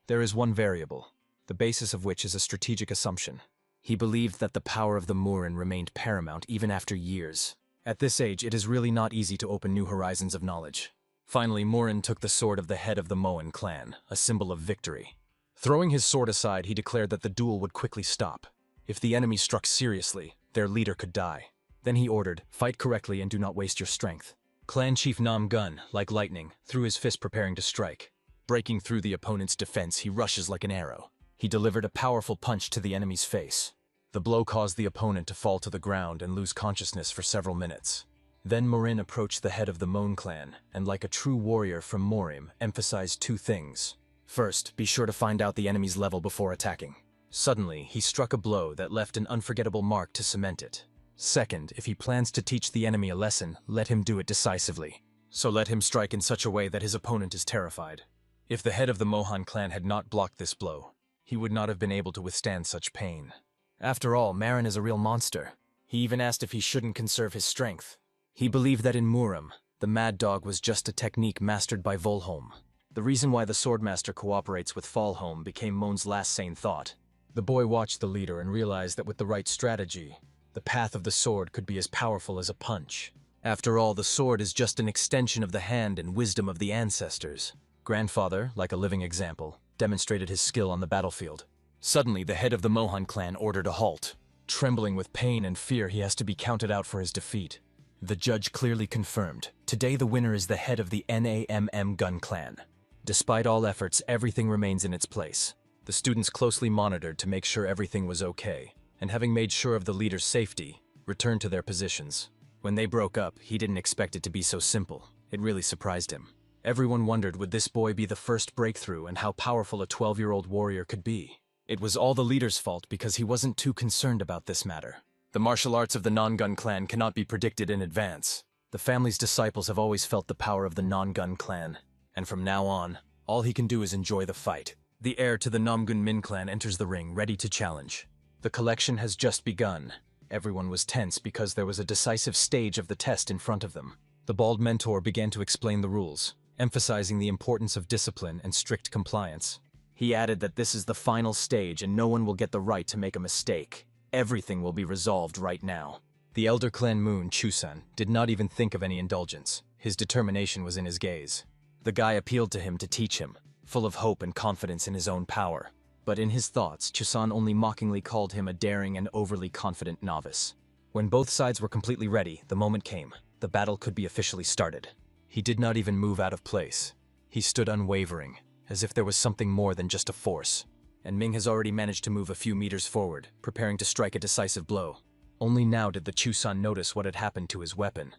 There is one variable, the basis of which is a strategic assumption. He believed that the power of the Murin remained paramount even after years. At this age, it is really not easy to open new horizons of knowledge. Finally, Murin took the sword of the head of the Moan clan, a symbol of victory. Throwing his sword aside, he declared that the duel would quickly stop. If the enemy struck seriously, their leader could die. Then he ordered, "Fight correctly and do not waste your strength." Clan Chief Nam Gun, like lightning, threw his fist preparing to strike. Breaking through the opponent's defense, he rushes like an arrow. He delivered a powerful punch to the enemy's face. The blow caused the opponent to fall to the ground and lose consciousness for several minutes. Then Morin approached the head of the Moan clan, and like a true warrior from Morim, emphasized 2 things. First, be sure to find out the enemy's level before attacking. Suddenly, he struck a blow that left an unforgettable mark to cement it. Second, if he plans to teach the enemy a lesson, let him do it decisively. So let him strike in such a way that his opponent is terrified. If the head of the Mohan clan had not blocked this blow, he would not have been able to withstand such pain. After all, Marin is a real monster. He even asked if he shouldn't conserve his strength. He believed that in Murim, the Mad Dog was just a technique mastered by Volholm. The reason why the Swordmaster cooperates with Falholm became Mon's last sane thought. The boy watched the leader and realized that with the right strategy, the path of the sword could be as powerful as a punch. After all, the sword is just an extension of the hand and wisdom of the ancestors. Grandfather, like a living example, demonstrated his skill on the battlefield. Suddenly, the head of the Mohan clan ordered a halt. Trembling with pain and fear, he has to be counted out for his defeat. The judge clearly confirmed, today the winner is the head of the NAMM Gun clan. Despite all efforts, everything remains in its place. The students closely monitored to make sure everything was okay, and having made sure of the leader's safety, returned to their positions. When they broke up, he didn't expect it to be so simple. It really surprised him. Everyone wondered, would this boy be the first breakthrough and how powerful a 12-year-old warrior could be? It was all the leader's fault because he wasn't too concerned about this matter. The martial arts of the non-gun clan cannot be predicted in advance. The family's disciples have always felt the power of the non-gun clan, and from now on, all he can do is enjoy the fight. The heir to the Namgun Min clan enters the ring, ready to challenge. The collection has just begun. Everyone was tense because there was a decisive stage of the test in front of them. The bald mentor began to explain the rules, emphasizing the importance of discipline and strict compliance. He added that this is the final stage and no one will get the right to make a mistake. Everything will be resolved right now. The elder clan Moon, Chusan, did not even think of any indulgence. His determination was in his gaze. The guy appealed to him to teach him, full of hope and confidence in his own power. But in his thoughts, Chusan only mockingly called him a daring and overly confident novice. When both sides were completely ready, the moment came. The battle could be officially started. He did not even move out of place. He stood unwavering, as if there was something more than just a force. And Ming has already managed to move a few meters forward, preparing to strike a decisive blow. Only now did the Chusan notice what had happened to his weapon.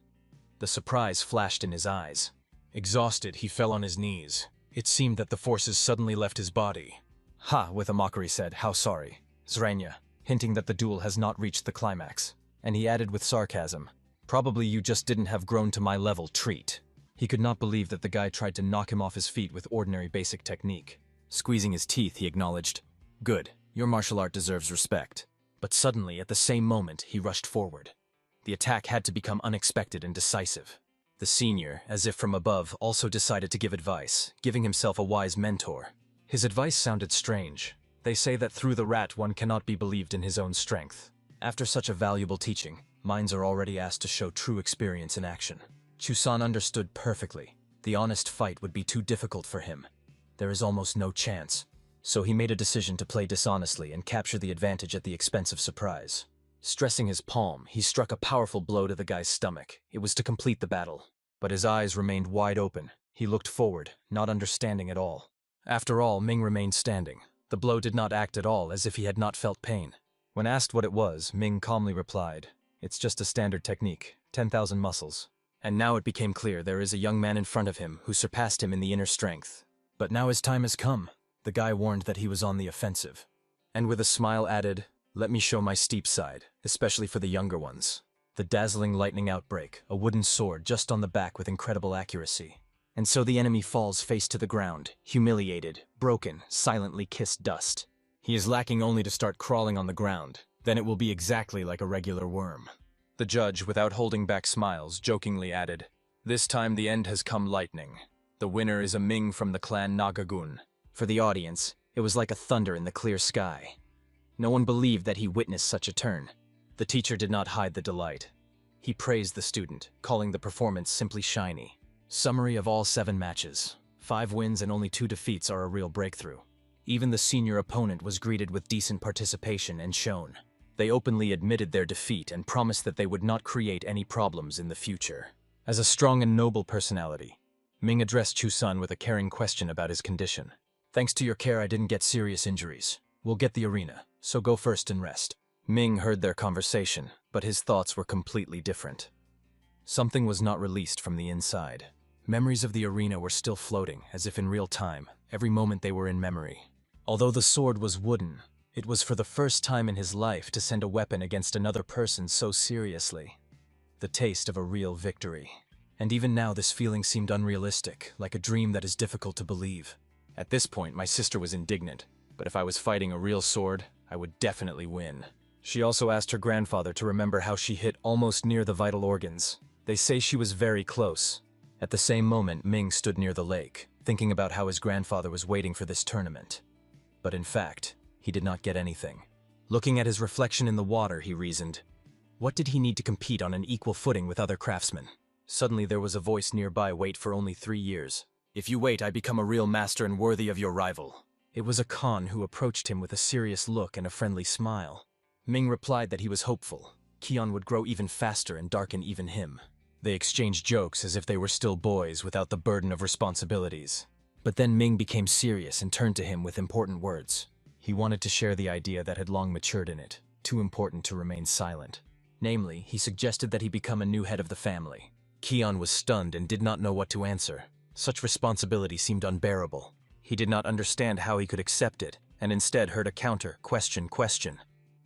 The surprise flashed in his eyes. Exhausted, he fell on his knees. It seemed that the forces suddenly left his body. Ha, with a mockery said, how sorry. Zranya, hinting that the duel has not reached the climax. And he added with sarcasm, probably you just didn't have grown to my level, treat. He could not believe that the guy tried to knock him off his feet with ordinary basic technique. Squeezing his teeth, he acknowledged, good, your martial art deserves respect. But suddenly, at the same moment, he rushed forward. The attack had to become unexpected and decisive. The senior, as if from above, also decided to give advice, giving himself a wise mentor. His advice sounded strange. They say that through the rat one cannot be believed in his own strength. After such a valuable teaching, minds are already asked to show true experience in action. Chusan understood perfectly. The honest fight would be too difficult for him. There is almost no chance. So he made a decision to play dishonestly and capture the advantage at the expense of surprise. Stressing his palm, he struck a powerful blow to the guy's stomach. It was to complete the battle. But his eyes remained wide open. He looked forward, not understanding at all. After all, Ming remained standing. The blow did not act at all, as if he had not felt pain. When asked what it was, Ming calmly replied, "It's just a standard technique, 10,000 muscles." And now it became clear there is a young man in front of him who surpassed him in the inner strength. But now his time has come. The guy warned that he was on the offensive. And with a smile added, "Let me show my steep side, especially for the younger ones." The dazzling lightning outbreak, a wooden sword just on the back with incredible accuracy. And so the enemy falls face to the ground, humiliated, broken, silently kissed dust. He is lacking only to start crawling on the ground. Then it will be exactly like a regular worm. The judge, without holding back smiles, jokingly added, "This time the end has come lightning. The winner is a Ming from the clan Nagagun." For the audience, it was like a thunder in the clear sky. No one believed that he witnessed such a turn. The teacher did not hide the delight. He praised the student, calling the performance simply shiny. Summary of all 7 matches. 5 wins and only 2 defeats are a real breakthrough. Even the senior opponent was greeted with decent participation and shown. They openly admitted their defeat and promised that they would not create any problems in the future. As a strong and noble personality, Ming addressed Chusan with a caring question about his condition. "Thanks to your care, I didn't get serious injuries. We'll get the arena, so go first and rest." Ming heard their conversation, but his thoughts were completely different. Something was not released from the inside. Memories of the arena were still floating, as if in real time. Every moment they were in memory. Although the sword was wooden, it was for the first time in his life to send a weapon against another person so seriously. The taste of a real victory. And even now this feeling seemed unrealistic, like a dream that is difficult to believe. At this point, my sister was indignant, but if I was fighting a real sword, I would definitely win. She also asked her grandfather to remember how she hit almost near the vital organs. They say she was very close. At the same moment, Ming stood near the lake, thinking about how his grandfather was waiting for this tournament. But in fact, he did not get anything. Looking at his reflection in the water, he reasoned, what did he need to compete on an equal footing with other craftsmen? Suddenly there was a voice nearby, "Wait for only 3 years. If you wait, I become a real master and worthy of your rival." It was a Khan who approached him with a serious look and a friendly smile. Ming replied that he was hopeful. Kion would grow even faster and darken even him. They exchanged jokes as if they were still boys without the burden of responsibilities. But then Ming became serious and turned to him with important words. He wanted to share the idea that had long matured in it, too important to remain silent. Namely, he suggested that he become a new head of the family. Kion was stunned and did not know what to answer. Such responsibility seemed unbearable. He did not understand how he could accept it, and instead heard a counter, question.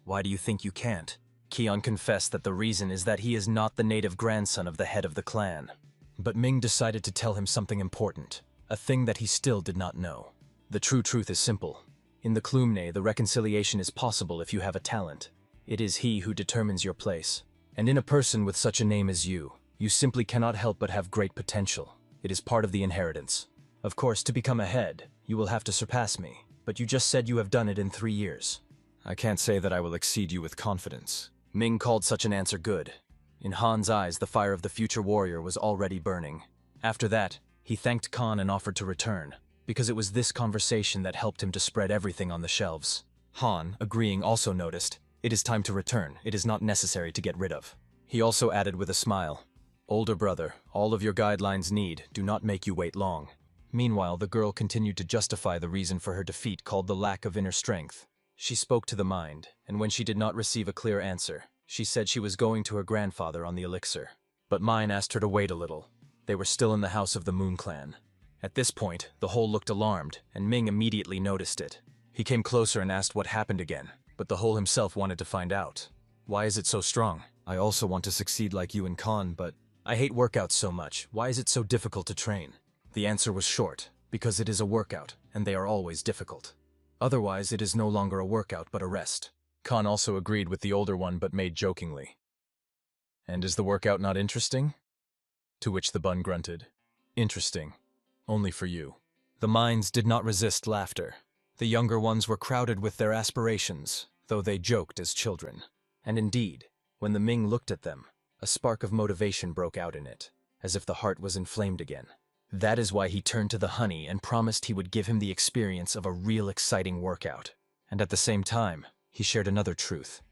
"Why do you think you can't?" Kion confessed that the reason is that he is not the native grandson of the head of the clan. But Ming decided to tell him something important, a thing that he still did not know. The true truth is simple. In the Klumne, the reconciliation is possible if you have a talent. It is he who determines your place. And in a person with such a name as you, You simply cannot help but have great potential. It is part of the inheritance. Of course, to become a head, you will have to surpass me, but you just said you have done it in 3 years. I can't say that I will exceed you with confidence. Ming called such an answer good. In Han's eyes, the fire of the future warrior was already burning. After that, he thanked Khan and offered to return, because it was this conversation that helped him to spread everything on the shelves. Han, agreeing, also noticed, "It is time to return. It is not necessary to get rid of." He also added with a smile, "Older brother, all of your guidelines do not make you wait long." Meanwhile, the girl continued to justify the reason for her defeat called the lack of inner strength. She spoke to the mind, and when she did not receive a clear answer, she said she was going to her grandfather on the elixir. But Mine asked her to wait a little. They were still in the house of the Moon Clan. At this point, the whole looked alarmed, and Ming immediately noticed it. He came closer and asked what happened again, but the whole himself wanted to find out. "Why is it so strong? I also want to succeed like you and Khan, but I hate workouts so much. Why is it so difficult to train?" The answer was short, because it is a workout, and they are always difficult. Otherwise, it is no longer a workout but a rest. Khan also agreed with the older one but made jokingly, "And is the workout not interesting?" To which the bun grunted, "Interesting. Only for you." The minds did not resist laughter. The younger ones were crowded with their aspirations, though they joked as children. And indeed, when the Ming looked at them, a spark of motivation broke out in it, as if the heart was inflamed again. That is why he turned to the honey and promised he would give him the experience of a real exciting workout. And at the same time, he shared another truth.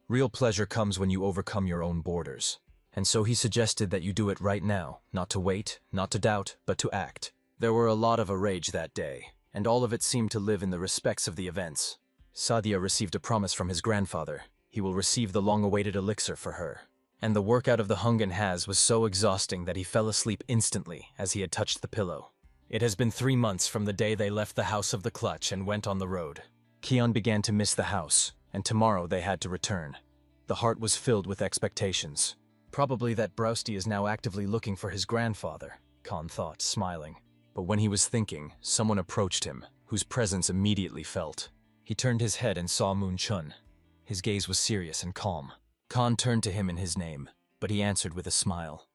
Real pleasure comes when you overcome your own borders. And so he suggested that you do it right now, not to wait, not to doubt, but to act. There were a lot of rage that day, and all of it seemed to live in the respects of the events. Sadia received a promise from his grandfather. He will receive the long-awaited elixir for her. And the workout of the Hungan Has was so exhausting that he fell asleep instantly as he had touched the pillow. It has been 3 months from the day they left the house of the clutch and went on the road. Kion began to miss the house, and tomorrow they had to return. The heart was filled with expectations. Probably that Browsty is now actively looking for his grandfather, Khan thought, smiling. But when he was thinking, someone approached him, whose presence immediately felt. He turned his head and saw Moon Chun. His gaze was serious and calm. Khan turned to him in his name, but he answered with a smile.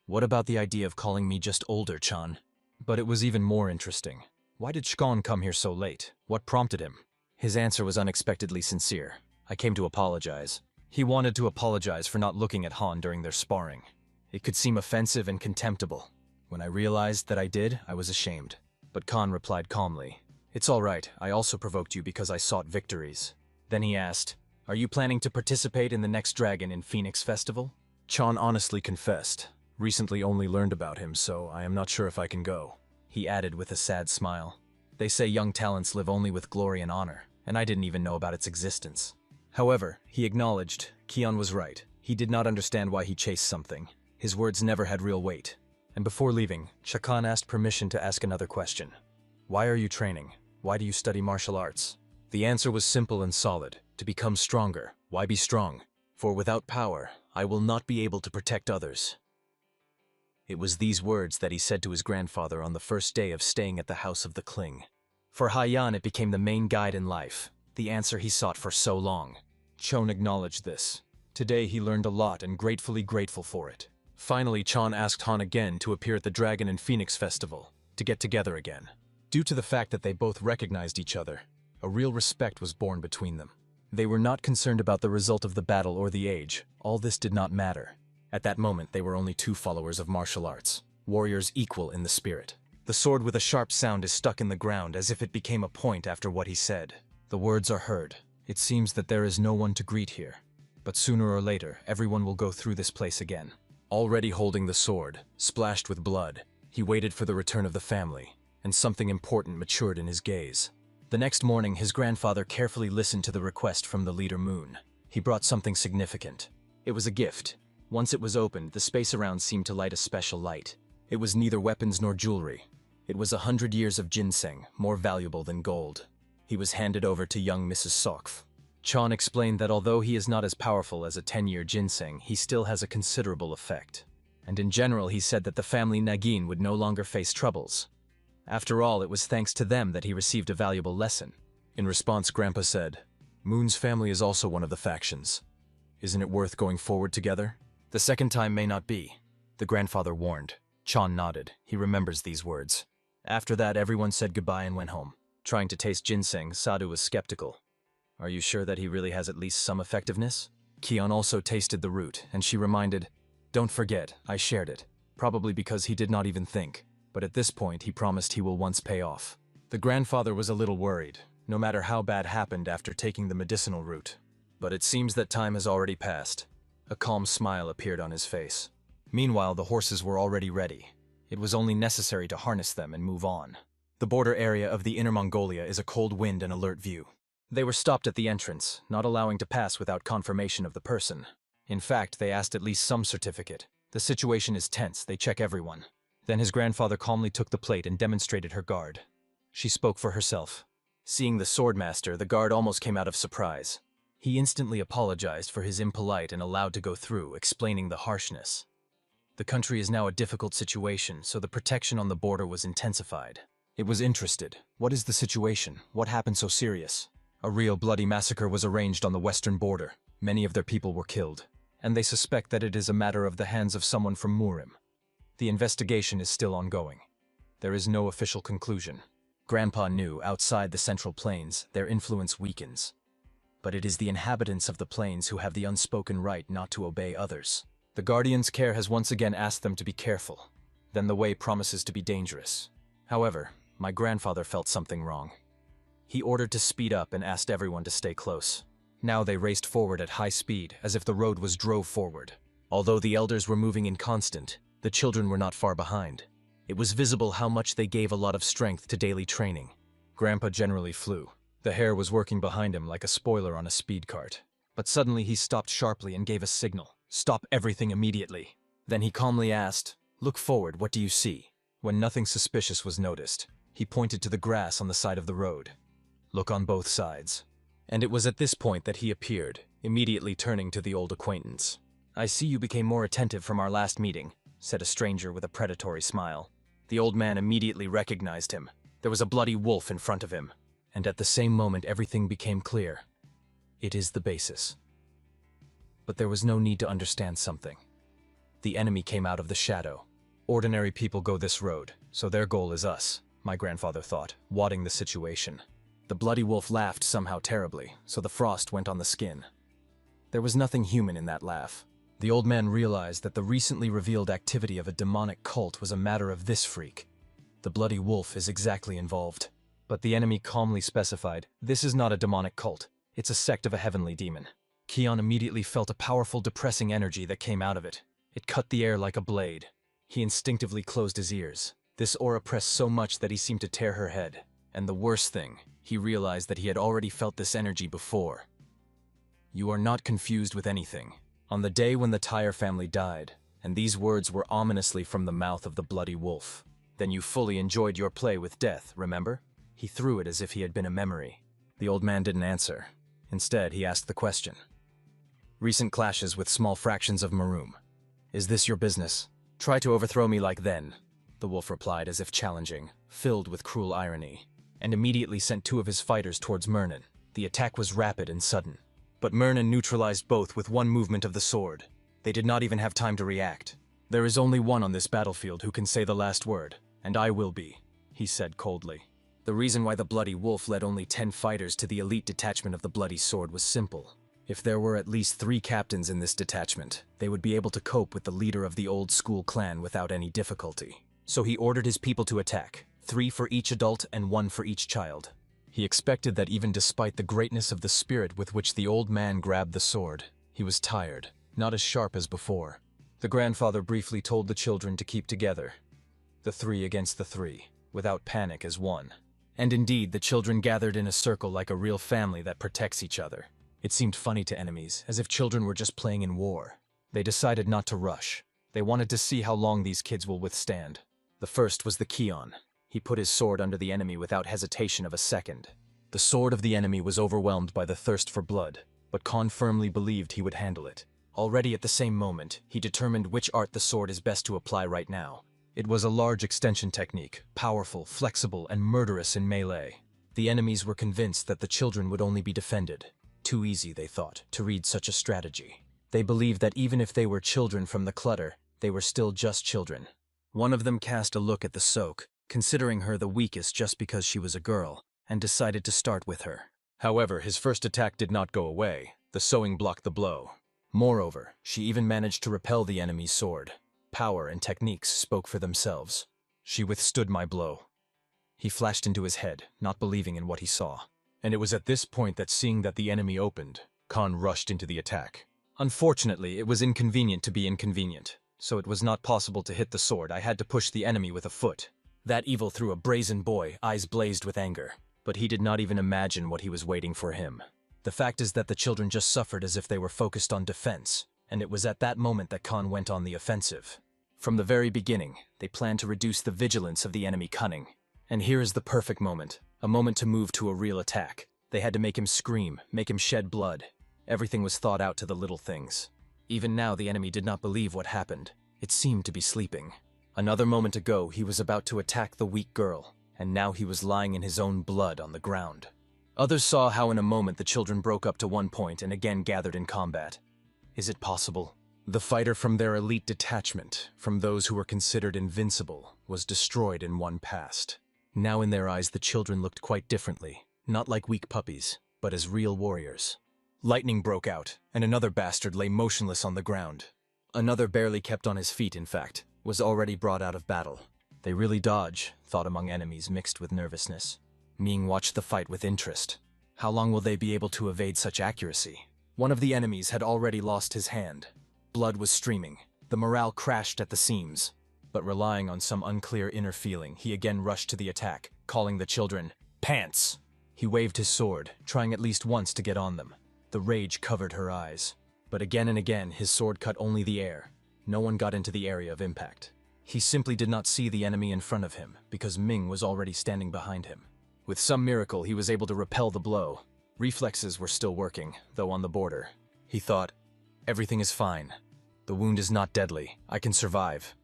"What about the idea of calling me just older, Chan?" But it was even more interesting. Why did Shkon come here so late? What prompted him? His answer was unexpectedly sincere. "I came to apologize." He wanted to apologize for not looking at Han during their sparring. It could seem offensive and contemptible. When I realized that I did, I was ashamed. But Khan replied calmly, "It's all right, I also provoked you because I sought victories." Then he asked, "Are you planning to participate in the next Dragon in Phoenix Festival?" Chan honestly confessed, "Recently only learned about him, so I am not sure if I can go." He added with a sad smile, "They say young talents live only with glory and honor, and I didn't even know about its existence." However, he acknowledged, Kion was right. He did not understand why he chased something. His words never had real weight. And before leaving, Chakan asked permission to ask another question. "Why are you training? Why do you study martial arts?" The answer was simple and solid. To become stronger. Why be strong? For without power, I will not be able to protect others. It was these words that he said to his grandfather on the first day of staying at the house of the Kling. For Haiyan, it became the main guide in life, the answer he sought for so long. Chon acknowledged this. Today he learned a lot and gratefully grateful for it. Finally, Chon asked Han again to appear at the Dragon and Phoenix Festival, to get together again. Due to the fact that they both recognized each other, a real respect was born between them. They were not concerned about the result of the battle or the age. All this did not matter. At that moment, they were only two followers of martial arts, warriors equal in the spirit. The sword with a sharp sound is stuck in the ground as if it became a point after what he said. The words are heard. It seems that there is no one to greet here. But sooner or later, everyone will go through this place again. Already holding the sword, splashed with blood, he waited for the return of the family, and something important matured in his gaze. The next morning, his grandfather carefully listened to the request from the leader Moon. He brought something significant. It was a gift. Once it was opened, the space around seemed to light a special light. It was neither weapons nor jewelry. It was 100 years of ginseng, more valuable than gold. He was handed over to young Mrs. Sokf. Chan explained that although he is not as powerful as a 10-year ginseng, he still has a considerable effect. And in general, he said that the family Nagin would no longer face troubles. After all, it was thanks to them that he received a valuable lesson. In response, Grandpa said, "Moon's family is also one of the factions. Isn't it worth going forward together?" The second time may not be, the grandfather warned. Chan nodded. He remembers these words. After that, everyone said goodbye and went home. Trying to taste ginseng, Sadhu was skeptical. Are you sure that he really has at least some effectiveness? Kion also tasted the root, and she reminded, don't forget, I shared it. Probably because he did not even think. But at this point, he promised he will once pay off. The grandfather was a little worried, no matter how bad happened after taking the medicinal root. But it seems that time has already passed. A calm smile appeared on his face. Meanwhile, the horses were already ready. It was only necessary to harness them and move on. The border area of the Inner Mongolia is a cold wind and alert view. They were stopped at the entrance, not allowing to pass without confirmation of the person. In fact, they asked at least some certificate. The situation is tense, they check everyone. Then his grandfather calmly took the plate and demonstrated her guard. She spoke for herself. Seeing the swordmaster, the guard almost came out of surprise. He instantly apologized for his impolite and allowed to go through, explaining the harshness. The country is now a difficult situation, so the protection on the border was intensified. It was interested. What is the situation? What happened so serious? A real bloody massacre was arranged on the western border. Many of their people were killed, and they suspect that it is a matter of the hands of someone from Murim. The investigation is still ongoing. There is no official conclusion. Grandpa knew, outside the Central Plains, their influence weakens. But it is the inhabitants of the plains who have the unspoken right not to obey others. The Guardian's care has once again asked them to be careful. Then the way promises to be dangerous. However, my grandfather felt something wrong. He ordered to speed up and asked everyone to stay close. Now they raced forward at high speed, as if the road was drove forward. Although the elders were moving in constant, the children were not far behind. It was visible how much they gave a lot of strength to daily training. Grandpa generally flew. The hare was working behind him like a spoiler on a speed cart. But suddenly he stopped sharply and gave a signal. Stop everything immediately. Then he calmly asked, look forward, what do you see? When nothing suspicious was noticed, he pointed to the grass on the side of the road. Look on both sides. And it was at this point that he appeared, immediately turning to the old acquaintance. I see you became more attentive from our last meeting, said a stranger with a predatory smile. The old man immediately recognized him. There was a bloody wolf in front of him. And at the same moment everything became clear. It is the basis. But there was no need to understand something. The enemy came out of the shadow. Ordinary people go this road, so their goal is us, my grandfather thought, wadding the situation. The bloody wolf laughed somehow terribly, so the frost went on the skin. There was nothing human in that laugh. The old man realized that the recently revealed activity of a demonic cult was a matter of this freak. The bloody wolf is exactly involved. But the enemy calmly specified, this is not a demonic cult, it's a sect of a heavenly demon. Kion immediately felt a powerful depressing energy that came out of it. It cut the air like a blade. He instinctively closed his ears. This aura pressed so much that he seemed to tear her head. And the worst thing, he realized that he had already felt this energy before. You are not confused with anything. On the day when the Tyre family died, and these words were ominously from the mouth of the bloody wolf, then you fully enjoyed your play with death, remember? He threw it as if he had been a memory. The old man didn't answer. Instead, he asked the question. Recent clashes with small fractions of Maroom. Is this your business? Try to overthrow me like then, the wolf replied as if challenging, filled with cruel irony, and immediately sent two of his fighters towards Mernon. The attack was rapid and sudden. But Mernon neutralized both with one movement of the sword. They did not even have time to react. There is only one on this battlefield who can say the last word, and I will be, he said coldly. The reason why the Bloody Wolf led only 10 fighters to the elite detachment of the Bloody Sword was simple. If there were at least 3 captains in this detachment, they would be able to cope with the leader of the old school clan without any difficulty. So he ordered his people to attack, 3 for each adult and 1 for each child. He expected that even despite the greatness of the spirit with which the old man grabbed the sword, he was tired, not as sharp as before. The grandfather briefly told the children to keep together. The 3 against the 3, without panic as one. And indeed, the children gathered in a circle like a real family that protects each other. It seemed funny to enemies, as if children were just playing in war. They decided not to rush. They wanted to see how long these kids will withstand. The first was the Kion. He put his sword under the enemy without hesitation of a second. The sword of the enemy was overwhelmed by the thirst for blood, but Khan firmly believed he would handle it. Already at the same moment, he determined which art the sword is best to apply right now. It was a large extension technique, powerful, flexible, and murderous in melee. The enemies were convinced that the children would only be defended. Too easy, they thought, to read such a strategy. They believed that even if they were children from the clutter, they were still just children. One of them cast a look at the soak, considering her the weakest just because she was a girl, and decided to start with her. However, his first attack did not go away. The sewing blocked the blow. Moreover, she even managed to repel the enemy's sword. Power and techniques spoke for themselves. She withstood my blow. He flashed into his head, not believing in what he saw. And it was at this point that, seeing that the enemy opened, Khan rushed into the attack. Unfortunately, it was inconvenient to be inconvenient, so it was not possible to hit the sword. I had to push the enemy with a foot. That evil threw a brazen boy, eyes blazed with anger, but he did not even imagine what he was waiting for him. The fact is that the children just suffered as if they were focused on defense, and it was at that moment that Khan went on the offensive. From the very beginning, they planned to reduce the vigilance of the enemy cunning. And here is the perfect moment, a moment to move to a real attack. They had to make him scream, make him shed blood. Everything was thought out to the little things. Even now the enemy did not believe what happened. It seemed to be sleeping. Another moment ago he was about to attack the weak girl, and now he was lying in his own blood on the ground. Others saw how in a moment the children broke up to one point and again gathered in combat. Is it possible? The fighter from their elite detachment, from those who were considered invincible, was destroyed in one past. Now in their eyes the children looked quite differently, not like weak puppies, but as real warriors. Lightning broke out, and another bastard lay motionless on the ground. Another barely kept on his feet, in fact, was already brought out of battle. They really dodge, thought among enemies mixed with nervousness. Ming watched the fight with interest. How long will they be able to evade such accuracy? One of the enemies had already lost his hand. Blood was streaming. The morale crashed at the seams. But relying on some unclear inner feeling, he again rushed to the attack, calling the children, "Pants!" He waved his sword, trying at least once to get on them. The rage covered her eyes. But again and again, his sword cut only the air. No one got into the area of impact. He simply did not see the enemy in front of him, because Ming was already standing behind him. With some miracle, he was able to repel the blow. Reflexes were still working, though on the border. He thought, everything is fine. The wound is not deadly. I can survive.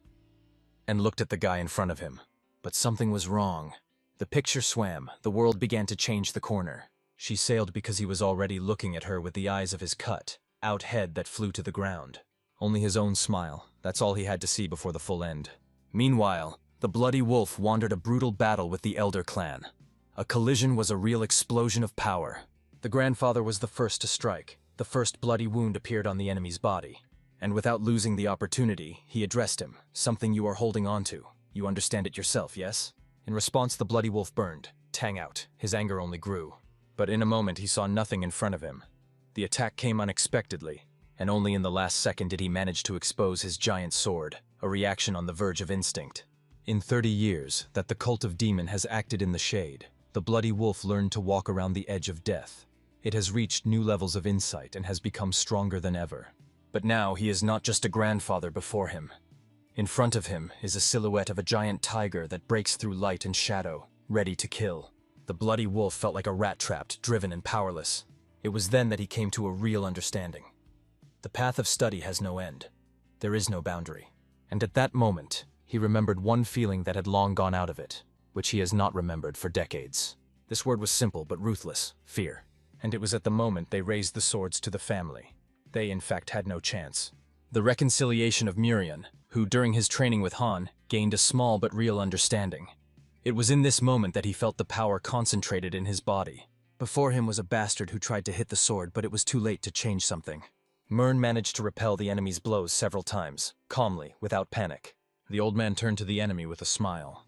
And looked at the guy in front of him. But something was wrong. The picture swam. The world began to change the corner. She sailed because he was already looking at her with the eyes of his cut, out head that flew to the ground. Only his own smile. That's all he had to see before the full end. Meanwhile, the bloody wolf wandered a brutal battle with the elder clan. A collision was a real explosion of power. The grandfather was the first to strike. The first bloody wound appeared on the enemy's body. And without losing the opportunity, he addressed him. Something you are holding on to. You understand it yourself, yes? In response, the bloody wolf burned. Tang out. His anger only grew. But in a moment, he saw nothing in front of him. The attack came unexpectedly, and only in the last second did he manage to expose his giant sword, a reaction on the verge of instinct. In 30 years that the cult of demon has acted in the shade, the bloody wolf learned to walk around the edge of death. It has reached new levels of insight and has become stronger than ever. But now he is not just a grandfather before him. In front of him is a silhouette of a giant tiger that breaks through light and shadow, ready to kill. The bloody wolf felt like a rat trapped, driven and powerless. It was then that he came to a real understanding. The path of study has no end. There is no boundary. And at that moment, he remembered one feeling that had long gone out of it, which he has not remembered for decades. This word was simple but ruthless, fear. And it was at the moment they raised the swords to the family. They, in fact, had no chance. The reconciliation of Murian, who, during his training with Han, gained a small but real understanding. It was in this moment that he felt the power concentrated in his body. Before him was a bastard who tried to hit the sword, but it was too late to change something. Mern managed to repel the enemy's blows several times, calmly, without panic. The old man turned to the enemy with a smile.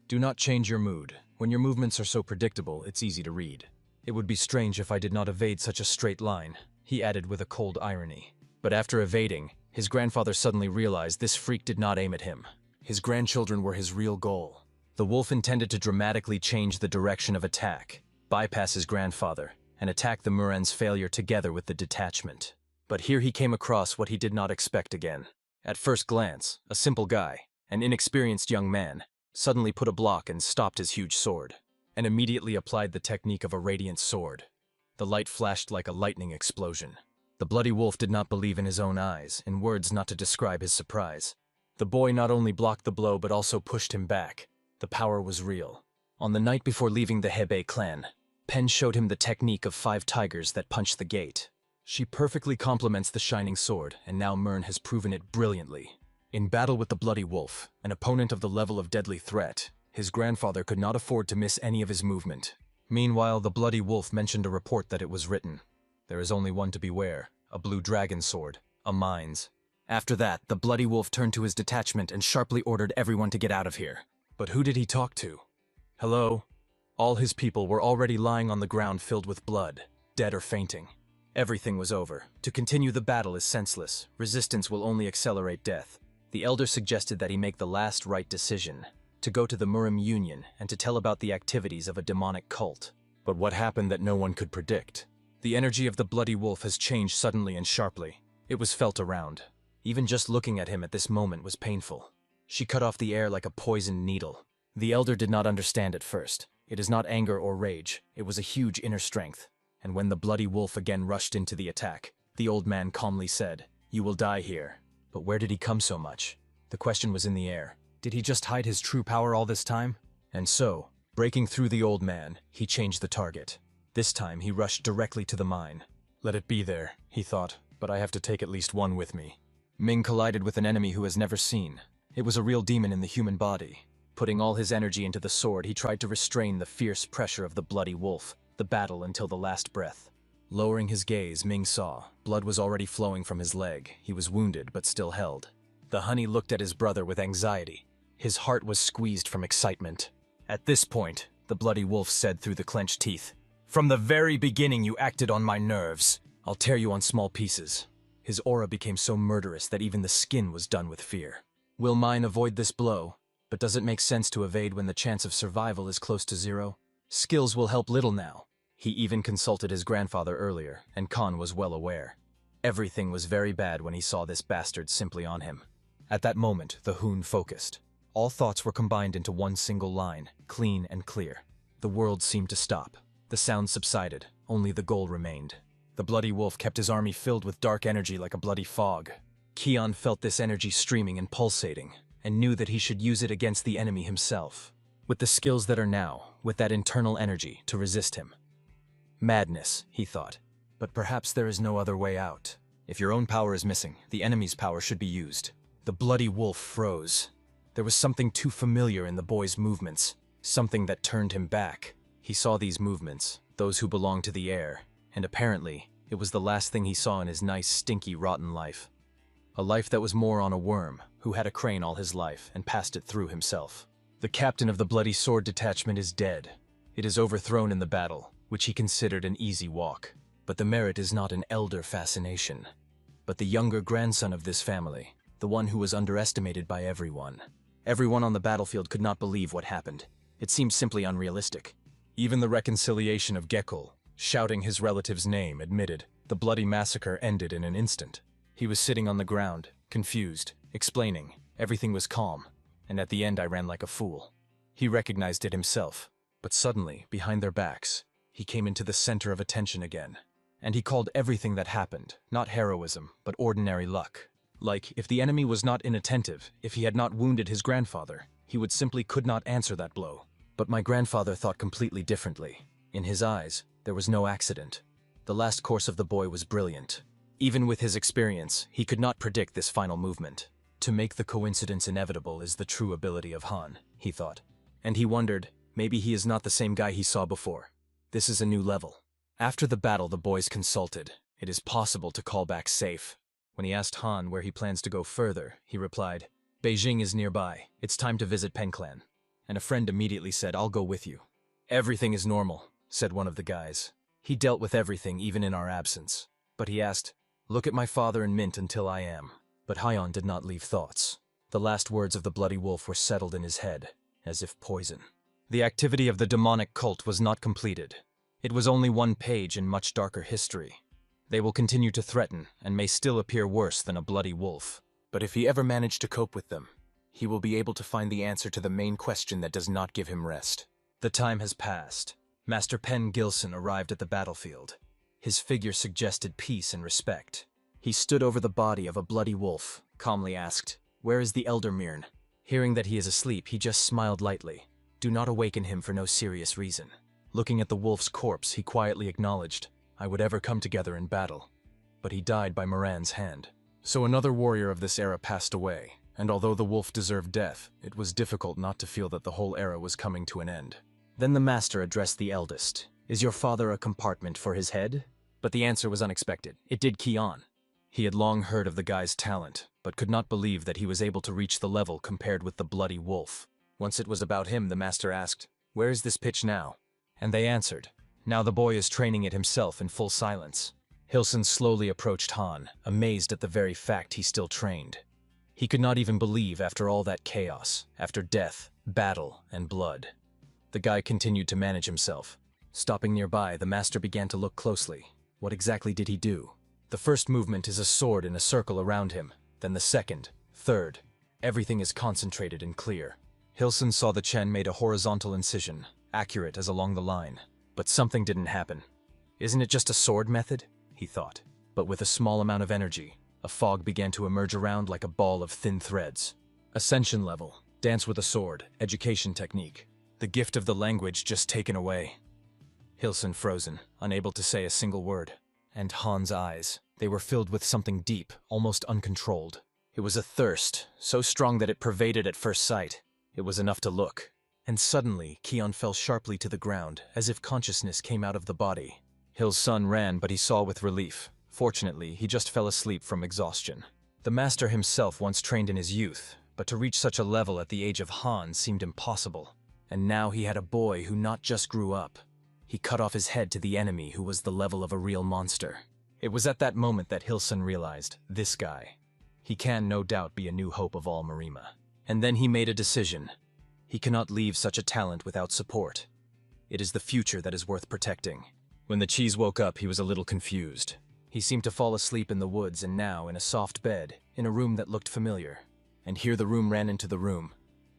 Do not change your mood. When your movements are so predictable, it's easy to read. It would be strange if I did not evade such a straight line, he added with a cold irony. But after evading, his grandfather suddenly realized this freak did not aim at him. His grandchildren were his real goal. The wolf intended to dramatically change the direction of attack, bypass his grandfather, and attack the Muran's failure together with the detachment. But here he came across what he did not expect again. At first glance, a simple guy, an inexperienced young man, suddenly put a block and stopped his huge sword, and immediately applied the technique of a radiant sword. The light flashed like a lightning explosion. The bloody wolf did not believe in his own eyes, in words not to describe his surprise. The boy not only blocked the blow but also pushed him back. The power was real. On the night before leaving the Hebei clan, Pen showed him the technique of 5 tigers that punched the gate. She perfectly complements the shining sword, and now Mern has proven it brilliantly. In battle with the Bloody Wolf, an opponent of the level of deadly threat, his grandfather could not afford to miss any of his movement. Meanwhile, the Bloody Wolf mentioned a report that it was written. There is only one to beware, a blue dragon sword, a mines. After that, the Bloody Wolf turned to his detachment and sharply ordered everyone to get out of here. But who did he talk to? Hello? All his people were already lying on the ground filled with blood, dead or fainting. Everything was over. To continue the battle is senseless. Resistance will only accelerate death. The elder suggested that he make the last right decision, to go to the Murim Union and to tell about the activities of a demonic cult. But what happened that no one could predict? The energy of the Bloody Wolf has changed suddenly and sharply. It was felt around. Even just looking at him at this moment was painful. She cut off the air like a poisoned needle. The elder did not understand at first. It is not anger or rage. It was a huge inner strength. And when the Bloody Wolf again rushed into the attack, the old man calmly said, "You will die here." But where did he come so much? The question was in the air. Did he just hide his true power all this time? And so, breaking through the old man, he changed the target. This time he rushed directly to the mine. Let it be there, he thought, but I have to take at least one with me. Ming collided with an enemy who has never seen. It was a real demon in the human body. Putting all his energy into the sword, he tried to restrain the fierce pressure of the Bloody Wolf, the battle until the last breath. Lowering his gaze, Ming saw. Blood was already flowing from his leg. He was wounded, but still held. The honey looked at his brother with anxiety. His heart was squeezed from excitement. At this point, the Bloody Wolf said through the clenched teeth, "From the very beginning you acted on my nerves. I'll tear you on small pieces." His aura became so murderous that even the skin was done with fear. Will mine avoid this blow? But does it make sense to evade when the chance of survival is close to zero? Skills will help little now. He even consulted his grandfather earlier, and Khan was well aware. Everything was very bad when he saw this bastard simply on him. At that moment, the Hoon focused. All thoughts were combined into one single line, clean and clear. The world seemed to stop. The sound subsided, only the goal remained. The Bloody Wolf kept his army filled with dark energy like a bloody fog. Kion felt this energy streaming and pulsating, and knew that he should use it against the enemy himself, with the skills that are now, with that internal energy, to resist him. Madness, he thought, but perhaps there is no other way out. If your own power is missing, the enemy's power should be used. The Bloody Wolf froze. There was something too familiar in the boy's movements, something that turned him back. He saw these movements, those who belonged to the air, and apparently, it was the last thing he saw in his nice, stinky, rotten life. A life that was more on a worm, who had a crane all his life and passed it through himself. The captain of the Bloody Sword detachment is dead. It is overthrown in the battle, which he considered an easy walk. But the merit is not an elder fascination, but the younger grandson of this family, the one who was underestimated by everyone. Everyone on the battlefield could not believe what happened. It seemed simply unrealistic. Even the reconciliation of Gekul, shouting his relative's name, admitted the bloody massacre ended in an instant. He was sitting on the ground, confused, explaining. Everything was calm, and at the end I ran like a fool. He recognized it himself, but suddenly, behind their backs, he came into the center of attention again. And he called everything that happened, not heroism, but ordinary luck. Like, if the enemy was not inattentive, if he had not wounded his grandfather, he would simply could not answer that blow. But my grandfather thought completely differently. In his eyes, there was no accident. The last course of the boy was brilliant. Even with his experience, he could not predict this final movement. To make the coincidence inevitable is the true ability of Han, he thought. And he wondered, maybe he is not the same guy he saw before. This is a new level. After the battle, the boys consulted. It is possible to call back safe. When he asked Han where he plans to go further, he replied, "Beijing is nearby. It's time to visit Penclan." And a friend immediately said, "I'll go with you." "Everything is normal," said one of the guys. He dealt with everything even in our absence. But he asked, "Look at my father and Mint until I am." But Hyon did not leave thoughts. The last words of the Bloody Wolf were settled in his head, as if poison. The activity of the demonic cult was not completed. It was only one page in much darker history. They will continue to threaten, and may still appear worse than a bloody wolf. But if he ever managed to cope with them, he will be able to find the answer to the main question that does not give him rest. The time has passed. Master Pen Gilson arrived at the battlefield. His figure suggested peace and respect. He stood over the body of a bloody wolf, calmly asked, "Where is the Elder Mirn?" Hearing that he is asleep, he just smiled lightly. Do not awaken him for no serious reason. Looking at the wolf's corpse, he quietly acknowledged, "I would ever come together in battle." but he died by Moran's hand. So another warrior of this era passed away, and although the wolf deserved death, it was difficult not to feel that the whole era was coming to an end. Then the master addressed the eldest. "Is your father a compartment for his head?" But the answer was unexpected. It did Kion. He had long heard of the guy's talent, but could not believe that he was able to reach the level compared with the bloody wolf. Once it was about him, the master asked, "Where is this pitch now?" And they answered, "Now the boy is training it himself in full silence." Hilson slowly approached Han, amazed at the very fact he still trained. He could not even believe after all that chaos, after death, battle, and blood. The guy continued to manage himself. Stopping nearby, the master began to look closely. What exactly did he do? The first movement is a sword in a circle around him, then the second, third. Everything is concentrated and clear. Hilson saw the Chen made a horizontal incision, accurate as along the line. But something didn't happen. Isn't it just a sword method? He thought. But with a small amount of energy, a fog began to emerge around like a ball of thin threads. Ascension level, dance with a sword, education technique. The gift of the language just taken away. Hilson frozen, unable to say a single word. And Han's eyes, they were filled with something deep, almost uncontrolled. It was a thirst, so strong that it pervaded at first sight. It was enough to look. And suddenly, Kion fell sharply to the ground, as if consciousness came out of the body. Hill's son ran, but he saw with relief. Fortunately, he just fell asleep from exhaustion. The master himself once trained in his youth, but to reach such a level at the age of Han seemed impossible. And now he had a boy who not just grew up. He cut off his head to the enemy who was the level of a real monster. It was at that moment that Hilson realized, this guy. He can no doubt be a new hope of all Marima. And then he made a decision. He cannot leave such a talent without support. It is the future that is worth protecting. When the cheese woke up, he was a little confused. He seemed to fall asleep in the woods and now in a soft bed, in a room that looked familiar. And here the room ran into the room.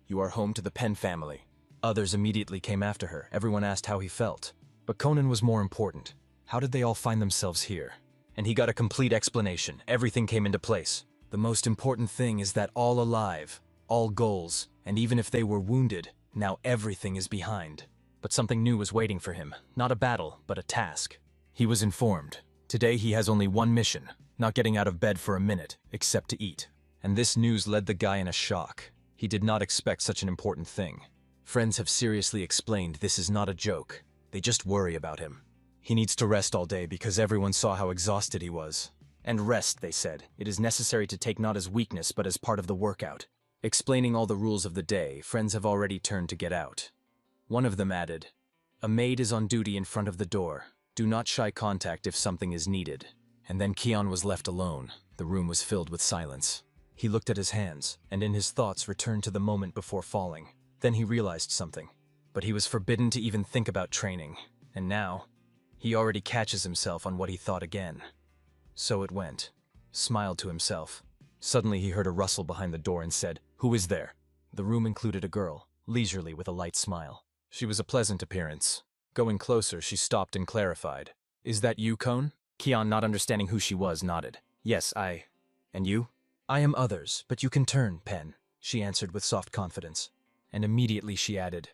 "You are home to the Penn family." Others immediately came after her. Everyone asked how he felt. But Conan was more important. How did they all find themselves here? And he got a complete explanation. Everything came into place. The most important thing is that all alive, all goals, and even if they were wounded, now everything is behind. But something new was waiting for him. Not a battle, but a task. He was informed. Today he has only one mission, not getting out of bed for a minute, except to eat. And this news led the guy in a shock. He did not expect such an important thing. Friends have seriously explained this is not a joke. They just worry about him. He needs to rest all day because everyone saw how exhausted he was. And rest, they said, it is necessary to take not as weakness but as part of the workout. Explaining all the rules of the day, friends have already turned to get out. One of them added, "A maid is on duty in front of the door. Do not shy contact if something is needed." And then Kion was left alone. The room was filled with silence. He looked at his hands, and in his thoughts returned to the moment before falling. Then he realized something. But he was forbidden to even think about training. And now, he already catches himself on what he thought again. So it went. Smiled to himself. Suddenly he heard a rustle behind the door and said, "Who is there?" The room included a girl, leisurely with a light smile. She was a pleasant appearance. Going closer, she stopped and clarified. "Is that you, Cone?" Kion, not understanding who she was, nodded. "Yes, I... And you?" "I am others, but you can turn, Pen," she answered with soft confidence. And immediately she added,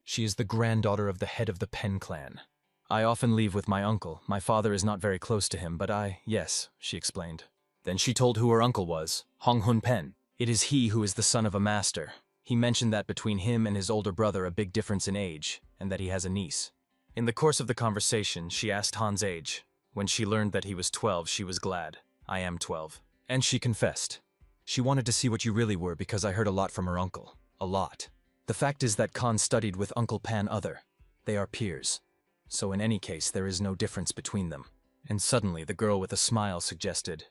"She is the granddaughter of the head of the Pen clan. I often leave with my uncle. My father is not very close to him, but yes," she explained. Then she told who her uncle was, Hong Hun Pen. It is he who is the son of a master. He mentioned that between him and his older brother a big difference in age, and that he has a niece. In the course of the conversation, she asked Han's age. When she learned that he was 12, she was glad. "I am 12. And she confessed. She wanted to see what you really were because I heard a lot from her uncle. A lot. The fact is that Khan studied with Uncle Pan Other. They are peers. So in any case, there is no difference between them." And suddenly, the girl with a smile suggested,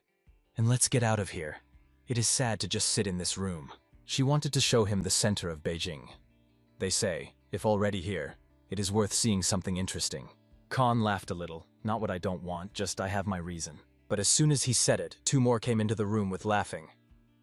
"And let's get out of here. It is sad to just sit in this room." She wanted to show him the center of Beijing. They say, if already here, it is worth seeing something interesting. Khan laughed a little. "Not what I don't want, just I have my reason." But as soon as he said it, two more came into the room with laughing.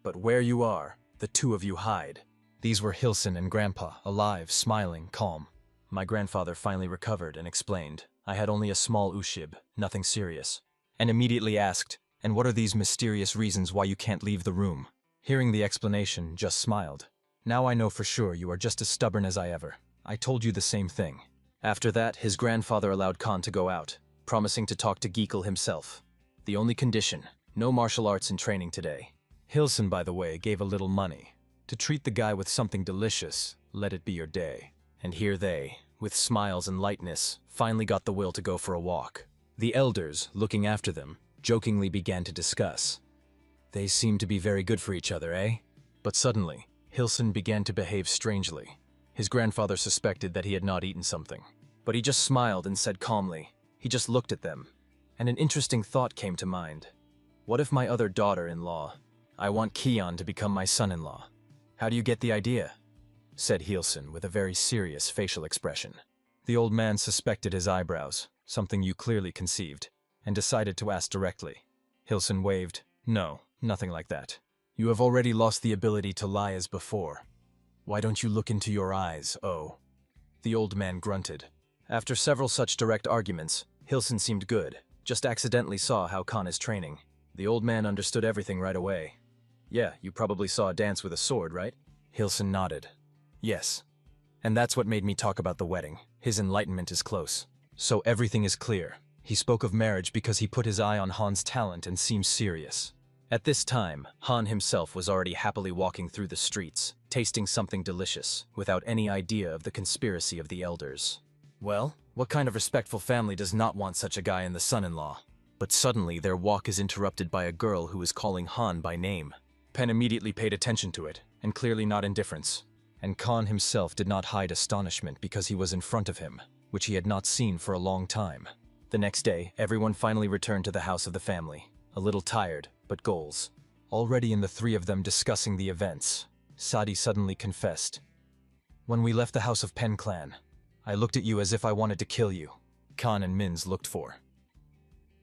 "But where you are, the two of you hide." These were Hilson and Grandpa, alive, smiling, calm. My grandfather finally recovered and explained, "I had only a small ushib, nothing serious." And immediately asked, "And what are these mysterious reasons why you can't leave the room?" Hearing the explanation, just smiled. "Now I know for sure you are just as stubborn as I ever. I told you the same thing." After that, his grandfather allowed Khan to go out, promising to talk to Geekle himself. The only condition, no martial arts in training today. Hilson, by the way, gave a little money. To treat the guy with something delicious, let it be your day. And here they, with smiles and lightness, finally got the will to go for a walk. The elders, looking after them, jokingly began to discuss. They seem to be very good for each other, eh? But suddenly, Hilson began to behave strangely. His grandfather suspected that he had not eaten something. But he just smiled and said calmly, he just looked at them. And an interesting thought came to mind. What if my other daughter-in-law? I want Keon to become my son-in-law. How do you get the idea? Said Hilson with a very serious facial expression. The old man suspected his eyebrows, something you clearly conceived, and decided to ask directly. Hilson waved. No, nothing like that. You have already lost the ability to lie as before. Why don't you look into your eyes, oh? The old man grunted. After several such direct arguments, Hilson seemed good, just accidentally saw how Khan is training. The old man understood everything right away. Yeah, you probably saw a dance with a sword, right? Hilson nodded. Yes. And that's what made me talk about the wedding. His enlightenment is close. So everything is clear. He spoke of marriage because he put his eye on Han's talent and seemed serious. At this time, Han himself was already happily walking through the streets, tasting something delicious, without any idea of the conspiracy of the elders. Well, what kind of respectful family does not want such a guy in the son-in-law? But suddenly their walk is interrupted by a girl who is calling Han by name. Pen immediately paid attention to it, and clearly not indifference. And Khan himself did not hide astonishment because he was in front of him, which he had not seen for a long time. The next day, everyone finally returned to the house of the family, a little tired, but goals. Already in the three of them discussing the events, Sadi suddenly confessed. When we left the house of Pen clan, I looked at you as if I wanted to kill you. Khan and Minz looked for.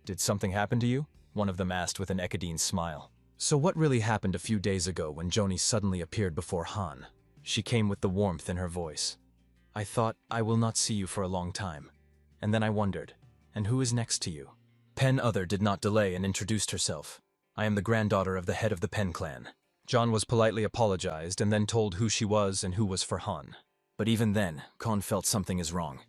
Did something happen to you? One of them asked with an Ekadine smile. So what really happened a few days ago when Joni suddenly appeared before Han? She came with the warmth in her voice. I thought, I will not see you for a long time. And then I wondered, and who is next to you? Pen Other did not delay and introduced herself. I am the granddaughter of the head of the Pen clan. John was politely apologized and then told who she was and who was for Han. But even then, Khan felt something is wrong.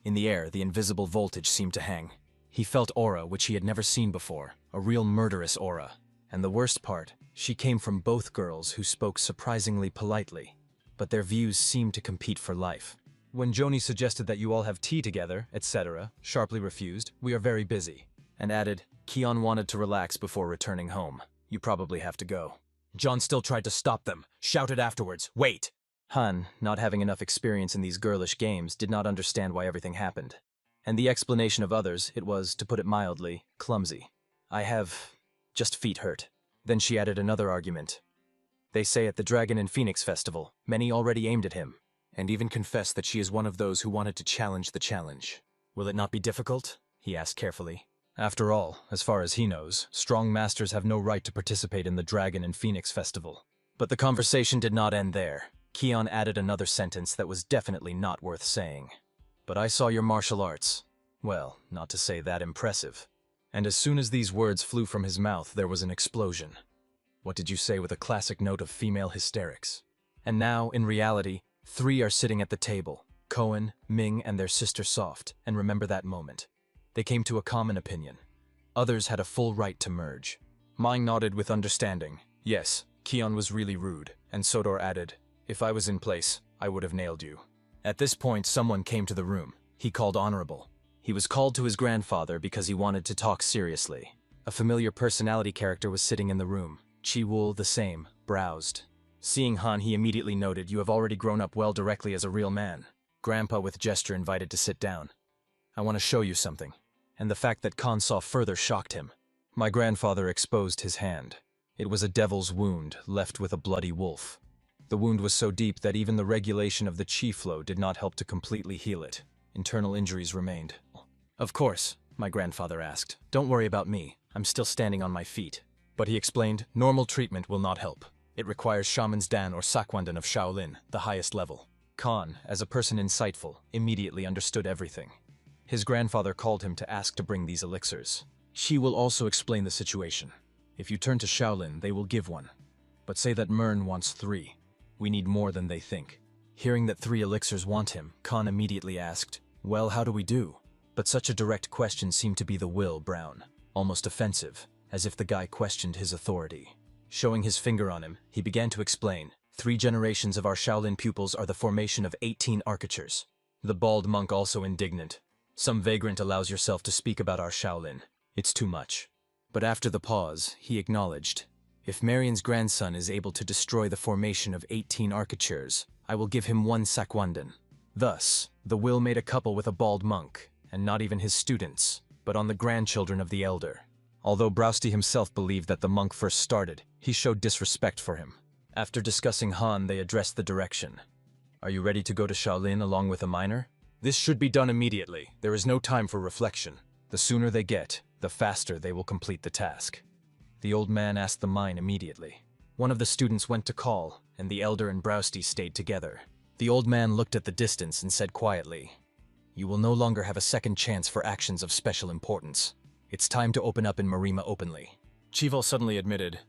In the air, the invisible voltage seemed to hang. He felt aura which he had never seen before, a real murderous aura. And the worst part, she came from both girls who spoke surprisingly politely. But their views seemed to compete for life. When Joni suggested that you all have tea together, etc., sharply refused, we are very busy. And added, Keon wanted to relax before returning home. You probably have to go. John still tried to stop them, shouted afterwards, wait! Han, not having enough experience in these girlish games, did not understand why everything happened. And the explanation of others, it was, to put it mildly, clumsy. I have just feet hurt. Then she added another argument. They say at the Dragon and Phoenix Festival, many already aimed at him, and even confessed that she is one of those who wanted to challenge the challenge. Will it not be difficult? He asked carefully. After all, as far as he knows, strong masters have no right to participate in the Dragon and Phoenix Festival. But the conversation did not end there. Keon added another sentence that was definitely not worth saying. But I saw your martial arts. Well, not to say that impressive. And as soon as these words flew from his mouth, there was an explosion. What did you say with a classic note of female hysterics? And now, in reality, three are sitting at the table. Cohen, Ming, and their sister Soft, and remember that moment. They came to a common opinion. Others had a full right to merge. Ming nodded with understanding. Yes, Keon was really rude, and Sodor added, if I was in place, I would have nailed you. At this point, someone came to the room. He called Honorable. He was called to his grandfather because he wanted to talk seriously. A familiar personality character was sitting in the room. Chi-Wul, the same, browsed. Seeing Han, he immediately noted, you have already grown up well directly as a real man. Grandpa with gesture invited to sit down. I want to show you something. And the fact that Khan saw further shocked him. My grandfather exposed his hand. It was a devil's wound, left with a bloody wolf. The wound was so deep that even the regulation of the chi flow did not help to completely heal it. Internal injuries remained. Of course, my grandfather asked. Don't worry about me. I'm still standing on my feet. But he explained, normal treatment will not help. It requires Shaman's Dan or Sakwandan of Shaolin, the highest level. Khan, as a person insightful, immediately understood everything. His grandfather called him to ask to bring these elixirs. She will also explain the situation. If you turn to Shaolin, they will give one. But say that Mern wants 3. We need more than they think. Hearing that 3 elixirs want him, Khan immediately asked, well, how do we do? But such a direct question seemed to be the will Brown. almost offensive, as if the guy questioned his authority. Showing his finger on him, he began to explain, 3 generations of our Shaolin pupils are the formation of 18 architects. The bald monk also indignant. Some vagrant allows yourself to speak about our Shaolin. It's too much. But after the pause, he acknowledged, if Marion's grandson is able to destroy the formation of 18 architects, I will give him 1 sakwanden. Thus, the will made a couple with a bald monk, and not even his students, but on the grandchildren of the elder. Although Browsty himself believed that the monk first started, he showed disrespect for him. After discussing Han, they addressed the direction. Are you ready to go to Shaolin along with a minor? This should be done immediately. There is no time for reflection. The sooner they get, the faster they will complete the task. The old man asked the mine immediately. One of the students went to call, and the elder and Browsty stayed together. The old man looked at the distance and said quietly, you will no longer have a second chance for actions of special importance. It's time to open up in Marima openly. Chival suddenly admitted,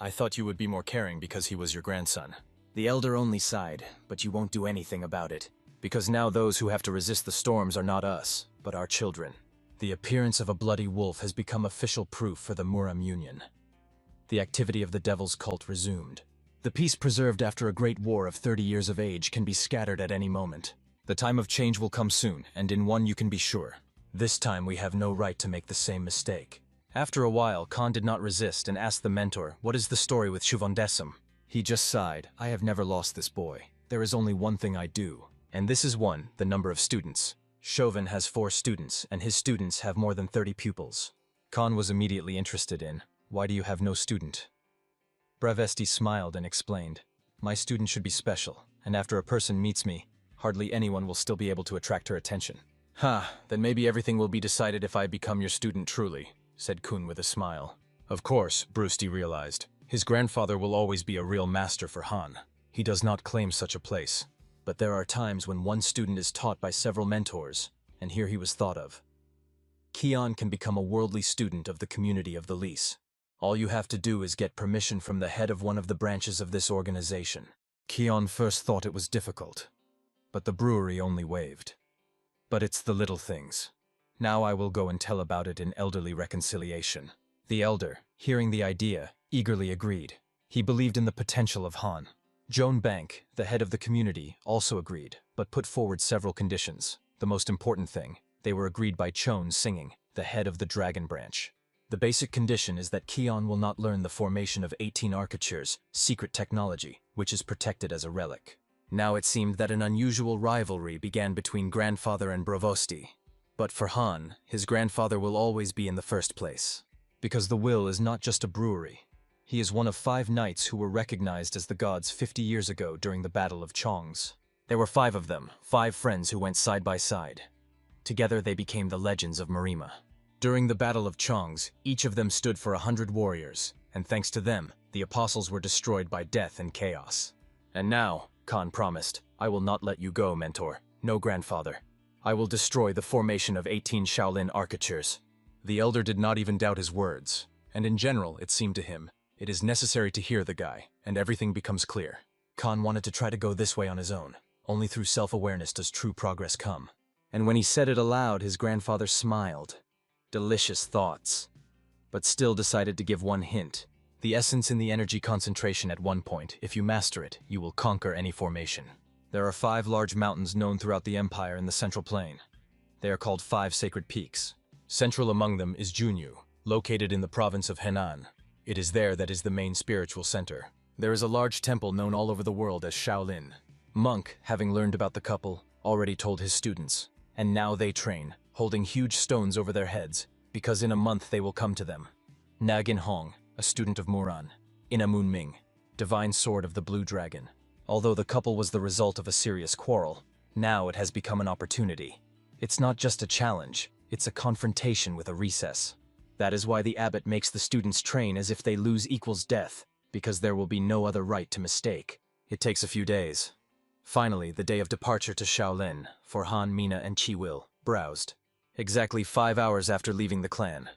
I thought you would be more caring because he was your grandson. The elder only sighed, but you won't do anything about it. Because now those who have to resist the storms are not us, but our children. The appearance of a bloody wolf has become official proof for the Muram Union. The activity of the devil's cult resumed. The peace preserved after a great war of 30 years of age can be scattered at any moment. The time of change will come soon, and in one you can be sure. This time we have no right to make the same mistake. After a while, Khan did not resist and asked the mentor, what is the story with Shuvondesum? He just sighed, I have never lost this boy. There is only one thing I do. And this is one, the number of students. Chauvin has 4 students, and his students have more than 30 pupils. Khan was immediately interested in, why do you have no student? Bravesti smiled and explained, my student should be special, and after a person meets me, hardly anyone will still be able to attract her attention. Then maybe everything will be decided if I become your student truly, said Kun with a smile. Of course, Brewsty realized, his grandfather will always be a real master for Han. He does not claim such a place. But there are times when one student is taught by several mentors, and here he was thought of. Keon can become a worldly student of the community of the lease. All you have to do is get permission from the head of one of the branches of this organization. Keon first thought it was difficult, but the brewery only waved. But it's the little things. Now I will go and tell about it in elderly reconciliation. The elder, hearing the idea, eagerly agreed. He believed in the potential of Han. Joan Bank, the head of the community, also agreed, but put forward several conditions. The most important thing, they were agreed by Chon Singing, the head of the Dragon Branch. The basic condition is that Keon will not learn the formation of 18 architectures, secret technology, which is protected as a relic. Now it seemed that an unusual rivalry began between grandfather and Bravosti. But for Han, his grandfather will always be in the first place. Because the Will is not just a brewery. He is one of 5 knights who were recognized as the gods 50 years ago during the Battle of Chongs. There were 5 of them, 5 friends who went side by side. Together they became the legends of Marima. During the Battle of Chongs, each of them stood for 100 warriors, and thanks to them, the apostles were destroyed by death and chaos. And now, Khan promised, I will not let you go, mentor. No, grandfather. I will destroy the formation of 18 Shaolin architectures. The elder did not even doubt his words, and in general, it seemed to him, it is necessary to hear the guy, and everything becomes clear. Khan wanted to try to go this way on his own. Only through self-awareness does true progress come. And when he said it aloud, his grandfather smiled. Delicious thoughts. But still decided to give one hint. The essence in the energy concentration at one point, if you master it, you will conquer any formation. There are 5 large mountains known throughout the empire in the central plain. They are called 5 sacred peaks. Central among them is Junyu, located in the province of Henan. It is there that is the main spiritual center. There is a large temple known all over the world as Shaolin. Monk, having learned about the couple, already told his students. And now they train, holding huge stones over their heads, because in a month they will come to them. Nagin Hong, a student of Muran. Inamun Ming, divine sword of the blue dragon. Although the couple was the result of a serious quarrel, now it has become an opportunity. It's not just a challenge, it's a confrontation with a recess. That is why the abbot makes the students train as if they lose equals death, because there will be no other right to mistake. It takes a few days. Finally, the day of departure to Shaolin, for Han, Mina, and Chi-Will, browsed. Exactly 5 hours after leaving the clan.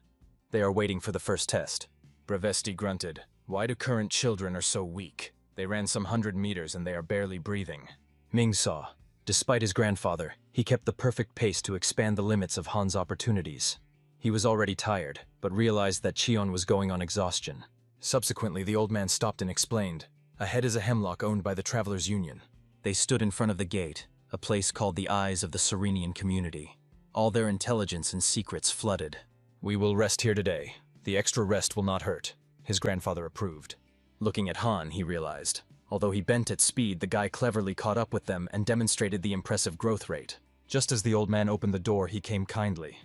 They are waiting for the first test. Bravesti grunted, why do current children are so weak? They ran some 100 meters and they are barely breathing. Ming saw. Despite his grandfather, he kept the perfect pace to expand the limits of Han's opportunities. He was already tired, but realized that Cheon was going on exhaustion. Subsequently, the old man stopped and explained, "Ahead is a hemlock owned by the Travelers Union." They stood in front of the gate, a place called the Eyes of the Serenian Community. All their intelligence and secrets flooded. "We will rest here today. The extra rest will not hurt," his grandfather approved. Looking at Han, he realized, although he bent at speed, the guy cleverly caught up with them and demonstrated the impressive growth rate. Just as the old man opened the door, he came kindly.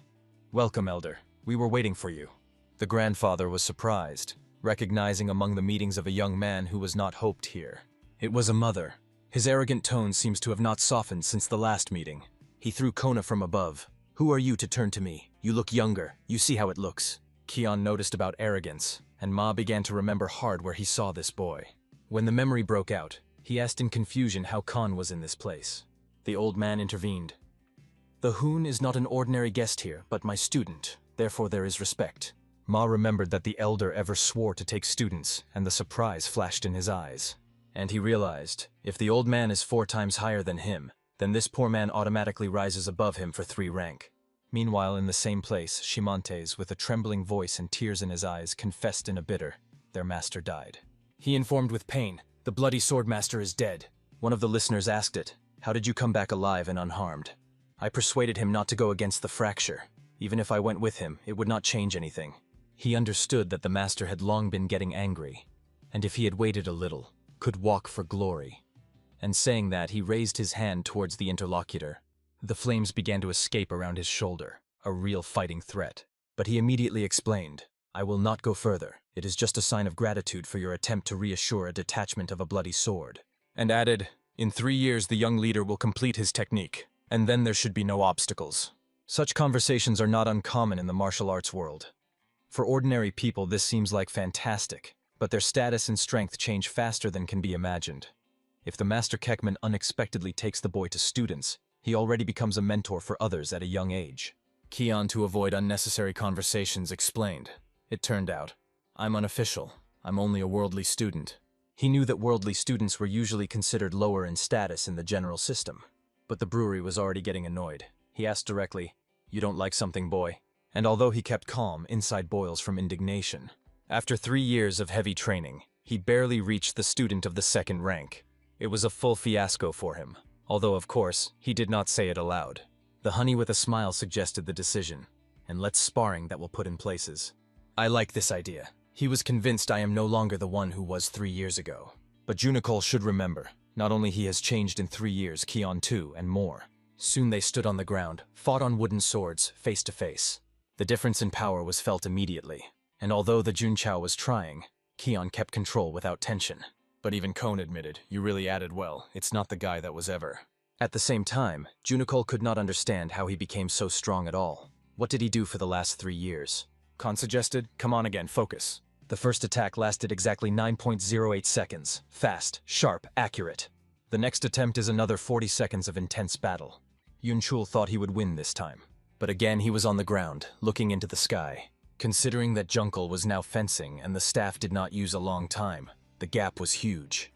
"Welcome, Elder. We were waiting for you." The grandfather was surprised, recognizing among the meetings of a young man who was not hoped here. It was a mother. His arrogant tone seems to have not softened since the last meeting. He threw Kona from above. "Who are you to turn to me? You look younger. You see how it looks." Keon noticed about arrogance, and Ma began to remember hard where he saw this boy. When the memory broke out, he asked in confusion how Khan was in this place. The old man intervened. "The Hoon is not an ordinary guest here, but my student. Therefore there is respect." Ma remembered that the elder ever swore to take students, and the surprise flashed in his eyes. And he realized, if the old man is 4 times higher than him, then this poor man automatically rises above him for 3 rank. Meanwhile, in the same place, Shimantes, with a trembling voice and tears in his eyes, confessed in a bitter, their master died. He informed with pain, "The bloody sword master is dead." One of the listeners asked it, "How did you come back alive and unharmed?" "I persuaded him not to go against the fracture. Even if I went with him, it would not change anything." He understood that the master had long been getting angry, and if he had waited a little, could walk for glory. And saying that, he raised his hand towards the interlocutor. The flames began to escape around his shoulder, a real fighting threat. But he immediately explained, "I will not go further. It is just a sign of gratitude for your attempt to reassure a detachment of a bloody sword." And added, "In 3 years the young leader will complete his technique, and then there should be no obstacles." Such conversations are not uncommon in the martial arts world. For ordinary people this seems like fantastic, but their status and strength change faster than can be imagined. If the Master Kekman unexpectedly takes the boy to students, he already becomes a mentor for others at a young age. Keon, to avoid unnecessary conversations, explained, "It turned out, I'm unofficial. I'm only a worldly student." He knew that worldly students were usually considered lower in status in the general system. But the brewery was already getting annoyed. He asked directly, "You don't like something, boy?" And although he kept calm, inside boils from indignation. After 3 years of heavy training, he barely reached the student of the 2nd rank. It was a full fiasco for him, although of course, he did not say it aloud. The honey with a smile suggested the decision, and let's sparring that will put in places. "I like this idea." He was convinced, "I am no longer the one who was 3 years ago." But Junicole should remember, not only he has changed in 3 years, Keon too, and more. Soon they stood on the ground, fought on wooden swords, face to face. The difference in power was felt immediately, and although the Junqiao was trying, Keon kept control without tension. But even Kone admitted, "You really added well, it's not the guy that was ever." At the same time, Junicole could not understand how he became so strong at all. What did he do for the last 3 years? Khan suggested, "Come on again, focus." The first attack lasted exactly 9.08 seconds, fast, sharp, accurate. The next attempt is another 40 seconds of intense battle. Yunchul thought he would win this time. But again he was on the ground, looking into the sky. Considering that Junkel was now fencing and the staff did not use a long time, the gap was huge.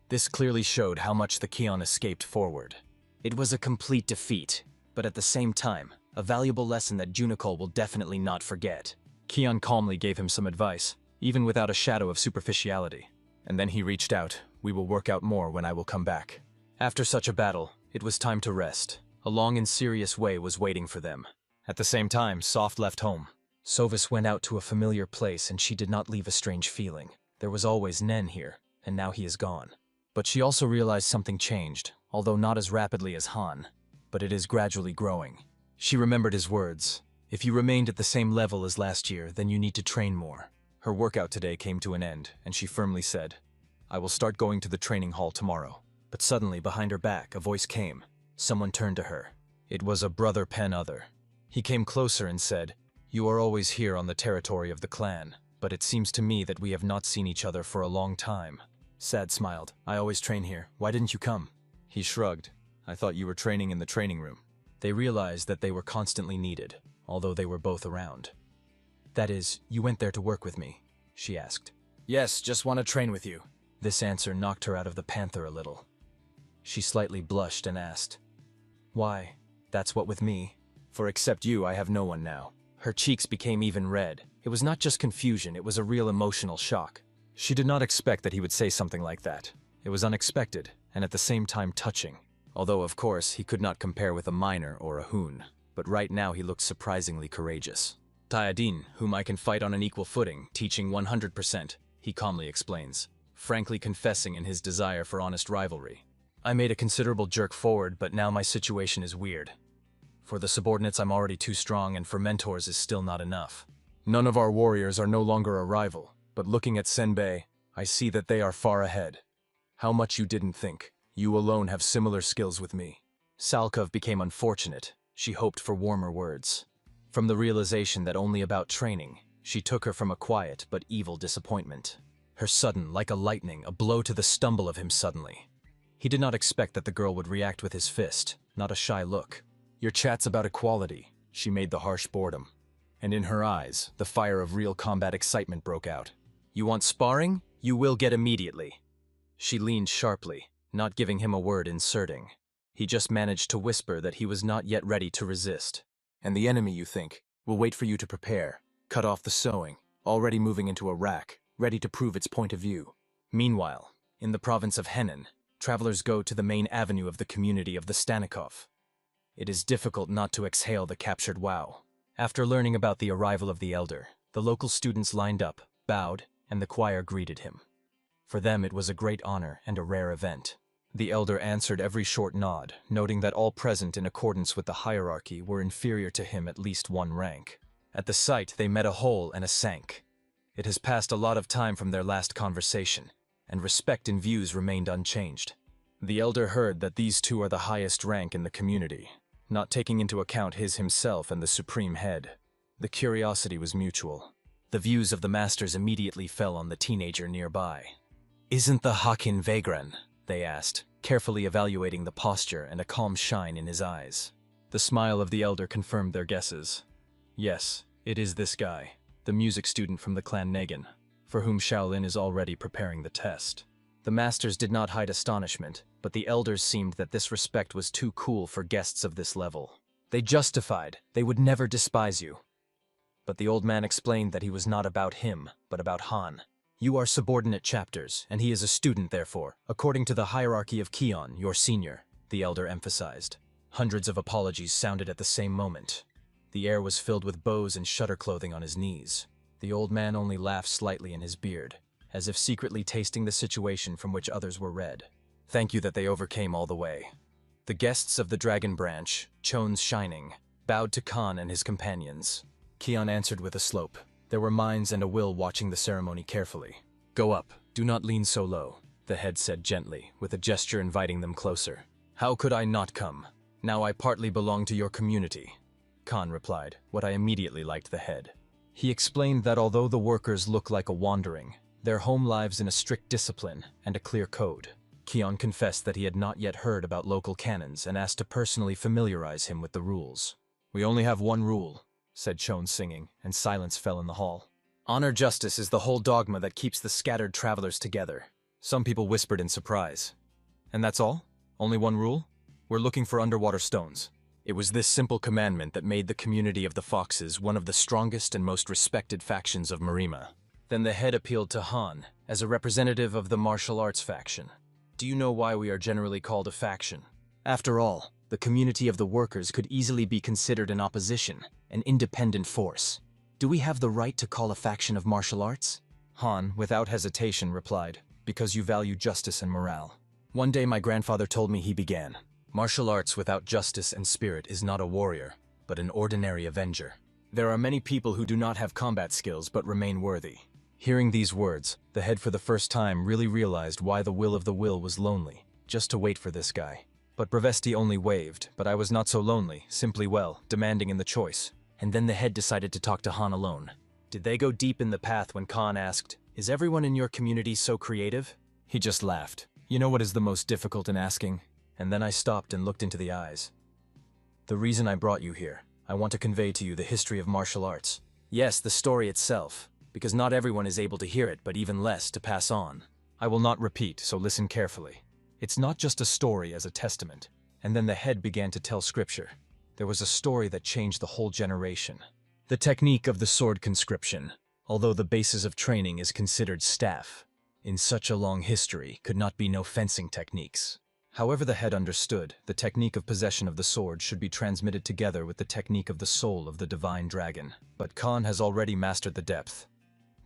This clearly showed how much the Keon escaped forward. It was a complete defeat, but at the same time, a valuable lesson that Junicole will definitely not forget. Keon calmly gave him some advice, even without a shadow of superficiality. And then he reached out, "We will work out more when I will come back." After such a battle, it was time to rest. A long and serious way was waiting for them. At the same time, Soft left home. Sovis went out to a familiar place and she did not leave a strange feeling. There was always Nen here, and now he is gone. But she also realized something changed, although not as rapidly as Han, but it is gradually growing. She remembered his words, "If you remained at the same level as last year, then you need to train more." Her workout today came to an end, and she firmly said, "I will start going to the training hall tomorrow." But suddenly, behind her back, a voice came. Someone turned to her. It was a brother Pen Other. He came closer and said, "You are always here on the territory of the clan, but it seems to me that we have not seen each other for a long time." Sad smiled. "I always train here. Why didn't you come?" He shrugged. "I thought you were training in the training room." They realized that they were constantly needed, although they were both around. "That is, you went there to work with me?" she asked. "Yes, just want to train with you." This answer knocked her out of the panther a little. She slightly blushed and asked, "Why? That's what with me. For except you, I have no one now." Her cheeks became even red. It was not just confusion, it was a real emotional shock. She did not expect that he would say something like that. It was unexpected, and at the same time touching. Although, of course, he could not compare with a minor or a hoon. But right now he looked surprisingly courageous. Tayadin, whom I can fight on an equal footing, teaching 100%, he calmly explains, frankly confessing in his desire for honest rivalry. I made a considerable jerk forward, but now my situation is weird. For the subordinates I'm already too strong, and for mentors is still not enough. None of our warriors are no longer a rival, but looking at Senbei, I see that they are far ahead. How much you didn't think. You alone have similar skills with me. Salkov became unfortunate. She hoped for warmer words. From the realization that only about training, she took her from a quiet but evil disappointment. Her sudden, like a lightning, a blow to the stumble of him suddenly. He did not expect that the girl would react with his fist, not a shy look. Your chat's about equality, she made the harsh boredom. And in her eyes, the fire of real combat excitement broke out. You want sparring? You will get immediately. She leaned sharply, not giving him a word, inserting. He just managed to whisper that he was not yet ready to resist. And the enemy, you think, will wait for you to prepare, cut off the sewing, already moving into a rack, ready to prove its point of view. Meanwhile, in the province of Henan, travelers go to the main avenue of the community of the Stanikov. It is difficult not to exhale the captured wow. After learning about the arrival of the elder, the local students lined up, bowed, and the choir greeted him. For them it was a great honor and a rare event. The elder answered every short nod, noting that all present in accordance with the hierarchy were inferior to him at least one rank. At the sight they met a hole and a sank. It has passed a lot of time from their last conversation, and respect and views remained unchanged. The elder heard that these two are the highest rank in the community, not taking into account his himself and the supreme head. The curiosity was mutual. The views of the masters immediately fell on the teenager nearby. Isn't the Hakin Vagran? They asked, carefully evaluating the posture and a calm shine in his eyes. The smile of the elder confirmed their guesses. Yes, it is this guy, the music student from the clan Negan, for whom Shaolin is already preparing the test. The masters did not hide astonishment, but the elders seemed that this respect was too cool for guests of this level. They justified, they would never despise you. But the old man explained that he was not about him, but about Han. You are subordinate chapters, and he is a student therefore, according to the hierarchy of Kion, your senior, the elder emphasized. Hundreds of apologies sounded at the same moment. The air was filled with bows and shutter clothing on his knees. The old man only laughed slightly in his beard, as if secretly tasting the situation from which others were red. Thank you that they overcame all the way. The guests of the Dragon Branch, Chon's Shining, bowed to Khan and his companions. Kion answered with a slope. There were minds and a will watching the ceremony carefully. Go up, do not lean so low, the head said gently, with a gesture inviting them closer. How could I not come? Now I partly belong to your community. Khan replied, what I immediately liked the head. He explained that although the workers look like a wandering, their home lives in a strict discipline and a clear code. Kion confessed that he had not yet heard about local canons and asked to personally familiarize him with the rules. We only have one rule, said Chon singing, and silence fell in the hall. Honor justice is the whole dogma that keeps the scattered travelers together. Some people whispered in surprise. And that's all? Only one rule? We're looking for underwater stones. It was this simple commandment that made the community of the Foxes one of the strongest and most respected factions of Marima. Then the head appealed to Han, as a representative of the martial arts faction. Do you know why we are generally called a faction? After all, the community of the workers could easily be considered an opposition, an independent force. Do we have the right to call a faction of martial arts? Han, without hesitation, replied, because you value justice and morale. One day my grandfather told me he began. Martial arts without justice and spirit is not a warrior, but an ordinary avenger. There are many people who do not have combat skills but remain worthy. Hearing these words, the head for the first time really realized why the will of the will was lonely, just to wait for this guy. But Bravesti only waved, but I was not so lonely, simply demanding in the choice. And then the head decided to talk to Han alone. Did they go deep in the path when Khan asked, is everyone in your community so creative? He just laughed. You know what is the most difficult in asking? And then I stopped and looked into the eyes. The reason I brought you here, I want to convey to you the history of martial arts. Yes, the story itself, because not everyone is able to hear it, but even less to pass on. I will not repeat, so listen carefully. It's not just a story as a testament. And then the head began to tell scripture. There was a story that changed the whole generation. The technique of the sword conscription, although the basis of training is considered staff, in such a long history could not be no fencing techniques. However, the head understood the technique of possession of the sword should be transmitted together with the technique of the soul of the divine dragon. But Khan has already mastered the depth.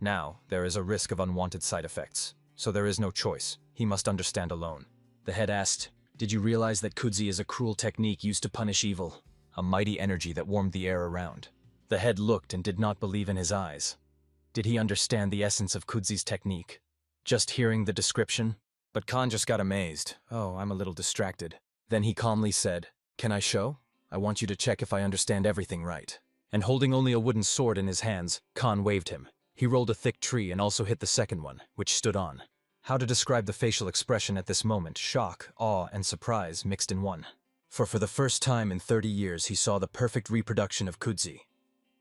Now, there is a risk of unwanted side effects, so there is no choice. He must understand alone. The head asked, "Did you realize that Kudzi is a cruel technique used to punish evil?" A mighty energy that warmed the air around. The head looked and did not believe in his eyes. Did he understand the essence of Kudzi's technique? Just hearing the description? But Khan just got amazed. "Oh, I'm a little distracted." Then he calmly said, "Can I show? I want you to check if I understand everything right." And holding only a wooden sword in his hands, Khan waved him. He rolled a thick tree and also hit the second one, which stood on. How to describe the facial expression at this moment? Shock, awe, and surprise mixed in one. For the first time in 30 years he saw the perfect reproduction of Kudzi.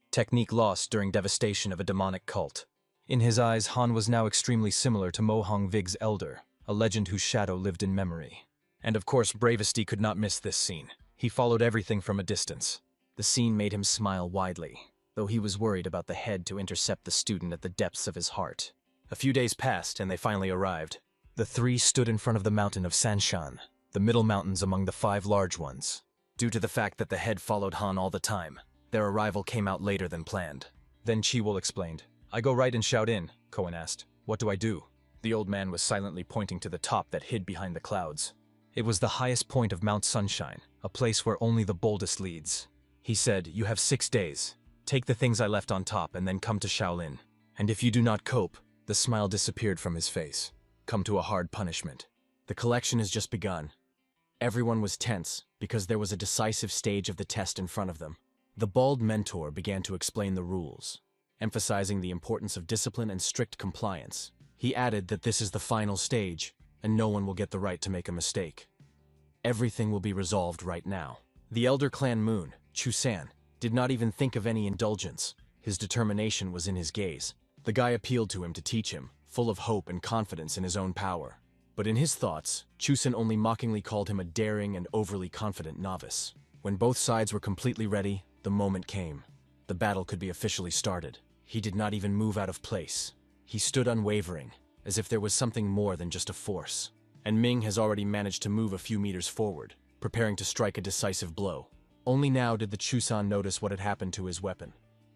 Technique lost during devastation of a demonic cult. In his eyes, Han was now extremely similar to Mo Hong Vig's elder, a legend whose shadow lived in memory. And of course, Bravesty could not miss this scene. He followed everything from a distance. The scene made him smile widely, though he was worried about the head to intercept the student at the depths of his heart. A few days passed, and they finally arrived. The three stood in front of the mountain of Sanshan, the middle mountains among the 5 large ones. Due to the fact that the head followed Han all the time, their arrival came out later than planned. Then Chiwol explained. "I go right and shout in," Cohen asked. "What do I do?" The old man was silently pointing to the top that hid behind the clouds. It was the highest point of Mount Sunshine, a place where only the boldest leads. He said, "You have 6 days. Take the things I left on top and then come to Shaolin. And if you do not cope," the smile disappeared from his face, "come to a hard punishment." The collection has just begun. Everyone was tense because there was a decisive stage of the test in front of them. The bald mentor began to explain the rules, emphasizing the importance of discipline and strict compliance. He added that this is the final stage, and no one will get the right to make a mistake. Everything will be resolved right now. The elder clan Moon, Chusan, did not even think of any indulgence. His determination was in his gaze. The guy appealed to him to teach him, full of hope and confidence in his own power. But in his thoughts, Chusan only mockingly called him a daring and overly confident novice. When both sides were completely ready, the moment came. The battle could be officially started. He did not even move out of place. He stood unwavering, as if there was something more than just a force. And Ming has already managed to move a few meters forward, preparing to strike a decisive blow. Only now did the Chusan notice what had happened to his weapon.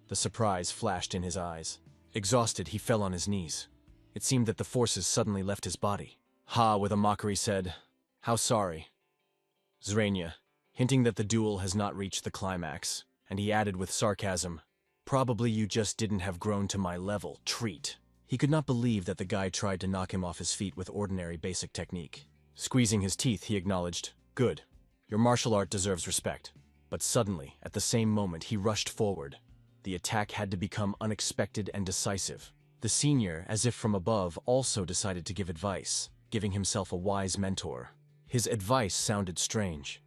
The surprise flashed in his eyes. Exhausted, he fell on his knees. It seemed that the forces suddenly left his body. Ha, with a mockery, said, "How sorry." Zrania, hinting that the duel has not reached the climax, and he added with sarcasm, "Probably you just didn't have grown to my level, treat." He could not believe that the guy tried to knock him off his feet with ordinary basic technique. Squeezing his teeth, he acknowledged, "Good. Your martial art deserves respect." But suddenly, at the same moment, he rushed forward. The attack had to become unexpected and decisive. The senior, as if from above, also decided to give advice, giving himself a wise mentor. His advice sounded strange.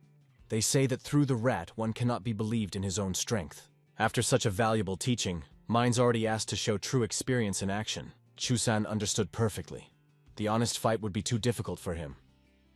They say that through the rat one cannot be believed in his own strength. After such a valuable teaching, minds already asked to show true experience in action. Chusan understood perfectly. The honest fight would be too difficult for him.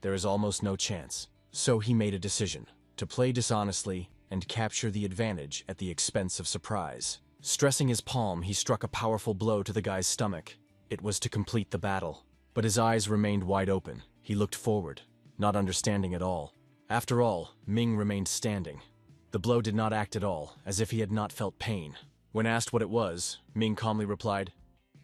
There is almost no chance. So he made a decision, to play dishonestly and capture the advantage at the expense of surprise. Stressing his palm, he struck a powerful blow to the guy's stomach. It was to complete the battle. But his eyes remained wide open. He looked forward, not understanding at all. After all, Ming remained standing. The blow did not act at all, as if he had not felt pain. When asked what it was, Ming calmly replied,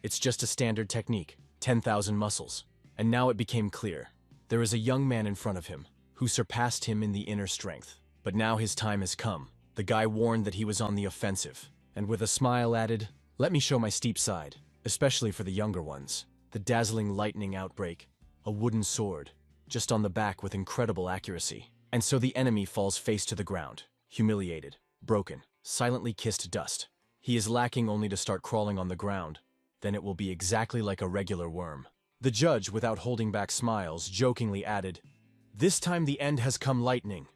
"It's just a standard technique, 10,000 muscles." And now it became clear. There is a young man in front of him, who surpassed him in the inner strength. But now his time has come. The guy warned that he was on the offensive, and with a smile added, "Let me show my steep side, especially for the younger ones." The dazzling lightning outbreak, a wooden sword, just on the back with incredible accuracy. And so the enemy falls face to the ground, humiliated, broken, silently kissed dust. He is lacking only to start crawling on the ground. Then it will be exactly like a regular worm. The judge, without holding back smiles, jokingly added, "This time the end has come lightning.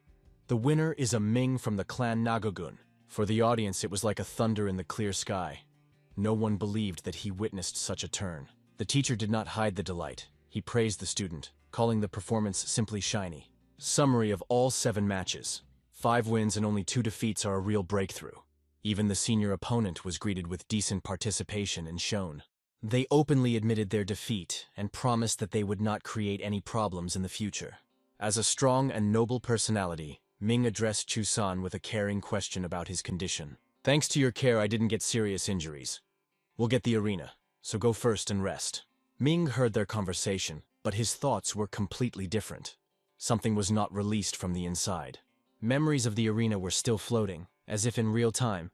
The winner is a Ming from the clan Nagagun." For the audience, it was like a thunder in the clear sky. No one believed that he witnessed such a turn. The teacher did not hide the delight. He praised the student, calling the performance simply shiny. Summary of all 7 matches. 5 wins and only 2 defeats are a real breakthrough. Even the senior opponent was greeted with decent participation and shown. They openly admitted their defeat and promised that they would not create any problems in the future. As a strong and noble personality, Ming addressed Chusan with a caring question about his condition. "Thanks to your care, I didn't get serious injuries. We'll get the arena, so go first and rest." Ming heard their conversation, but his thoughts were completely different. Something was not released from the inside. Memories of the arena were still floating, as if in real time.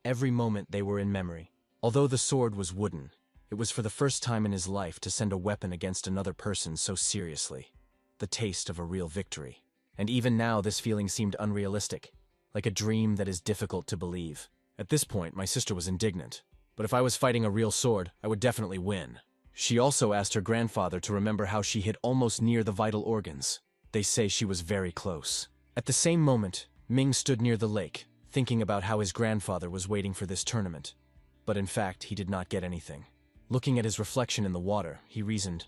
Every moment they were in memory. Although the sword was wooden, it was for the first time in his life to send a weapon against another person so seriously. The taste of a real victory. And even now this feeling seemed unrealistic, like a dream that is difficult to believe. At this point, my sister was indignant. But if I was fighting a real sword, I would definitely win. She also asked her grandfather to remember how she hit almost near the vital organs. They say she was very close. At the same moment, Ming stood near the lake, thinking about how his grandfather was waiting for this tournament. But in fact, he did not get anything. Looking at his reflection in the water, he reasoned,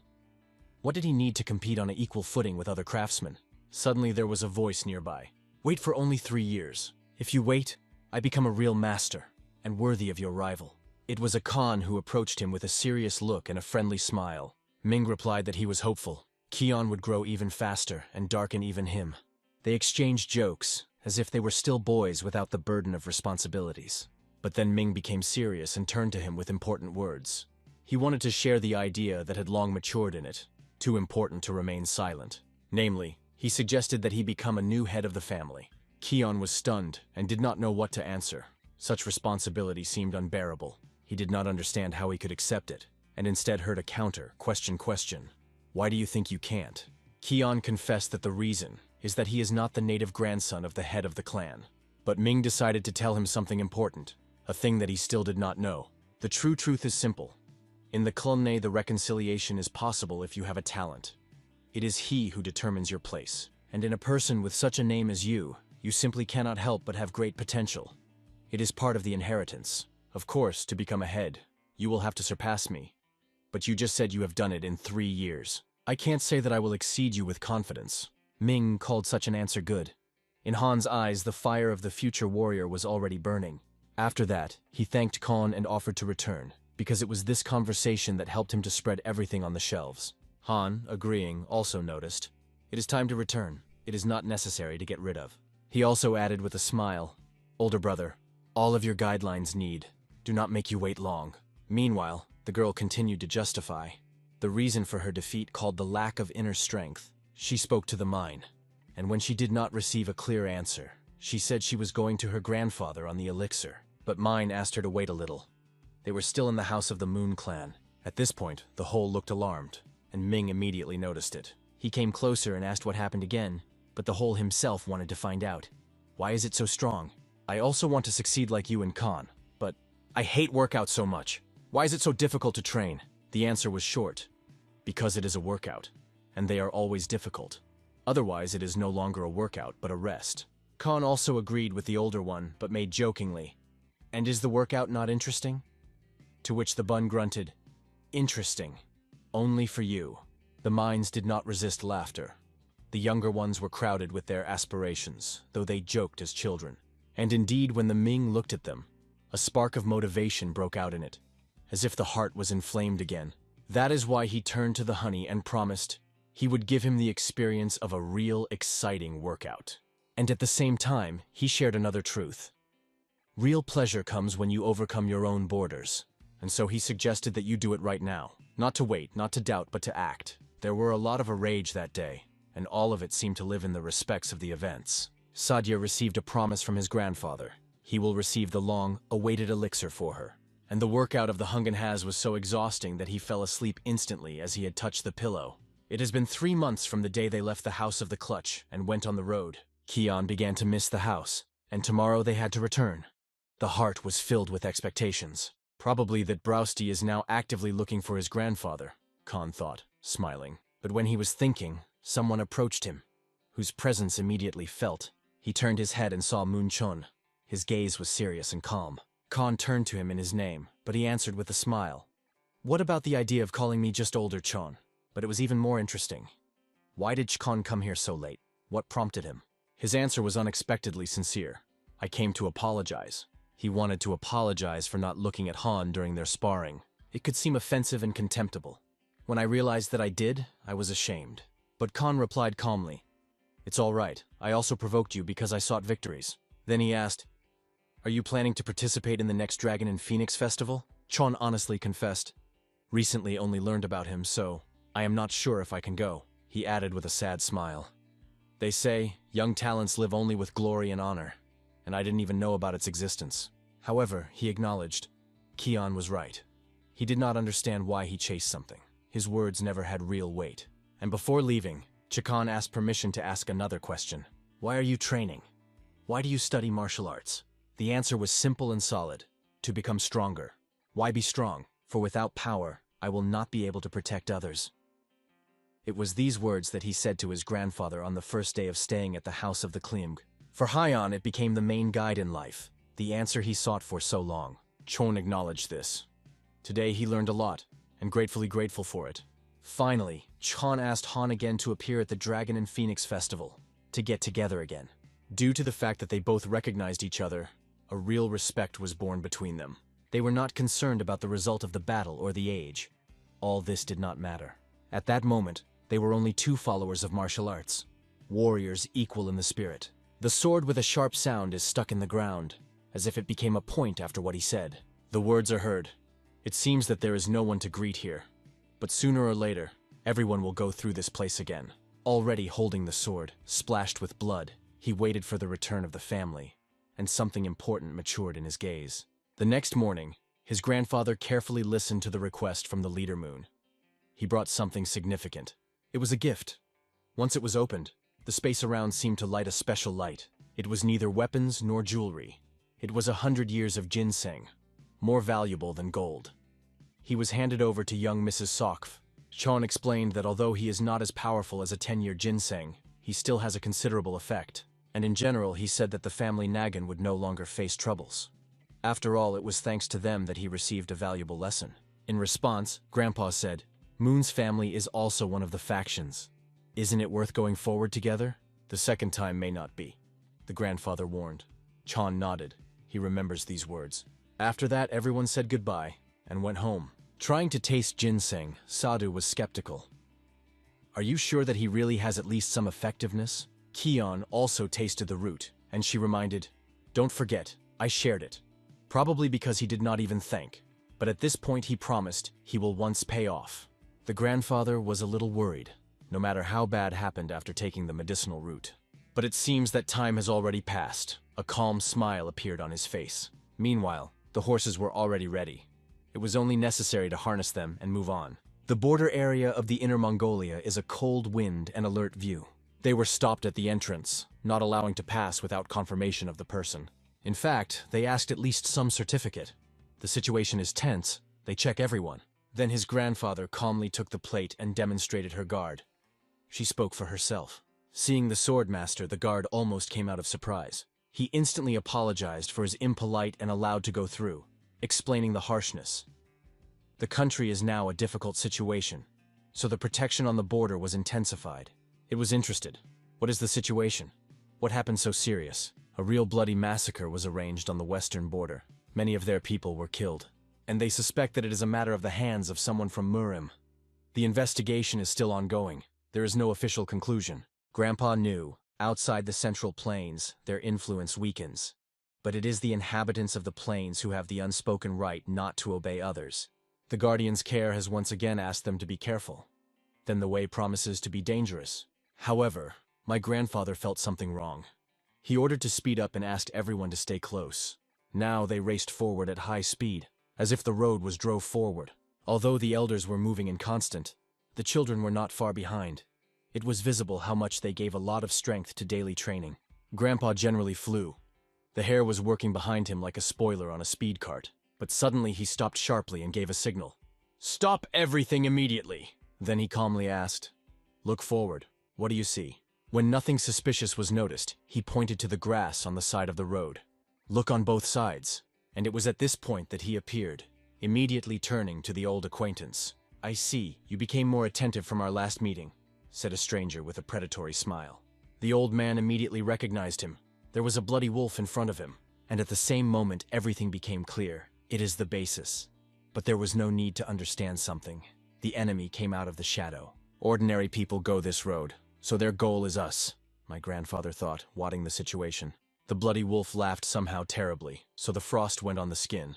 what did he need to compete on an equal footing with other craftsmen? Suddenly there was a voice nearby. "Wait for only 3 years. If you wait, I become a real master, and worthy of your rival." It was a Khan who approached him with a serious look and a friendly smile. Ming replied that he was hopeful. Kion would grow even faster and darken even him. They exchanged jokes, as if they were still boys without the burden of responsibilities. But then Ming became serious and turned to him with important words. He wanted to share the idea that had long matured in it, too important to remain silent. Namely, he suggested that he become a new head of the family. Kion was stunned and did not know what to answer. Such responsibility seemed unbearable. He did not understand how he could accept it, and instead heard a counter, question. "Why do you think you can't?" Kion confessed that the reason is that he is not the native grandson of the head of the clan. But Ming decided to tell him something important, a thing that he still did not know. The true truth is simple. In the clan, the reconciliation is possible if you have a talent. It is he who determines your place. And in a person with such a name as you simply cannot help but have great potential. It is part of the inheritance. Of course, to become a head, you will have to surpass me. But you just said you have done it in 3 years. I can't say that I will exceed you with confidence. Ming called such an answer good. In Han's eyes, the fire of the future warrior was already burning. After that, he thanked Khan and offered to return, because it was this conversation that helped him to spread everything on the shelves. Han, agreeing, also noticed, "It is time to return. It is not necessary to get rid of." He also added with a smile, "Older brother, all of your guidelines do not make you wait long." Meanwhile, the girl continued to justify the reason for her defeat, called the lack of inner strength. She spoke to the mine, and when she did not receive a clear answer, she said she was going to her grandfather on the elixir. But Mine asked her to wait a little. They were still in the house of the Moon clan. At this point, the whole looked alarmed, and Ming immediately noticed it. He came closer and asked what happened again, but the whole himself wanted to find out. "Why is it so strong? I also want to succeed like you and Khan, but I hate workout so much. Why is it so difficult to train?" The answer was short. Because it is a workout, and they are always difficult. Otherwise, it is no longer a workout, but a rest. Khan also agreed with the older one, but made jokingly, "And is the workout not interesting?" To which the bun grunted, "Interesting. Only for you." The mines did not resist laughter. The younger ones were crowded with their aspirations, though they joked as children. And indeed, when the Ming looked at them, a spark of motivation broke out in it, as if the heart was inflamed again. That is why he turned to the honey and promised he would give him the experience of a real, exciting workout. And at the same time, he shared another truth. Real pleasure comes when you overcome your own borders. And so he suggested that you do it right now. Not to wait, not to doubt, but to act. There were a lot of rage that day, and all of it seemed to live in the respects of the events. Sadia received a promise from his grandfather. He will receive the long-awaited elixir for her. And the workout of the Hungan was so exhausting that he fell asleep instantly as he had touched the pillow. It has been 3 months from the day they left the house of the clutch and went on the road. Kion began to miss the house, and tomorrow they had to return. The heart was filled with expectations. Probably that Browsty is now actively looking for his grandfather, Khan thought, smiling. But when he was thinking, someone approached him, whose presence immediately felt. He turned his head and saw Moon Chun. His gaze was serious and calm. Khan turned to him in his name, but he answered with a smile. "What about the idea of calling me just older Chon?" But it was even more interesting. Why did Chon come here so late? What prompted him? His answer was unexpectedly sincere. "I came to apologize." He wanted to apologize for not looking at Han during their sparring. It could seem offensive and contemptible. When I realized that I did, I was ashamed. But Khan replied calmly, "It's all right. I also provoked you because I sought victories." Then he asked, "Are you planning to participate in the next Dragon and Phoenix Festival?" Chon honestly confessed, "Recently only learned about him, so I am not sure if I can go," he added with a sad smile. "They say young talents live only with glory and honor, and I didn't even know about its existence." However, he acknowledged, Kion was right. He did not understand why he chased something. His words never had real weight. And before leaving, Chakan asked permission to ask another question. "Why are you training? Why do you study martial arts?" The answer was simple and solid: to become stronger. Why be strong? For without power, I will not be able to protect others. It was these words that he said to his grandfather on the first day of staying at the house of the Klimg. For Hyon, it became the main guide in life, the answer he sought for so long. Chon acknowledged this. Today he learned a lot, and gratefully grateful for it. Finally, Chon asked Han again to appear at the Dragon and Phoenix Festival, to get together again. Due to the fact that they both recognized each other, a real respect was born between them. They were not concerned about the result of the battle or the age. All this did not matter. At that moment, they were only two followers of martial arts, warriors equal in the spirit. The sword with a sharp sound is stuck in the ground, as if it became a point after what he said. The words are heard. It seems that there is no one to greet here, but sooner or later, everyone will go through this place again. Already holding the sword, splashed with blood, he waited for the return of the family, and something important matured in his gaze. The next morning, his grandfather carefully listened to the request from the leader moon. He brought something significant. It was a gift. Once it was opened, the space around seemed to light a special light. It was neither weapons nor jewelry. It was 100 years of ginseng, more valuable than gold. He was handed over to young Mrs. Sokf. Chon explained that although he is not as powerful as a 10-year ginseng, he still has a considerable effect. And in general, he said that the family Nagan would no longer face troubles. After all, it was thanks to them that he received a valuable lesson. In response, Grandpa said, "Moon's family is also one of the factions. Isn't it worth going forward together?" "The second time may not be," the grandfather warned. Chon nodded. He remembers these words. After that, everyone said goodbye and went home. Trying to taste ginseng, Sadhu was skeptical. "Are you sure that he really has at least some effectiveness?" Kion also tasted the root, and she reminded, "Don't forget, I shared it." Probably because he did not even thank, but at this point he promised he will once pay off. The grandfather was a little worried, no matter how bad happened after taking the medicinal root. But it seems that time has already passed. A calm smile appeared on his face. Meanwhile, the horses were already ready. It was only necessary to harness them and move on. The border area of the Inner Mongolia is a cold wind and alert view. They were stopped at the entrance, not allowing to pass without confirmation of the person. In fact, they asked at least some certificate. The situation is tense. They check everyone. Then his grandfather calmly took the plate and demonstrated her guard. She spoke for herself. Seeing the swordmaster, the guard almost came out of surprise. He instantly apologized for his impolite and allowed to go through, explaining the harshness. The country is now a difficult situation, so the protection on the border was intensified. It was interested. What is the situation? What happened so serious? A real bloody massacre was arranged on the western border. Many of their people were killed, and they suspect that it is a matter of the hands of someone from Murim. The investigation is still ongoing. There is no official conclusion. Grandpa knew, outside the Central Plains, their influence weakens. But it is the inhabitants of the plains who have the unspoken right not to obey others. The Guardian's care has once again asked them to be careful. Then the way promises to be dangerous. However, my grandfather felt something wrong. He ordered to speed up and asked everyone to stay close. Now they raced forward at high speed, as if the road was drove forward. Although the elders were moving in constant, the children were not far behind. It was visible how much they gave a lot of strength to daily training. Grandpa generally flew. The hare was working behind him like a spoiler on a speed cart. But suddenly he stopped sharply and gave a signal. "Stop everything immediately!" Then he calmly asked, "Look forward. What do you see?" When nothing suspicious was noticed, he pointed to the grass on the side of the road. "Look on both sides." And it was at this point that he appeared, immediately turning to the old acquaintance. "I see, you became more attentive from our last meeting," said a stranger with a predatory smile. The old man immediately recognized him. There was a bloody wolf in front of him, And at the same moment, everything became clear. It is the basis. But there was no need to understand something. The enemy came out of the shadow. Ordinary people go this road, so their goal is us, my grandfather thought, watching the situation. The bloody wolf laughed somehow terribly, so the frost went on the skin.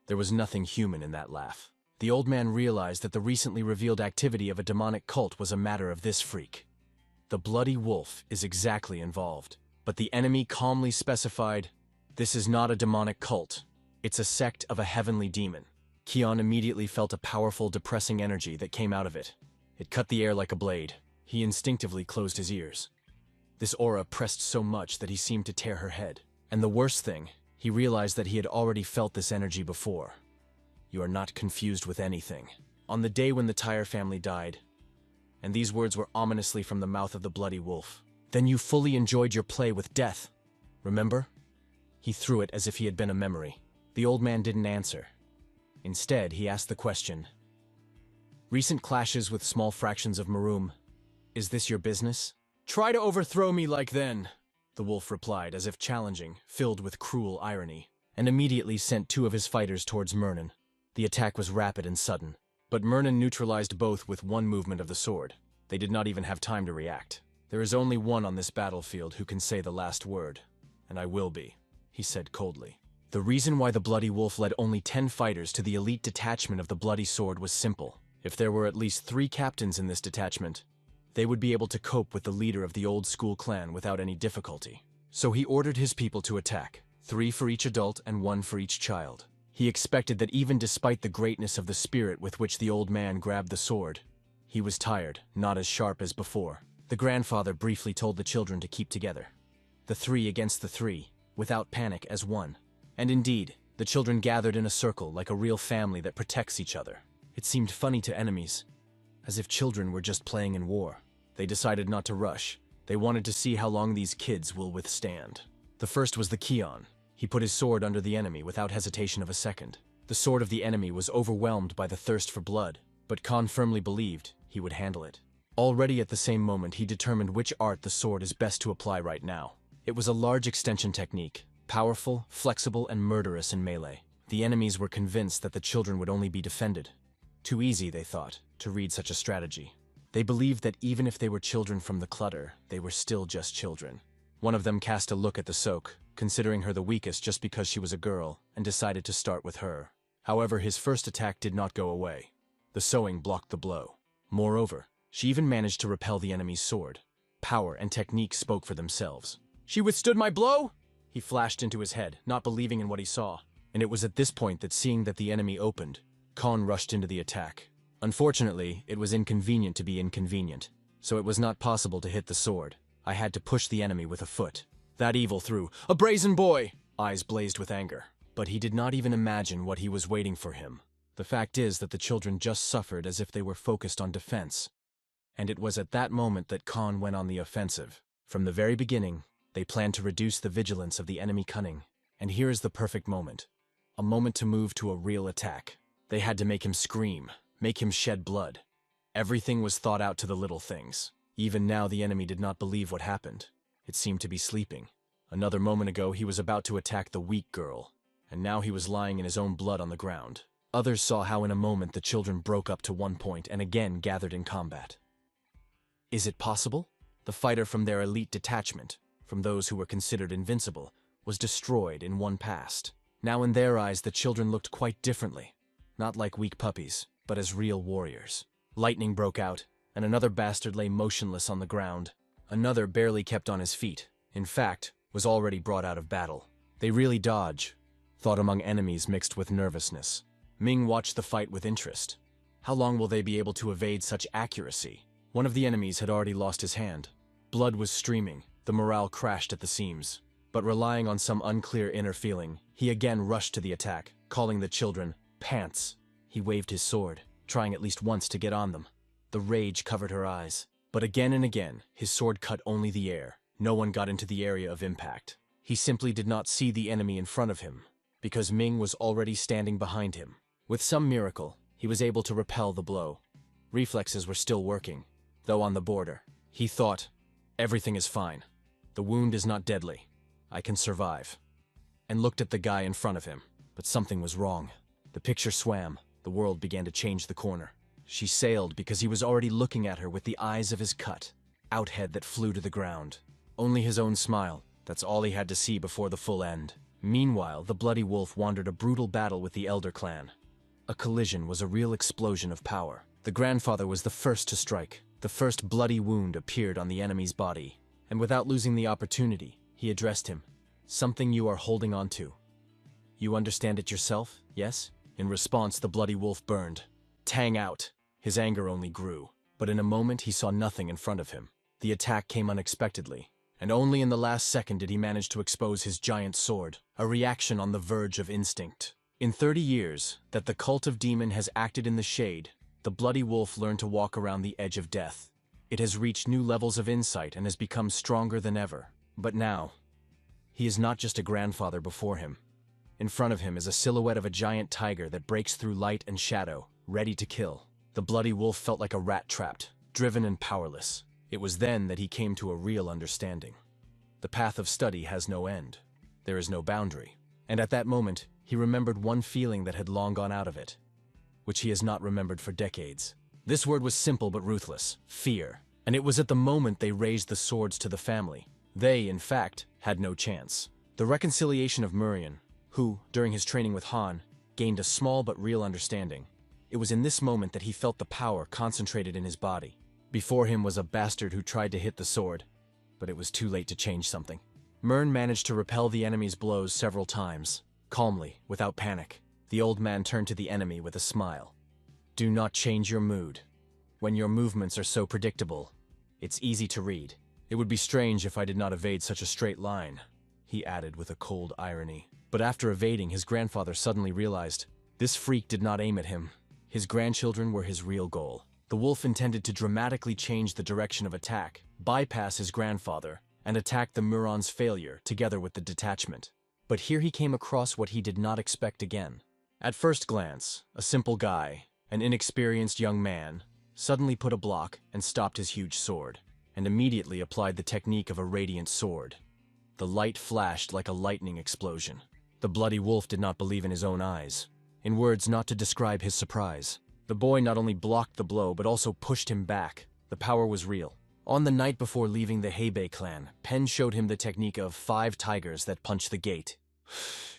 There was nothing human in that laugh. The old man realized that the recently revealed activity of a demonic cult was a matter of this freak. The bloody wolf is exactly involved. But the enemy calmly specified, "This is not a demonic cult. It's a sect of a heavenly demon." Kion immediately felt a powerful, depressing energy that came out of it. It cut the air like a blade. He instinctively closed his ears. This aura pressed so much that he seemed to tear her head. And the worst thing, he realized that he had already felt this energy before. You are not confused with anything. On the day when the Tyre family died, and these words were ominously from the mouth of the bloody wolf, then you fully enjoyed your play with death. Remember? He threw it as if he had been a memory. The old man didn't answer. Instead, he asked the question, "Recent clashes with small fractions of Maroom. Is this your business?" "Try to overthrow me like then," the wolf replied, as if challenging, filled with cruel irony, and immediately sent 2 of his fighters towards Mernon. The attack was rapid and sudden, but Mernon neutralized both with one movement of the sword. They did not even have time to react. "There is only one on this battlefield who can say the last word, and I will be," he said coldly. The reason why the Bloody Wolf led only 10 fighters to the elite detachment of the Bloody Sword was simple. If there were at least 3 captains in this detachment, they would be able to cope with the leader of the old school clan without any difficulty. So he ordered his people to attack, 3 for each adult and 1 for each child. He expected that even despite the greatness of the spirit with which the old man grabbed the sword, he was tired, not as sharp as before. The grandfather briefly told the children to keep together. The 3 against the 3, without panic, as one. And indeed, the children gathered in a circle like a real family that protects each other. It seemed funny to enemies, as if children were just playing in war. They decided not to rush. They wanted to see how long these kids will withstand. The first was the Kion. He put his sword under the enemy without hesitation of a second. The sword of the enemy was overwhelmed by the thirst for blood, but Khan firmly believed he would handle it. Already at the same moment, he determined which art the sword is best to apply right now. It was a large extension technique, powerful, flexible, and murderous in melee. The enemies were convinced that the children would only be defended. Too easy, they thought, to read such a strategy. They believed that even if they were children from the clutter, they were still just children. One of them cast a look at the Soak, considering her the weakest just because she was a girl, and decided to start with her. However, his first attack did not go away. The sewing blocked the blow. Moreover, she even managed to repel the enemy's sword. Power and technique spoke for themselves. "She withstood my blow?" He flashed into his head, not believing in what he saw. And it was at this point that, seeing that the enemy opened, Khan rushed into the attack. Unfortunately, it was inconvenient to be inconvenient, so it was not possible to hit the sword. I had to push the enemy with a foot. That evil threw, "A brazen boy!" Eyes blazed with anger. But he did not even imagine what he was waiting for him. The fact is that the children just suffered as if they were focused on defense. And it was at that moment that Khan went on the offensive. From the very beginning, they planned to reduce the vigilance of the enemy cunning. And here is the perfect moment. A moment to move to a real attack. They had to make him scream, make him shed blood. Everything was thought out to the little things. Even now the enemy did not believe what happened. It seemed to be sleeping. Another moment ago he was about to attack the weak girl, and now he was lying in his own blood on the ground. Others saw how in a moment the children broke up to one point and again gathered in combat. Is it possible? The fighter from their elite detachment, from those who were considered invincible, was destroyed in one past. Now in their eyes the children looked quite differently, not like weak puppies, but as real warriors. Lightning broke out, and another bastard lay motionless on the ground. Another barely kept on his feet, in fact, was already brought out of battle. They really dodge, thought among enemies mixed with nervousness. Ming watched the fight with interest. How long will they be able to evade such accuracy? One of the enemies had already lost his hand. Blood was streaming, the morale crashed at the seams. But relying on some unclear inner feeling, he again rushed to the attack, calling the children pants. He waved his sword, trying at least once to get on them. The rage covered her eyes. But again and again, his sword cut only the air. No one got into the area of impact. He simply did not see the enemy in front of him, because Ming was already standing behind him. With some miracle, he was able to repel the blow. Reflexes were still working, though on the border. He thought, everything is fine. The wound is not deadly. I can survive. and looked at the guy in front of him. But something was wrong. The picture swam. The world began to change the corner. She sailed because he was already looking at her with the eyes of his cut, outhead that flew to the ground. Only his own smile, that's all he had to see before the full end. Meanwhile, the bloody wolf wandered a brutal battle with the Elder clan. A collision was a real explosion of power. The grandfather was the first to strike. The first bloody wound appeared on the enemy's body, and without losing the opportunity, he addressed him. Something you are holding on to. You understand it yourself, yes? In response, the bloody wolf burned. Tang out. His anger only grew, but in a moment he saw nothing in front of him. The attack came unexpectedly, and only in the last second did he manage to expose his giant sword, a reaction on the verge of instinct. In 30 years that the cult of demon has acted in the shade, the bloody wolf learned to walk around the edge of death. It has reached new levels of insight and has become stronger than ever. But now, he is not just a grandfather before him. In front of him is a silhouette of a giant tiger that breaks through light and shadow, ready to kill. The bloody wolf felt like a rat trapped, driven and powerless. It was then that he came to a real understanding. The path of study has no end. There is no boundary. And at that moment, he remembered one feeling that had long gone out of it, which he has not remembered for decades. This word was simple but ruthless: fear. And it was at the moment they raised the swords to the family. They, in fact, had no chance. The reconciliation of Murian, who, during his training with Han, gained a small but real understanding. It was in this moment that he felt the power concentrated in his body. Before him was a bastard who tried to hit the sword, but it was too late to change something. Mern managed to repel the enemy's blows several times. Calmly, without panic, the old man turned to the enemy with a smile. Do not change your mood. When your movements are so predictable, it's easy to read. It would be strange if I did not evade such a straight line, he added with a cold irony. But after evading, his grandfather suddenly realized this freak did not aim at him. His grandchildren were his real goal. The wolf intended to dramatically change the direction of attack, bypass his grandfather, and attack the Muron's failure together with the detachment. But here he came across what he did not expect again. At first glance, a simple guy, an inexperienced young man, suddenly put a block and stopped his huge sword, and immediately applied the technique of a radiant sword. The light flashed like a lightning explosion. The bloody wolf did not believe in his own eyes. In words not to describe his surprise, the boy not only blocked the blow but also pushed him back. The power was real. On the night before leaving the Heibei clan, Pen showed him the technique of 5 tigers that punch the gate.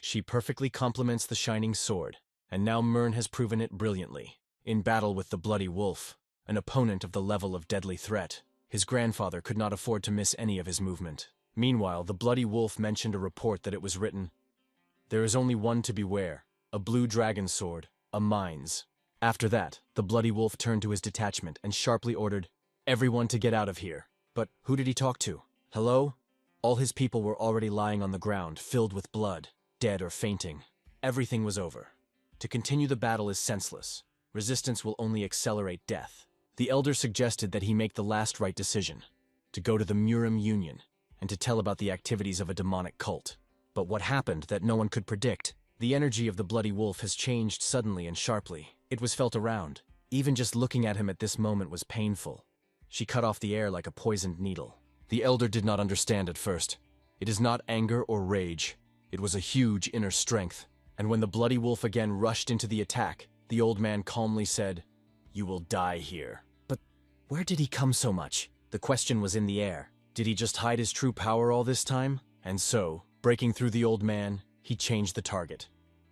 She perfectly complements the shining sword, and now Mern has proven it brilliantly. In battle with the bloody wolf, an opponent of the level of deadly threat, his grandfather could not afford to miss any of his movement. Meanwhile, the bloody wolf mentioned a report that it was written, "There is only one to beware, a blue dragon sword, a mines." After that, the bloody wolf turned to his detachment and sharply ordered, "Everyone to get out of here." But who did he talk to? Hello? All his people were already lying on the ground, filled with blood, dead or fainting. Everything was over. To continue the battle is senseless. Resistance will only accelerate death. The elder suggested that he make the last right decision, to go to the Murim Union, and to tell about the activities of a demonic cult. But what happened that no one could predict? The energy of the bloody wolf has changed suddenly and sharply. It was felt around. Even just looking at him at this moment was painful. She cut off the air like a poisoned needle. The elder did not understand at first. It is not anger or rage. It was a huge inner strength. And when the bloody wolf again rushed into the attack, the old man calmly said, "You will die here." But where did he come so much? The question was in the air. Did he just hide his true power all this time? And so, breaking through the old man, he changed the target.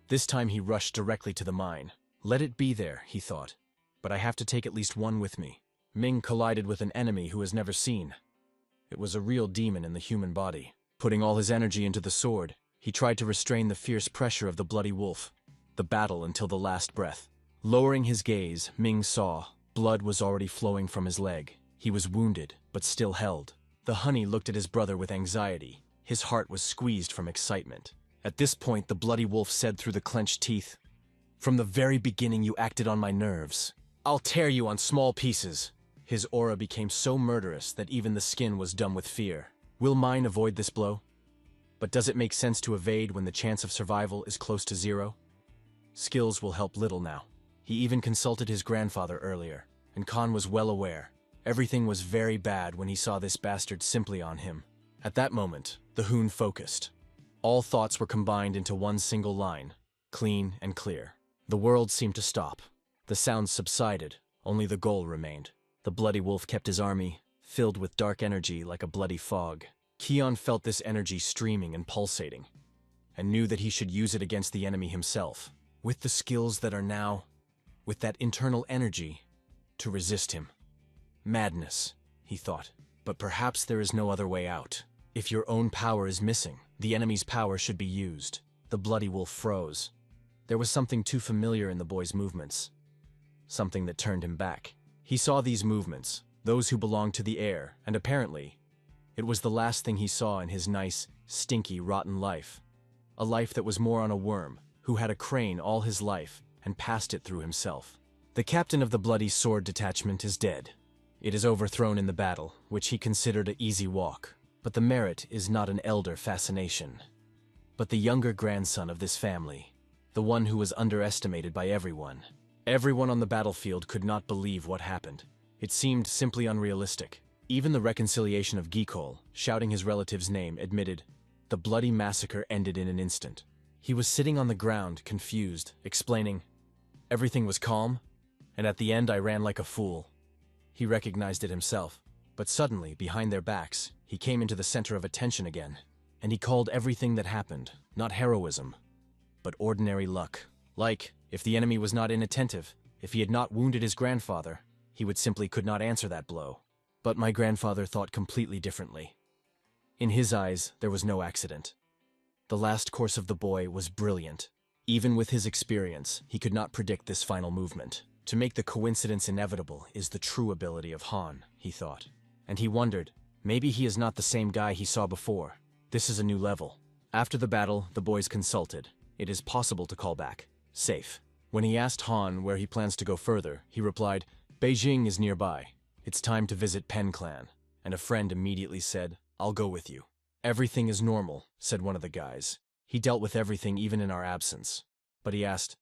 This time he rushed directly to the mine. Let it be there, he thought. But I have to take at least one with me. Ming collided with an enemy who has never seen. It was a real demon in the human body. Putting all his energy into the sword, he tried to restrain the fierce pressure of the bloody wolf. The battle until the last breath. Lowering his gaze, Ming saw blood was already flowing from his leg. He was wounded, but still held. The honey looked at his brother with anxiety. His heart was squeezed from excitement. At this point, the bloody wolf said through the clenched teeth, "From the very beginning you acted on my nerves. I'll tear you on small pieces." His aura became so murderous that even the skin was dumb with fear. Will mine avoid this blow? But does it make sense to evade when the chance of survival is close to 0? Skills will help little now. He even consulted his grandfather earlier, and Khan was well aware. Everything was very bad when he saw this bastard simply on him. At that moment, the Hoon focused. All thoughts were combined into one single line, clean and clear. The world seemed to stop. The sounds subsided, only the goal remained. The bloody wolf kept his army, filled with dark energy like a bloody fog. Kion felt this energy streaming and pulsating, and knew that he should use it against the enemy himself, with the skills that are now, with that internal energy, to resist him. Madness, he thought, but perhaps there is no other way out. If your own power is missing, the enemy's power should be used. The bloody wolf froze. There was something too familiar in the boy's movements, something that turned him back. He saw these movements, those who belonged to the air, and apparently, it was the last thing he saw in his nice, stinky, rotten life. A life that was more on a worm, who had a crane all his life and passed it through himself. The captain of the bloody sword detachment is dead. It is overthrown in the battle, which he considered an easy walk. But the merit is not an elder fascination, but the younger grandson of this family, the one who was underestimated by everyone. Everyone on the battlefield could not believe what happened. It seemed simply unrealistic. Even the reconciliation of Gikol, shouting his relative's name, admitted, the bloody massacre ended in an instant. He was sitting on the ground, confused, explaining, everything was calm, and at the end I ran like a fool. He recognized it himself, but suddenly, behind their backs, he came into the center of attention again, and he called everything that happened, not heroism, but ordinary luck. Like, if the enemy was not inattentive, if he had not wounded his grandfather, he would simply could not answer that blow. But my grandfather thought completely differently. In his eyes, there was no accident. The last course of the boy was brilliant. Even with his experience, he could not predict this final movement. To make the coincidence inevitable is the true ability of Han, he thought. And he wondered, maybe he is not the same guy he saw before. This is a new level. After the battle, the boys consulted. It is possible to call back. Safe. When he asked Han where he plans to go further, he replied, Beijing is nearby. It's time to visit Pen Clan. And a friend immediately said, I'll go with you. Everything is normal, said one of the guys. He dealt with everything even in our absence. But he asked,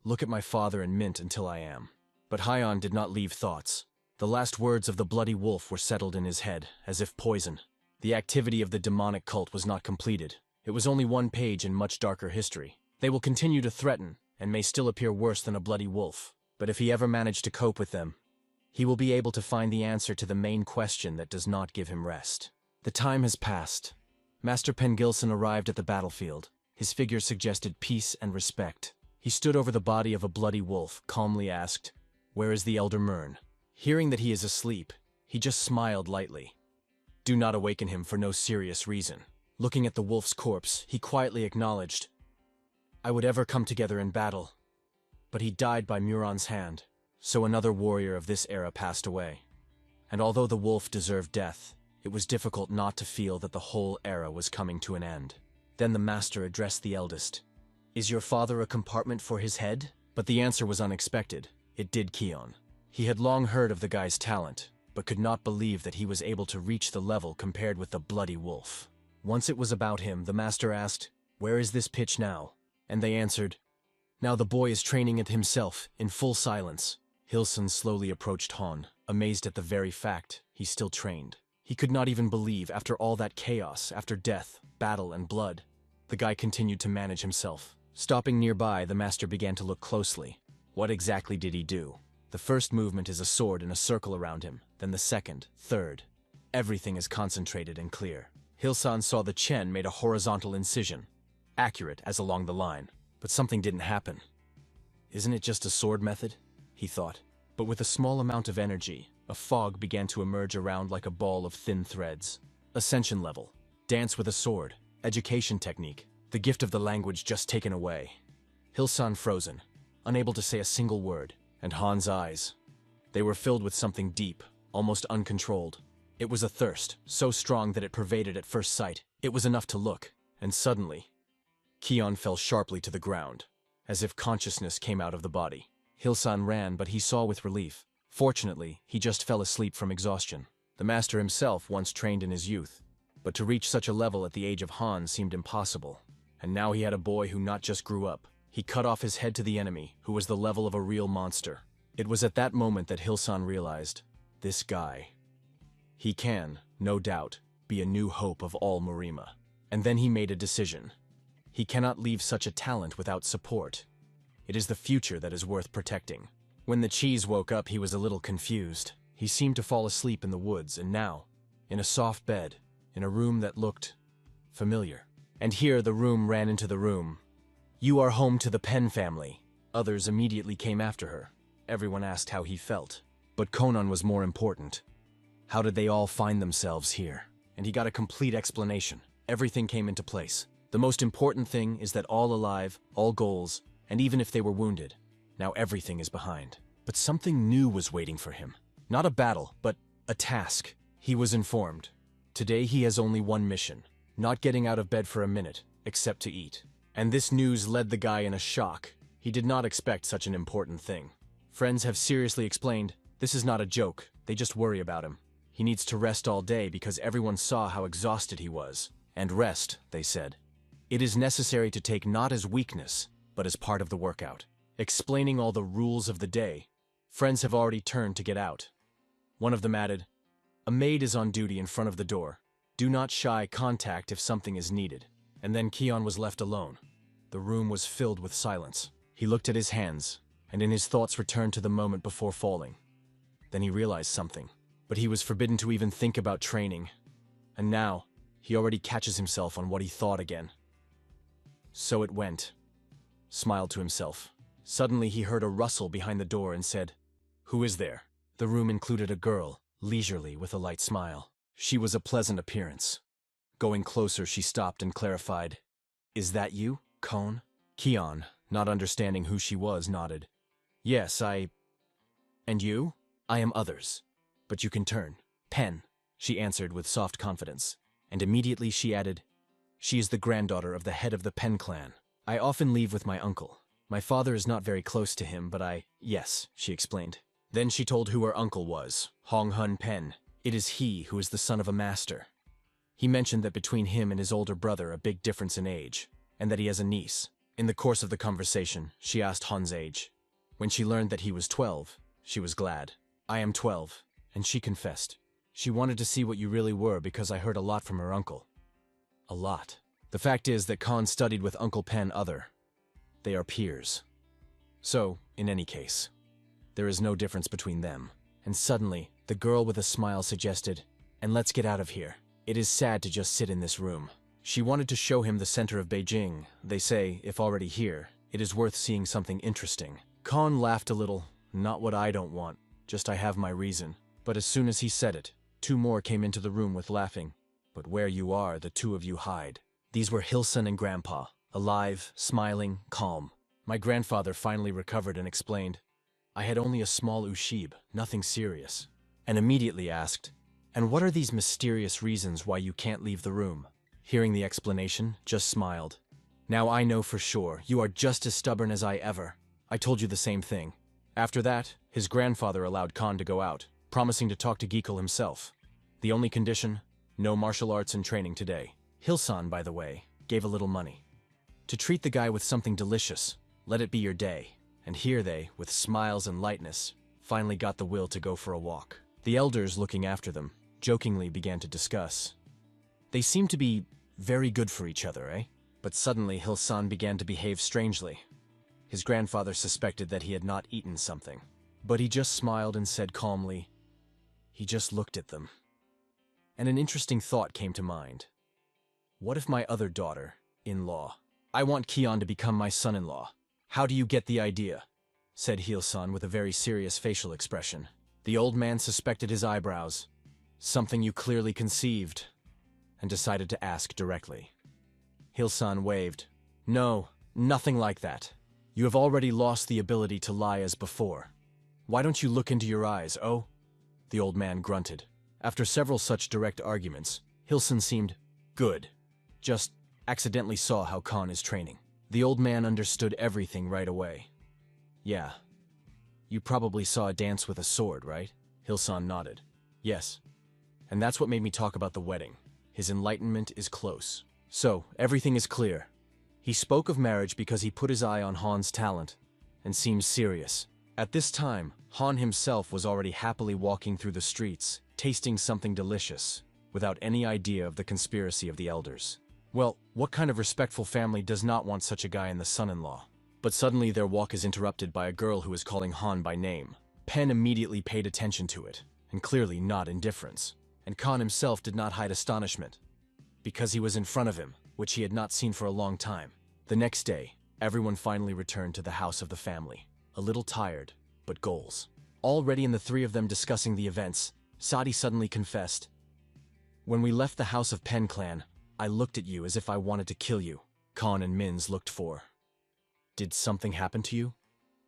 look at my father and Mint until I am. But Hyon did not leave thoughts. The last words of the bloody wolf were settled in his head, as if poison. The activity of the demonic cult was not completed. It was only one page in much darker history. They will continue to threaten, and may still appear worse than a bloody wolf. But if he ever managed to cope with them, he will be able to find the answer to the main question that does not give him rest. The time has passed. Master Pengilson arrived at the battlefield. His figure suggested peace and respect. He stood over the body of a bloody wolf, calmly asked, where is the Elder Mern? Hearing that he is asleep, he just smiled lightly. Do not awaken him for no serious reason. Looking at the wolf's corpse, he quietly acknowledged, I would ever come together in battle. But he died by Muron's hand, so another warrior of this era passed away. And although the wolf deserved death, it was difficult not to feel that the whole era was coming to an end. Then the master addressed the eldest. Is your father a compartment for his head? But the answer was unexpected. It did Kion. He had long heard of the guy's talent, but could not believe that he was able to reach the level compared with the bloody wolf. Once it was about him, the master asked, where is this pitch now? And they answered, now the boy is training it himself, in full silence. Hilson slowly approached Han, amazed at the very fact he still trained. He could not even believe, after all that chaos, after death, battle, and blood, the guy continued to manage himself. Stopping nearby, the master began to look closely. What exactly did he do? The first movement is a sword in a circle around him, then the second, third. Everything is concentrated and clear. Hilson saw the Chen made a horizontal incision, accurate as along the line, but something didn't happen. Isn't it just a sword method? He thought. But with a small amount of energy, a fog began to emerge around like a ball of thin threads. Ascension level, dance with a sword, education technique, the gift of the language just taken away. Hilson frozen, unable to say a single word, and Han's eyes. They were filled with something deep, almost uncontrolled. It was a thirst, so strong that it pervaded at first sight. It was enough to look, and suddenly, Kion fell sharply to the ground, as if consciousness came out of the body. Hilson ran, but he saw with relief. Fortunately, he just fell asleep from exhaustion. The master himself once trained in his youth, but to reach such a level at the age of Han seemed impossible. And now he had a boy who not just grew up, he cut off his head to the enemy, who was the level of a real monster. It was at that moment that Hilson realized, this guy, he can, no doubt, be a new hope of all Marima. And then he made a decision. He cannot leave such a talent without support. It is the future that is worth protecting. When the cheese woke up, he was a little confused. He seemed to fall asleep in the woods, and now, in a soft bed, in a room that looked familiar. And here the room ran into the room. "You are home to the Pen family." Others immediately came after her. Everyone asked how he felt. But Conan was more important. How did they all find themselves here? And he got a complete explanation. Everything came into place. The most important thing is that all alive, all goals, and even if they were wounded, now everything is behind. But something new was waiting for him. Not a battle, but a task. He was informed. Today he has only one mission, not getting out of bed for a minute, except to eat. And this news led the guy in a shock. He did not expect such an important thing. Friends have seriously explained, this is not a joke, they just worry about him. He needs to rest all day because everyone saw how exhausted he was. And rest, they said. It is necessary to take not as weakness, but as part of the workout. Explaining all the rules of the day, friends have already turned to get out. One of them added, "A maid is on duty in front of the door. Do not shy contact if something is needed." And then Keon was left alone. The room was filled with silence. He looked at his hands, and in his thoughts returned to the moment before falling. Then he realized something. But he was forbidden to even think about training. And now, he already catches himself on what he thought again. So it went. Smiled to himself. Suddenly he heard a rustle behind the door and said, "Who is there?" The room included a girl, leisurely with a light smile. She was a pleasant appearance. Going closer, she stopped and clarified, "Is that you, Kon?" Keon, not understanding who she was, nodded. "Yes, And you?" "I am others. But you can turn." "Pen," she answered with soft confidence. And immediately she added, "She is the granddaughter of the head of the Pen clan. I often leave with my uncle. My father is not very close to him, but Yes," she explained. Then she told who her uncle was, Hong Hun Pen. It is he who is the son of a master. He mentioned that between him and his older brother a big difference in age, and that he has a niece. In the course of the conversation, she asked Han's age. When she learned that he was 12, she was glad. "I am 12, and she confessed. She wanted to see what you really were because I heard a lot from her uncle." A lot. The fact is that Khan studied with Uncle Pen other. They are peers. So, in any case, there is no difference between them. And suddenly, the girl with a smile suggested, "And let's get out of here. It is sad to just sit in this room." She wanted to show him the center of Beijing. They say, if already here, it is worth seeing something interesting. Khan laughed a little. "Not what I don't want, just I have my reason." But as soon as he said it, two more came into the room with laughing. "But where you are, the two of you hide." These were Hilson and Grandpa, alive, smiling, calm. My grandfather finally recovered and explained, "I had only a small ushib, nothing serious." And immediately asked, "And what are these mysterious reasons why you can't leave the room?" Hearing the explanation, just smiled. "Now I know for sure, you are just as stubborn as I ever. I told you the same thing." After that, his grandfather allowed Khan to go out, promising to talk to Geekle himself. The only condition, no martial arts and training today. Hilson, by the way, gave a little money. To treat the guy with something delicious, let it be your day. And here they, with smiles and lightness, finally got the will to go for a walk. The elders, looking after them, jokingly began to discuss. They seemed to be very good for each other, eh? But suddenly Hilson began to behave strangely. His grandfather suspected that he had not eaten something. But he just smiled and said calmly, he just looked at them. And an interesting thought came to mind. What if my other daughter-in-law? I want Keon to become my son-in-law. How do you get the idea? Said Hilson with a very serious facial expression. The old man suspected his eyebrows. Something you clearly conceived, and decided to ask directly. Hilson waved. No, nothing like that. You have already lost the ability to lie as before. Why don't you look into your eyes, oh? The old man grunted. After several such direct arguments, Hilson seemed good. Just accidentally saw how Khan is training. The old man understood everything right away. Yeah. You probably saw a dance with a sword, right? Hilson nodded. Yes. And that's what made me talk about the wedding. His enlightenment is close. So, everything is clear. He spoke of marriage because he put his eye on Han's talent, and seems serious. At this time, Han himself was already happily walking through the streets, tasting something delicious, without any idea of the conspiracy of the elders. Well, what kind of respectful family does not want such a guy in the son-in-law? But suddenly their walk is interrupted by a girl who is calling Han by name. Pen immediately paid attention to it, and clearly not indifference. And Khan himself did not hide astonishment, because he was in front of him, which he had not seen for a long time. The next day, everyone finally returned to the house of the family, a little tired, but goals. Already in the three of them discussing the events, Sadi suddenly confessed, "When we left the house of Pen clan, I looked at you as if I wanted to kill you." Khan and Mins looked for. "Did something happen to you?"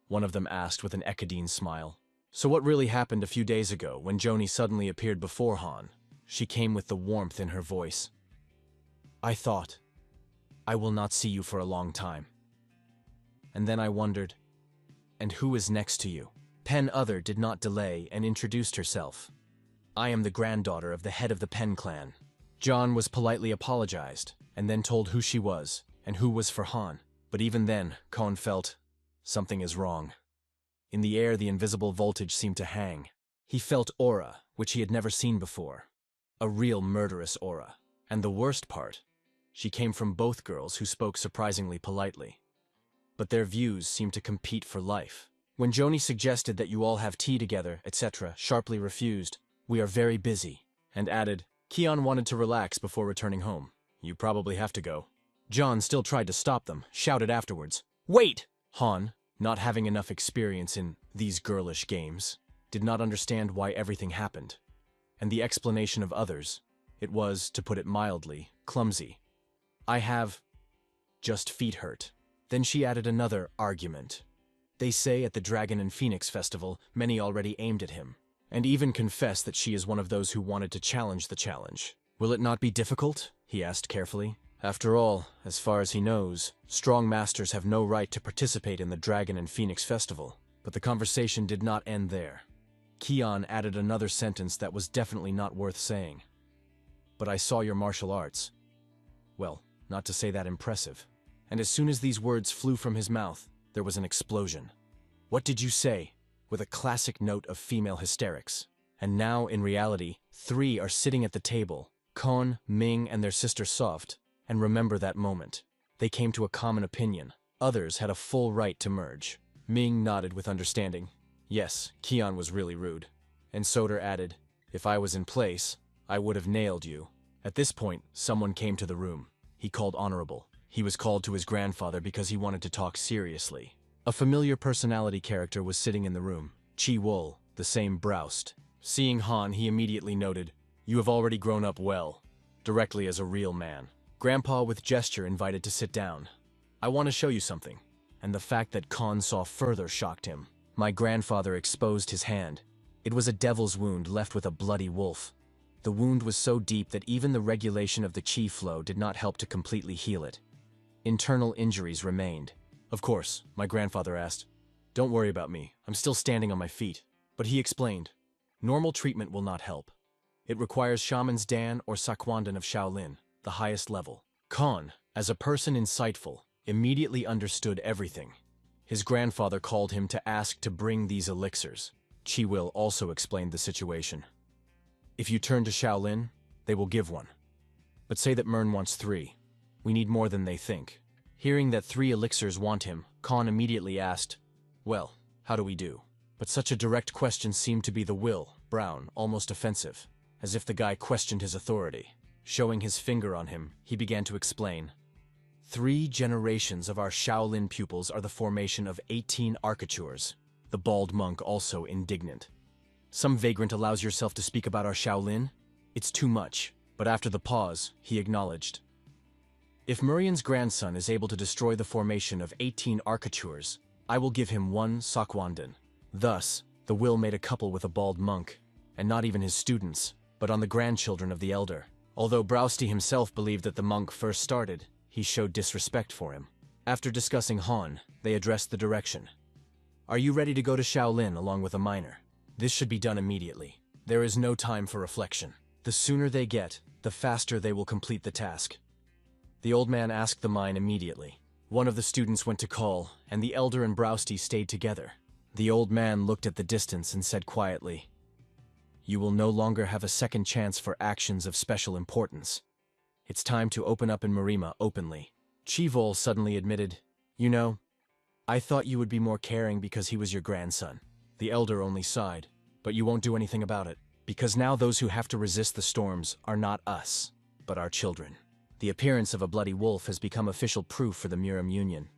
one of them asked with an Ekadine smile. So what really happened a few days ago when Joni suddenly appeared before Han? She came with the warmth in her voice. "I thought, I will not see you for a long time. And then I wondered, and who is next to you?" Pen Other did not delay and introduced herself. "I am the granddaughter of the head of the Pen clan." John was politely apologized, and then told who she was, and who was for Han. But even then, Khan felt, something is wrong. In the air, the invisible voltage seemed to hang. He felt aura, which he had never seen before. A real murderous aura. And the worst part, she came from both girls who spoke surprisingly politely. But their views seemed to compete for life. When Joni suggested that you all have tea together, etc., sharply refused, "We are very busy," and added, Keon wanted to relax before returning home. "You probably have to go." John still tried to stop them, shouted afterwards, "Wait!" Han, not having enough experience in these girlish games, did not understand why everything happened. And the explanation of others, it was, to put it mildly, clumsy. "I have just feet hurt." Then she added another argument. They say at the Dragon and Phoenix Festival, many already aimed at him, and even confessed that she is one of those who wanted to challenge the challenge. "Will it not be difficult?" he asked carefully. After all, as far as he knows, strong masters have no right to participate in the Dragon and Phoenix Festival. But the conversation did not end there. Keon added another sentence that was definitely not worth saying. "But I saw your martial arts. Well, not to say that impressive." And as soon as these words flew from his mouth, there was an explosion. "What did you say?" with a classic note of female hysterics. And now, in reality, three are sitting at the table, Kon, Ming, and their sister Soft, and remember that moment. They came to a common opinion. Others had a full right to merge. Ming nodded with understanding. Yes, Keon was really rude. And Soder added, "If I was in place, I would have nailed you." At this point, someone came to the room. He called Honorable. He was called to his grandfather because he wanted to talk seriously. A familiar personality character was sitting in the room, Chi Wol, the same Broust. Seeing Han, he immediately noted, "You have already grown up well," directly as a real man. Grandpa with gesture invited to sit down. "I want to show you something." And the fact that Khan saw further shocked him. My grandfather exposed his hand. It was a devil's wound left with a bloody wolf. The wound was so deep that even the regulation of the chi flow did not help to completely heal it. Internal injuries remained. Of course, my grandfather asked, "Don't worry about me, I'm still standing on my feet." But he explained, "Normal treatment will not help. It requires Shaman's Dan or Sakwandan of Shaolin, the highest level." Khan, as a person insightful, immediately understood everything. His grandfather called him to ask to bring these elixirs. Chi Will also explained the situation. "If you turn to Shaolin, they will give one. But say that Mern wants 3. We need more than they think." Hearing that 3 elixirs want him, Khan immediately asked, "Well, how do we do?" But such a direct question seemed to be the will, Brown, almost offensive, as if the guy questioned his authority. Showing his finger on him, he began to explain. 3 generations of our Shaolin pupils are the formation of 18 architures. The bald monk also indignant. "Some vagrant allows yourself to speak about our Shaolin? It's too much." But after the pause, he acknowledged. "If Murian's grandson is able to destroy the formation of 18 architures, I will give him 1 Sakwandan." Thus, the will made a couple with a bald monk, and not even his students, but on the grandchildren of the elder. Although Brousty himself believed that the monk first started, he showed disrespect for him. After discussing Han, they addressed the direction. "Are you ready to go to Shaolin along with a minor? This should be done immediately. There is no time for reflection. The sooner they get, the faster they will complete the task." The old man asked the mine immediately. One of the students went to call, and the elder and Brousty stayed together. The old man looked at the distance and said quietly, "You will no longer have a second chance for actions of special importance. It's time to open up in Marima openly. Chivol suddenly admitted, "You know, I thought you would be more caring because he was your grandson." The elder only sighed, "But you won't do anything about it, because now those who have to resist the storms are not us, but our children." The appearance of a bloody wolf has become official proof for the Murim Union.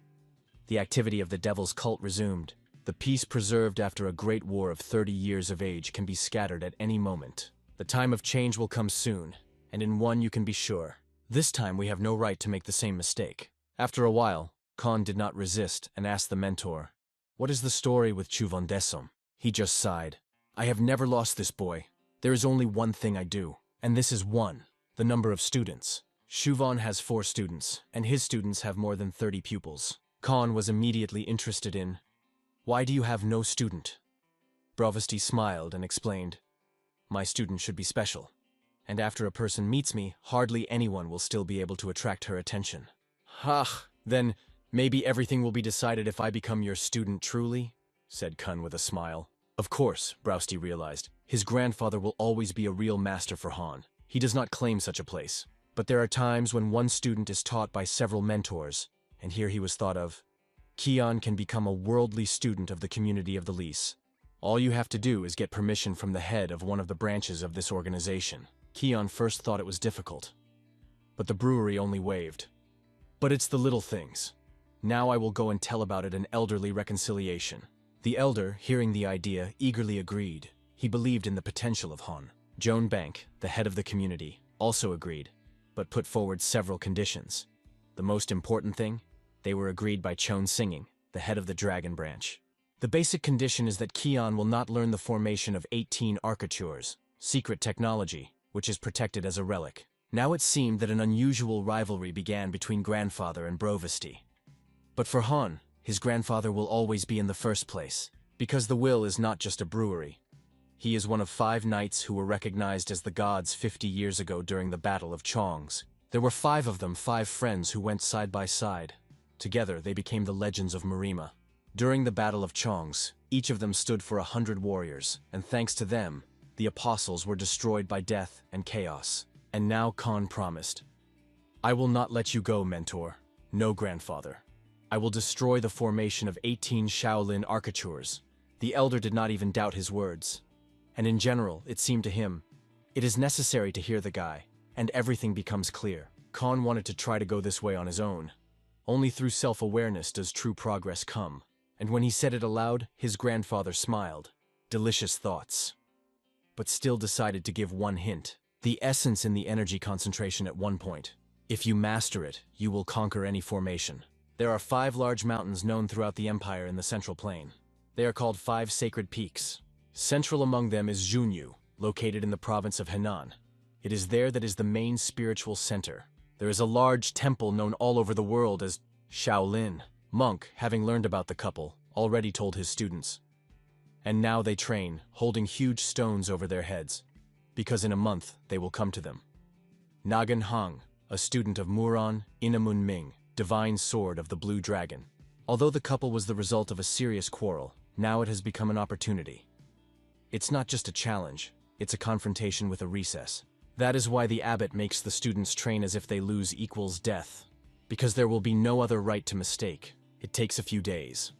The activity of the Devil's cult resumed. The peace preserved after a great war of 30 years of age can be scattered at any moment. The time of change will come soon, and in one you can be sure. This time we have no right to make the same mistake. After a while, Khan did not resist and asked the mentor, "What is the story with Chuvon Desom?" He just sighed. "I have never lost this boy. There is only one thing I do, and this is one, the number of students. Chuvon has 4 students, and his students have more than 30 pupils." Khan was immediately interested in, "Why do you have no student?" Bravasti smiled and explained, "My student should be special, and after a person meets me, hardly anyone will still be able to attract her attention." "Ha, then maybe everything will be decided if I become your student truly?" said Kun with a smile. Of course, Bravasti realized, his grandfather will always be a real master for Han. He does not claim such a place. But there are times when one student is taught by several mentors, and here he was thought of. Kion can become a worldly student of the community of the Lease. All you have to do is get permission from the head of one of the branches of this organization. Kion first thought it was difficult, but the brewery only waved. "But it's the little things. Now I will go and tell about it an elderly reconciliation." The elder, hearing the idea, eagerly agreed. He believed in the potential of Han. Joan Bank, the head of the community, also agreed, but put forward several conditions. The most important thing? They were agreed by Chon Singing, the head of the Dragon Branch. The basic condition is that Kion will not learn the formation of 18 arcatures, secret technology, which is protected as a relic. Now it seemed that an unusual rivalry began between grandfather and Brovasti. But for Han, his grandfather will always be in the first place, because the Will is not just a brewery. He is one of 5 knights who were recognized as the gods 50 years ago during the Battle of Chongs. There were 5 of them, 5 friends who went side by side. Together, they became the legends of Marima. During the Battle of Chongs, each of them stood for 100 warriors, and thanks to them, the apostles were destroyed by death and chaos. And now Khan promised, "I will not let you go, mentor. No, grandfather. I will destroy the formation of 18 Shaolin arcatures." The elder did not even doubt his words. And in general, it seemed to him, it is necessary to hear the guy, and everything becomes clear. Khan wanted to try to go this way on his own. Only through self-awareness does true progress come. And when he said it aloud, his grandfather smiled. Delicious thoughts. But still decided to give one hint. The essence in the energy concentration at one point. If you master it, you will conquer any formation. There are 5 large mountains known throughout the empire in the central plain. They are called 5 sacred peaks. Central among them is Junyu, located in the province of Henan. It is there that is the main spiritual center. There is a large temple known all over the world as Shaolin. Monk, having learned about the couple, already told his students. And now they train, holding huge stones over their heads, because in a month they will come to them. Nagan Hang, a student of Muran Inamun Ming, divine sword of the Blue Dragon. Although the couple was the result of a serious quarrel, now it has become an opportunity. It's not just a challenge, it's a confrontation with a recess. That is why the abbot makes the students train as if they lose equals death. Because there will be no other right to mistake. It takes a few days.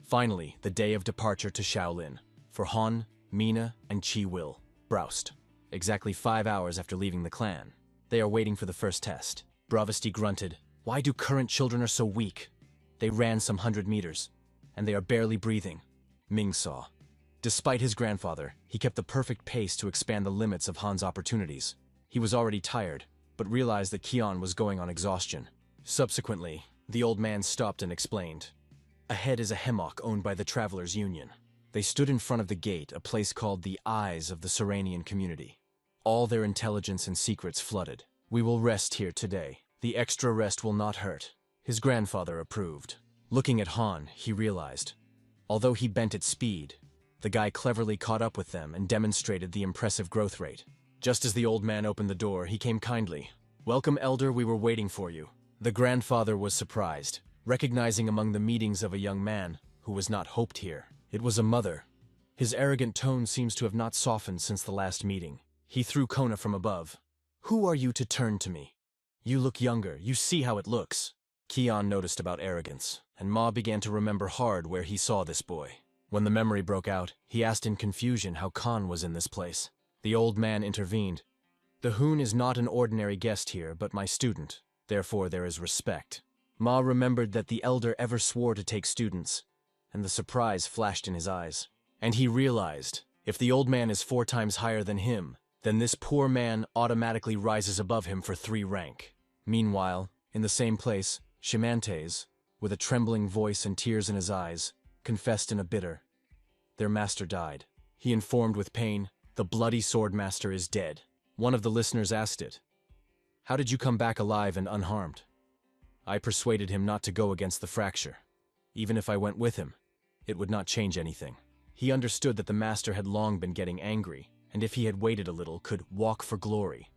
Finally, the day of departure to Shaolin, for Han, Mina, and Chi Will, Broust. Exactly 5 hours after leaving the clan. They are waiting for the first test. Bravasti grunted, "Why do current children are so weak? They ran some 100 meters, and they are barely breathing." Ming saw. Despite his grandfather, he kept the perfect pace to expand the limits of Han's opportunities. He was already tired, but realized that Kion was going on exhaustion. Subsequently, the old man stopped and explained. Ahead is a hammock owned by the Travelers Union. They stood in front of the gate, a place called the Eyes of the Serenian community. All their intelligence and secrets flooded. "We will rest here today. The extra rest will not hurt." His grandfather approved. Looking at Han, he realized, although he bent at speed, the guy cleverly caught up with them and demonstrated the impressive growth rate. Just as the old man opened the door, he came kindly. "Welcome, elder, we were waiting for you." The grandfather was surprised, recognizing among the meetings of a young man who was not hoped here. It was a mother. His arrogant tone seems to have not softened since the last meeting. He threw Kona from above. "Who are you to turn to me? You look younger, you see how it looks. Kion noticed about arrogance, and Ma began to remember hard where he saw this boy. When the memory broke out, he asked in confusion how Khan was in this place. The old man intervened. The Hoon is not an ordinary guest here, but my student. Therefore there is respect. Ma remembered that the elder ever swore to take students, and the surprise flashed in his eyes. And he realized, if the old man is 4 times higher than him, then this poor man automatically rises above him for 3 rank. Meanwhile, in the same place, Shimantes, with a trembling voice and tears in his eyes, confessed in a bitter. Their master died. He informed with pain, the bloody sword master is dead. One of the listeners asked it. How did you come back alive and unharmed? I persuaded him not to go against the fracture. Even if I went with him, it would not change anything. He understood that the master had long been getting angry, and if he had waited a little, could walk for glory.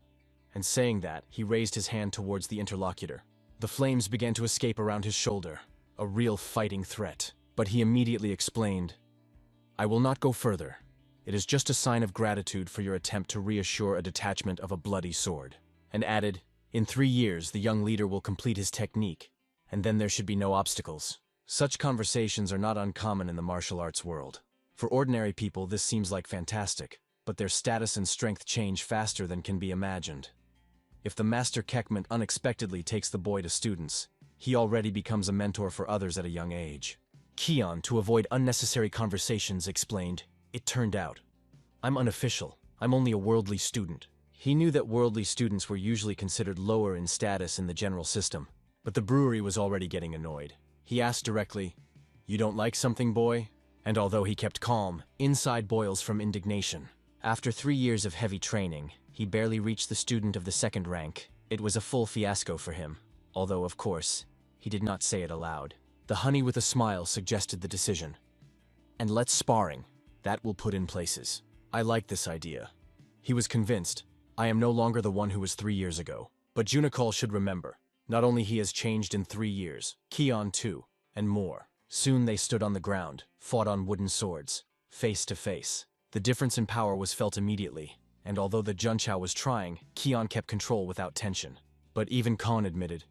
And saying that, he raised his hand towards the interlocutor. The flames began to escape around his shoulder, a real fighting threat. But he immediately explained, I will not go further. It is just a sign of gratitude for your attempt to reassure a detachment of a bloody sword. And added, in 3 years the young leader will complete his technique, and then there should be no obstacles. Such conversations are not uncommon in the martial arts world. For ordinary people this seems like fantastic, but their status and strength change faster than can be imagined. If the master Kekment unexpectedly takes the boy to students, he already becomes a mentor for others at a young age. Kion, to avoid unnecessary conversations, explained, it turned out. I'm unofficial. I'm only a worldly student. He knew that worldly students were usually considered lower in status in the general system, but the brewery was already getting annoyed. He asked directly, you don't like something, boy? And although he kept calm, inside boils from indignation. After 3 years of heavy training, he barely reached the student of the 2nd rank. It was a full fiasco for him, although, of course, he did not say it aloud. The honey with a smile suggested the decision. And let's sparring. That will put in places. I like this idea. He was convinced. I am no longer the one who was 3 years ago. But Junikol should remember. Not only he has changed in 3 years, Kion too, and more. Soon they stood on the ground, fought on wooden swords, face to face. The difference in power was felt immediately, and although the Junchao was trying, Kion kept control without tension. But even Kon admitted,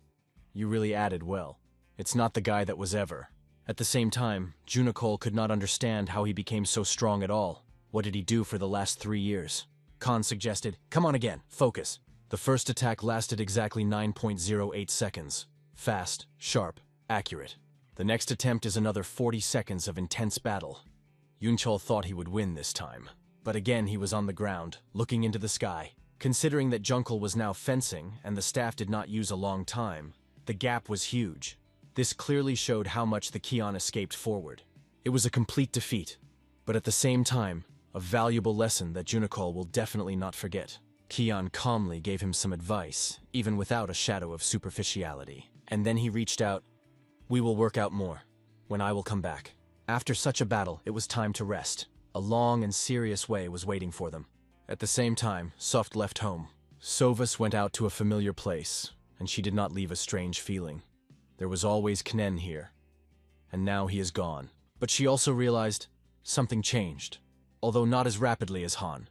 you really added well. It's not the guy that was ever. At the same time, Junikol could not understand how he became so strong at all. What did he do for the last 3 years? Khan suggested, come on again, focus. The first attack lasted exactly 9.08 seconds. Fast, sharp, accurate. The next attempt is another 40 seconds of intense battle. Yunchol thought he would win this time. But again he was on the ground, looking into the sky. Considering that Junkel was now fencing and the staff did not use a long time, the gap was huge. This clearly showed how much the Kion escaped forward. It was a complete defeat, but at the same time, a valuable lesson that Junikol will definitely not forget. Kion calmly gave him some advice, even without a shadow of superficiality. And then he reached out, we will work out more, when I will come back. After such a battle, it was time to rest. A long and serious way was waiting for them. At the same time, Soft left home. Sovus went out to a familiar place, and she did not leave a strange feeling. There was always Knen here, and now he is gone. But she also realized something changed, although not as rapidly as Han.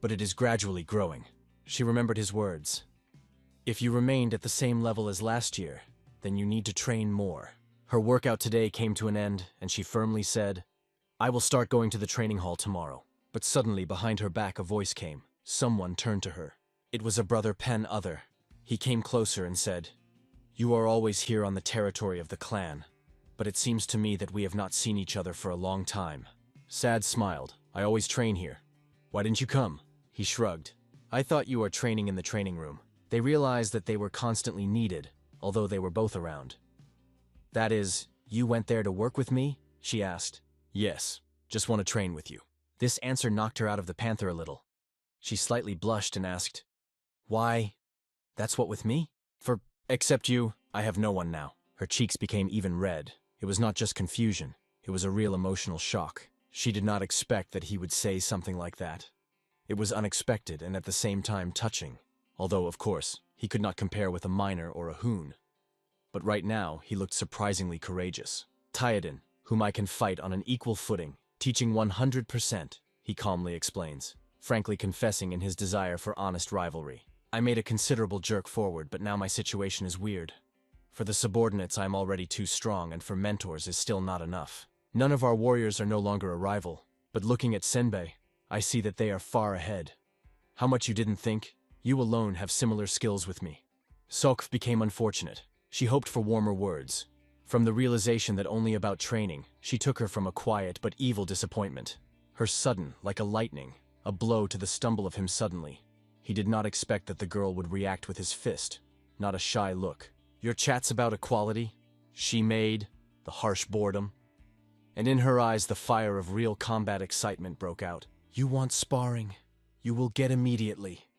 But it is gradually growing. She remembered his words. If you remained at the same level as last year, then you need to train more. Her workout today came to an end, and she firmly said, I will start going to the training hall tomorrow. But suddenly, behind her back, a voice came. Someone turned to her. It was a brother Pen Other. He came closer and said, you are always here on the territory of the clan, but it seems to me that we have not seen each other for a long time. Sad smiled. I always train here. Why didn't you come? He shrugged. I thought you were training in the training room. They realized that they were constantly needed, although they were both around. That is, you went there to work with me? She asked. Yes, just want to train with you. This answer knocked her out of the panther a little. She slightly blushed and asked, why? That's what with me? Except you, I have no one now. Her cheeks became even red. It was not just confusion, it was a real emotional shock. She did not expect that he would say something like that. It was unexpected and at the same time touching, although, of course, he could not compare with a miner or a hoon. But right now, he looked surprisingly courageous. Tayadin, whom I can fight on an equal footing, teaching 100%, he calmly explains, frankly confessing in his desire for honest rivalry. I made a considerable jerk forward, but now my situation is weird. For the subordinates, I'm already too strong, and for mentors is still not enough. None of our warriors are no longer a rival, but looking at Senbei, I see that they are far ahead. How much you didn't think? You alone have similar skills with me. Sokf became unfortunate. She hoped for warmer words. From the realization that only about training, she took her from a quiet but evil disappointment. Her sudden, like a lightning, a blow to the stumble of him suddenly. He did not expect that the girl would react with his fist, not a shy look. Your chats about equality? She made, the harsh boredom. And in her eyes the fire of real combat excitement broke out. You want sparring. You will get immediately.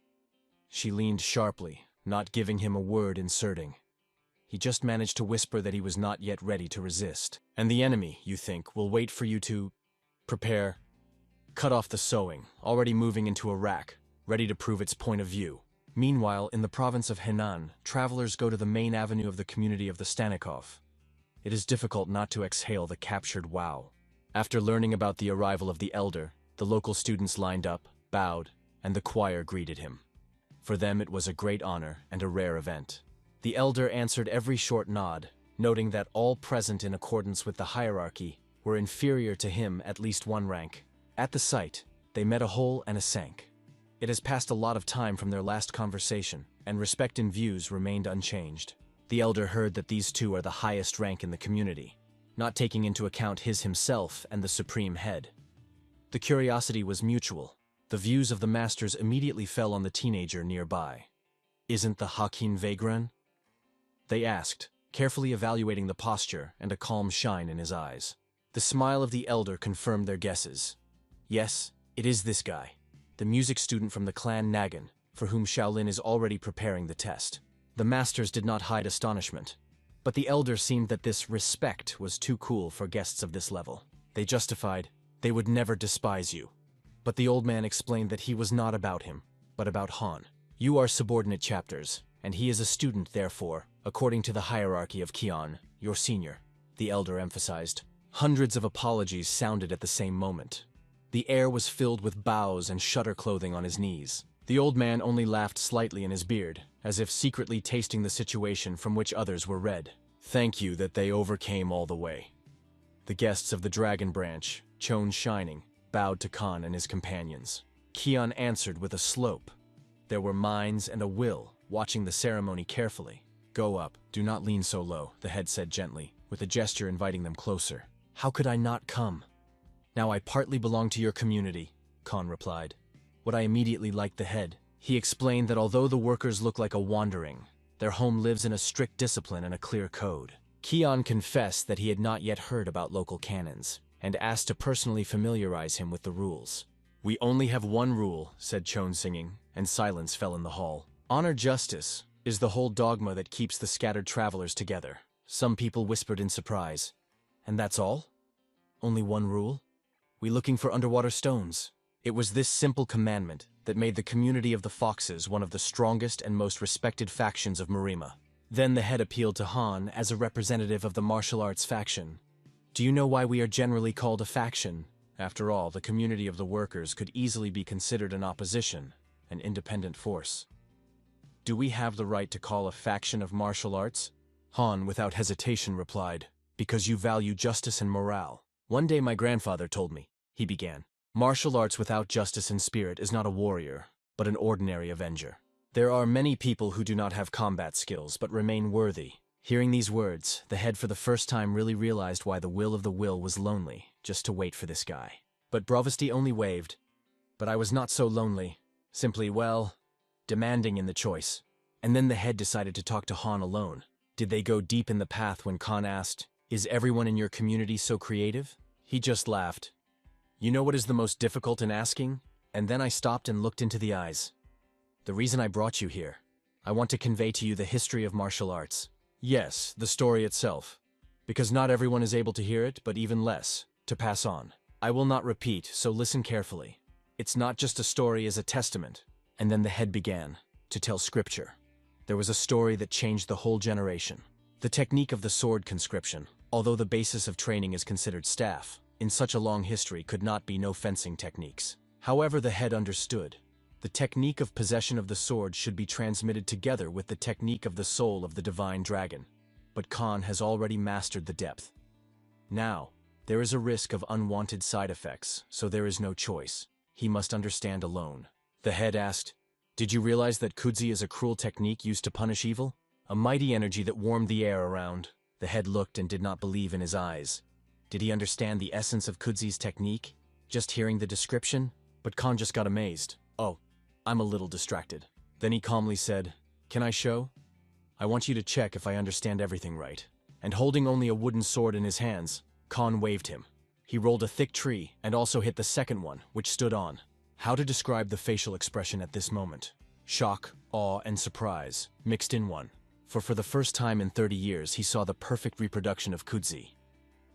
She leaned sharply, not giving him a word, inserting. He just managed to whisper that he was not yet ready to resist. And the enemy, you think, will wait for you to prepare. Cut off the sewing, already moving into a rack, ready to prove its point of view. Meanwhile, in the province of Henan, travelers go to the main avenue of the community of the Stanikov. It is difficult not to exhale the captured wow. After learning about the arrival of the elder, the local students lined up, bowed, and the choir greeted him. For them it was a great honor and a rare event. The elder answered every short nod, noting that all present in accordance with the hierarchy were inferior to him at least one rank. At the sight, they met a whole and a sank. It has passed a lot of time from their last conversation, and respect and views remained unchanged. The elder heard that these two are the highest rank in the community, not taking into account his himself and the supreme head. The curiosity was mutual. The views of the masters immediately fell on the teenager nearby. Isn't the Hakin Vagrun? They asked, carefully evaluating the posture and a calm shine in his eyes. The smile of the elder confirmed their guesses. Yes, it is this guy, the music student from the clan Nagan, for whom Shaolin is already preparing the test. The masters did not hide astonishment, but the elder seemed that this respect was too cool for guests of this level. They justified, they would never despise you. But the old man explained that he was not about him, but about Han. You are subordinate chapters, and he is a student therefore, according to the hierarchy of Kion, your senior, the elder emphasized. Hundreds of apologies sounded at the same moment. The air was filled with bows and shutter clothing on his knees. The old man only laughed slightly in his beard, as if secretly tasting the situation from which others were red. Thank you that they overcame all the way. The guests of the Dragon Branch, Chon Shining, bowed to Khan and his companions. Kion answered with a slope. There were minds and a will, watching the ceremony carefully. Go up, do not lean so low, the head said gently, with a gesture inviting them closer. How could I not come? Now I partly belong to your community, Khan replied. What I immediately liked the head. He explained that although the workers look like a wandering, their home lives in a strict discipline and a clear code. Kion confessed that he had not yet heard about local canons, and asked to personally familiarize him with the rules. We only have one rule, said Chon singing, and silence fell in the hall. Honor justice is the whole dogma that keeps the scattered travelers together. Some people whispered in surprise. And that's all? Only one rule? We looking for underwater stones? It was this simple commandment that made the community of the Foxes one of the strongest and most respected factions of Marima. Then the head appealed to Han as a representative of the martial arts faction. Do you know why we are generally called a faction? After all, the community of the workers could easily be considered an opposition, an independent force. Do we have the right to call a faction of martial arts? Han, without hesitation, replied, because you value justice and morale. One day my grandfather told me, he began, martial arts without justice and spirit is not a warrior, but an ordinary avenger. There are many people who do not have combat skills, but remain worthy. Hearing these words, the head for the first time really realized why the will of the will was lonely, just to wait for this guy. But Bravasti only waved. But I was not so lonely. Simply, well, demanding in the choice. And then the head decided to talk to Han alone. Did they go deep in the path when Khan asked, is everyone in your community so creative? He just laughed. You know what is the most difficult in asking? And then I stopped and looked into the eyes. The reason I brought you here. I want to convey to you the history of martial arts. Yes, the story itself. Because not everyone is able to hear it, but even less, to pass on. I will not repeat, so listen carefully. It's not just a story as a testament. And then the head began to tell scripture. There was a story that changed the whole generation. The technique of the sword conscription, although the basis of training is considered staff, in such a long history could not be no fencing techniques. However, the head understood. The technique of possession of the sword should be transmitted together with the technique of the soul of the divine dragon. But Khan has already mastered the depth. Now, there is a risk of unwanted side effects, so there is no choice. He must understand alone. The head asked, "Did you realize that Kudzi is a cruel technique used to punish evil? A mighty energy that warmed the air around." The head looked and did not believe in his eyes. Did he understand the essence of Kudzi's technique? Just hearing the description? But Khan just got amazed. "Oh, I'm a little distracted." Then he calmly said, "Can I show? I want you to check if I understand everything right." And holding only a wooden sword in his hands, Khan waved him. He rolled a thick tree and also hit the second one, which stood on. How to describe the facial expression at this moment? Shock, awe, and surprise, mixed in one. For the first time in 30 years, he saw the perfect reproduction of Kudzi.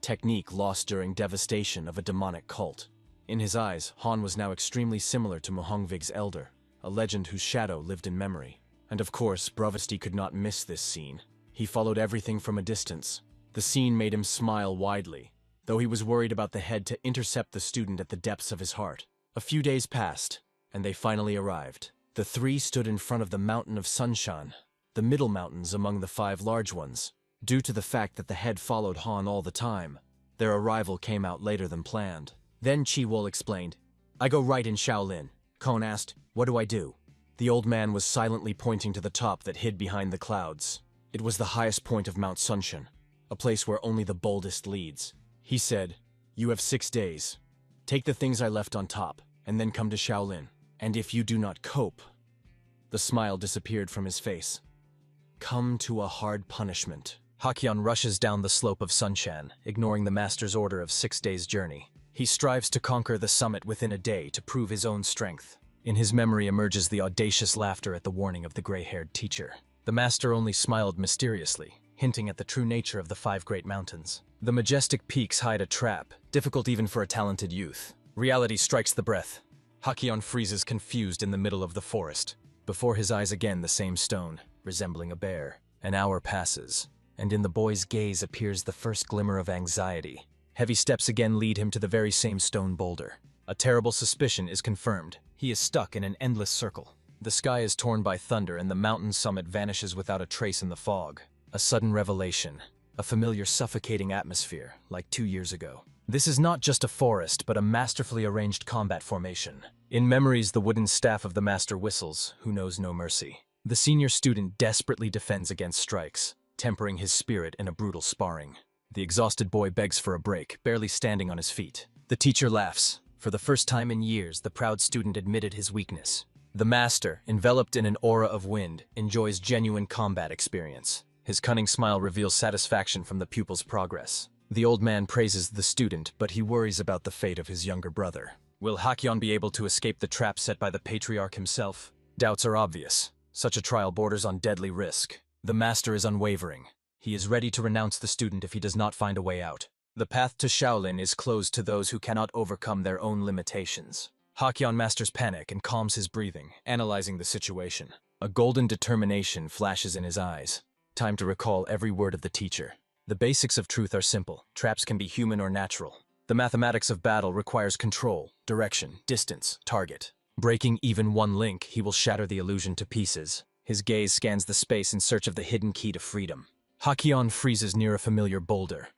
Technique lost during devastation of a demonic cult. In his eyes, Han was now extremely similar to Muhongvig's elder, a legend whose shadow lived in memory. And of course, Bravasti could not miss this scene. He followed everything from a distance. The scene made him smile widely, though he was worried about the head to intercept the student at the depths of his heart. A few days passed, and they finally arrived. The three stood in front of the Mountain of Sunshan, the middle mountains among the 5 large ones. Due to the fact that the head followed Han all the time, their arrival came out later than planned. Then Chi-Wol explained, "I go right in Shaolin." Kon asked, "What do I do?" The old man was silently pointing to the top that hid behind the clouds. It was the highest point of Mount Sunshan, a place where only the boldest leads. He said, "You have 6 days. Take the things I left on top, and then come to Shaolin. And if you do not cope..." The smile disappeared from his face. "Come to a hard punishment." Hakyeon rushes down the slope of Sunshan, ignoring the master's order of 6 days' journey. He strives to conquer the summit within a day to prove his own strength. In his memory emerges the audacious laughter at the warning of the gray-haired teacher. The master only smiled mysteriously, hinting at the true nature of the 5 great mountains. The majestic peaks hide a trap, difficult even for a talented youth. Reality strikes the breath. Hakyeon freezes confused in the middle of the forest. Before his eyes again the same stone, resembling a bear. An hour passes, and in the boy's gaze appears the first glimmer of anxiety. Heavy steps again lead him to the very same stone boulder. A terrible suspicion is confirmed. He is stuck in an endless circle. The sky is torn by thunder and the mountain summit vanishes without a trace in the fog. A sudden revelation. A familiar suffocating atmosphere, like 2 years ago. This is not just a forest, but a masterfully arranged combat formation. In memories, the wooden staff of the master whistles, who knows no mercy. The senior student desperately defends against strikes, tempering his spirit in a brutal sparring. The exhausted boy begs for a break, barely standing on his feet. The teacher laughs. For the first time in years, the proud student admitted his weakness. The master, enveloped in an aura of wind, enjoys genuine combat experience. His cunning smile reveals satisfaction from the pupil's progress. The old man praises the student, but he worries about the fate of his younger brother. Will Hakyeon be able to escape the trap set by the patriarch himself? Doubts are obvious. Such a trial borders on deadly risk. The master is unwavering. He is ready to renounce the student if he does not find a way out. The path to Shaolin is closed to those who cannot overcome their own limitations. Hakyeon masters panic and calms his breathing, analyzing the situation. A golden determination flashes in his eyes. Time to recall every word of the teacher. The basics of truth are simple. Traps can be human or natural. The mathematics of battle requires control, direction, distance, target. Breaking even one link, he will shatter the illusion to pieces. His gaze scans the space in search of the hidden key to freedom. Hakyeon freezes near a familiar boulder.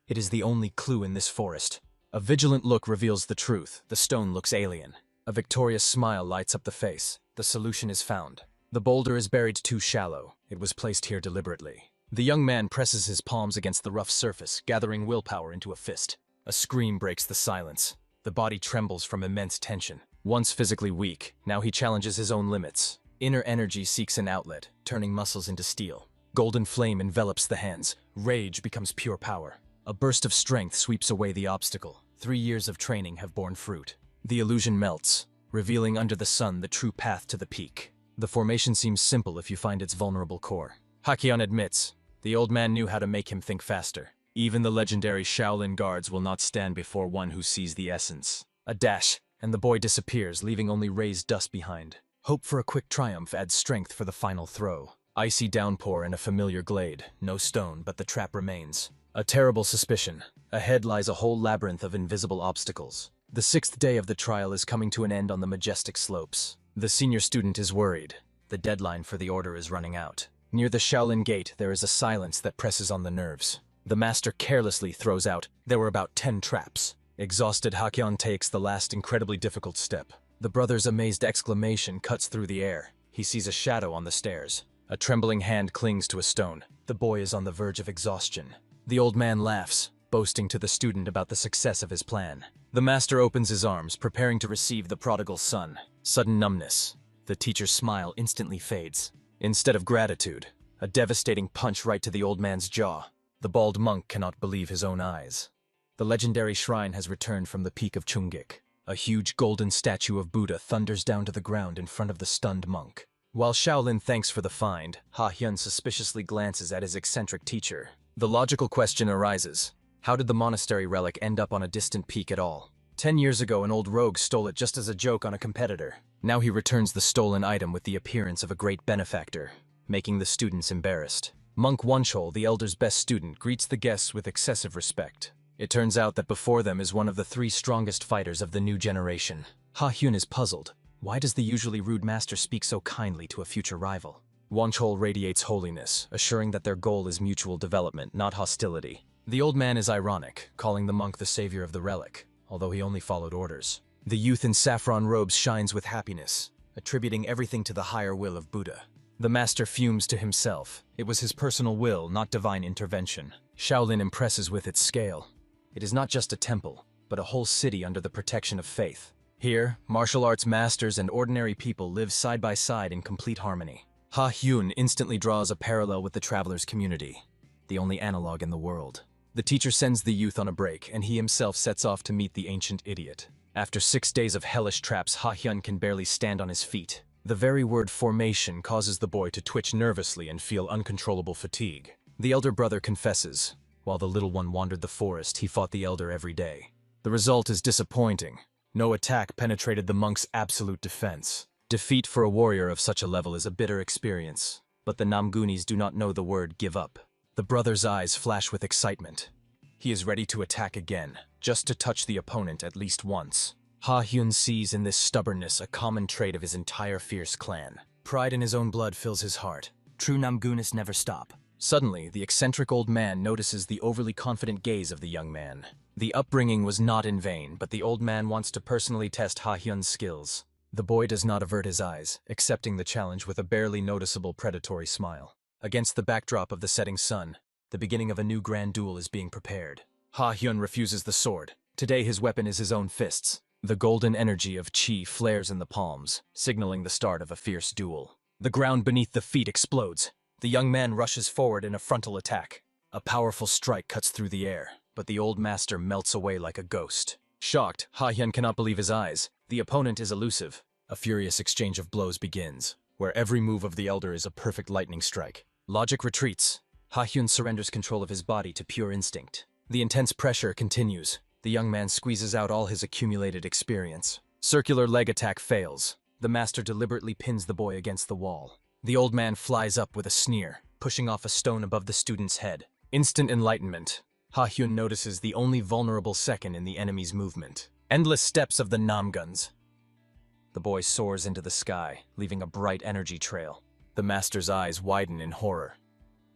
It is the only clue in this forest. A vigilant look reveals the truth. The stone looks alien. A victorious smile lights up the face. The solution is found. The boulder is buried too shallow. It was placed here deliberately. The young man presses his palms against the rough surface, gathering willpower into a fist. A scream breaks the silence. The body trembles from immense tension. Once physically weak, now he challenges his own limits. Inner energy seeks an outlet, turning muscles into steel. Golden flame envelops the hands. Rage becomes pure power. A burst of strength sweeps away the obstacle. 3 years of training have borne fruit. The illusion melts, revealing under the sun the true path to the peak. The formation seems simple if you find its vulnerable core. Hakyeon admits, the old man knew how to make him think faster. Even the legendary Shaolin guards will not stand before one who sees the essence. A dash, and the boy disappears, leaving only raised dust behind. Hope for a quick triumph adds strength for the final throw. Icy downpour in a familiar glade. No stone, but the trap remains. A terrible suspicion. Ahead lies a whole labyrinth of invisible obstacles. The 6th day of the trial is coming to an end on the majestic slopes. The senior student is worried. The deadline for the order is running out. Near the Shaolin gate, there is a silence that presses on the nerves. The master carelessly throws out, "There were about 10 traps." Exhausted, Hakyeon takes the last incredibly difficult step. The brother's amazed exclamation cuts through the air. He sees a shadow on the stairs. A trembling hand clings to a stone. The boy is on the verge of exhaustion. The old man laughs, boasting to the student about the success of his plan. The master opens his arms, preparing to receive the prodigal son. Sudden numbness. The teacher's smile instantly fades. Instead of gratitude, a devastating punch right to the old man's jaw. The bald monk cannot believe his own eyes. The legendary shrine has returned from the peak of Chunggik. A huge golden statue of Buddha thunders down to the ground in front of the stunned monk. While Shaolin thanks for the find, Ha-hyun suspiciously glances at his eccentric teacher. The logical question arises. How did the monastery relic end up on a distant peak at all? 10 years ago, an old rogue stole it just as a joke on a competitor. Now he returns the stolen item with the appearance of a great benefactor, making the students embarrassed. Monk Wonchol, the elder's best student, greets the guests with excessive respect. It turns out that before them is one of the 3 strongest fighters of the new generation. Ha-hyun is puzzled. Why does the usually rude master speak so kindly to a future rival? Wonchol radiates holiness, assuring that their goal is mutual development, not hostility. The old man is ironic, calling the monk the savior of the relic, although he only followed orders. The youth in saffron robes shines with happiness, attributing everything to the higher will of Buddha. The master fumes to himself. It was his personal will, not divine intervention. Shaolin impresses with its scale. It is not just a temple, but a whole city under the protection of faith. Here, martial arts masters and ordinary people live side by side in complete harmony. Ha-hyun instantly draws a parallel with the traveler's community, the only analog in the world. The teacher sends the youth on a break, and he himself sets off to meet the ancient idiot. After 6 days of hellish traps, Ha-hyun can barely stand on his feet. The very word formation causes the boy to twitch nervously and feel uncontrollable fatigue. The elder brother confesses. While the little one wandered the forest, he fought the elder every day. The result is disappointing. No attack penetrated the monk's absolute defense. Defeat for a warrior of such a level is a bitter experience. But the Namgunis do not know the word give up. The brother's eyes flash with excitement. He is ready to attack again, just to touch the opponent at least once. Ha-hyun sees in this stubbornness a common trait of his entire fierce clan. Pride in his own blood fills his heart. True Namgunis never stop. Suddenly, the eccentric old man notices the overly confident gaze of the young man. The upbringing was not in vain, but the old man wants to personally test Ha-hyun's skills. The boy does not avert his eyes, accepting the challenge with a barely noticeable predatory smile. Against the backdrop of the setting sun, the beginning of a new grand duel is being prepared. Ha-hyun refuses the sword. Today his weapon is his own fists. The golden energy of chi flares in the palms, signaling the start of a fierce duel. The ground beneath the feet explodes. The young man rushes forward in a frontal attack. A powerful strike cuts through the air, but the old master melts away like a ghost. Shocked, Ha-hyun cannot believe his eyes. The opponent is elusive. A furious exchange of blows begins, where every move of the elder is a perfect lightning strike. Logic retreats. Ha-hyun surrenders control of his body to pure instinct. The intense pressure continues. The young man squeezes out all his accumulated experience. Circular leg attack fails. The master deliberately pins the boy against the wall. The old man flies up with a sneer, pushing off a stone above the student's head. Instant enlightenment. Ha-hyun notices the only vulnerable second in the enemy's movement. Endless steps of the Namguns. The boy soars into the sky, leaving a bright energy trail. The master's eyes widen in horror.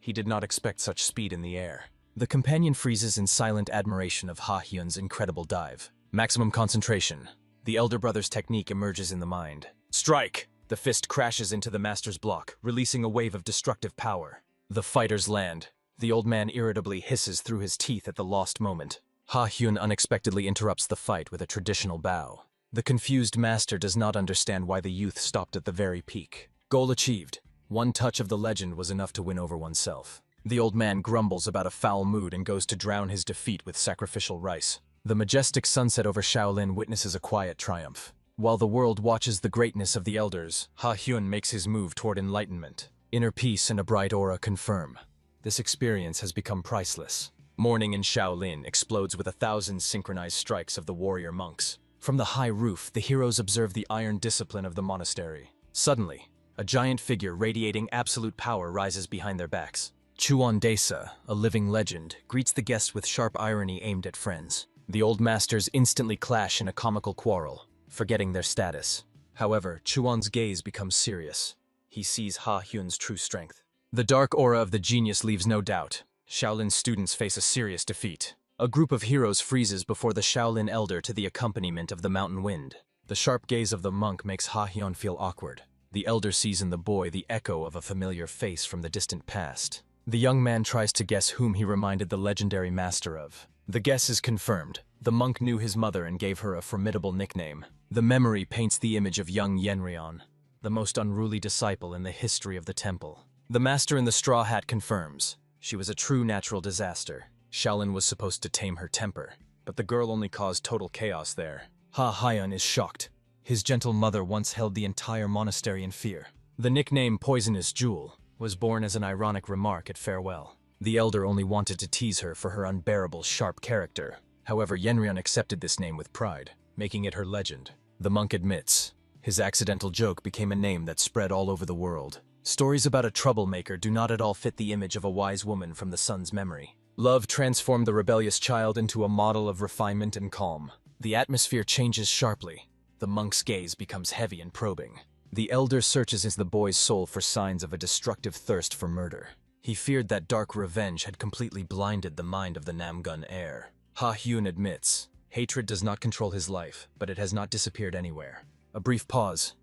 He did not expect such speed in the air. The companion freezes in silent admiration of Ha-hyun's incredible dive. Maximum concentration. The elder brother's technique emerges in the mind. Strike! The fist crashes into the master's block, releasing a wave of destructive power. The fighters land. The old man irritably hisses through his teeth at the lost moment. Ha-hyun unexpectedly interrupts the fight with a traditional bow. The confused master does not understand why the youth stopped at the very peak. Goal achieved. One touch of the legend was enough to win over oneself. The old man grumbles about a foul mood and goes to drown his defeat with sacrificial rice. The majestic sunset over Shaolin witnesses a quiet triumph. While the world watches the greatness of the elders, Ha-hyun makes his move toward enlightenment. Inner peace and a bright aura confirm. This experience has become priceless. Morning in Shaolin explodes with 1,000 synchronized strikes of the warrior monks. From the high roof, the heroes observe the iron discipline of the monastery. Suddenly, a giant figure radiating absolute power rises behind their backs. Chuan Desa, a living legend, greets the guests with sharp irony aimed at friends. The old masters instantly clash in a comical quarrel, forgetting their status. However, Chuan's gaze becomes serious. He sees Ha Hyun's true strength. The dark aura of the genius leaves no doubt. Shaolin students face a serious defeat. A group of heroes freezes before the Shaolin elder to the accompaniment of the mountain wind. The sharp gaze of the monk makes Ha Hyun feel awkward. The elder sees in the boy the echo of a familiar face from the distant past. The young man tries to guess whom he reminded the legendary master of. The guess is confirmed. The monk knew his mother and gave her a formidable nickname. The memory paints the image of young Yenryon, the most unruly disciple in the history of the temple. The master in the straw hat confirms. She was a true natural disaster. Shaolin was supposed to tame her temper, but the girl only caused total chaos there. Ha Hyun is shocked. His gentle mother once held the entire monastery in fear. The nickname Poisonous Jewel was born as an ironic remark at farewell. The elder only wanted to tease her for her unbearable, sharp character. However, Yenryon accepted this name with pride, making it her legend. The monk admits. His accidental joke became a name that spread all over the world. Stories about a troublemaker do not at all fit the image of a wise woman from the sun's memory. Love transformed the rebellious child into a model of refinement and calm. The atmosphere changes sharply. The monk's gaze becomes heavy and probing. The elder searches the boy's soul for signs of a destructive thirst for murder. He feared that dark revenge had completely blinded the mind of the Namgun heir. Ha Hyun admits, hatred does not control his life, but it has not disappeared anywhere. A brief pause.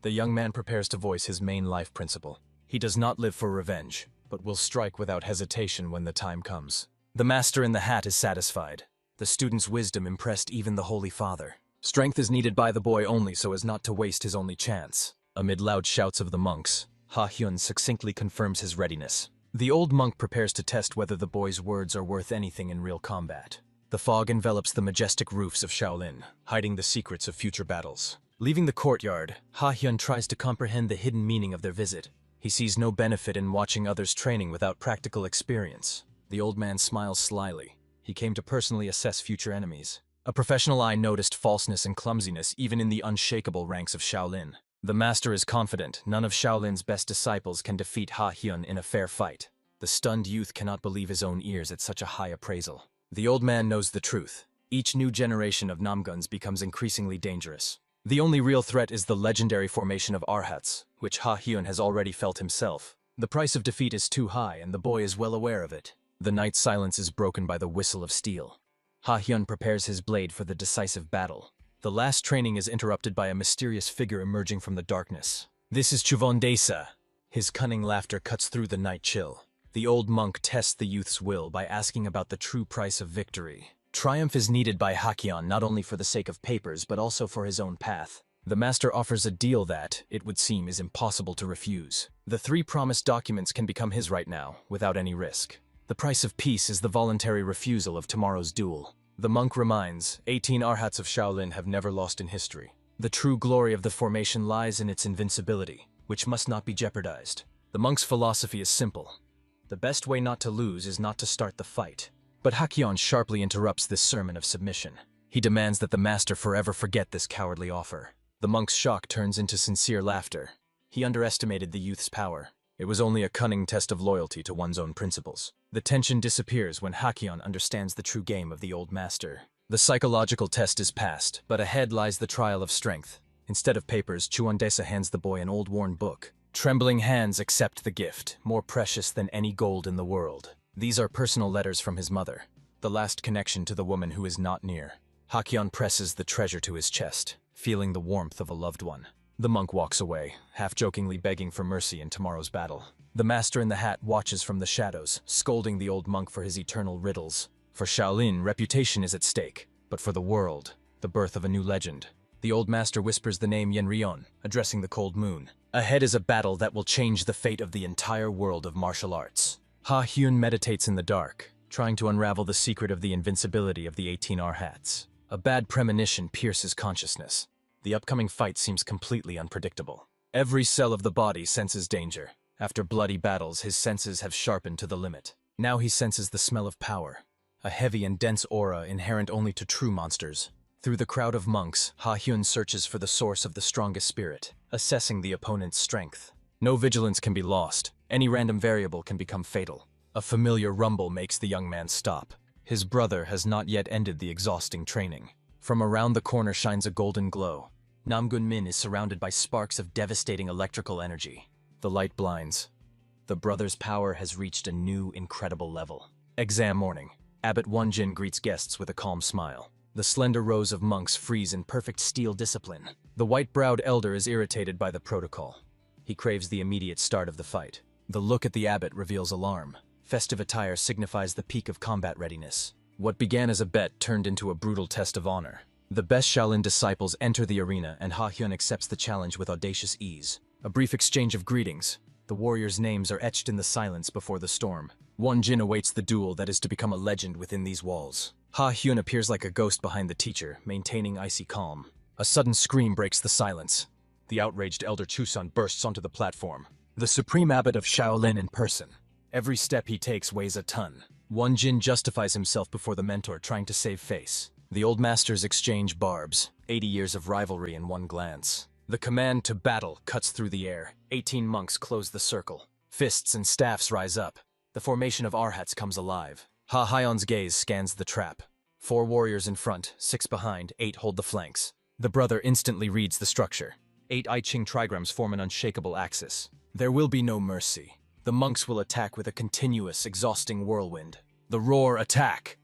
The young man prepares to voice his main life principle. He does not live for revenge, but will strike without hesitation when the time comes. The master in the hat is satisfied. The student's wisdom impressed even the Holy Father. Strength is needed by the boy only so as not to waste his only chance. Amid loud shouts of the monks, Ha Hyun succinctly confirms his readiness. The old monk prepares to test whether the boy's words are worth anything in real combat. The fog envelops the majestic roofs of Shaolin, hiding the secrets of future battles. Leaving the courtyard, Ha Hyun tries to comprehend the hidden meaning of their visit. He sees no benefit in watching others training without practical experience. The old man smiles slyly. He came to personally assess future enemies. A professional eye noticed falseness and clumsiness even in the unshakable ranks of Shaolin. The master is confident none of Shaolin's best disciples can defeat Ha Hyun in a fair fight. The stunned youth cannot believe his own ears at such a high appraisal. The old man knows the truth. Each new generation of Namguns becomes increasingly dangerous. The only real threat is the legendary formation of Arhats, which Ha Hyun has already felt himself. The price of defeat is too high, and the boy is well aware of it. The night's silence is broken by the whistle of steel. Ha Hyun prepares his blade for the decisive battle. The last training is interrupted by a mysterious figure emerging from the darkness. This is Chuvondesa. His cunning laughter cuts through the night chill. The old monk tests the youth's will by asking about the true price of victory. Triumph is needed by Hakyeon not only for the sake of papers but also for his own path. The master offers a deal that, it would seem, is impossible to refuse. The 3 promised documents can become his right now, without any risk. The price of peace is the voluntary refusal of tomorrow's duel. The monk reminds, 18 Arhats of Shaolin have never lost in history. The true glory of the formation lies in its invincibility, which must not be jeopardized. The monk's philosophy is simple. The best way not to lose is not to start the fight. But Hakyeon sharply interrupts this sermon of submission. He demands that the master forever forget this cowardly offer. The monk's shock turns into sincere laughter. He underestimated the youth's power. It was only a cunning test of loyalty to one's own principles. The tension disappears when Hakyeon understands the true game of the old master. The psychological test is passed, but ahead lies the trial of strength. Instead of papers, Chuondesa hands the boy an old worn book. Trembling hands accept the gift, more precious than any gold in the world. These are personal letters from his mother, the last connection to the woman who is not near. Hakyeon presses the treasure to his chest, feeling the warmth of a loved one. The monk walks away, half-jokingly begging for mercy in tomorrow's battle. The master in the hat watches from the shadows, scolding the old monk for his eternal riddles. For Shaolin, reputation is at stake, but for the world, the birth of a new legend. The old master whispers the name Yenryon, addressing the cold moon. Ahead is a battle that will change the fate of the entire world of martial arts. Ha Hyun meditates in the dark, trying to unravel the secret of the invincibility of the 18 Arhats. A bad premonition pierces consciousness. The upcoming fight seems completely unpredictable. Every cell of the body senses danger. After bloody battles, his senses have sharpened to the limit. Now he senses the smell of power, a heavy and dense aura inherent only to true monsters. Through the crowd of monks, Ha Hyun searches for the source of the strongest spirit, assessing the opponent's strength. No vigilance can be lost. Any random variable can become fatal. A familiar rumble makes the young man stop. His brother has not yet ended the exhausting training. From around the corner shines a golden glow. Namgun Min is surrounded by sparks of devastating electrical energy. The light blinds. The brothers' power has reached a new, incredible level. Exam morning. Abbot Wonjin greets guests with a calm smile. The slender rows of monks freeze in perfect steel discipline. The white-browed elder is irritated by the protocol. He craves the immediate start of the fight. The look at the abbot reveals alarm. Festive attire signifies the peak of combat readiness. What began as a bet turned into a brutal test of honor. The best Shaolin disciples enter the arena and Ha Hyun accepts the challenge with audacious ease. A brief exchange of greetings. The warriors' names are etched in the silence before the storm. Wonjin awaits the duel that is to become a legend within these walls. Ha Hyun appears like a ghost behind the teacher, maintaining icy calm. A sudden scream breaks the silence. The outraged Elder Chusun bursts onto the platform. The supreme abbot of Shaolin in person. Every step he takes weighs a ton. Wonjin justifies himself before the mentor, trying to save face. The old masters exchange barbs, 80 years of rivalry in one glance. The command to battle cuts through the air. 18 monks close the circle. Fists and staffs rise up. The formation of Arhats comes alive. Ha Hyun's gaze scans the trap. 4 warriors in front, 6 behind, 8 hold the flanks. The brother instantly reads the structure. 8 I Ching trigrams form an unshakable axis. There will be no mercy. The monks will attack with a continuous, exhausting whirlwind. The roar attack!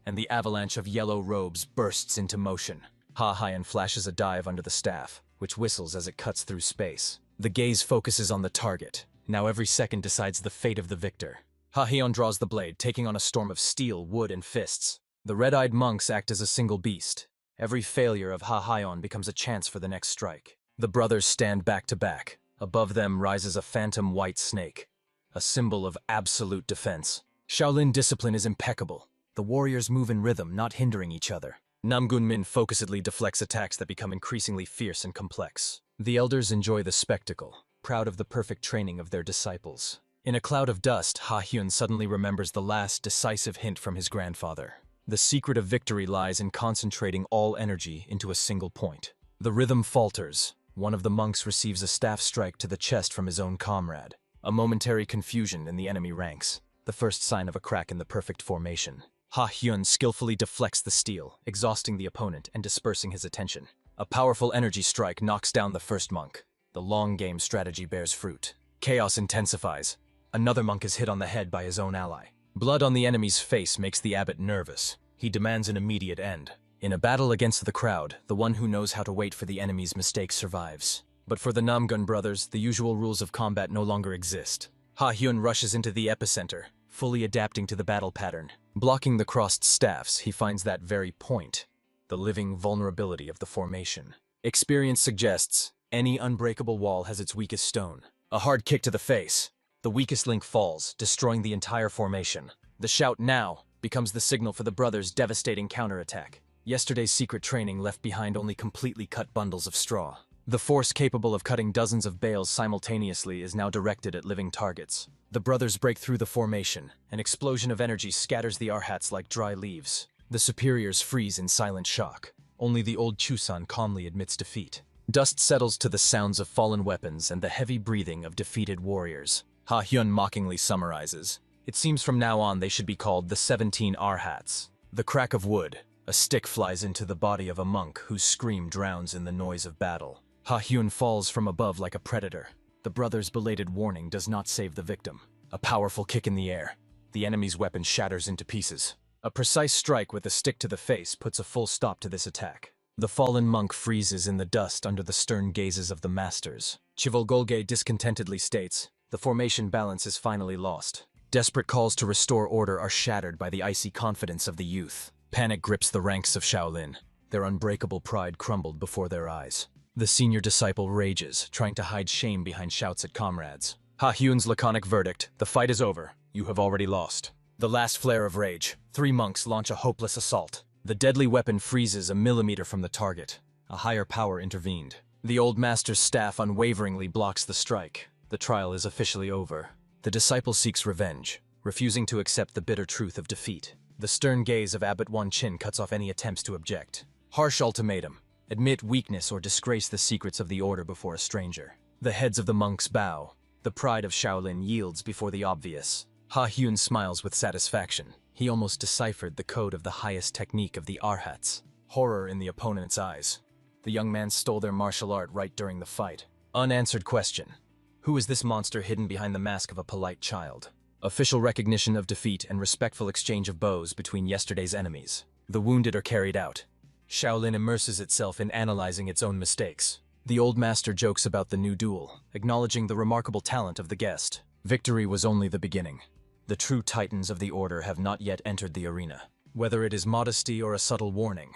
And the avalanche of yellow robes bursts into motion. Ha Hyun flashes a dive under the staff, which whistles as it cuts through space. The gaze focuses on the target. Now every second decides the fate of the victor. Ha Hyun draws the blade, taking on a storm of steel, wood, and fists. The red-eyed monks act as a single beast. Every failure of Ha Hyun becomes a chance for the next strike. The brothers stand back to back. Above them rises a phantom white snake, a symbol of absolute defense. Shaolin discipline is impeccable. The warriors move in rhythm, not hindering each other. Namgun Min focusedly deflects attacks that become increasingly fierce and complex. The elders enjoy the spectacle, proud of the perfect training of their disciples. In a cloud of dust, Ha Hyun suddenly remembers the last decisive hint from his grandfather. The secret of victory lies in concentrating all energy into a single point. The rhythm falters. One of the monks receives a staff strike to the chest from his own comrade. A momentary confusion in the enemy ranks, the first sign of a crack in the perfect formation. Ha Hyun skillfully deflects the steel, exhausting the opponent and dispersing his attention. A powerful energy strike knocks down the first monk. The long game strategy bears fruit. Chaos intensifies. Another monk is hit on the head by his own ally. Blood on the enemy's face makes the abbot nervous. He demands an immediate end. In a battle against the crowd, the one who knows how to wait for the enemy's mistake survives. But for the Namgun brothers, the usual rules of combat no longer exist. Ha Hyun rushes into the epicenter, fully adapting to the battle pattern. Blocking the crossed staffs, he finds that very point, the living vulnerability of the formation. Experience suggests any unbreakable wall has its weakest stone. A hard kick to the face. The weakest link falls, destroying the entire formation. The shout "now" becomes the signal for the brothers' devastating counterattack. Yesterday's secret training left behind only completely cut bundles of straw. The force capable of cutting dozens of bales simultaneously is now directed at living targets. The brothers break through the formation. An explosion of energy scatters the Arhats like dry leaves. The superiors freeze in silent shock. Only the old Chusan calmly admits defeat. Dust settles to the sounds of fallen weapons and the heavy breathing of defeated warriors. Ha Hyun mockingly summarizes. It seems from now on they should be called the 17 Arhats. The crack of wood. A stick flies into the body of a monk whose scream drowns in the noise of battle. Ha Hyun falls from above like a predator. The brothers' belated warning does not save the victim. A powerful kick in the air. The enemy's weapon shatters into pieces. A precise strike with a stick to the face puts a full stop to this attack. The fallen monk freezes in the dust under the stern gazes of the masters. Chivolgolge discontentedly states, the formation balance is finally lost. Desperate calls to restore order are shattered by the icy confidence of the youth. Panic grips the ranks of Shaolin. Their unbreakable pride crumbled before their eyes. The senior disciple rages, trying to hide shame behind shouts at comrades. Ha Hyun's laconic verdict, the fight is over. You have already lost. The last flare of rage. 3 monks launch a hopeless assault. The deadly weapon freezes a millimeter from the target. A higher power intervened. The old master's staff unwaveringly blocks the strike. The trial is officially over. The disciple seeks revenge, refusing to accept the bitter truth of defeat. The stern gaze of Abbot Wonjin cuts off any attempts to object. Harsh ultimatum. Admit weakness or disgrace the secrets of the order before a stranger. The heads of the monks bow. The pride of Shaolin yields before the obvious. Ha Hyun smiles with satisfaction. He almost deciphered the code of the highest technique of the Arhats. Horror in the opponent's eyes. The young man stole their martial art right during the fight. Unanswered question. Who is this monster hidden behind the mask of a polite child? Official recognition of defeat and respectful exchange of bows between yesterday's enemies. The wounded are carried out. Shaolin immerses itself in analyzing its own mistakes. The old master jokes about the new duel, acknowledging the remarkable talent of the guest. Victory was only the beginning. The true titans of the order have not yet entered the arena. Whether it is modesty or a subtle warning,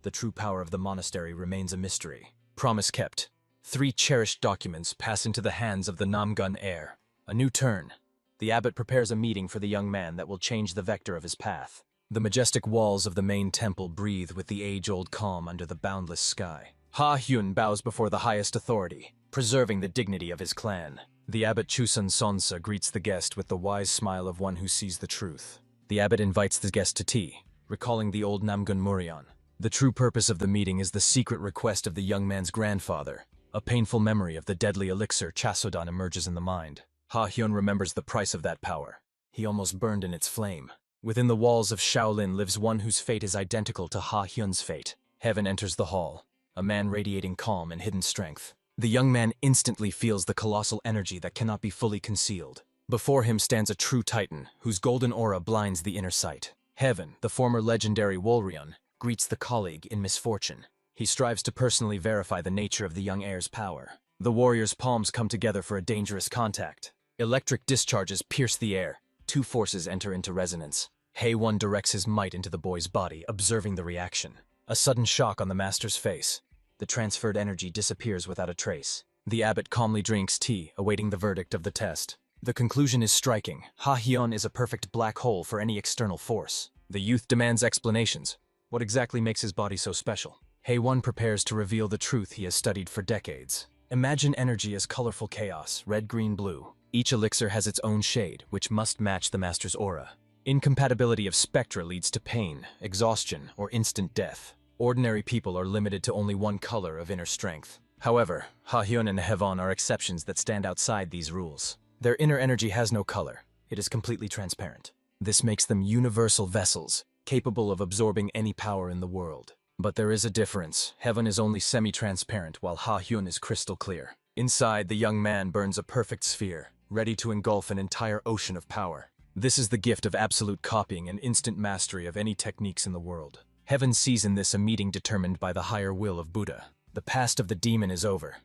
the true power of the monastery remains a mystery. Promise kept. 3 cherished documents pass into the hands of the Namgun heir. A new turn. The abbot prepares a meeting for the young man that will change the vector of his path. The majestic walls of the main temple breathe with the age-old calm under the boundless sky. Ha Hyun bows before the highest authority, preserving the dignity of his clan. The abbot Chusun Sonsa greets the guest with the wise smile of one who sees the truth. The abbot invites the guest to tea, recalling the old Namgun Muryeon. The true purpose of the meeting is the secret request of the young man's grandfather. A painful memory of the deadly elixir Chasodan emerges in the mind. Ha Hyun remembers the price of that power. He almost burned in its flame. Within the walls of Shaolin lives one whose fate is identical to Ha Hyun's fate. Heaven enters the hall, a man radiating calm and hidden strength. The young man instantly feels the colossal energy that cannot be fully concealed. Before him stands a true titan, whose golden aura blinds the inner sight. Heaven, the former legendary Wolryeon, greets the colleague in misfortune. He strives to personally verify the nature of the young heir's power. The warrior's palms come together for a dangerous contact. Electric discharges pierce the air. 2 forces enter into resonance. Hae-won directs his might into the boy's body, observing the reaction. A sudden shock on the master's face. The transferred energy disappears without a trace. The abbot calmly drinks tea, awaiting the verdict of the test. The conclusion is striking. Ha Hyun is a perfect black hole for any external force. The youth demands explanations. What exactly makes his body so special? Hae-won prepares to reveal the truth he has studied for decades. Imagine energy as colorful chaos, red, green, blue. Each elixir has its own shade, which must match the master's aura. Incompatibility of spectra leads to pain, exhaustion, or instant death. Ordinary people are limited to only one color of inner strength. However, Ha Hyun and Hae-won are exceptions that stand outside these rules. Their inner energy has no color. It is completely transparent. This makes them universal vessels, capable of absorbing any power in the world. But there is a difference. Hae-won is only semi-transparent, while Ha Hyun is crystal clear. Inside, the young man burns a perfect sphere, ready to engulf an entire ocean of power. This is the gift of absolute copying and instant mastery of any techniques in the world. Heaven sees in this a meeting determined by the higher will of Buddha. The past of the demon is over.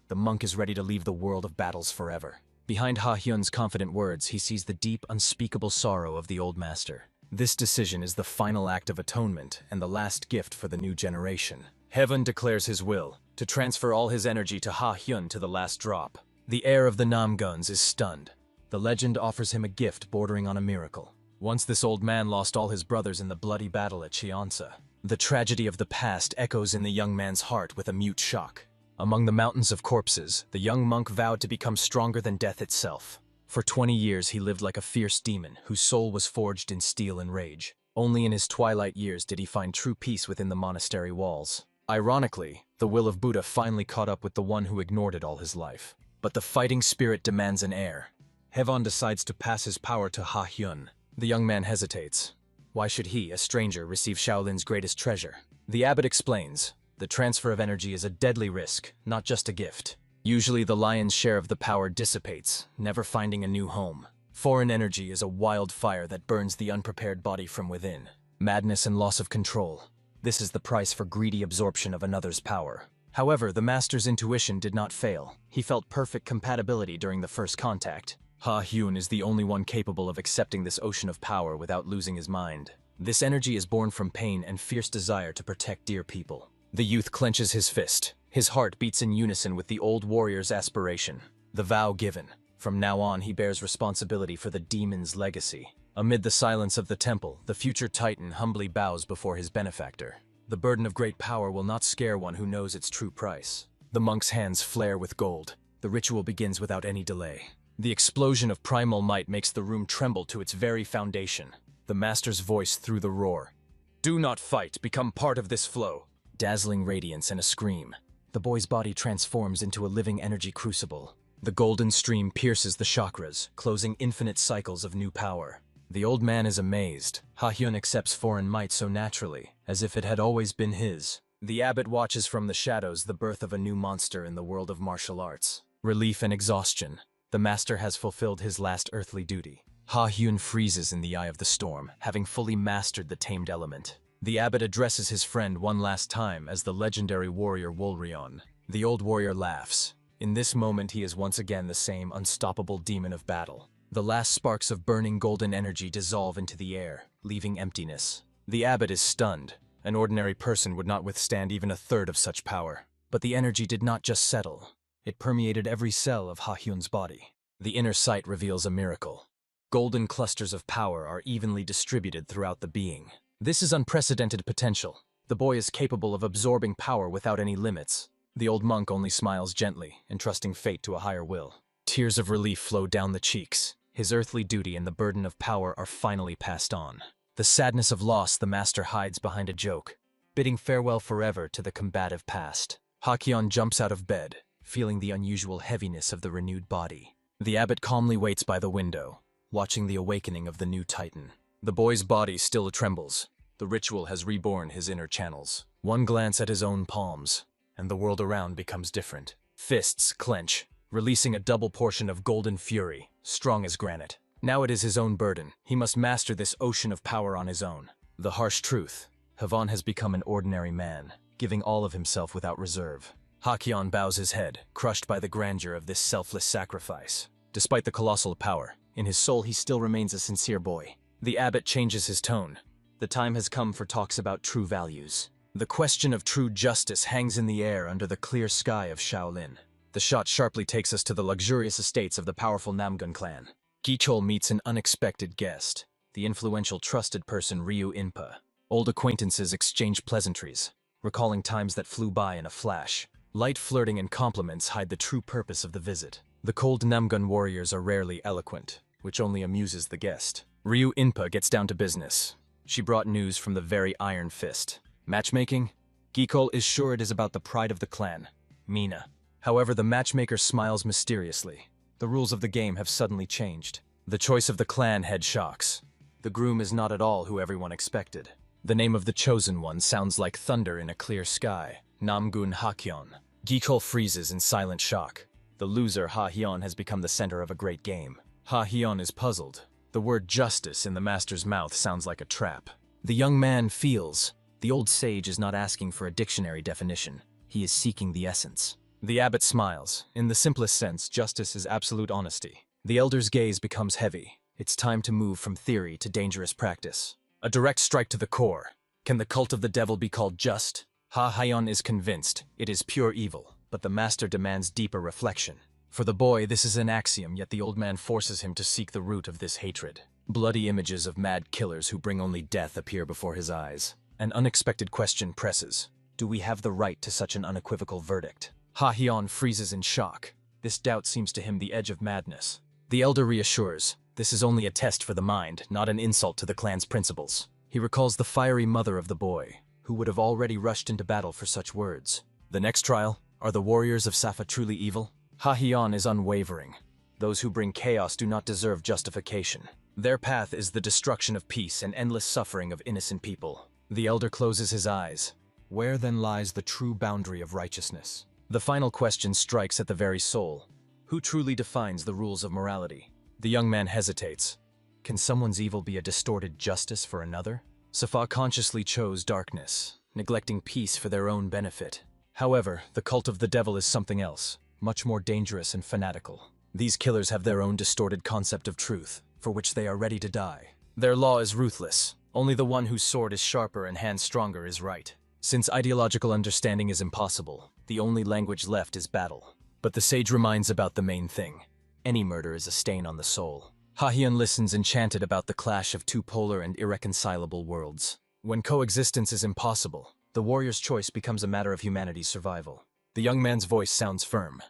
The monk is ready to leave the world of battles forever. Behind Ha Hyun's confident words, he sees the deep, unspeakable sorrow of the old master. This decision is the final act of atonement and the last gift for the new generation. Hae-won declares his will, to transfer all his energy to Ha Hyun to the last drop. The heir of the Namguns is stunned. The legend offers him a gift bordering on a miracle. Once this old man lost all his brothers in the bloody battle at Cheonsa. The tragedy of the past echoes in the young man's heart with a mute shock. Among the mountains of corpses, the young monk vowed to become stronger than death itself. For 20 years he lived like a fierce demon, whose soul was forged in steel and rage. Only in his twilight years did he find true peace within the monastery walls. Ironically, the will of Buddha finally caught up with the one who ignored it all his life. But the fighting spirit demands an heir. Hae-won decides to pass his power to Ha Hyun. The young man hesitates. Why should he, a stranger, receive Shaolin's greatest treasure? The abbot explains. The transfer of energy is a deadly risk, not just a gift. Usually the lion's share of the power dissipates, never finding a new home. Foreign energy is a wildfire that burns the unprepared body from within. Madness and loss of control. This is the price for greedy absorption of another's power. However, the master's intuition did not fail. He felt perfect compatibility during the first contact. Ha Hyun is the only one capable of accepting this ocean of power without losing his mind. This energy is born from pain and fierce desire to protect dear people. The youth clenches his fist. His heart beats in unison with the old warrior's aspiration. The vow given. From now on, he bears responsibility for the demon's legacy. Amid the silence of the temple, the future titan humbly bows before his benefactor. The burden of great power will not scare one who knows its true price. The monk's hands flare with gold. The ritual begins without any delay. The explosion of primal might makes the room tremble to its very foundation. The master's voice through the roar. Do not fight, become part of this flow. Dazzling radiance and a scream. The boy's body transforms into a living energy crucible. The golden stream pierces the chakras, closing infinite cycles of new power. The old man is amazed. Ha Hyun accepts foreign might so naturally, as if it had always been his. The abbot watches from the shadows the birth of a new monster in the world of martial arts. Relief and exhaustion. The master has fulfilled his last earthly duty. Ha-hyun freezes in the eye of the storm, having fully mastered the tamed element. The abbot addresses his friend one last time as the legendary warrior Wolryon. The old warrior laughs. In this moment he is once again the same unstoppable demon of battle. The last sparks of burning golden energy dissolve into the air, leaving emptiness. The abbot is stunned. An ordinary person would not withstand even a third of such power. But the energy did not just settle. It permeated every cell of Ha-hyun's body. The inner sight reveals a miracle. Golden clusters of power are evenly distributed throughout the being. This is unprecedented potential. The boy is capable of absorbing power without any limits. The old monk only smiles gently, entrusting fate to a higher will. Tears of relief flow down the cheeks. His earthly duty and the burden of power are finally passed on. The sadness of loss the master hides behind a joke, bidding farewell forever to the combative past. Ha-hyun jumps out of bed, feeling the unusual heaviness of the renewed body. The abbot calmly waits by the window, watching the awakening of the new titan. The boy's body still trembles. The ritual has reborn his inner channels. One glance at his own palms, and the world around becomes different. Fists clench, releasing a double portion of golden fury, strong as granite. Now it is his own burden. He must master this ocean of power on his own. The harsh truth. Havan has become an ordinary man, giving all of himself without reserve. Ha-hyun bows his head, crushed by the grandeur of this selfless sacrifice. Despite the colossal power, in his soul he still remains a sincere boy. The abbot changes his tone. The time has come for talks about true values. The question of true justice hangs in the air under the clear sky of Shaolin. The shot sharply takes us to the luxurious estates of the powerful Namgun clan. Gichol meets an unexpected guest, the influential trusted person Ryu Inpa. Old acquaintances exchange pleasantries, recalling times that flew by in a flash. Light flirting and compliments hide the true purpose of the visit. The cold Namgun warriors are rarely eloquent, which only amuses the guest. Ryu Inpa gets down to business. She brought news from the very Iron Fist. Matchmaking? Gichol is sure it is about the pride of the clan, Mina. However, the matchmaker smiles mysteriously. The rules of the game have suddenly changed. The choice of the clan head shocks. The groom is not at all who everyone expected. The name of the chosen one sounds like thunder in a clear sky. Namgun Ha-hyun. Gichol freezes in silent shock. The loser Ha-hyun has become the center of a great game. Ha-hyun is puzzled. The word justice in the master's mouth sounds like a trap. The young man feels. The old sage is not asking for a dictionary definition. He is seeking the essence. The abbot smiles. In the simplest sense, justice is absolute honesty. The elder's gaze becomes heavy. It's time to move from theory to dangerous practice. A direct strike to the core. Can the cult of the devil be called just? Ha-hyun is convinced. It is pure evil, but the master demands deeper reflection. For the boy, this is an axiom, yet the old man forces him to seek the root of this hatred. Bloody images of mad killers who bring only death appear before his eyes. An unexpected question presses. Do we have the right to such an unequivocal verdict? Ha-hyun freezes in shock. This doubt seems to him the edge of madness. The elder reassures, this is only a test for the mind, not an insult to the clan's principles. He recalls the fiery mother of the boy, who would have already rushed into battle for such words. The next trial? Are the warriors of Safa truly evil? Ha-hyun is unwavering. Those who bring chaos do not deserve justification. Their path is the destruction of peace and endless suffering of innocent people. The elder closes his eyes. Where then lies the true boundary of righteousness? The final question strikes at the very soul. Who truly defines the rules of morality? The young man hesitates. Can someone's evil be a distorted justice for another? Safa consciously chose darkness, neglecting peace for their own benefit. However, the cult of the devil is something else, much more dangerous and fanatical. These killers have their own distorted concept of truth, for which they are ready to die. Their law is ruthless. Only the one whose sword is sharper and hand stronger is right. Since ideological understanding is impossible, the only language left is battle. But the sage reminds about the main thing. Any murder is a stain on the soul. Ha-hyun listens enchanted about the clash of two polar and irreconcilable worlds. When coexistence is impossible, the warrior's choice becomes a matter of humanity's survival. The young man's voice sounds firm.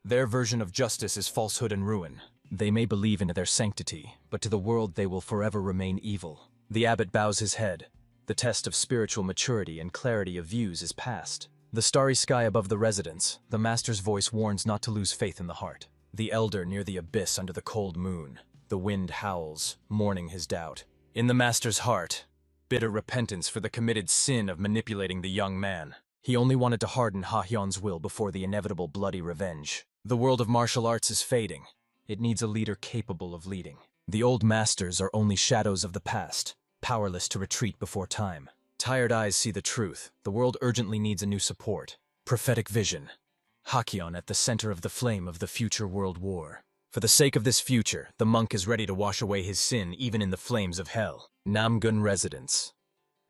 Their version of justice is falsehood and ruin. They may believe in their sanctity, but to the world they will forever remain evil. The abbot bows his head. The test of spiritual maturity and clarity of views is past. The starry sky above the residence, the master's voice warns not to lose faith in the heart. The elder near the abyss under the cold moon. The wind howls, mourning his doubt. In the master's heart, bitter repentance for the committed sin of manipulating the young man. He only wanted to harden Ha-hyun's will before the inevitable bloody revenge. The world of martial arts is fading. It needs a leader capable of leading. The old masters are only shadows of the past, powerless to retreat before time. Tired eyes see the truth. The world urgently needs a new support. Prophetic vision. Ha-hyun at the center of the flame of the future world war. For the sake of this future, the monk is ready to wash away his sin even in the flames of hell. Namgun residence.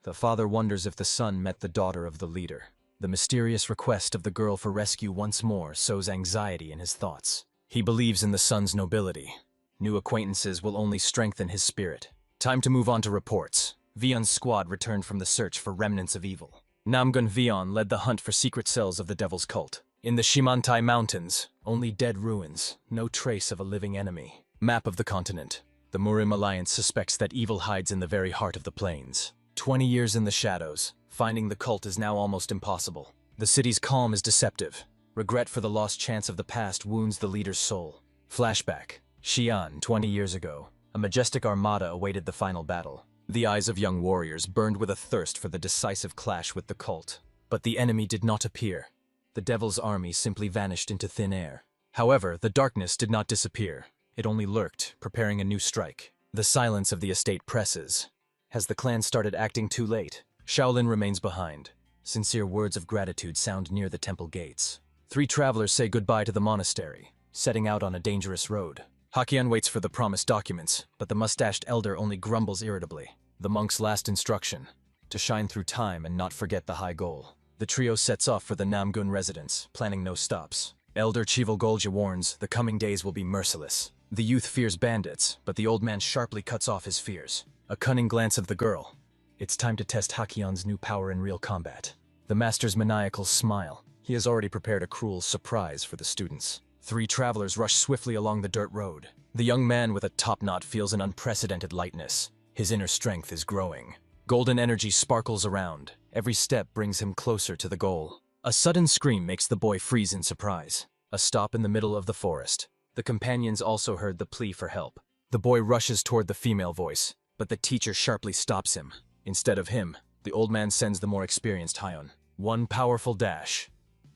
The father wonders if the son met the daughter of the leader. The mysterious request of the girl for rescue once more sows anxiety in his thoughts. He believes in the son's nobility. New acquaintances will only strengthen his spirit. Time to move on to reports. Vion's squad returned from the search for remnants of evil. Namgun Vion led the hunt for secret cells of the Devil's Cult. In the Shimantai Mountains, only dead ruins, no trace of a living enemy. Map of the continent. The Murim Alliance suspects that evil hides in the very heart of the plains. 20 years in the shadows, finding the cult is now almost impossible. The city's calm is deceptive. Regret for the lost chance of the past wounds the leader's soul. Flashback. Xi'an, 20 years ago. A majestic armada awaited the final battle. The eyes of young warriors burned with a thirst for the decisive clash with the cult. But the enemy did not appear. The devil's army simply vanished into thin air. However, the darkness did not disappear. It only lurked, preparing a new strike. The silence of the estate presses. Has the clan started acting too late? Shaolin remains behind. Sincere words of gratitude sound near the temple gates. 3 travelers say goodbye to the monastery, setting out on a dangerous road. Ha-hyun waits for the promised documents, but the mustached elder only grumbles irritably. The monk's last instruction: to shine through time and not forget the high goal. The trio sets off for the Namgun residence, planning no stops. Elder Chivalgolja warns the coming days will be merciless. The youth fears bandits, but the old man sharply cuts off his fears. A cunning glance of the girl. It's time to test Ha-hyun's new power in real combat. The master's maniacal smile. He has already prepared a cruel surprise for the students. 3 travelers rush swiftly along the dirt road. The young man with a top knot feels an unprecedented lightness. His inner strength is growing. Golden energy sparkles around. Every step brings him closer to the goal. A sudden scream makes the boy freeze in surprise. A stop in the middle of the forest. The companions also heard the plea for help. The boy rushes toward the female voice, but the teacher sharply stops him. Instead of him, the old man sends the more experienced Hyun. One powerful dash,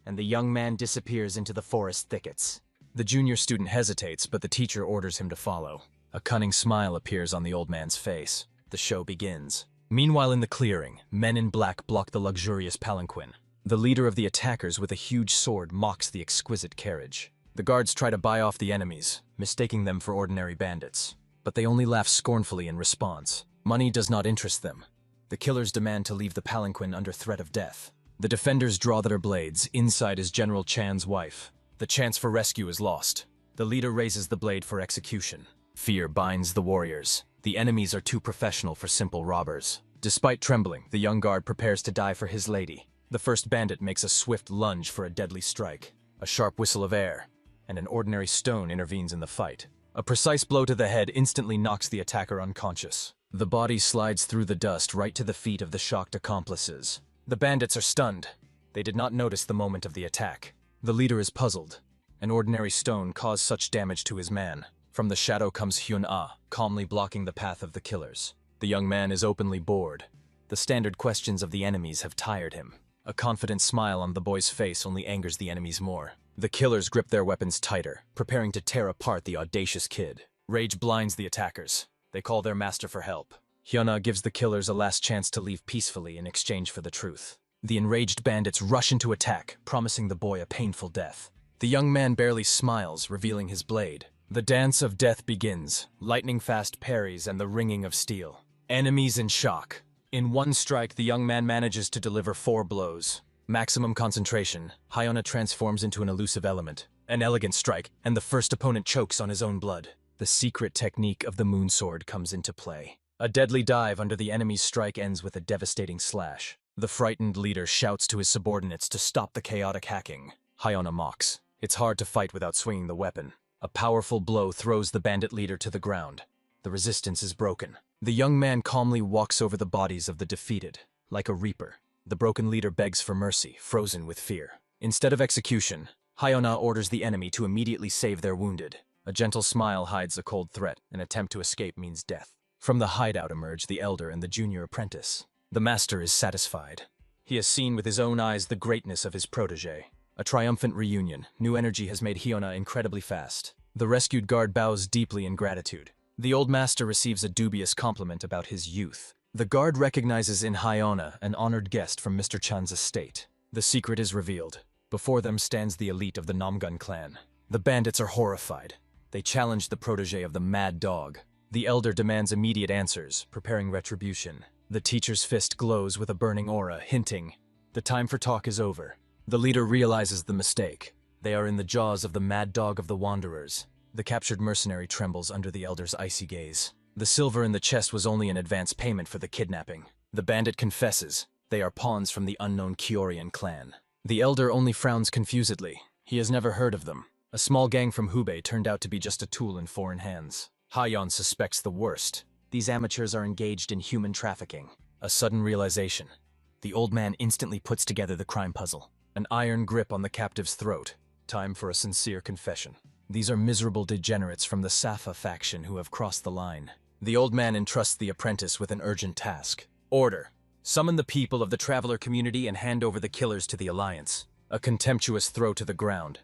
and the young man disappears into the forest thickets. The junior student hesitates, but the teacher orders him to follow. A cunning smile appears on the old man's face. The show begins. Meanwhile in the clearing, men in black block the luxurious palanquin. The leader of the attackers with a huge sword mocks the exquisite carriage. The guards try to buy off the enemies, mistaking them for ordinary bandits. But they only laugh scornfully in response. Money does not interest them. The killers demand to leave the palanquin under threat of death. The defenders draw their blades. Inside is General Chan's wife. The chance for rescue is lost. The leader raises the blade for execution. Fear binds the warriors. The enemies are too professional for simple robbers. Despite trembling, the young guard prepares to die for his lady. The first bandit makes a swift lunge for a deadly strike. A sharp whistle of air, and an ordinary stone intervenes in the fight. A precise blow to the head instantly knocks the attacker unconscious. The body slides through the dust right to the feet of the shocked accomplices. The bandits are stunned. They did not notice the moment of the attack. The leader is puzzled. An ordinary stone caused such damage to his man. From the shadow comes Hyun-ah, calmly blocking the path of the killers. The young man is openly bored. The standard questions of the enemies have tired him. A confident smile on the boy's face only angers the enemies more. The killers grip their weapons tighter, preparing to tear apart the audacious kid. Rage blinds the attackers. They call their master for help. Hyun-ah gives the killers a last chance to leave peacefully in exchange for the truth. The enraged bandits rush into attack, promising the boy a painful death. The young man barely smiles, revealing his blade. The dance of death begins, lightning-fast parries and the ringing of steel. Enemies in shock. In one strike, the young man manages to deliver 4 blows. Maximum concentration, Hyun-ah transforms into an elusive element. An elegant strike, and the first opponent chokes on his own blood. The secret technique of the moon sword comes into play. A deadly dive under the enemy's strike ends with a devastating slash. The frightened leader shouts to his subordinates to stop the chaotic hacking. Hyun-ah mocks. It's hard to fight without swinging the weapon. A powerful blow throws the bandit leader to the ground. The resistance is broken. The young man calmly walks over the bodies of the defeated, like a reaper. The broken leader begs for mercy, frozen with fear. Instead of execution, Hyun-ah orders the enemy to immediately save their wounded. A gentle smile hides a cold threat. An attempt to escape means death. From the hideout emerge the elder and the junior apprentice. The master is satisfied. He has seen with his own eyes the greatness of his protege. A triumphant reunion. New energy has made Hyuna incredibly fast. The rescued guard bows deeply in gratitude. The old master receives a dubious compliment about his youth. The guard recognizes in Hyuna an honored guest from Mr. Chan's estate. The secret is revealed. Before them stands the elite of the Namgun clan. The bandits are horrified. They challenge the protege of the Mad Dog. The elder demands immediate answers, preparing retribution. The teacher's fist glows with a burning aura, hinting, the time for talk is over. The leader realizes the mistake. They are in the jaws of the Mad Dog of the Wanderers. The captured mercenary trembles under the elder's icy gaze. The silver in the chest was only an advance payment for the kidnapping. The bandit confesses. They are pawns from the unknown Kyoryuan clan. The elder only frowns confusedly. He has never heard of them. A small gang from Hubei turned out to be just a tool in foreign hands. Hayan suspects the worst. These amateurs are engaged in human trafficking. A sudden realization. The old man instantly puts together the crime puzzle. An iron grip on the captive's throat. Time for a sincere confession. These are miserable degenerates from the Safa faction who have crossed the line. The old man entrusts the apprentice with an urgent task. Order. Summon the people of the traveler community and hand over the killers to the Alliance. A contemptuous throw to the ground.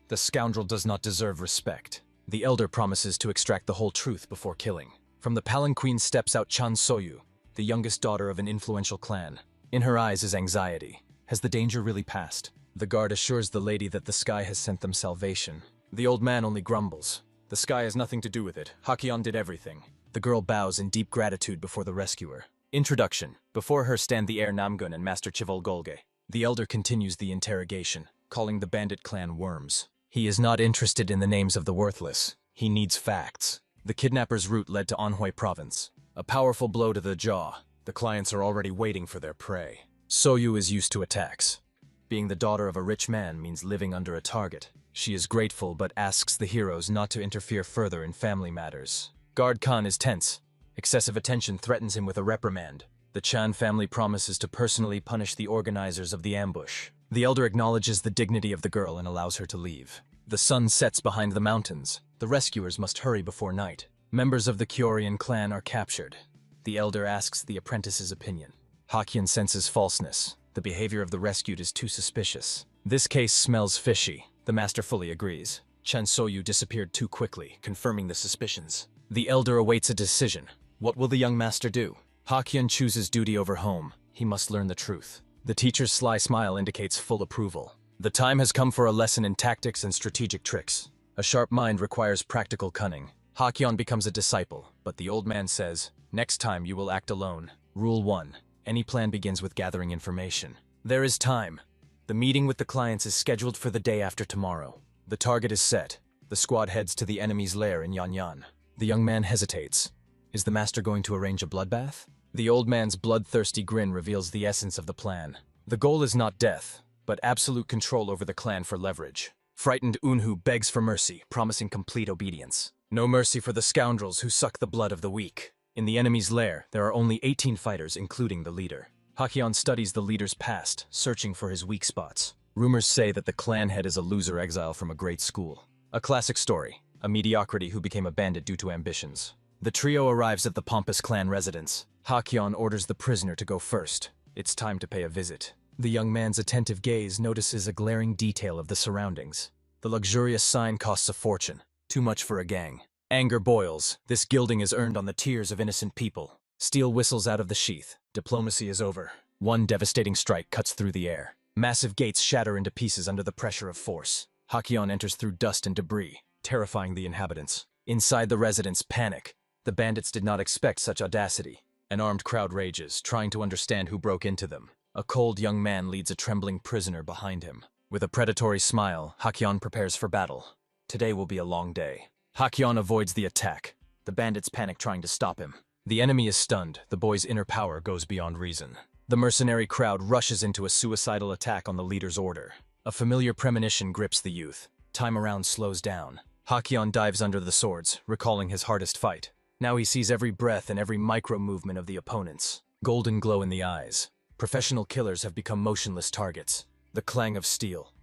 The scoundrel does not deserve respect. The elder promises to extract the whole truth before killing. From the palanquin steps out Chan Soyu, the youngest daughter of an influential clan. In her eyes is anxiety. Has the danger really passed? The guard assures the lady that the sky has sent them salvation. The old man only grumbles. The sky has nothing to do with it. Hakyon did everything. The girl bows in deep gratitude before the rescuer. Introduction. Before her stand the heir Namgun and Master Chivol Golge. The elder continues the interrogation, calling the bandit clan worms. He is not interested in the names of the worthless. He needs facts. The kidnapper's route led to Anhui province. A powerful blow to the jaw. The clients are already waiting for their prey. Soyu is used to attacks. Being the daughter of a rich man means living under a target. She is grateful but asks the heroes not to interfere further in family matters. Guard Khan is tense. Excessive attention threatens him with a reprimand. The Chan family promises to personally punish the organizers of the ambush. The elder acknowledges the dignity of the girl and allows her to leave. The sun sets behind the mountains. The rescuers must hurry before night. Members of the Kyoryuan clan are captured. The elder asks the apprentice's opinion. Hakyon senses falseness. The behavior of the rescued is too suspicious. This case smells fishy. The master fully agrees. Chan Soyu disappeared too quickly, confirming the suspicions. The elder awaits a decision. What will the young master do? Hakyon chooses duty over home. He must learn the truth. The teacher's sly smile indicates full approval. The time has come for a lesson in tactics and strategic tricks. A sharp mind requires practical cunning. Hakyon becomes a disciple, but the old man says, next time you will act alone. Rule 1. Any plan begins with gathering information. There is time. The meeting with the clients is scheduled for the day after tomorrow. The target is set. The squad heads to the enemy's lair in Yanyan. The young man hesitates. Is the master going to arrange a bloodbath? The old man's bloodthirsty grin reveals the essence of the plan. The goal is not death, but absolute control over the clan for leverage. Frightened Unhu begs for mercy, promising complete obedience. No mercy for the scoundrels who suck the blood of the weak. In the enemy's lair, there are only 18 fighters, including the leader. Hakyon studies the leader's past, searching for his weak spots. Rumors say that the clan head is a loser exile from a great school. A classic story, a mediocrity who became a bandit due to ambitions. The trio arrives at the pompous clan residence. Hakyon orders the prisoner to go first. It's time to pay a visit. The young man's attentive gaze notices a glaring detail of the surroundings. The luxurious sign costs a fortune. Too much for a gang. Anger boils. This gilding is earned on the tears of innocent people. Steel whistles out of the sheath. Diplomacy is over. One devastating strike cuts through the air. Massive gates shatter into pieces under the pressure of force. Hakyon enters through dust and debris, terrifying the inhabitants. Inside the residence, panic. The bandits did not expect such audacity. An armed crowd rages, trying to understand who broke into them. A cold young man leads a trembling prisoner behind him. With a predatory smile, Hakyon prepares for battle. Today will be a long day. Hakyon avoids the attack. The bandits panic trying to stop him. The enemy is stunned. The boy's inner power goes beyond reason. The mercenary crowd rushes into a suicidal attack on the leader's order. A familiar premonition grips the youth. Time around slows down. Hakyon dives under the swords, recalling his hardest fight. Now he sees every breath and every micro-movement of the opponents. Golden glow in the eyes. Professional killers have become motionless targets. The clang of steel.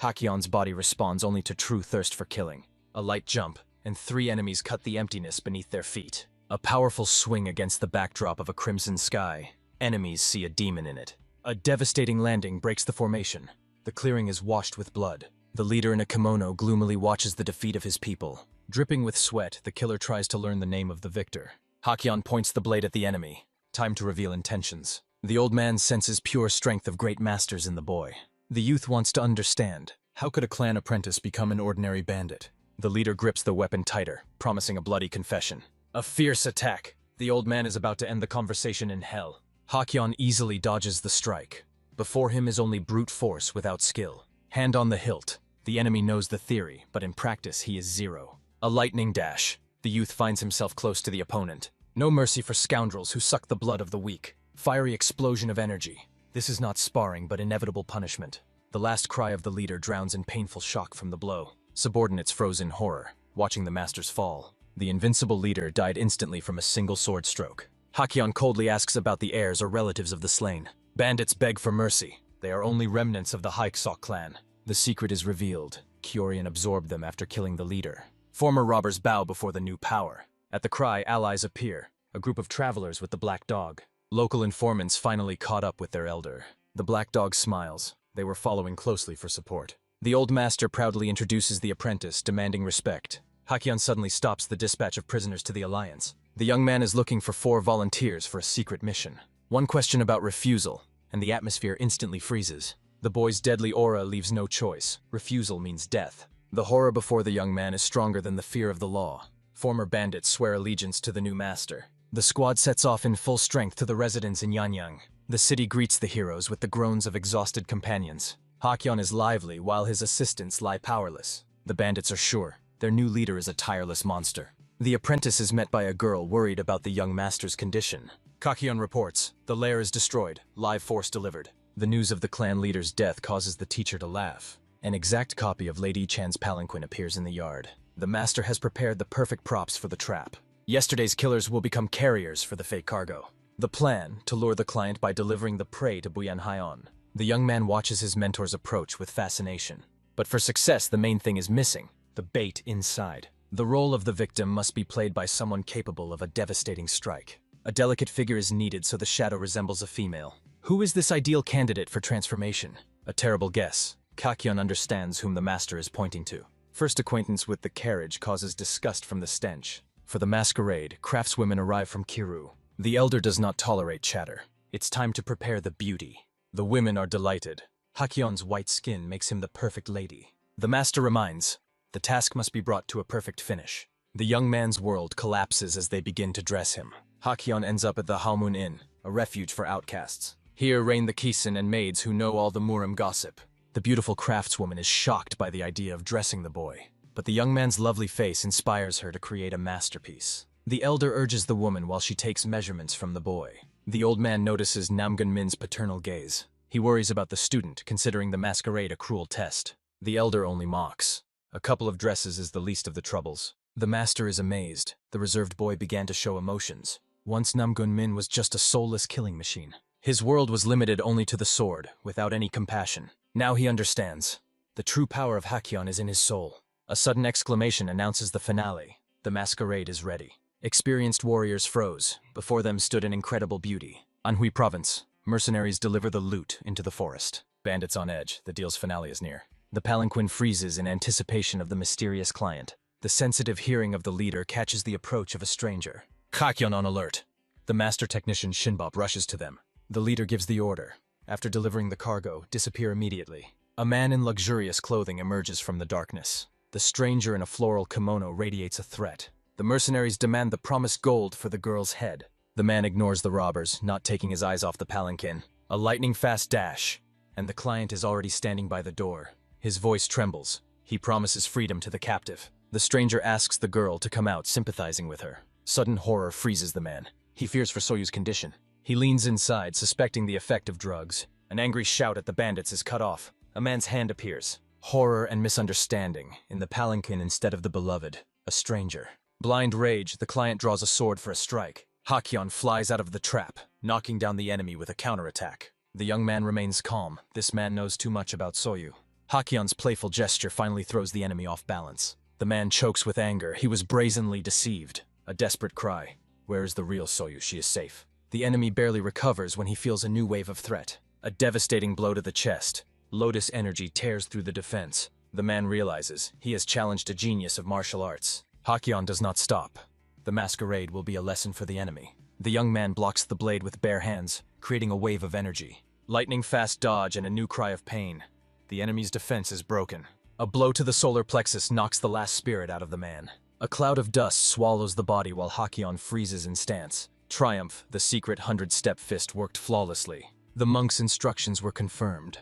Hakyon's body responds only to true thirst for killing. A light jump, and 3 enemies cut the emptiness beneath their feet. A powerful swing against the backdrop of a crimson sky. Enemies see a demon in it. A devastating landing breaks the formation. The clearing is washed with blood. The leader in a kimono gloomily watches the defeat of his people. Dripping with sweat, the killer tries to learn the name of the victor. Hakyeon points the blade at the enemy. Time to reveal intentions. The old man senses pure strength of great masters in the boy. The youth wants to understand. How could a clan apprentice become an ordinary bandit? The leader grips the weapon tighter, promising a bloody confession. A fierce attack. The old man is about to end the conversation in hell. Hakyeon easily dodges the strike. Before him is only brute force without skill. Hand on the hilt. The enemy knows the theory, but in practice he is zero. A lightning dash. The youth finds himself close to the opponent. No mercy for scoundrels who suck the blood of the weak. Fiery explosion of energy. This is not sparring, but inevitable punishment. The last cry of the leader drowns in painful shock from the blow. Subordinates froze in horror, watching the masters fall. The invincible leader died instantly from a single sword stroke. Hakyeon coldly asks about the heirs or relatives of the slain. Bandits beg for mercy. They are only remnants of the Haeksok clan. The secret is revealed. Kyorien absorbed them after killing the leader. Former robbers bow before the new power. At the cry, allies appear. A group of travelers with the black dog. Local informants finally caught up with their elder. The black dog smiles. They were following closely for support. The old master proudly introduces the apprentice, demanding respect. Hakyeon suddenly stops the dispatch of prisoners to the alliance. The young man is looking for 4 volunteers for a secret mission. One question about refusal, and the atmosphere instantly freezes. The boy's deadly aura leaves no choice. Refusal means death. The horror before the young man is stronger than the fear of the law. Former bandits swear allegiance to the new master. The squad sets off in full strength to the residence in Yanyang. The city greets the heroes with the groans of exhausted companions. Hakyeon is lively while his assistants lie powerless. The bandits are sure. Their new leader is a tireless monster. The apprentice is met by a girl worried about the young master's condition. Hakyeon reports, the lair is destroyed, live force delivered. The news of the clan leader's death causes the teacher to laugh. An exact copy of Lady Chan's palanquin appears in the yard. The master has prepared the perfect props for the trap. Yesterday's killers will become carriers for the fake cargo. The plan, to lure the client by delivering the prey to Buyan Haion. The young man watches his mentor's approach with fascination. But for success, the main thing is missing. The bait inside. The role of the victim must be played by someone capable of a devastating strike. A delicate figure is needed so the shadow resembles a female. Who is this ideal candidate for transformation? A terrible guess. Hakyeon understands whom the master is pointing to. First acquaintance with the carriage causes disgust from the stench. For the masquerade, craftswomen arrive from Kiru. The elder does not tolerate chatter. It's time to prepare the beauty. The women are delighted. Hakyeon's white skin makes him the perfect lady. The master reminds, the task must be brought to a perfect finish. The young man's world collapses as they begin to dress him. Hakyeon ends up at the Halmun Inn, a refuge for outcasts. Here reign the Kisin and maids who know all the Murim gossip. The beautiful craftswoman is shocked by the idea of dressing the boy. But the young man's lovely face inspires her to create a masterpiece. The elder urges the woman while she takes measurements from the boy. The old man notices Namgun Min's paternal gaze. He worries about the student, considering the masquerade a cruel test. The elder only mocks. A couple of dresses is the least of the troubles. The master is amazed. The reserved boy began to show emotions. Once Namgun Min was just a soulless killing machine. His world was limited only to the sword, without any compassion. Now he understands. The true power of Hakyeon is in his soul. A sudden exclamation announces the finale. The masquerade is ready. Experienced warriors froze. Before them stood an incredible beauty. Anhui Province. Mercenaries deliver the loot into the forest. Bandits on edge. The deal's finale is near. The palanquin freezes in anticipation of the mysterious client. The sensitive hearing of the leader catches the approach of a stranger. Hakyeon on alert. The master technician Shinbop rushes to them. The leader gives the order. After delivering the cargo, disappear immediately. A man in luxurious clothing emerges from the darkness. The stranger in a floral kimono radiates a threat. The mercenaries demand the promised gold for the girl's head. The man ignores the robbers, not taking his eyes off the palanquin. A lightning-fast dash, and the client is already standing by the door. His voice trembles. He promises freedom to the captive. The stranger asks the girl to come out, sympathizing with her. Sudden horror freezes the man. He fears for Soyu's condition. He leans inside, suspecting the effect of drugs. An angry shout at the bandits is cut off. A man's hand appears. Horror and misunderstanding. In the palanquin instead of the beloved. A stranger. Blind rage, the client draws a sword for a strike. Hakyeon flies out of the trap, knocking down the enemy with a counterattack. The young man remains calm. This man knows too much about Soyu. Hakyeon's playful gesture finally throws the enemy off balance. The man chokes with anger. He was brazenly deceived. A desperate cry. Where is the real Soyu? She is safe. The enemy barely recovers when he feels a new wave of threat. A devastating blow to the chest. Lotus energy tears through the defense. The man realizes he has challenged a genius of martial arts. Hakyeon does not stop. The masquerade will be a lesson for the enemy. The young man blocks the blade with bare hands, creating a wave of energy. Lightning-fast dodge and a new cry of pain. The enemy's defense is broken. A blow to the solar plexus knocks the last spirit out of the man. A cloud of dust swallows the body while Hakyeon freezes in stance. Triumph, the secret 100-step fist worked flawlessly. The monk's instructions were confirmed.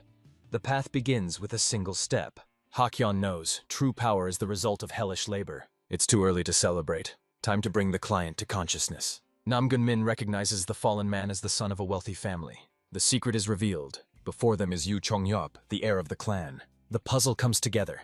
The path begins with a single step. Hakyeon knows true power is the result of hellish labor. It's too early to celebrate. Time to bring the client to consciousness. Namgun-min recognizes the fallen man as the son of a wealthy family. The secret is revealed. Before them is Yu Chongyop, the heir of the clan. The puzzle comes together.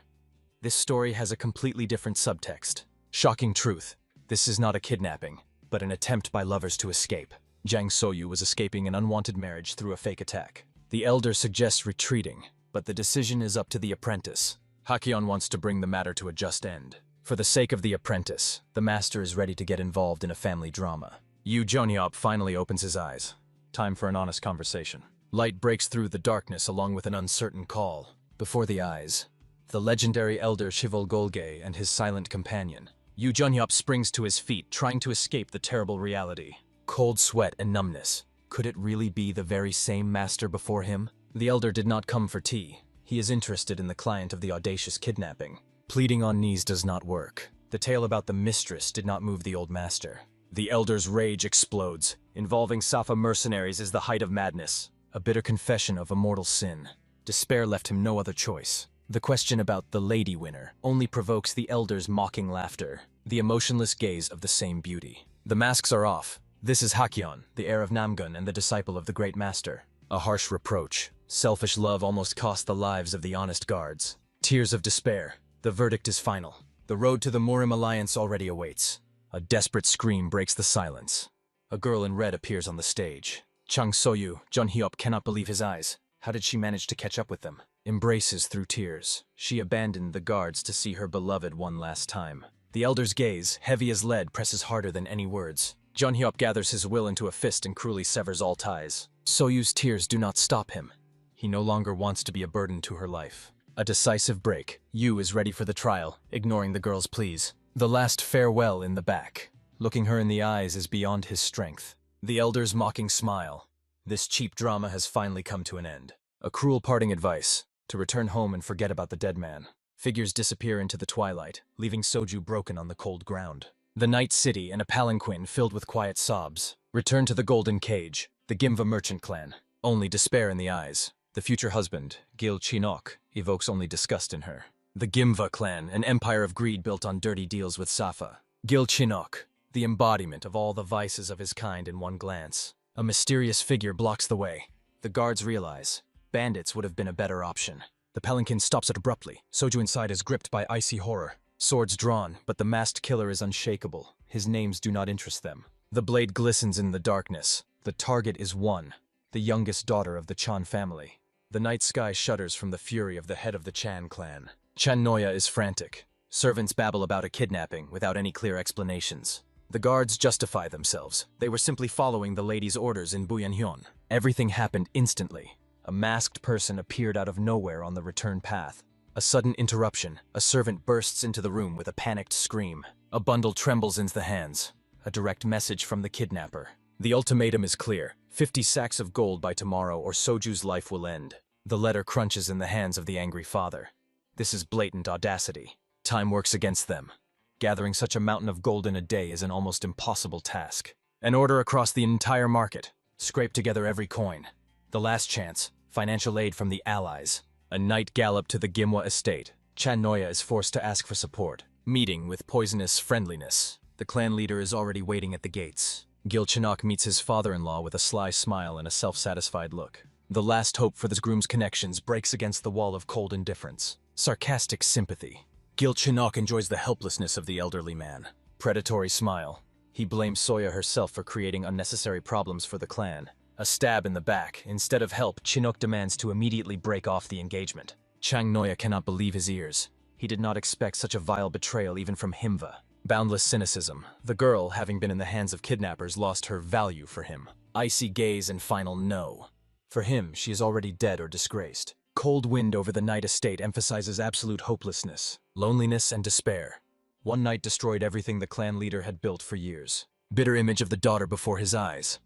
This story has a completely different subtext. Shocking truth. This is not a kidnapping, but an attempt by lovers to escape. Jang Soyu was escaping an unwanted marriage through a fake attack. The elder suggests retreating, but the decision is up to the apprentice. Hakyeon wants to bring the matter to a just end. For the sake of the apprentice, the master is ready to get involved in a family drama. Yu Jonyop finally opens his eyes. Time for an honest conversation. Light breaks through the darkness along with an uncertain call. Before the eyes, the legendary elder Shivol Golge and his silent companion. Yu Jonyop springs to his feet, trying to escape the terrible reality. Cold sweat and numbness. Could it really be the very same master before him? The elder did not come for tea. He is interested in the client of the audacious kidnapping. Pleading on knees does not work. The tale about the mistress did not move the old master. The elder's rage explodes. Involving Safa mercenaries is the height of madness. A bitter confession of a mortal sin. Despair left him no other choice. The question about the lady winner only provokes the elder's mocking laughter, the emotionless gaze of the same beauty. The masks are off. This is Hakyeon, the heir of Namgun and the disciple of the great master. A harsh reproach. Selfish love almost cost the lives of the honest guards. Tears of despair. The verdict is final. The road to the Murim alliance already awaits. A desperate scream breaks the silence. A girl in red appears on the stage. Chang Soyu, Jeon Hyop cannot believe his eyes. How did she manage to catch up with them? Embraces through tears. She abandoned the guards to see her beloved one last time. The elder's gaze, heavy as lead, presses harder than any words. Jeon Hyop gathers his will into a fist and cruelly severs all ties. Soyu's tears do not stop him. He no longer wants to be a burden to her life. A decisive break. Yu is ready for the trial, ignoring the girl's pleas. The last farewell in the back. Looking her in the eyes is beyond his strength. The elder's mocking smile. This cheap drama has finally come to an end. A cruel parting advice. To return home and forget about the dead man. Figures disappear into the twilight, leaving Soju broken on the cold ground. The night city and a palanquin filled with quiet sobs. Return to the golden cage. The Gimva merchant clan. Only despair in the eyes. The future husband, Gil Chinok, evokes only disgust in her. The Gimva clan, an empire of greed built on dirty deals with Safa. Gil Chinok, the embodiment of all the vices of his kind in one glance. A mysterious figure blocks the way. The guards realize. Bandits would have been a better option. The palanquin stops it abruptly. Soju inside is gripped by icy horror. Swords drawn, but the masked killer is unshakable. His names do not interest them. The blade glistens in the darkness. The target is one, the youngest daughter of the Chan family. The night sky shudders from the fury of the head of the Chan clan. Chan Noya is frantic. Servants babble about a kidnapping without any clear explanations. The guards justify themselves. They were simply following the lady's orders in Buyanhyun. Everything happened instantly. A masked person appeared out of nowhere on the return path. A sudden interruption. A servant bursts into the room with a panicked scream. A bundle trembles in the hands. A direct message from the kidnapper. The ultimatum is clear. 50 sacks of gold by tomorrow or Soju's life will end. The letter crunches in the hands of the angry father. This is blatant audacity. Time works against them. Gathering such a mountain of gold in a day is an almost impossible task. An order across the entire market. Scrape together every coin. The last chance. Financial aid from the Allies. A night gallop to the Gimwa estate. Chan Noya is forced to ask for support. Meeting with poisonous friendliness. The clan leader is already waiting at the gates. Gil Chinok meets his father-in-law with a sly smile and a self-satisfied look. The last hope for the groom's connections breaks against the wall of cold indifference. Sarcastic sympathy. Gil Chinok enjoys the helplessness of the elderly man. Predatory smile. He blames Soya herself for creating unnecessary problems for the clan. A stab in the back. Instead of help, Chinok demands to immediately break off the engagement. Chang Noya cannot believe his ears. He did not expect such a vile betrayal even from Himva. Boundless cynicism. The girl, having been in the hands of kidnappers, lost her value for him. Icy gaze and final no. For him, she is already dead or disgraced. Cold wind over the night estate emphasizes absolute hopelessness, loneliness, and despair. One night destroyed everything the clan leader had built for years. Bitter image of the daughter before his eyes.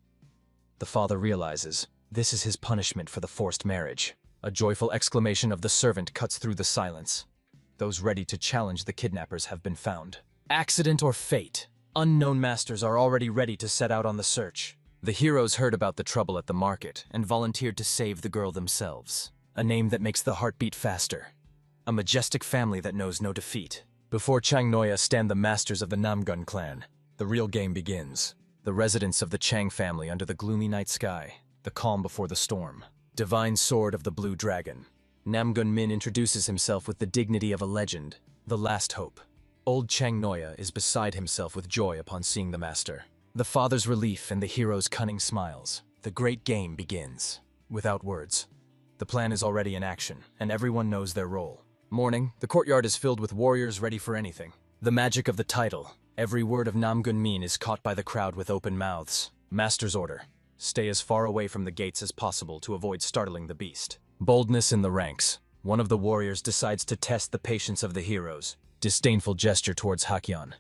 The father realizes this is his punishment for the forced marriage. A joyful exclamation of the servant cuts through the silence. Those ready to challenge the kidnappers have been found. Accident or fate? Unknown masters are already ready to set out on the search. The heroes heard about the trouble at the market and volunteered to save the girl themselves. A name that makes the heart beat faster. A majestic family that knows no defeat. Before Chang Noya stand the masters of the Namgun clan. The real game begins. The residents of the Chang family under the gloomy night sky. The calm before the storm. Divine sword of the blue dragon. Namgun Min introduces himself with the dignity of a legend. The last hope. Old Chang Noya is beside himself with joy upon seeing the master. The father's relief and the hero's cunning smiles. The great game begins. Without words. The plan is already in action, and everyone knows their role. Morning, the courtyard is filled with warriors ready for anything. The magic of the title. Every word of Namgun Min is caught by the crowd with open mouths. Master's order. Stay as far away from the gates as possible to avoid startling the beast. Boldness in the ranks. One of the warriors decides to test the patience of the heroes. Disdainful gesture towards Hakyeon.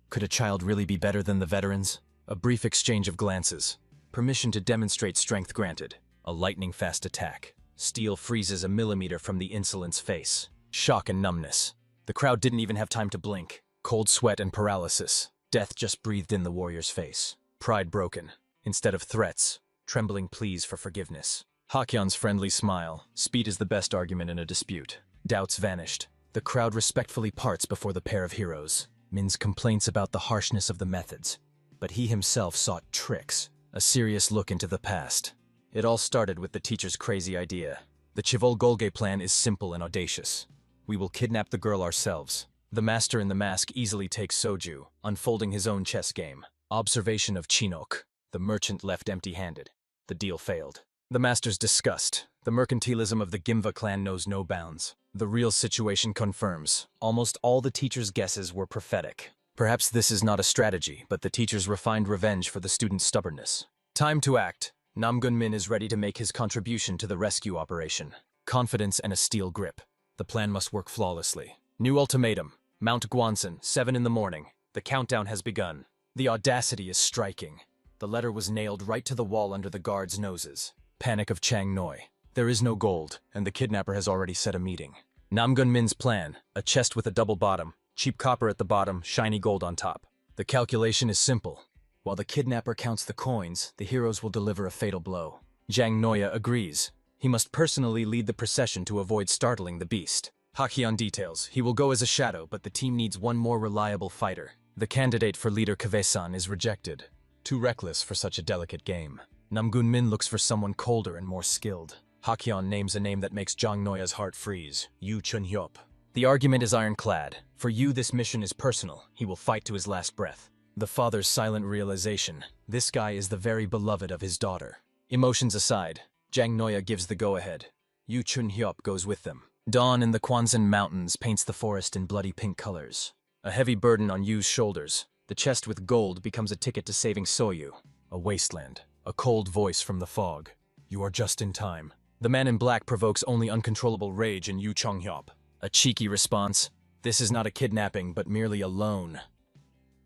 Could a child really be better than the veterans? A brief exchange of glances. Permission to demonstrate strength granted. A lightning-fast attack. Steel freezes a millimeter from the insolent's face. Shock and numbness. The crowd didn't even have time to blink. Cold sweat and paralysis. Death just breathed in the warrior's face. Pride broken. Instead of threats, trembling pleas for forgiveness. Hakyeon's friendly smile. Speed is the best argument in a dispute. Doubts vanished. The crowd respectfully parts before the pair of heroes. Min's complaints about the harshness of the methods. But he himself sought tricks. A serious look into the past. It all started with the teacher's crazy idea. The Chivol Golge plan is simple and audacious. We will kidnap the girl ourselves. The master in the mask easily takes Soju, unfolding his own chess game. Observation of Chinook. The merchant left empty-handed. The deal failed. The master's disgust. The mercantilism of the Gimva clan knows no bounds. The real situation confirms. Almost all the teacher's guesses were prophetic. Perhaps this is not a strategy, but the teacher's refined revenge for the student's stubbornness. Time to act. Namgun Min is ready to make his contribution to the rescue operation. Confidence and a steel grip. The plan must work flawlessly. New ultimatum. Mount Guansan, 7 in the morning. The countdown has begun. The audacity is striking. The letter was nailed right to the wall under the guards' noses. Panic of Chang Noi. There is no gold, and the kidnapper has already set a meeting. Namgun Min's plan. A chest with a double bottom. Cheap copper at the bottom, shiny gold on top. The calculation is simple. While the kidnapper counts the coins, the heroes will deliver a fatal blow. Chang Noya agrees. He must personally lead the procession to avoid startling the beast. Hakyeon details. He will go as a shadow, but the team needs one more reliable fighter. The candidate for leader Kave-san is rejected. Too reckless for such a delicate game. Namgun Min looks for someone colder and more skilled. Hakyeon names a name that makes Chang Noya's heart freeze. Yu Chun-hyop. The argument is ironclad. For Yu, this mission is personal. He will fight to his last breath. The father's silent realization. This guy is the very beloved of his daughter. Emotions aside, Chang Noya gives the go-ahead. Yu Chun-hyop goes with them. Dawn in the Kwanzan Mountains paints the forest in bloody pink colors. A heavy burden on Yu's shoulders. The chest with gold becomes a ticket to saving Soyu. A wasteland. A cold voice from the fog. You are just in time. The man in black provokes only uncontrollable rage in Yu Chun-hyop. A cheeky response. This is not a kidnapping, but merely a loan.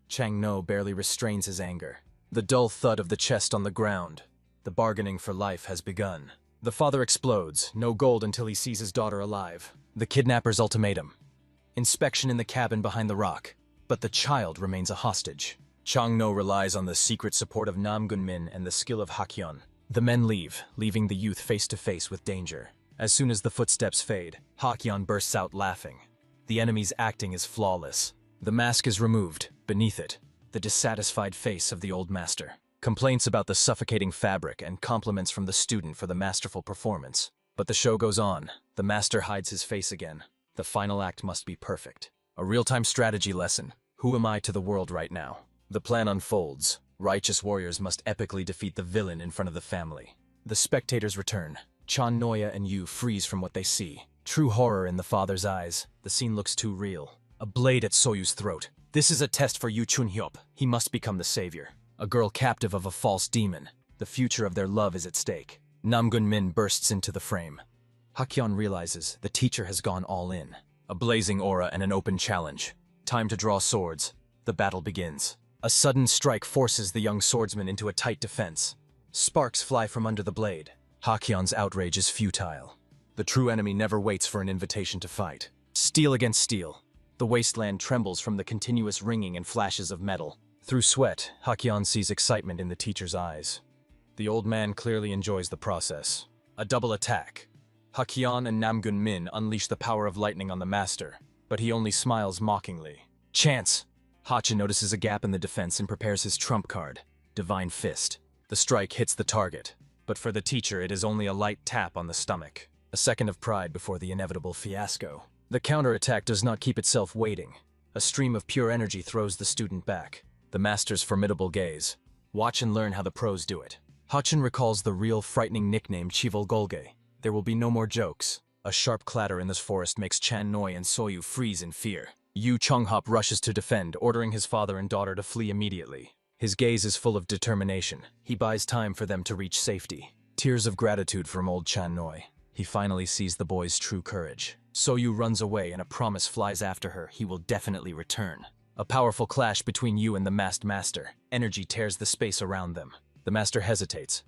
Chang No barely restrains his anger. The dull thud of the chest on the ground. The bargaining for life has begun. The father explodes. No gold until he sees his daughter alive. The kidnapper's ultimatum. Inspection in the cabin behind the rock. But the child remains a hostage. Chang No relies on the secret support of Namgun Min and the skill of Hakyeon. The men leave, leaving the youth face to face with danger. As soon as the footsteps fade, Hakyeon bursts out laughing. The enemy's acting is flawless. The mask is removed. Beneath it, the dissatisfied face of the old master. Complaints about the suffocating fabric and compliments from the student for the masterful performance. But the show goes on. The master hides his face again. The final act must be perfect. A real-time strategy lesson. Who am I to the world right now? The plan unfolds. Righteous warriors must epically defeat the villain in front of the family. The spectators return. Chan Noya and Yu freeze from what they see. True horror in the father's eyes. The scene looks too real. A blade at Soyu's throat. This is a test for Yu Chun-hyop. He must become the savior. A girl captive of a false demon. The future of their love is at stake. Namgun Min bursts into the frame. Hakyeon realizes the teacher has gone all in. A blazing aura and an open challenge. Time to draw swords. The battle begins. A sudden strike forces the young swordsman into a tight defense. Sparks fly from under the blade. Hakyeon's outrage is futile. The true enemy never waits for an invitation to fight. Steel against steel. The wasteland trembles from the continuous ringing and flashes of metal. Through sweat, Hakyeon sees excitement in the teacher's eyes. The old man clearly enjoys the process. A double attack. Hakyeon and Namgun Min unleash the power of lightning on the master, but he only smiles mockingly. Chance! Hachi notices a gap in the defense and prepares his trump card, Divine Fist. The strike hits the target, but for the teacher it is only a light tap on the stomach. A second of pride before the inevitable fiasco. The counterattack does not keep itself waiting. A stream of pure energy throws the student back. The master's formidable gaze. Watch and learn how the pros do it. Hachin recalls the real frightening nickname Chival Golge. There will be no more jokes. A sharp clatter in this forest makes Chan Noi and Soyu freeze in fear. Yu Chonghop rushes to defend, ordering his father and daughter to flee immediately. His gaze is full of determination. He buys time for them to reach safety. Tears of gratitude from old Chan Noi. He finally sees the boy's true courage. Soyu runs away and a promise flies after her. He will definitely return. A powerful clash between Yu and the masked master. Energy tears the space around them. The master hesitates.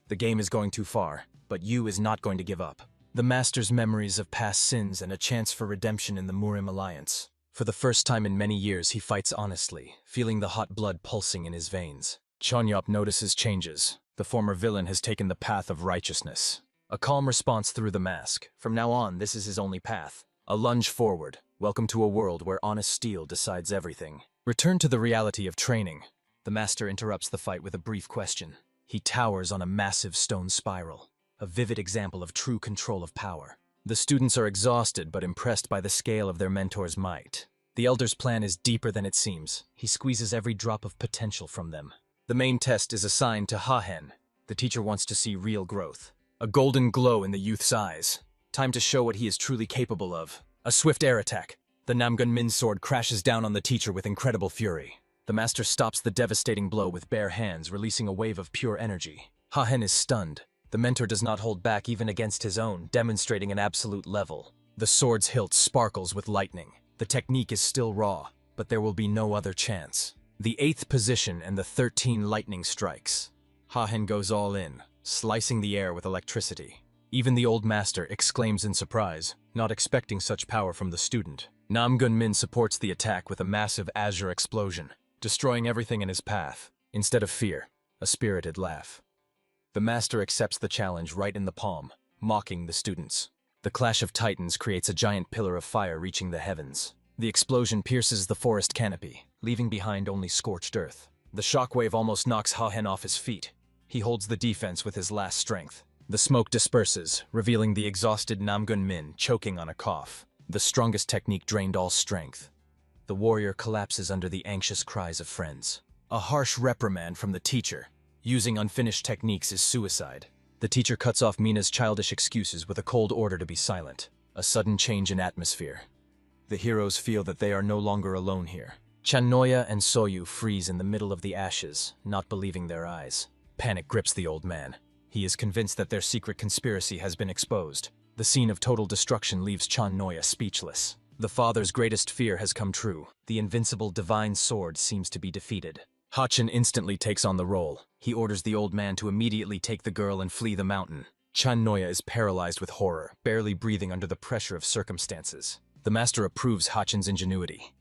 The game is going too far, but Yu is not going to give up. The master's memories of past sins and a chance for redemption in the Murim alliance. For the first time in many years, he fights honestly, feeling the hot blood pulsing in his veins. Chonyop notices changes. The former villain has taken the path of righteousness. A calm response through the mask. From now on, this is his only path. A lunge forward. Welcome to a world where honest steel decides everything. Return to the reality of training. The master interrupts the fight with a brief question. He towers on a massive stone spiral, a vivid example of true control of power. The students are exhausted but impressed by the scale of their mentor's might. The elder's plan is deeper than it seems. He squeezes every drop of potential from them. The main test is assigned to Ha-hen. The teacher wants to see real growth. A golden glow in the youth's eyes. Time to show what he is truly capable of. A swift air attack. The Namgun Min sword crashes down on the teacher with incredible fury. The master stops the devastating blow with bare hands, releasing a wave of pure energy. Ha-hen is stunned. The mentor does not hold back even against his own, demonstrating an absolute level. The sword's hilt sparkles with lightning. The technique is still raw, but there will be no other chance. The 8th position and the 13 lightning strikes. Ha-hen goes all in, slicing the air with electricity. Even the old master exclaims in surprise, not expecting such power from the student. Namgun Min supports the attack with a massive azure explosion, destroying everything in his path. Instead of fear, a spirited laugh. The master accepts the challenge right in the palm, mocking the students. The clash of titans creates a giant pillar of fire reaching the heavens. The explosion pierces the forest canopy, leaving behind only scorched earth. The shockwave almost knocks Ha-hen off his feet. He holds the defense with his last strength. The smoke disperses, revealing the exhausted Namgun Min choking on a cough. The strongest technique drained all strength. The warrior collapses under the anxious cries of friends. A harsh reprimand from the teacher. Using unfinished techniques is suicide. The teacher cuts off Mina's childish excuses with a cold order to be silent. A sudden change in atmosphere. The heroes feel that they are no longer alone here. Channoya and Soyu freeze in the middle of the ashes, not believing their eyes. Panic grips the old man. He is convinced that their secret conspiracy has been exposed. The scene of total destruction leaves Channoya speechless. The father's greatest fear has come true. The invincible divine sword seems to be defeated. Hachin instantly takes on the role. He orders the old man to immediately take the girl and flee the mountain. Channoya is paralyzed with horror, barely breathing under the pressure of circumstances. The master approves Hachin's ingenuity.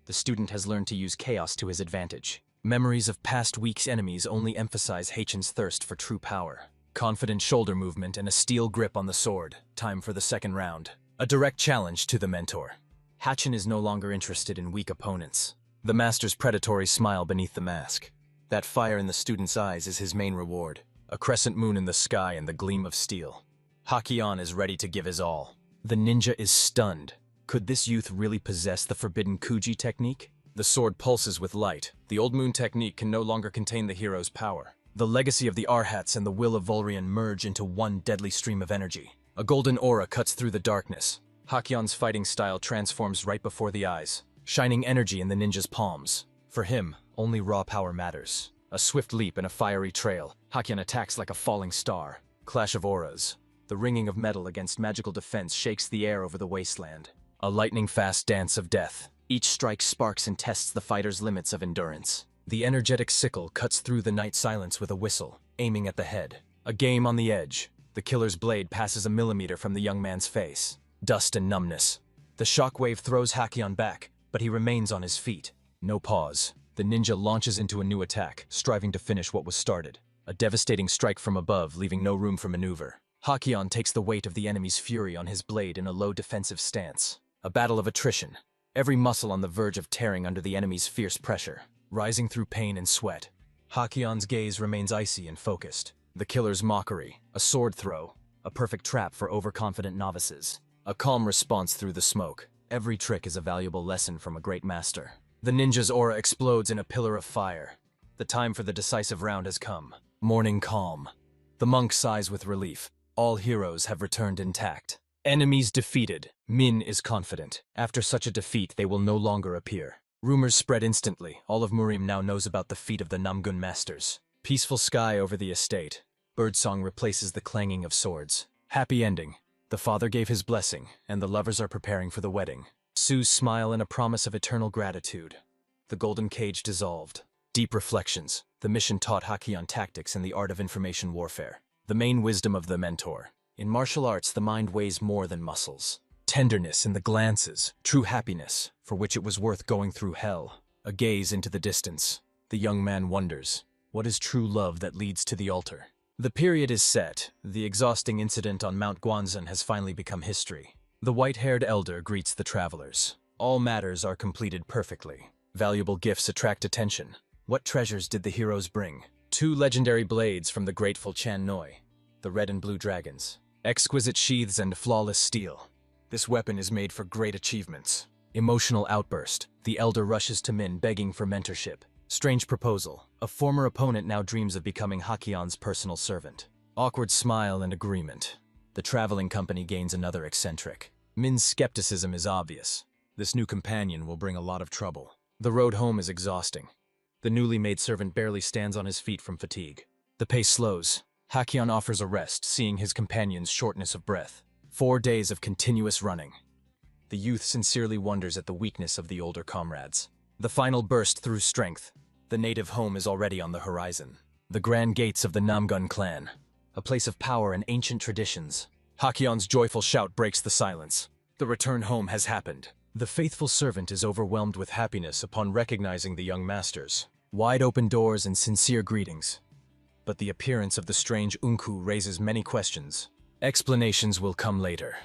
The student has learned to use chaos to his advantage. Memories of past week's enemies only emphasize Hachin's thirst for true power. Confident shoulder movement and a steel grip on the sword. Time for the second round. A direct challenge to the mentor. Hachin is no longer interested in weak opponents. The master's predatory smile beneath the mask. That fire in the student's eyes is his main reward. A crescent moon in the sky and the gleam of steel. Hakyeon is ready to give his all. The ninja is stunned. Could this youth really possess the forbidden Kuji technique? The sword pulses with light. The old moon technique can no longer contain the hero's power. The legacy of the Arhats and the will of Volrian merge into one deadly stream of energy. A golden aura cuts through the darkness. Hakyeon's fighting style transforms right before the eyes, shining energy in the ninja's palms. For him, only raw power matters. A swift leap and a fiery trail. Hakyeon attacks like a falling star. Clash of auras. The ringing of metal against magical defense shakes the air over the wasteland. A lightning-fast dance of death. Each strike sparks and tests the fighter's limits of endurance. The energetic sickle cuts through the night silence with a whistle, aiming at the head. A game on the edge. The killer's blade passes a millimeter from the young man's face. Dust and numbness. The shockwave throws Hakion back, but he remains on his feet. No pause. The ninja launches into a new attack, striving to finish what was started. A devastating strike from above, leaving no room for maneuver. Hakion takes the weight of the enemy's fury on his blade in a low defensive stance. A battle of attrition. Every muscle on the verge of tearing under the enemy's fierce pressure. Rising through pain and sweat. Hakion's gaze remains icy and focused. The killer's mockery. A sword throw. A perfect trap for overconfident novices. A calm response through the smoke. Every trick is a valuable lesson from a great master. The ninja's aura explodes in a pillar of fire. The time for the decisive round has come. Morning calm. The monk sighs with relief. All heroes have returned intact. Enemies defeated. Min is confident. After such a defeat, they will no longer appear. Rumors spread instantly. All of Murim now knows about the feat of the Namgun masters. Peaceful sky over the estate. Birdsong replaces the clanging of swords. Happy ending. The father gave his blessing, and the lovers are preparing for the wedding. Sue's smile and a promise of eternal gratitude. The golden cage dissolved. Deep reflections. The mission taught Hakion tactics and the art of information warfare. The main wisdom of the mentor. In martial arts, the mind weighs more than muscles. Tenderness in the glances. True happiness, for which it was worth going through hell. A gaze into the distance. The young man wonders, what is true love that leads to the altar? The period is set. The exhausting incident on Mount Guanzan has finally become history. The white-haired elder greets the travelers. All matters are completed perfectly. Valuable gifts attract attention. What treasures did the heroes bring? 2 legendary blades from the grateful Chan Noi. The red and blue dragons. Exquisite sheaths and flawless steel. This weapon is made for great achievements. Emotional outburst. The elder rushes to Min begging for mentorship. Strange proposal. A former opponent now dreams of becoming Hakion's personal servant. Awkward smile and agreement. The traveling company gains another eccentric. Min's skepticism is obvious. This new companion will bring a lot of trouble. The road home is exhausting. The newly made servant barely stands on his feet from fatigue. The pace slows. Hakion offers a rest, seeing his companion's shortness of breath. 4 days of continuous running. The youth sincerely wonders at the weakness of the older comrades. The final burst through strength. The native home is already on the horizon. The grand gates of the Namgun clan. A place of power and ancient traditions. Hakion's joyful shout breaks the silence. The return home has happened. The faithful servant is overwhelmed with happiness upon recognizing the young masters. Wide open doors and sincere greetings. But the appearance of the strange Unku raises many questions. Explanations will come later.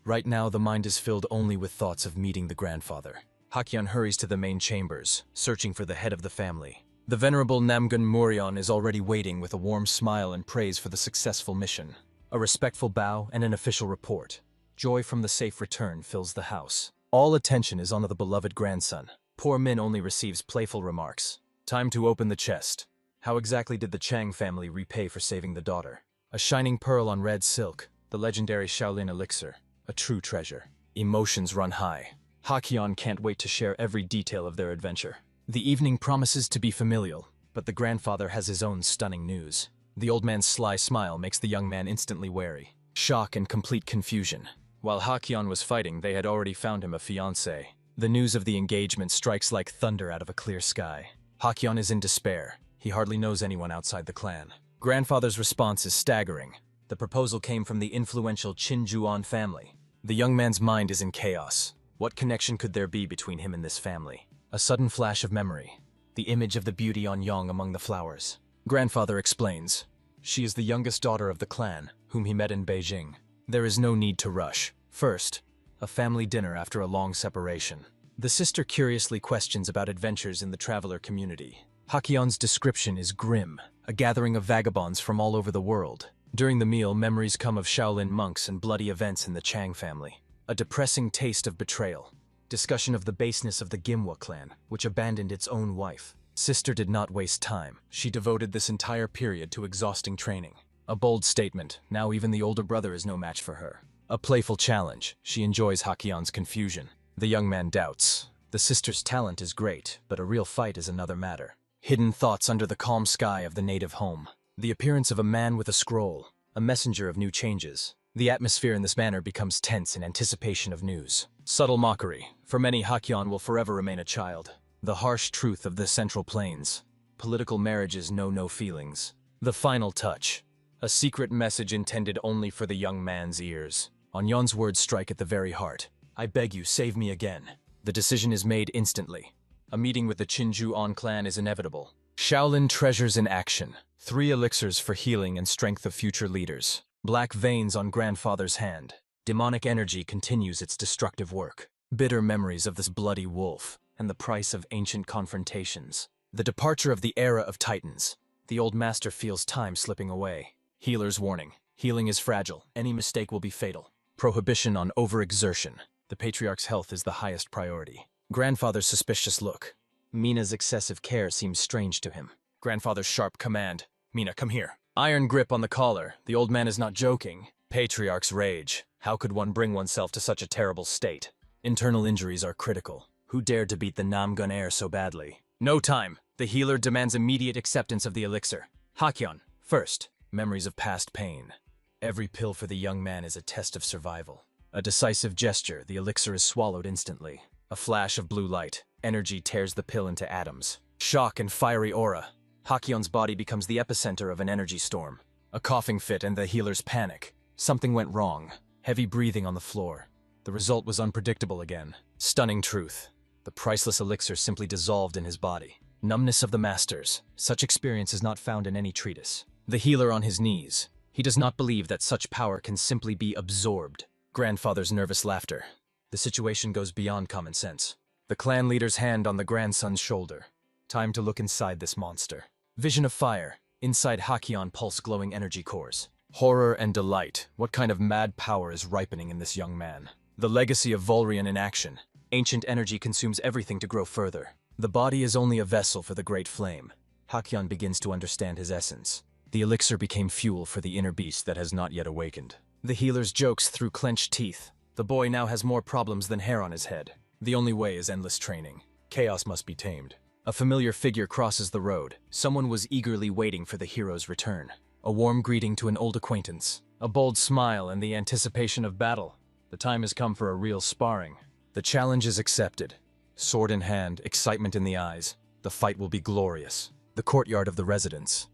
Right now, the mind is filled only with thoughts of meeting the grandfather. Hakion hurries to the main chambers, searching for the head of the family. The venerable Namgun Murion is already waiting with a warm smile and praise for the successful mission. A respectful bow and an official report. Joy from the safe return fills the house. All attention is on the beloved grandson. Poor Min only receives playful remarks. Time to open the chest. How exactly did the Chang family repay for saving the daughter? A shining pearl on red silk, the legendary Shaolin elixir. A true treasure. Emotions run high. Hakion can't wait to share every detail of their adventure. The evening promises to be familial, but the grandfather has his own stunning news. The old man's sly smile makes the young man instantly wary. Shock and complete confusion. While Hakion was fighting, they had already found him a fiancé. The news of the engagement strikes like thunder out of a clear sky. Hakion is in despair. He hardly knows anyone outside the clan. Grandfather's response is staggering. The proposal came from the influential Qin Juan family. The young man's mind is in chaos. What connection could there be between him and this family? A sudden flash of memory. The image of the beauty on Yong among the flowers. Grandfather explains. She is the youngest daughter of the clan, whom he met in Beijing. There is no need to rush. First, a family dinner after a long separation. The sister curiously questions about adventures in the traveler community. Hakion's description is grim, a gathering of vagabonds from all over the world. During the meal, memories come of Shaolin monks and bloody events in the Chang family. A depressing taste of betrayal. Discussion of the baseness of the Gimwa clan, which abandoned its own wife. Sister did not waste time. She devoted this entire period to exhausting training. A bold statement. Now even the older brother is no match for her. A playful challenge. She enjoys Hakion's confusion. The young man doubts. The sister's talent is great, but a real fight is another matter. Hidden thoughts under the calm sky of the native home. The appearance of a man with a scroll. a messenger of new changes. The atmosphere in this manner becomes tense in anticipation of news. Subtle mockery. For many, Hakyeon will forever remain a child. The harsh truth of the Central Plains. Political marriages know no feelings. The final touch. A secret message intended only for the young man's ears. Onyeon's words strike at the very heart. I beg you, save me again. The decision is made instantly. A meeting with the Chinju-on clan is inevitable. Shaolin treasures in action. 3 elixirs for healing and strength of future leaders. Black veins on grandfather's hand. Demonic energy continues its destructive work. Bitter memories of this bloody wolf, and the price of ancient confrontations. The departure of the era of titans. The old master feels time slipping away. Healer's warning. Healing is fragile. Any mistake will be fatal. Prohibition on overexertion. The patriarch's health is the highest priority. Grandfather's suspicious look. Mina's excessive care seems strange to him. Grandfather's sharp command. Mina, come here. Iron grip on the collar. The old man is not joking. Patriarch's rage. How could one bring oneself to such a terrible state? Internal injuries are critical. Who dared to beat the Namgun heir so badly? No time. The healer demands immediate acceptance of the elixir. Hakyeon, first. Memories of past pain. Every pill for the young man is a test of survival. A decisive gesture, the elixir is swallowed instantly. A flash of blue light. Energy tears the pill into atoms. Shock and fiery aura. Hakyeon's body becomes the epicenter of an energy storm. A coughing fit and the healer's panic. Something went wrong. Heavy breathing on the floor. The result was unpredictable again. Stunning truth. The priceless elixir simply dissolved in his body. Numbness of the masters. Such experience is not found in any treatise. The healer on his knees. He does not believe that such power can simply be absorbed. Grandfather's nervous laughter. The situation goes beyond common sense. The clan leader's hand on the grandson's shoulder. Time to look inside this monster. Vision of fire. Inside Hakyeon pulse glowing energy cores. Horror and delight. What kind of mad power is ripening in this young man? The legacy of Volrian in action. Ancient energy consumes everything to grow further. The body is only a vessel for the great flame. Hakyeon begins to understand his essence. The elixir became fuel for the inner beast that has not yet awakened. The healer's jokes through clenched teeth. The boy now has more problems than hair on his head. The only way is endless training. Chaos must be tamed. A familiar figure crosses the road. Someone was eagerly waiting for the hero's return. A warm greeting to an old acquaintance. A bold smile and the anticipation of battle. The time has come for a real sparring. The challenge is accepted. Sword in hand, excitement in the eyes. The fight will be glorious. The courtyard of the residence.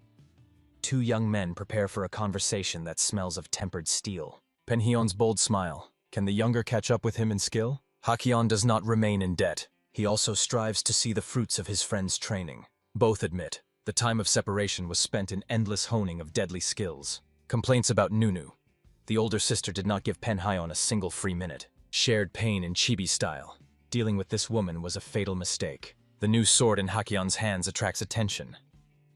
2 young men prepare for a conversation that smells of tempered steel. Penhyeon's bold smile. Can the younger catch up with him in skill? Hakyeon does not remain in debt. He also strives to see the fruits of his friend's training. Both admit, the time of separation was spent in endless honing of deadly skills. Complaints about Nunu. The older sister did not give Penhyeon a single free minute. Shared pain in chibi style. Dealing with this woman was a fatal mistake. The new sword in Hakyeon's hands attracts attention.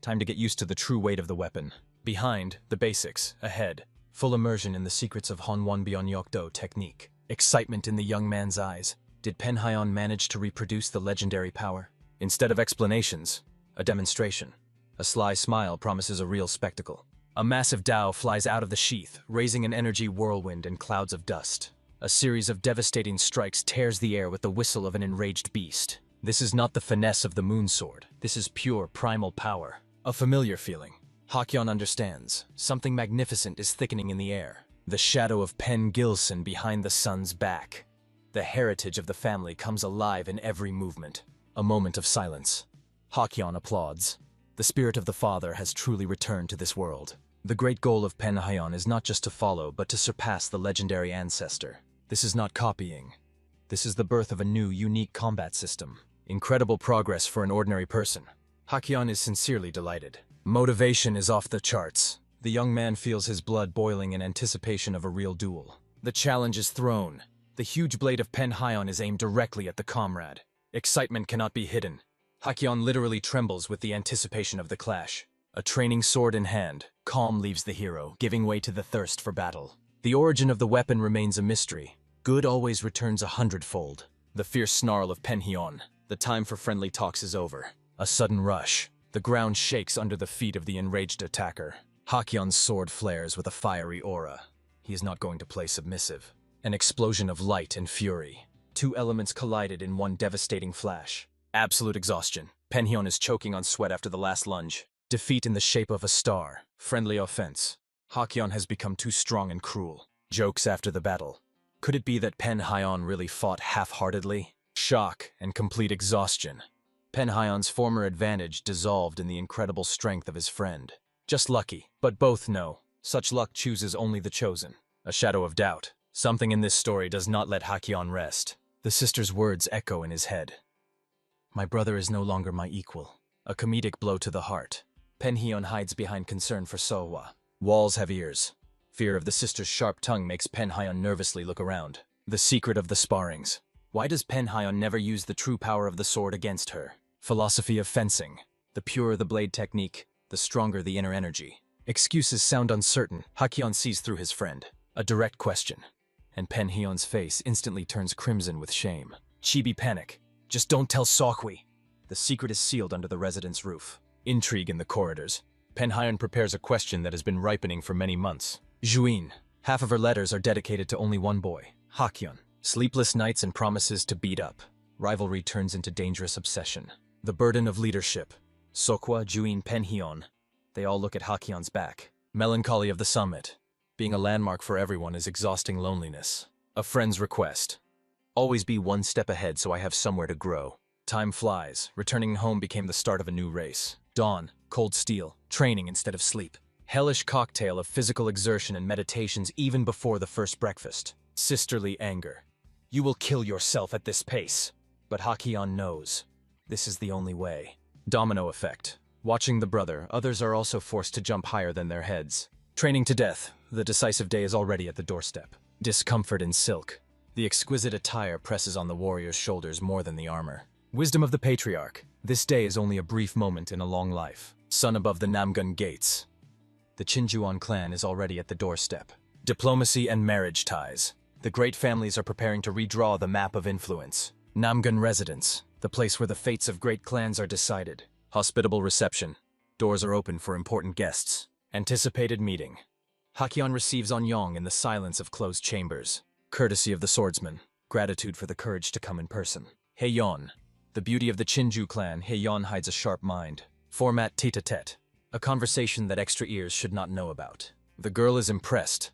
Time to get used to the true weight of the weapon. Behind, the basics. Ahead, full immersion in the secrets of Honwon Byonyokdo technique. Excitement in the young man's eyes. Did Penhyeon manage to reproduce the legendary power? Instead of explanations, a demonstration. A sly smile promises a real spectacle. A massive Dao flies out of the sheath, raising an energy whirlwind and clouds of dust. A series of devastating strikes tears the air with the whistle of an enraged beast. This is not the finesse of the moon sword. This is pure primal power. A familiar feeling. Hakyeon understands. Something magnificent is thickening in the air. The shadow of Pen Gilson behind the sun's back. The heritage of the family comes alive in every movement. A moment of silence. Hakyeon applauds. The spirit of the father has truly returned to this world. The great goal of Penhyeon is not just to follow, but to surpass the legendary ancestor. This is not copying. This is the birth of a new, unique combat system. Incredible progress for an ordinary person. Hakyeon is sincerely delighted. Motivation is off the charts. The young man feels his blood boiling in anticipation of a real duel. The challenge is thrown. The huge blade of Penhyeon is aimed directly at the comrade. Excitement cannot be hidden. Hakyeon literally trembles with the anticipation of the clash. A training sword in hand, calm leaves the hero, giving way to the thirst for battle. The origin of the weapon remains a mystery. Good always returns 100-fold. The fierce snarl of Penhyeon. The time for friendly talks is over. A sudden rush. The ground shakes under the feet of the enraged attacker. Hakyeon's sword flares with a fiery aura. He is not going to play submissive. An explosion of light and fury. 2 elements collided in one devastating flash. Absolute exhaustion. Penhyeon is choking on sweat after the last lunge. Defeat in the shape of a star. Friendly offense. Hakyeon has become too strong and cruel. Jokes after the battle. Could it be that Pen Hyeon really fought half-heartedly? Shock and complete exhaustion. Pen Hyeon's former advantage dissolved in the incredible strength of his friend. Just lucky, but both know. Such luck chooses only the chosen. A shadow of doubt. Something in this story does not let Hakyeon rest. The sister's words echo in his head. My brother is no longer my equal. A comedic blow to the heart. Pen Hyeon hides behind concern for Sohwa. Walls have ears. Fear of the sister's sharp tongue makes Pen Hyeon nervously look around. The secret of the sparrings. Why does Pen Hyeon never use the true power of the sword against her? Philosophy of fencing. The purer the blade technique, the stronger the inner energy. Excuses sound uncertain. Hakyeon sees through his friend. A direct question. And Pen Hyeon's face instantly turns crimson with shame. Chibi panic. Just don't tell Seokwi. The secret is sealed under the residence roof. Intrigue in the corridors. Pen Hyeon prepares a question that has been ripening for many months. Juin. Half of her letters are dedicated to only one boy, Hakyeon. Sleepless nights and promises to beat up. Rivalry turns into dangerous obsession. The burden of leadership. Seokwa, Juin, Pen Hyeon. They all look at Hakyeon's back. Melancholy of the summit. Being a landmark for everyone is exhausting loneliness. A friend's request. Always be one step ahead so I have somewhere to grow. Time flies. Returning home became the start of a new race. Dawn, cold steel, training instead of sleep. Hellish cocktail of physical exertion and meditations even before the first breakfast. Sisterly anger. You will kill yourself at this pace. But Hakyeon knows. This is the only way. Domino effect. Watching the brother, others are also forced to jump higher than their heads. Training to death. The decisive day is already at the doorstep. Discomfort in silk. The exquisite attire presses on the warrior's shoulders more than the armor. Wisdom of the patriarch. This day is only a brief moment in a long life. Sun above the Namgun gates. The Chinjuan clan is already at the doorstep. Diplomacy and marriage ties. The great families are preparing to redraw the map of influence. Namgun residence, the place where the fates of great clans are decided. Hospitable reception. Doors are open for important guests. Anticipated meeting. Hakyeon receives Onyong in the silence of closed chambers. Courtesy of the swordsman. Gratitude for the courage to come in person. Haeyeon. The beauty of the Chinju clan, Haeyeon hides a sharp mind. Format tete-a-tete. A conversation that extra ears should not know about. The girl is impressed.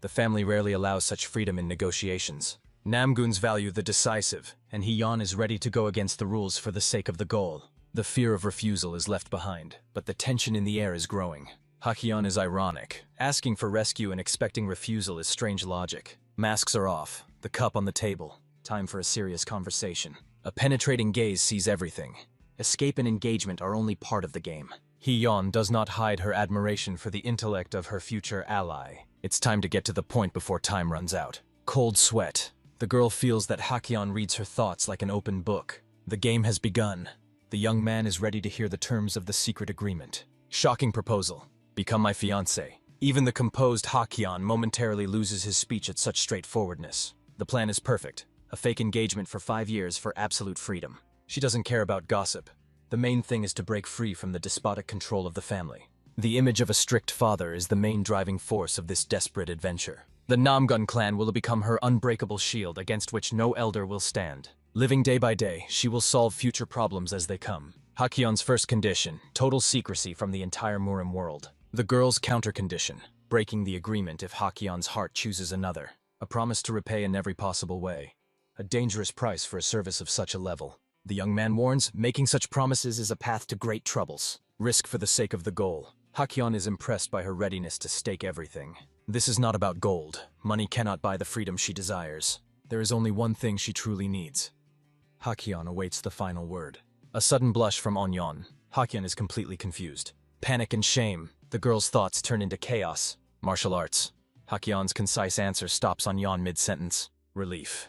The family rarely allows such freedom in negotiations. Namguns value the decisive, and Haeyeon is ready to go against the rules for the sake of the goal. The fear of refusal is left behind, but the tension in the air is growing. Hakyeon is ironic. Asking for rescue and expecting refusal is strange logic. Masks are off, the cup on the table. Time for a serious conversation. A penetrating gaze sees everything. Escape and engagement are only part of the game. Haeyeon does not hide her admiration for the intellect of her future ally. It's time to get to the point before time runs out. Cold sweat. The girl feels that Hakyeon reads her thoughts like an open book. The game has begun. The young man is ready to hear the terms of the secret agreement. Shocking proposal. Become my fiancé. Even the composed Hakyeon momentarily loses his speech at such straightforwardness. The plan is perfect. A fake engagement for 5 years for absolute freedom. She doesn't care about gossip. The main thing is to break free from the despotic control of the family. The image of a strict father is the main driving force of this desperate adventure. The Namgun clan will become her unbreakable shield against which no elder will stand. Living day by day, she will solve future problems as they come. Hakyeon's first condition, total secrecy from the entire Murim world. The girl's counter condition, breaking the agreement if Hakyeon's heart chooses another. A promise to repay in every possible way. A dangerous price for a service of such a level. The young man warns, making such promises is a path to great troubles. Risk for the sake of the goal. Hakyeon is impressed by her readiness to stake everything. This is not about gold. Money cannot buy the freedom she desires. There is only one thing she truly needs. Hakyeon awaits the final word. A sudden blush from Onyeon. Hakyeon is completely confused. Panic and shame. The girl's thoughts turn into chaos. Martial arts. Hakyeon's concise answer stops Onyeon mid-sentence. Relief.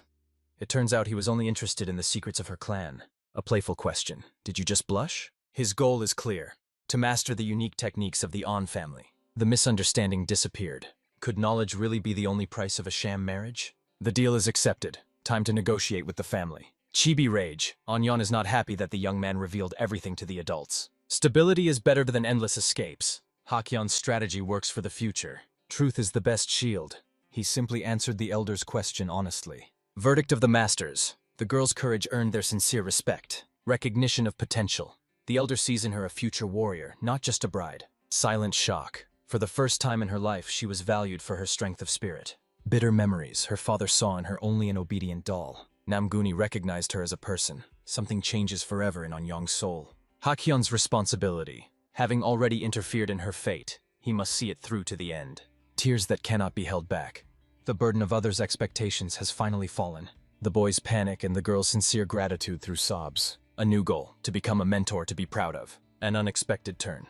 It turns out he was only interested in the secrets of her clan. A playful question. Did you just blush? His goal is clear. To master the unique techniques of the On family. The misunderstanding disappeared. Could knowledge really be the only price of a sham marriage? The deal is accepted. Time to negotiate with the family. Chibi rage. Onyeon is not happy that the young man revealed everything to the adults. Stability is better than endless escapes. Hakyeon's strategy works for the future. Truth is the best shield. He simply answered the elder's question honestly. Verdict of the masters. The girl's courage earned their sincere respect. Recognition of potential. The elder sees in her a future warrior, not just a bride. Silent shock. For the first time in her life, she was valued for her strength of spirit. Bitter memories her father saw in her only an obedient doll. Namguni recognized her as a person. Something changes forever in Anyong's soul. Hakyon's responsibility. Having already interfered in her fate, he must see it through to the end. Tears that cannot be held back. The burden of others' expectations has finally fallen. The boy's panic and the girl's sincere gratitude through sobs. A new goal, to become a mentor to be proud of. An unexpected turn.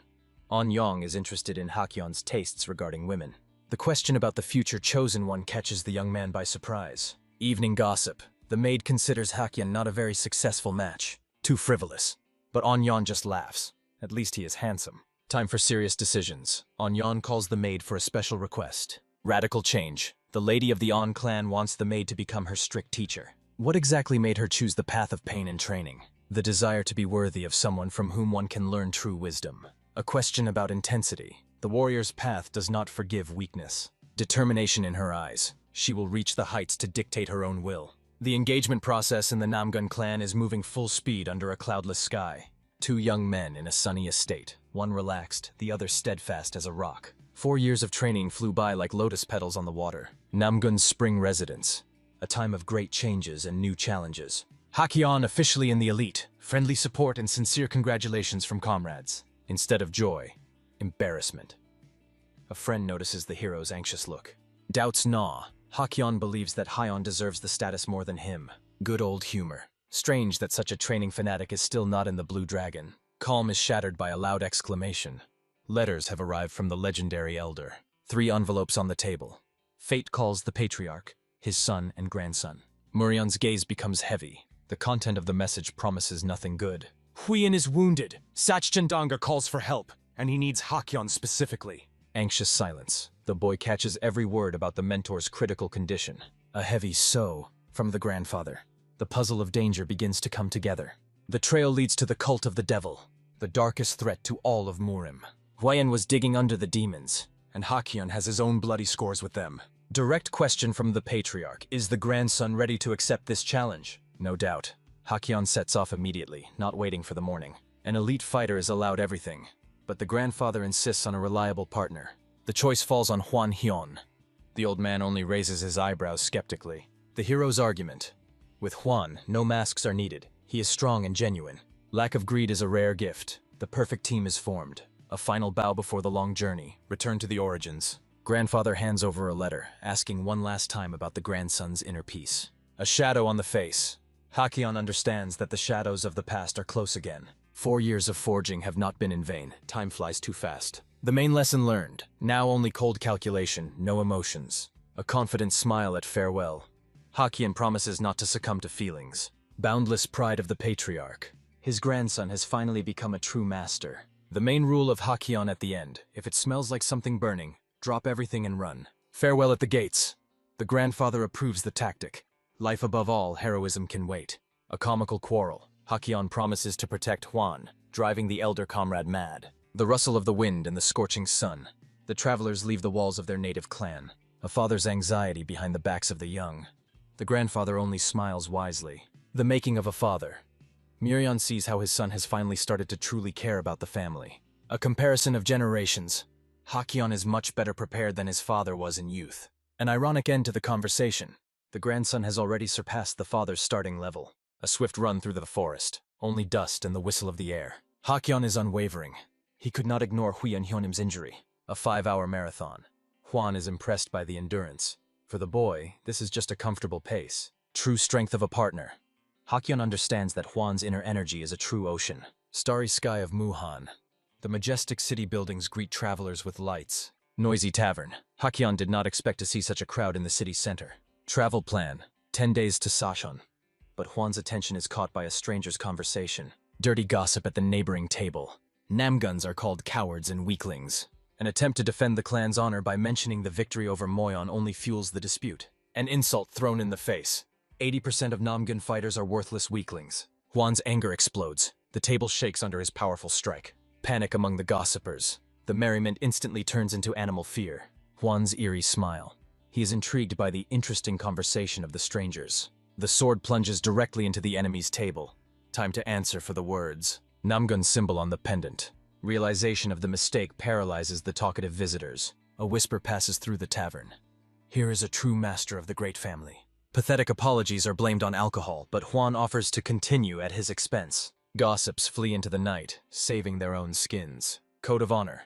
Anyong is interested in Hakyon's tastes regarding women. The question about the future chosen one catches the young man by surprise. Evening gossip. The maid considers Hakyon not a very successful match. Too frivolous. But Anyong just laughs. At least he is handsome. Time for serious decisions. Anyong calls the maid for a special request. Radical change. The lady of the On clan wants the maid to become her strict teacher. What exactly made her choose the path of pain and training? The desire to be worthy of someone from whom one can learn true wisdom. A question about intensity. The warrior's path does not forgive weakness. Determination in her eyes. She will reach the heights to dictate her own will. The engagement process in the Namgun clan is moving full speed under a cloudless sky. Two young men in a sunny estate, one relaxed, the other steadfast as a rock. 4 years of training flew by like lotus petals on the water. Namgun's spring residence, a time of great changes and new challenges. Hakyon officially in the elite, friendly support and sincere congratulations from comrades. Instead of joy, embarrassment. A friend notices the hero's anxious look. Doubts gnaw. Hakyon believes that Hyon deserves the status more than him. Good old humor. Strange that such a training fanatic is still not in the Blue Dragon. Calm is shattered by a loud exclamation. Letters have arrived from the legendary elder. 3 envelopes on the table. Fate calls the patriarch, his son and grandson. Murion's gaze becomes heavy. The content of the message promises nothing good. Huiyin is wounded. Sachchendanga calls for help, and he needs Hakyon specifically. Anxious silence. The boy catches every word about the mentor's critical condition. A heavy "so" from the grandfather. The puzzle of danger begins to come together. The trail leads to the cult of the devil, the darkest threat to all of Murim. Huiyin was digging under the demons, and Hakyon has his own bloody scores with them. Direct question from the patriarch. Is the grandson ready to accept this challenge? No doubt. Hakyon sets off immediately, not waiting for the morning. An elite fighter is allowed everything, but the grandfather insists on a reliable partner. The choice falls on Hwan Hyun. The old man only raises his eyebrows skeptically. The hero's argument. With Hwan, no masks are needed. He is strong and genuine. Lack of greed is a rare gift. The perfect team is formed. A final bow before the long journey. Return to the origins. Grandfather hands over a letter, asking one last time about the grandson's inner peace. A shadow on the face. Hakyon understands that the shadows of the past are close again. 4 years of forging have not been in vain. Time flies too fast. The main lesson learned. Now only cold calculation, no emotions. A confident smile at farewell. Hakyon promises not to succumb to feelings. Boundless pride of the patriarch. His grandson has finally become a true master. The main rule of Hakyon at the end. If it smells like something burning, drop everything and run. Farewell at the gates. The grandfather approves the tactic. Life above all, heroism can wait. A comical quarrel. Hakyon promises to protect Hwan, driving the elder comrade mad. The rustle of the wind and the scorching sun. The travelers leave the walls of their native clan. A father's anxiety behind the backs of the young. The grandfather only smiles wisely. The making of a father. Murion sees how his son has finally started to truly care about the family. A comparison of generations. Hakyon is much better prepared than his father was in youth. An ironic end to the conversation. The grandson has already surpassed the father's starting level. A swift run through the forest. Only dust and the whistle of the air. Hakyon is unwavering. He could not ignore Huiyin Hyunim's injury. A 5-hour marathon. Hwan is impressed by the endurance. For the boy, this is just a comfortable pace. True strength of a partner. Hakyon understands that Hwan's inner energy is a true ocean. Starry sky of Muhan. The majestic city buildings greet travelers with lights. Noisy tavern. Hakyon did not expect to see such a crowd in the city center. Travel plan. 10 days to Sashon. But Hwan's attention is caught by a stranger's conversation. Dirty gossip at the neighboring table. Namguns are called cowards and weaklings. An attempt to defend the clan's honor by mentioning the victory over Moyon only fuels the dispute. An insult thrown in the face. 80% of Namgun fighters are worthless weaklings. Hwan's anger explodes. The table shakes under his powerful strike. Panic among the gossipers. The merriment instantly turns into animal fear. Hwan's eerie smile. He is intrigued by the interesting conversation of the strangers. The sword plunges directly into the enemy's table. Time to answer for the words. Namgun's symbol on the pendant. Realization of the mistake paralyzes the talkative visitors. A whisper passes through the tavern. Here is a true master of the great family. Pathetic apologies are blamed on alcohol, but Juan offers to continue at his expense. Gossips flee into the night, saving their own skins. Code of honor.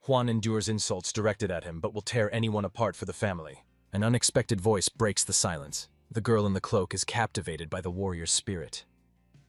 Juan endures insults directed at him, but will tear anyone apart for the family. An unexpected voice breaks the silence. The girl in the cloak is captivated by the warrior's spirit.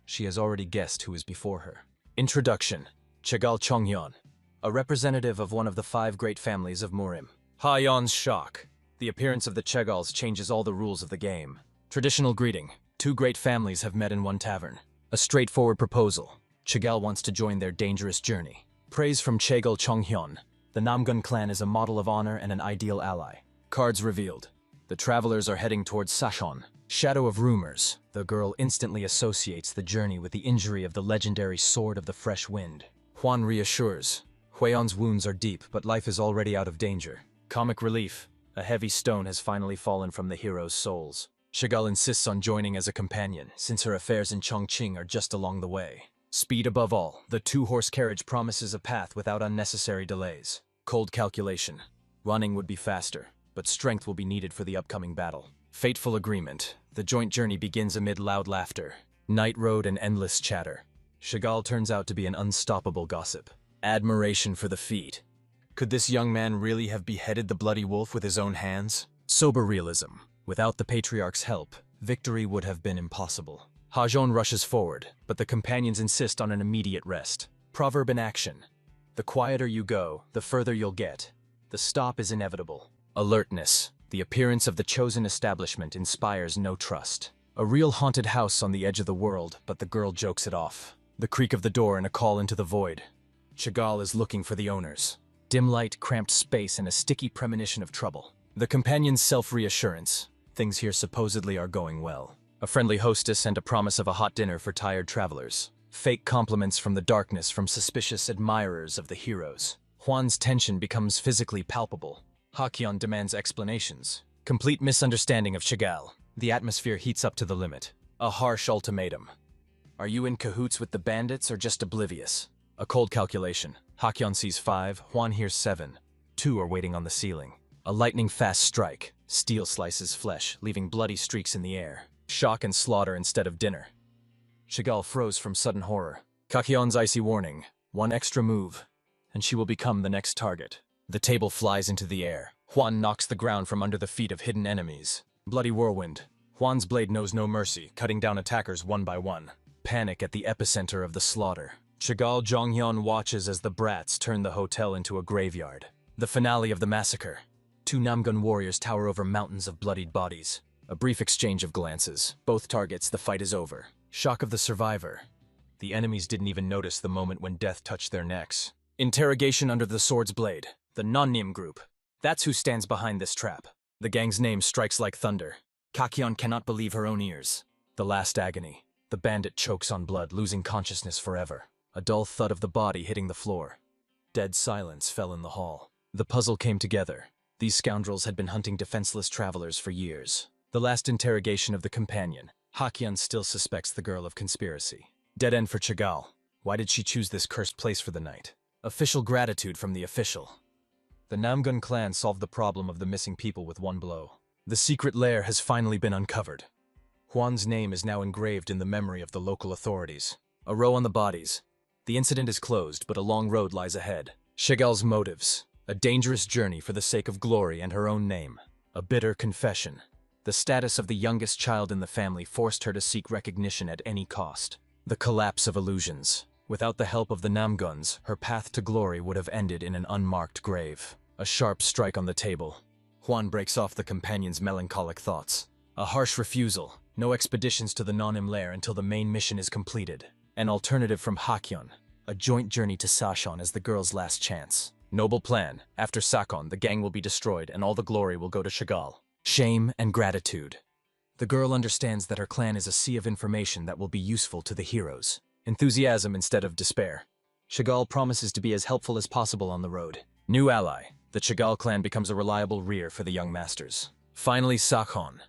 She has already guessed who is before her. Introduction. Chegal Chonghyeon, a representative of one of the 5 great families of Murim. Ha-yeon's shock. The appearance of the Chegals changes all the rules of the game. Traditional greeting. 2 great families have met in one tavern. A straightforward proposal. Chegal wants to join their dangerous journey. Praise from Chegal Chonghyeon. The Namgun clan is a model of honor and an ideal ally. Cards revealed. The travelers are heading towards Sashon. Shadow of rumors. The girl instantly associates the journey with the injury of the legendary Sword of the Fresh Wind. Juan reassures. Huion's wounds are deep, but life is already out of danger. Comic relief. A heavy stone has finally fallen from the hero's souls. Chegal insists on joining as a companion, since her affairs in Chongqing are just along the way. Speed above all. The 2-horse carriage promises a path without unnecessary delays. Cold calculation. Running would be faster, but strength will be needed for the upcoming battle. Fateful agreement. The joint journey begins amid loud laughter, night road, and endless chatter. Chegal turns out to be an unstoppable gossip. Admiration for the feat. Could this young man really have beheaded the bloody wolf with his own hands? Sober realism. Without the patriarch's help, victory would have been impossible. Hajon rushes forward, but the companions insist on an immediate rest. Proverb in action. The quieter you go, the further you'll get. The stop is inevitable. Alertness. The appearance of the chosen establishment inspires no trust. A real haunted house on the edge of the world, but the girl jokes it off. The creak of the door and a call into the void. Chegal is looking for the owners. Dim light, cramped space, and a sticky premonition of trouble. The companion's self-reassurance. Things here supposedly are going well. A friendly hostess and a promise of a hot dinner for tired travelers. Fake compliments from the darkness from suspicious admirers of the heroes. Juan's tension becomes physically palpable. Hakyeon demands explanations. Complete misunderstanding of Chegal. The atmosphere heats up to the limit. A harsh ultimatum. Are you in cahoots with the bandits or just oblivious? A cold calculation. Hakyeon sees 5, Juan hears 7. 2 are waiting on the ceiling. A lightning-fast strike. Steel slices flesh, leaving bloody streaks in the air. Shock and slaughter instead of dinner. Chegal froze from sudden horror. Hakyeon's icy warning. 1 extra move, and she will become the next target. The table flies into the air. Juan knocks the ground from under the feet of hidden enemies. Bloody whirlwind. Juan's blade knows no mercy, cutting down attackers one by one. Panic at the epicenter of the slaughter. Chegal Jonghyun watches as the brats turn the hotel into a graveyard. The finale of the massacre. 2 Namgun warriors tower over mountains of bloodied bodies. A brief exchange of glances. Both targets, the fight is over. Shock of the survivor. The enemies didn't even notice the moment when death touched their necks. Interrogation under the sword's blade. The Non-Nim group. That's who stands behind this trap. The gang's name strikes like thunder. Kakyeon cannot believe her own ears. The last agony. The bandit chokes on blood, losing consciousness forever. A dull thud of the body hitting the floor. Dead silence fell in the hall. The puzzle came together. These scoundrels had been hunting defenseless travelers for years. The last interrogation of the companion. Hakyeon still suspects the girl of conspiracy. Dead end for Chegal. Why did she choose this cursed place for the night? Official gratitude from the official. The Namgun clan solved the problem of the missing people with 1 blow. The secret lair has finally been uncovered. Juan's name is now engraved in the memory of the local authorities. A row on the bodies. The incident is closed, but a long road lies ahead. Chegal's motives. A dangerous journey for the sake of glory and her own name. A bitter confession. The status of the youngest child in the family forced her to seek recognition at any cost. The collapse of illusions. Without the help of the Namguns, her path to glory would have ended in an unmarked grave. A sharp strike on the table. Juan breaks off the companion's melancholic thoughts. A harsh refusal. No expeditions to the Non-Im lair until the main mission is completed. An alternative from Hakyeon. A joint journey to Sashon as the girl's last chance. Noble plan. After Sakon, the gang will be destroyed and all the glory will go to Chegal. Shame and gratitude. The girl understands that her clan is a sea of information that will be useful to the heroes. Enthusiasm instead of despair. Chegal promises to be as helpful as possible on the road. New ally. The Chegal clan becomes a reliable rear for the young masters. Finally, Sakon.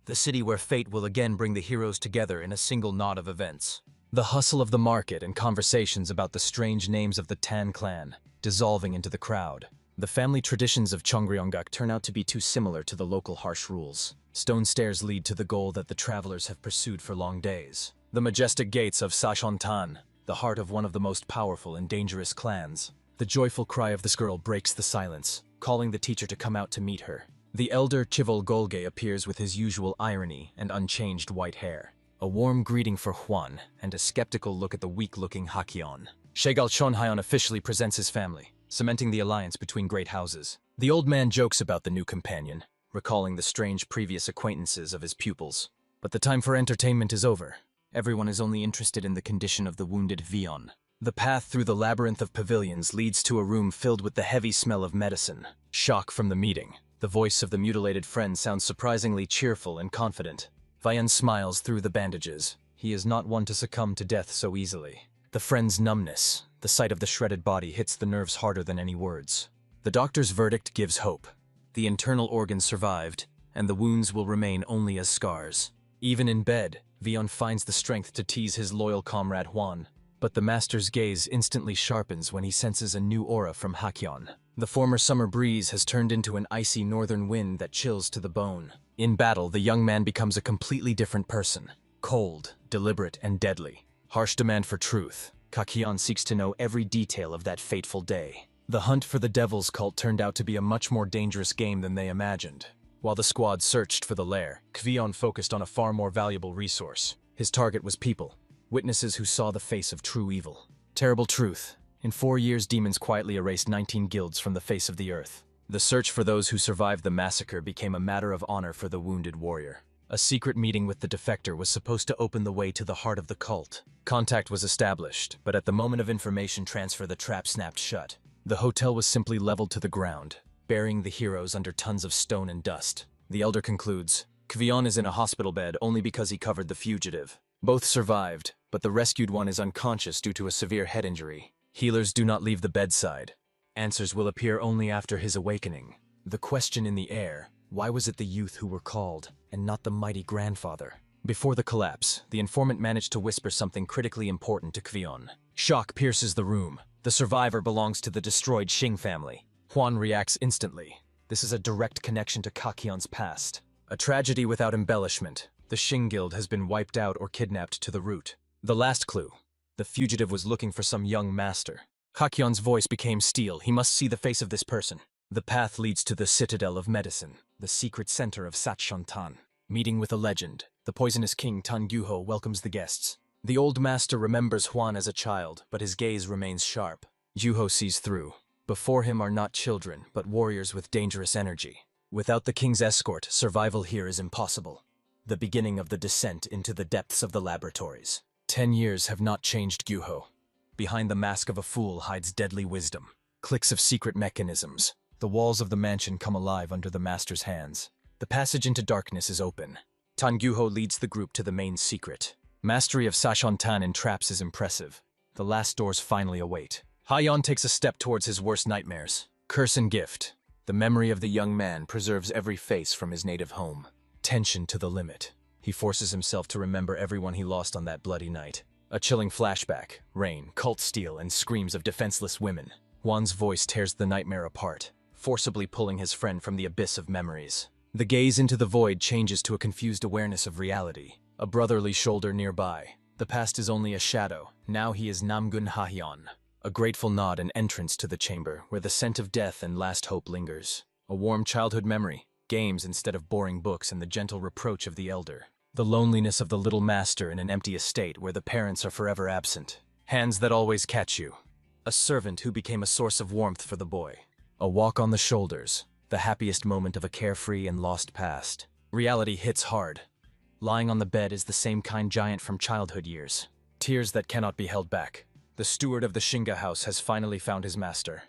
The city where fate will again bring the heroes together in a single knot of events. The hustle of the market and conversations about the strange names of the Tan clan dissolving into the crowd. The family traditions of Cheongryongak turn out to be too similar to the local harsh rules. Stone stairs lead to the goal that the travelers have pursued for long days. The majestic gates of Sachontan, the heart of one of the most powerful and dangerous clans. The joyful cry of this girl breaks the silence, calling the teacher to come out to meet her. The elder Chivol Golge appears with his usual irony and unchanged white hair. A warm greeting for Juan, and a skeptical look at the weak-looking Hakyeon. Shegal Chonhyeon officially presents his family, cementing the alliance between great houses. The old man jokes about the new companion, recalling the strange previous acquaintances of his pupils. But the time for entertainment is over. Everyone is only interested in the condition of the wounded Vion. The path through the labyrinth of pavilions leads to a room filled with the heavy smell of medicine. Shock from the meeting. The voice of the mutilated friend sounds surprisingly cheerful and confident. Vian smiles through the bandages. He is not one to succumb to death so easily. The friend's numbness, the sight of the shredded body, hits the nerves harder than any words. The doctor's verdict gives hope. The internal organs survived, and the wounds will remain only as scars. Even in bed, Vion finds the strength to tease his loyal comrade Juan. But the master's gaze instantly sharpens when he senses a new aura from Hakyeon. The former summer breeze has turned into an icy northern wind that chills to the bone. In battle, the young man becomes a completely different person. Cold, deliberate, and deadly. Harsh demand for truth. Hakyeon seeks to know every detail of that fateful day. The hunt for the Devil's Cult turned out to be a much more dangerous game than they imagined. While the squad searched for the lair, Kvion focused on a far more valuable resource. His target was people. Witnesses who saw the face of true evil. Terrible truth. In 4 years, demons quietly erased 19 guilds from the face of the earth. The search for those who survived the massacre became a matter of honor for the wounded warrior. A secret meeting with the defector was supposed to open the way to the heart of the cult. Contact was established, but at the moment of information transfer, the trap snapped shut. The hotel was simply leveled to the ground, burying the heroes under tons of stone and dust. The elder concludes, Kvion is in a hospital bed only because he covered the fugitive. Both survived, but the rescued one is unconscious due to a severe head injury. Healers do not leave the bedside. Answers will appear only after his awakening. The question in the air, why was it the youth who were called, and not the mighty grandfather? Before the collapse, the informant managed to whisper something critically important to Kvion. Shock pierces the room. The survivor belongs to the destroyed Xing family. Juan reacts instantly. This is a direct connection to Kakyeon's past. A tragedy without embellishment. The Xing guild has been wiped out or kidnapped to the root. The last clue. The fugitive was looking for some young master. Kakyeon's voice became steel. He must see the face of this person. The path leads to the Citadel of Medicine, the secret center of Sachontan. Meeting with a legend. The poisonous king Tan Gyuho welcomes the guests. The old master remembers Juan as a child, but his gaze remains sharp. Gyuho sees through. Before him are not children, but warriors with dangerous energy. Without the king's escort, survival here is impossible. The beginning of the descent into the depths of the laboratories. 10 years have not changed Gyuho. Behind the mask of a fool hides deadly wisdom. Clicks of secret mechanisms. The walls of the mansion come alive under the master's hands. The passage into darkness is open. Tan Gyuho leads the group to the main secret. Mastery of Sachontan in traps is impressive. The last doors finally await. Hayeon takes a step towards his worst nightmares. Curse and gift. The memory of the young man preserves every face from his native home. Tension to the limit. He forces himself to remember everyone he lost on that bloody night. A chilling flashback, rain, cult steel, and screams of defenseless women. Juan's voice tears the nightmare apart, forcibly pulling his friend from the abyss of memories. The gaze into the void changes to a confused awareness of reality. A brotherly shoulder nearby. The past is only a shadow. Now he is Namgun Hahyun. A grateful nod and entrance to the chamber, where the scent of death and last hope lingers. A warm childhood memory. Games instead of boring books and the gentle reproach of the elder. The loneliness of the little master in an empty estate where the parents are forever absent. Hands that always catch you. A servant who became a source of warmth for the boy. A walk on the shoulders. The happiest moment of a carefree and lost past. Reality hits hard. Lying on the bed is the same kind giant from childhood years. Tears that cannot be held back. The steward of the Shinga house has finally found his master.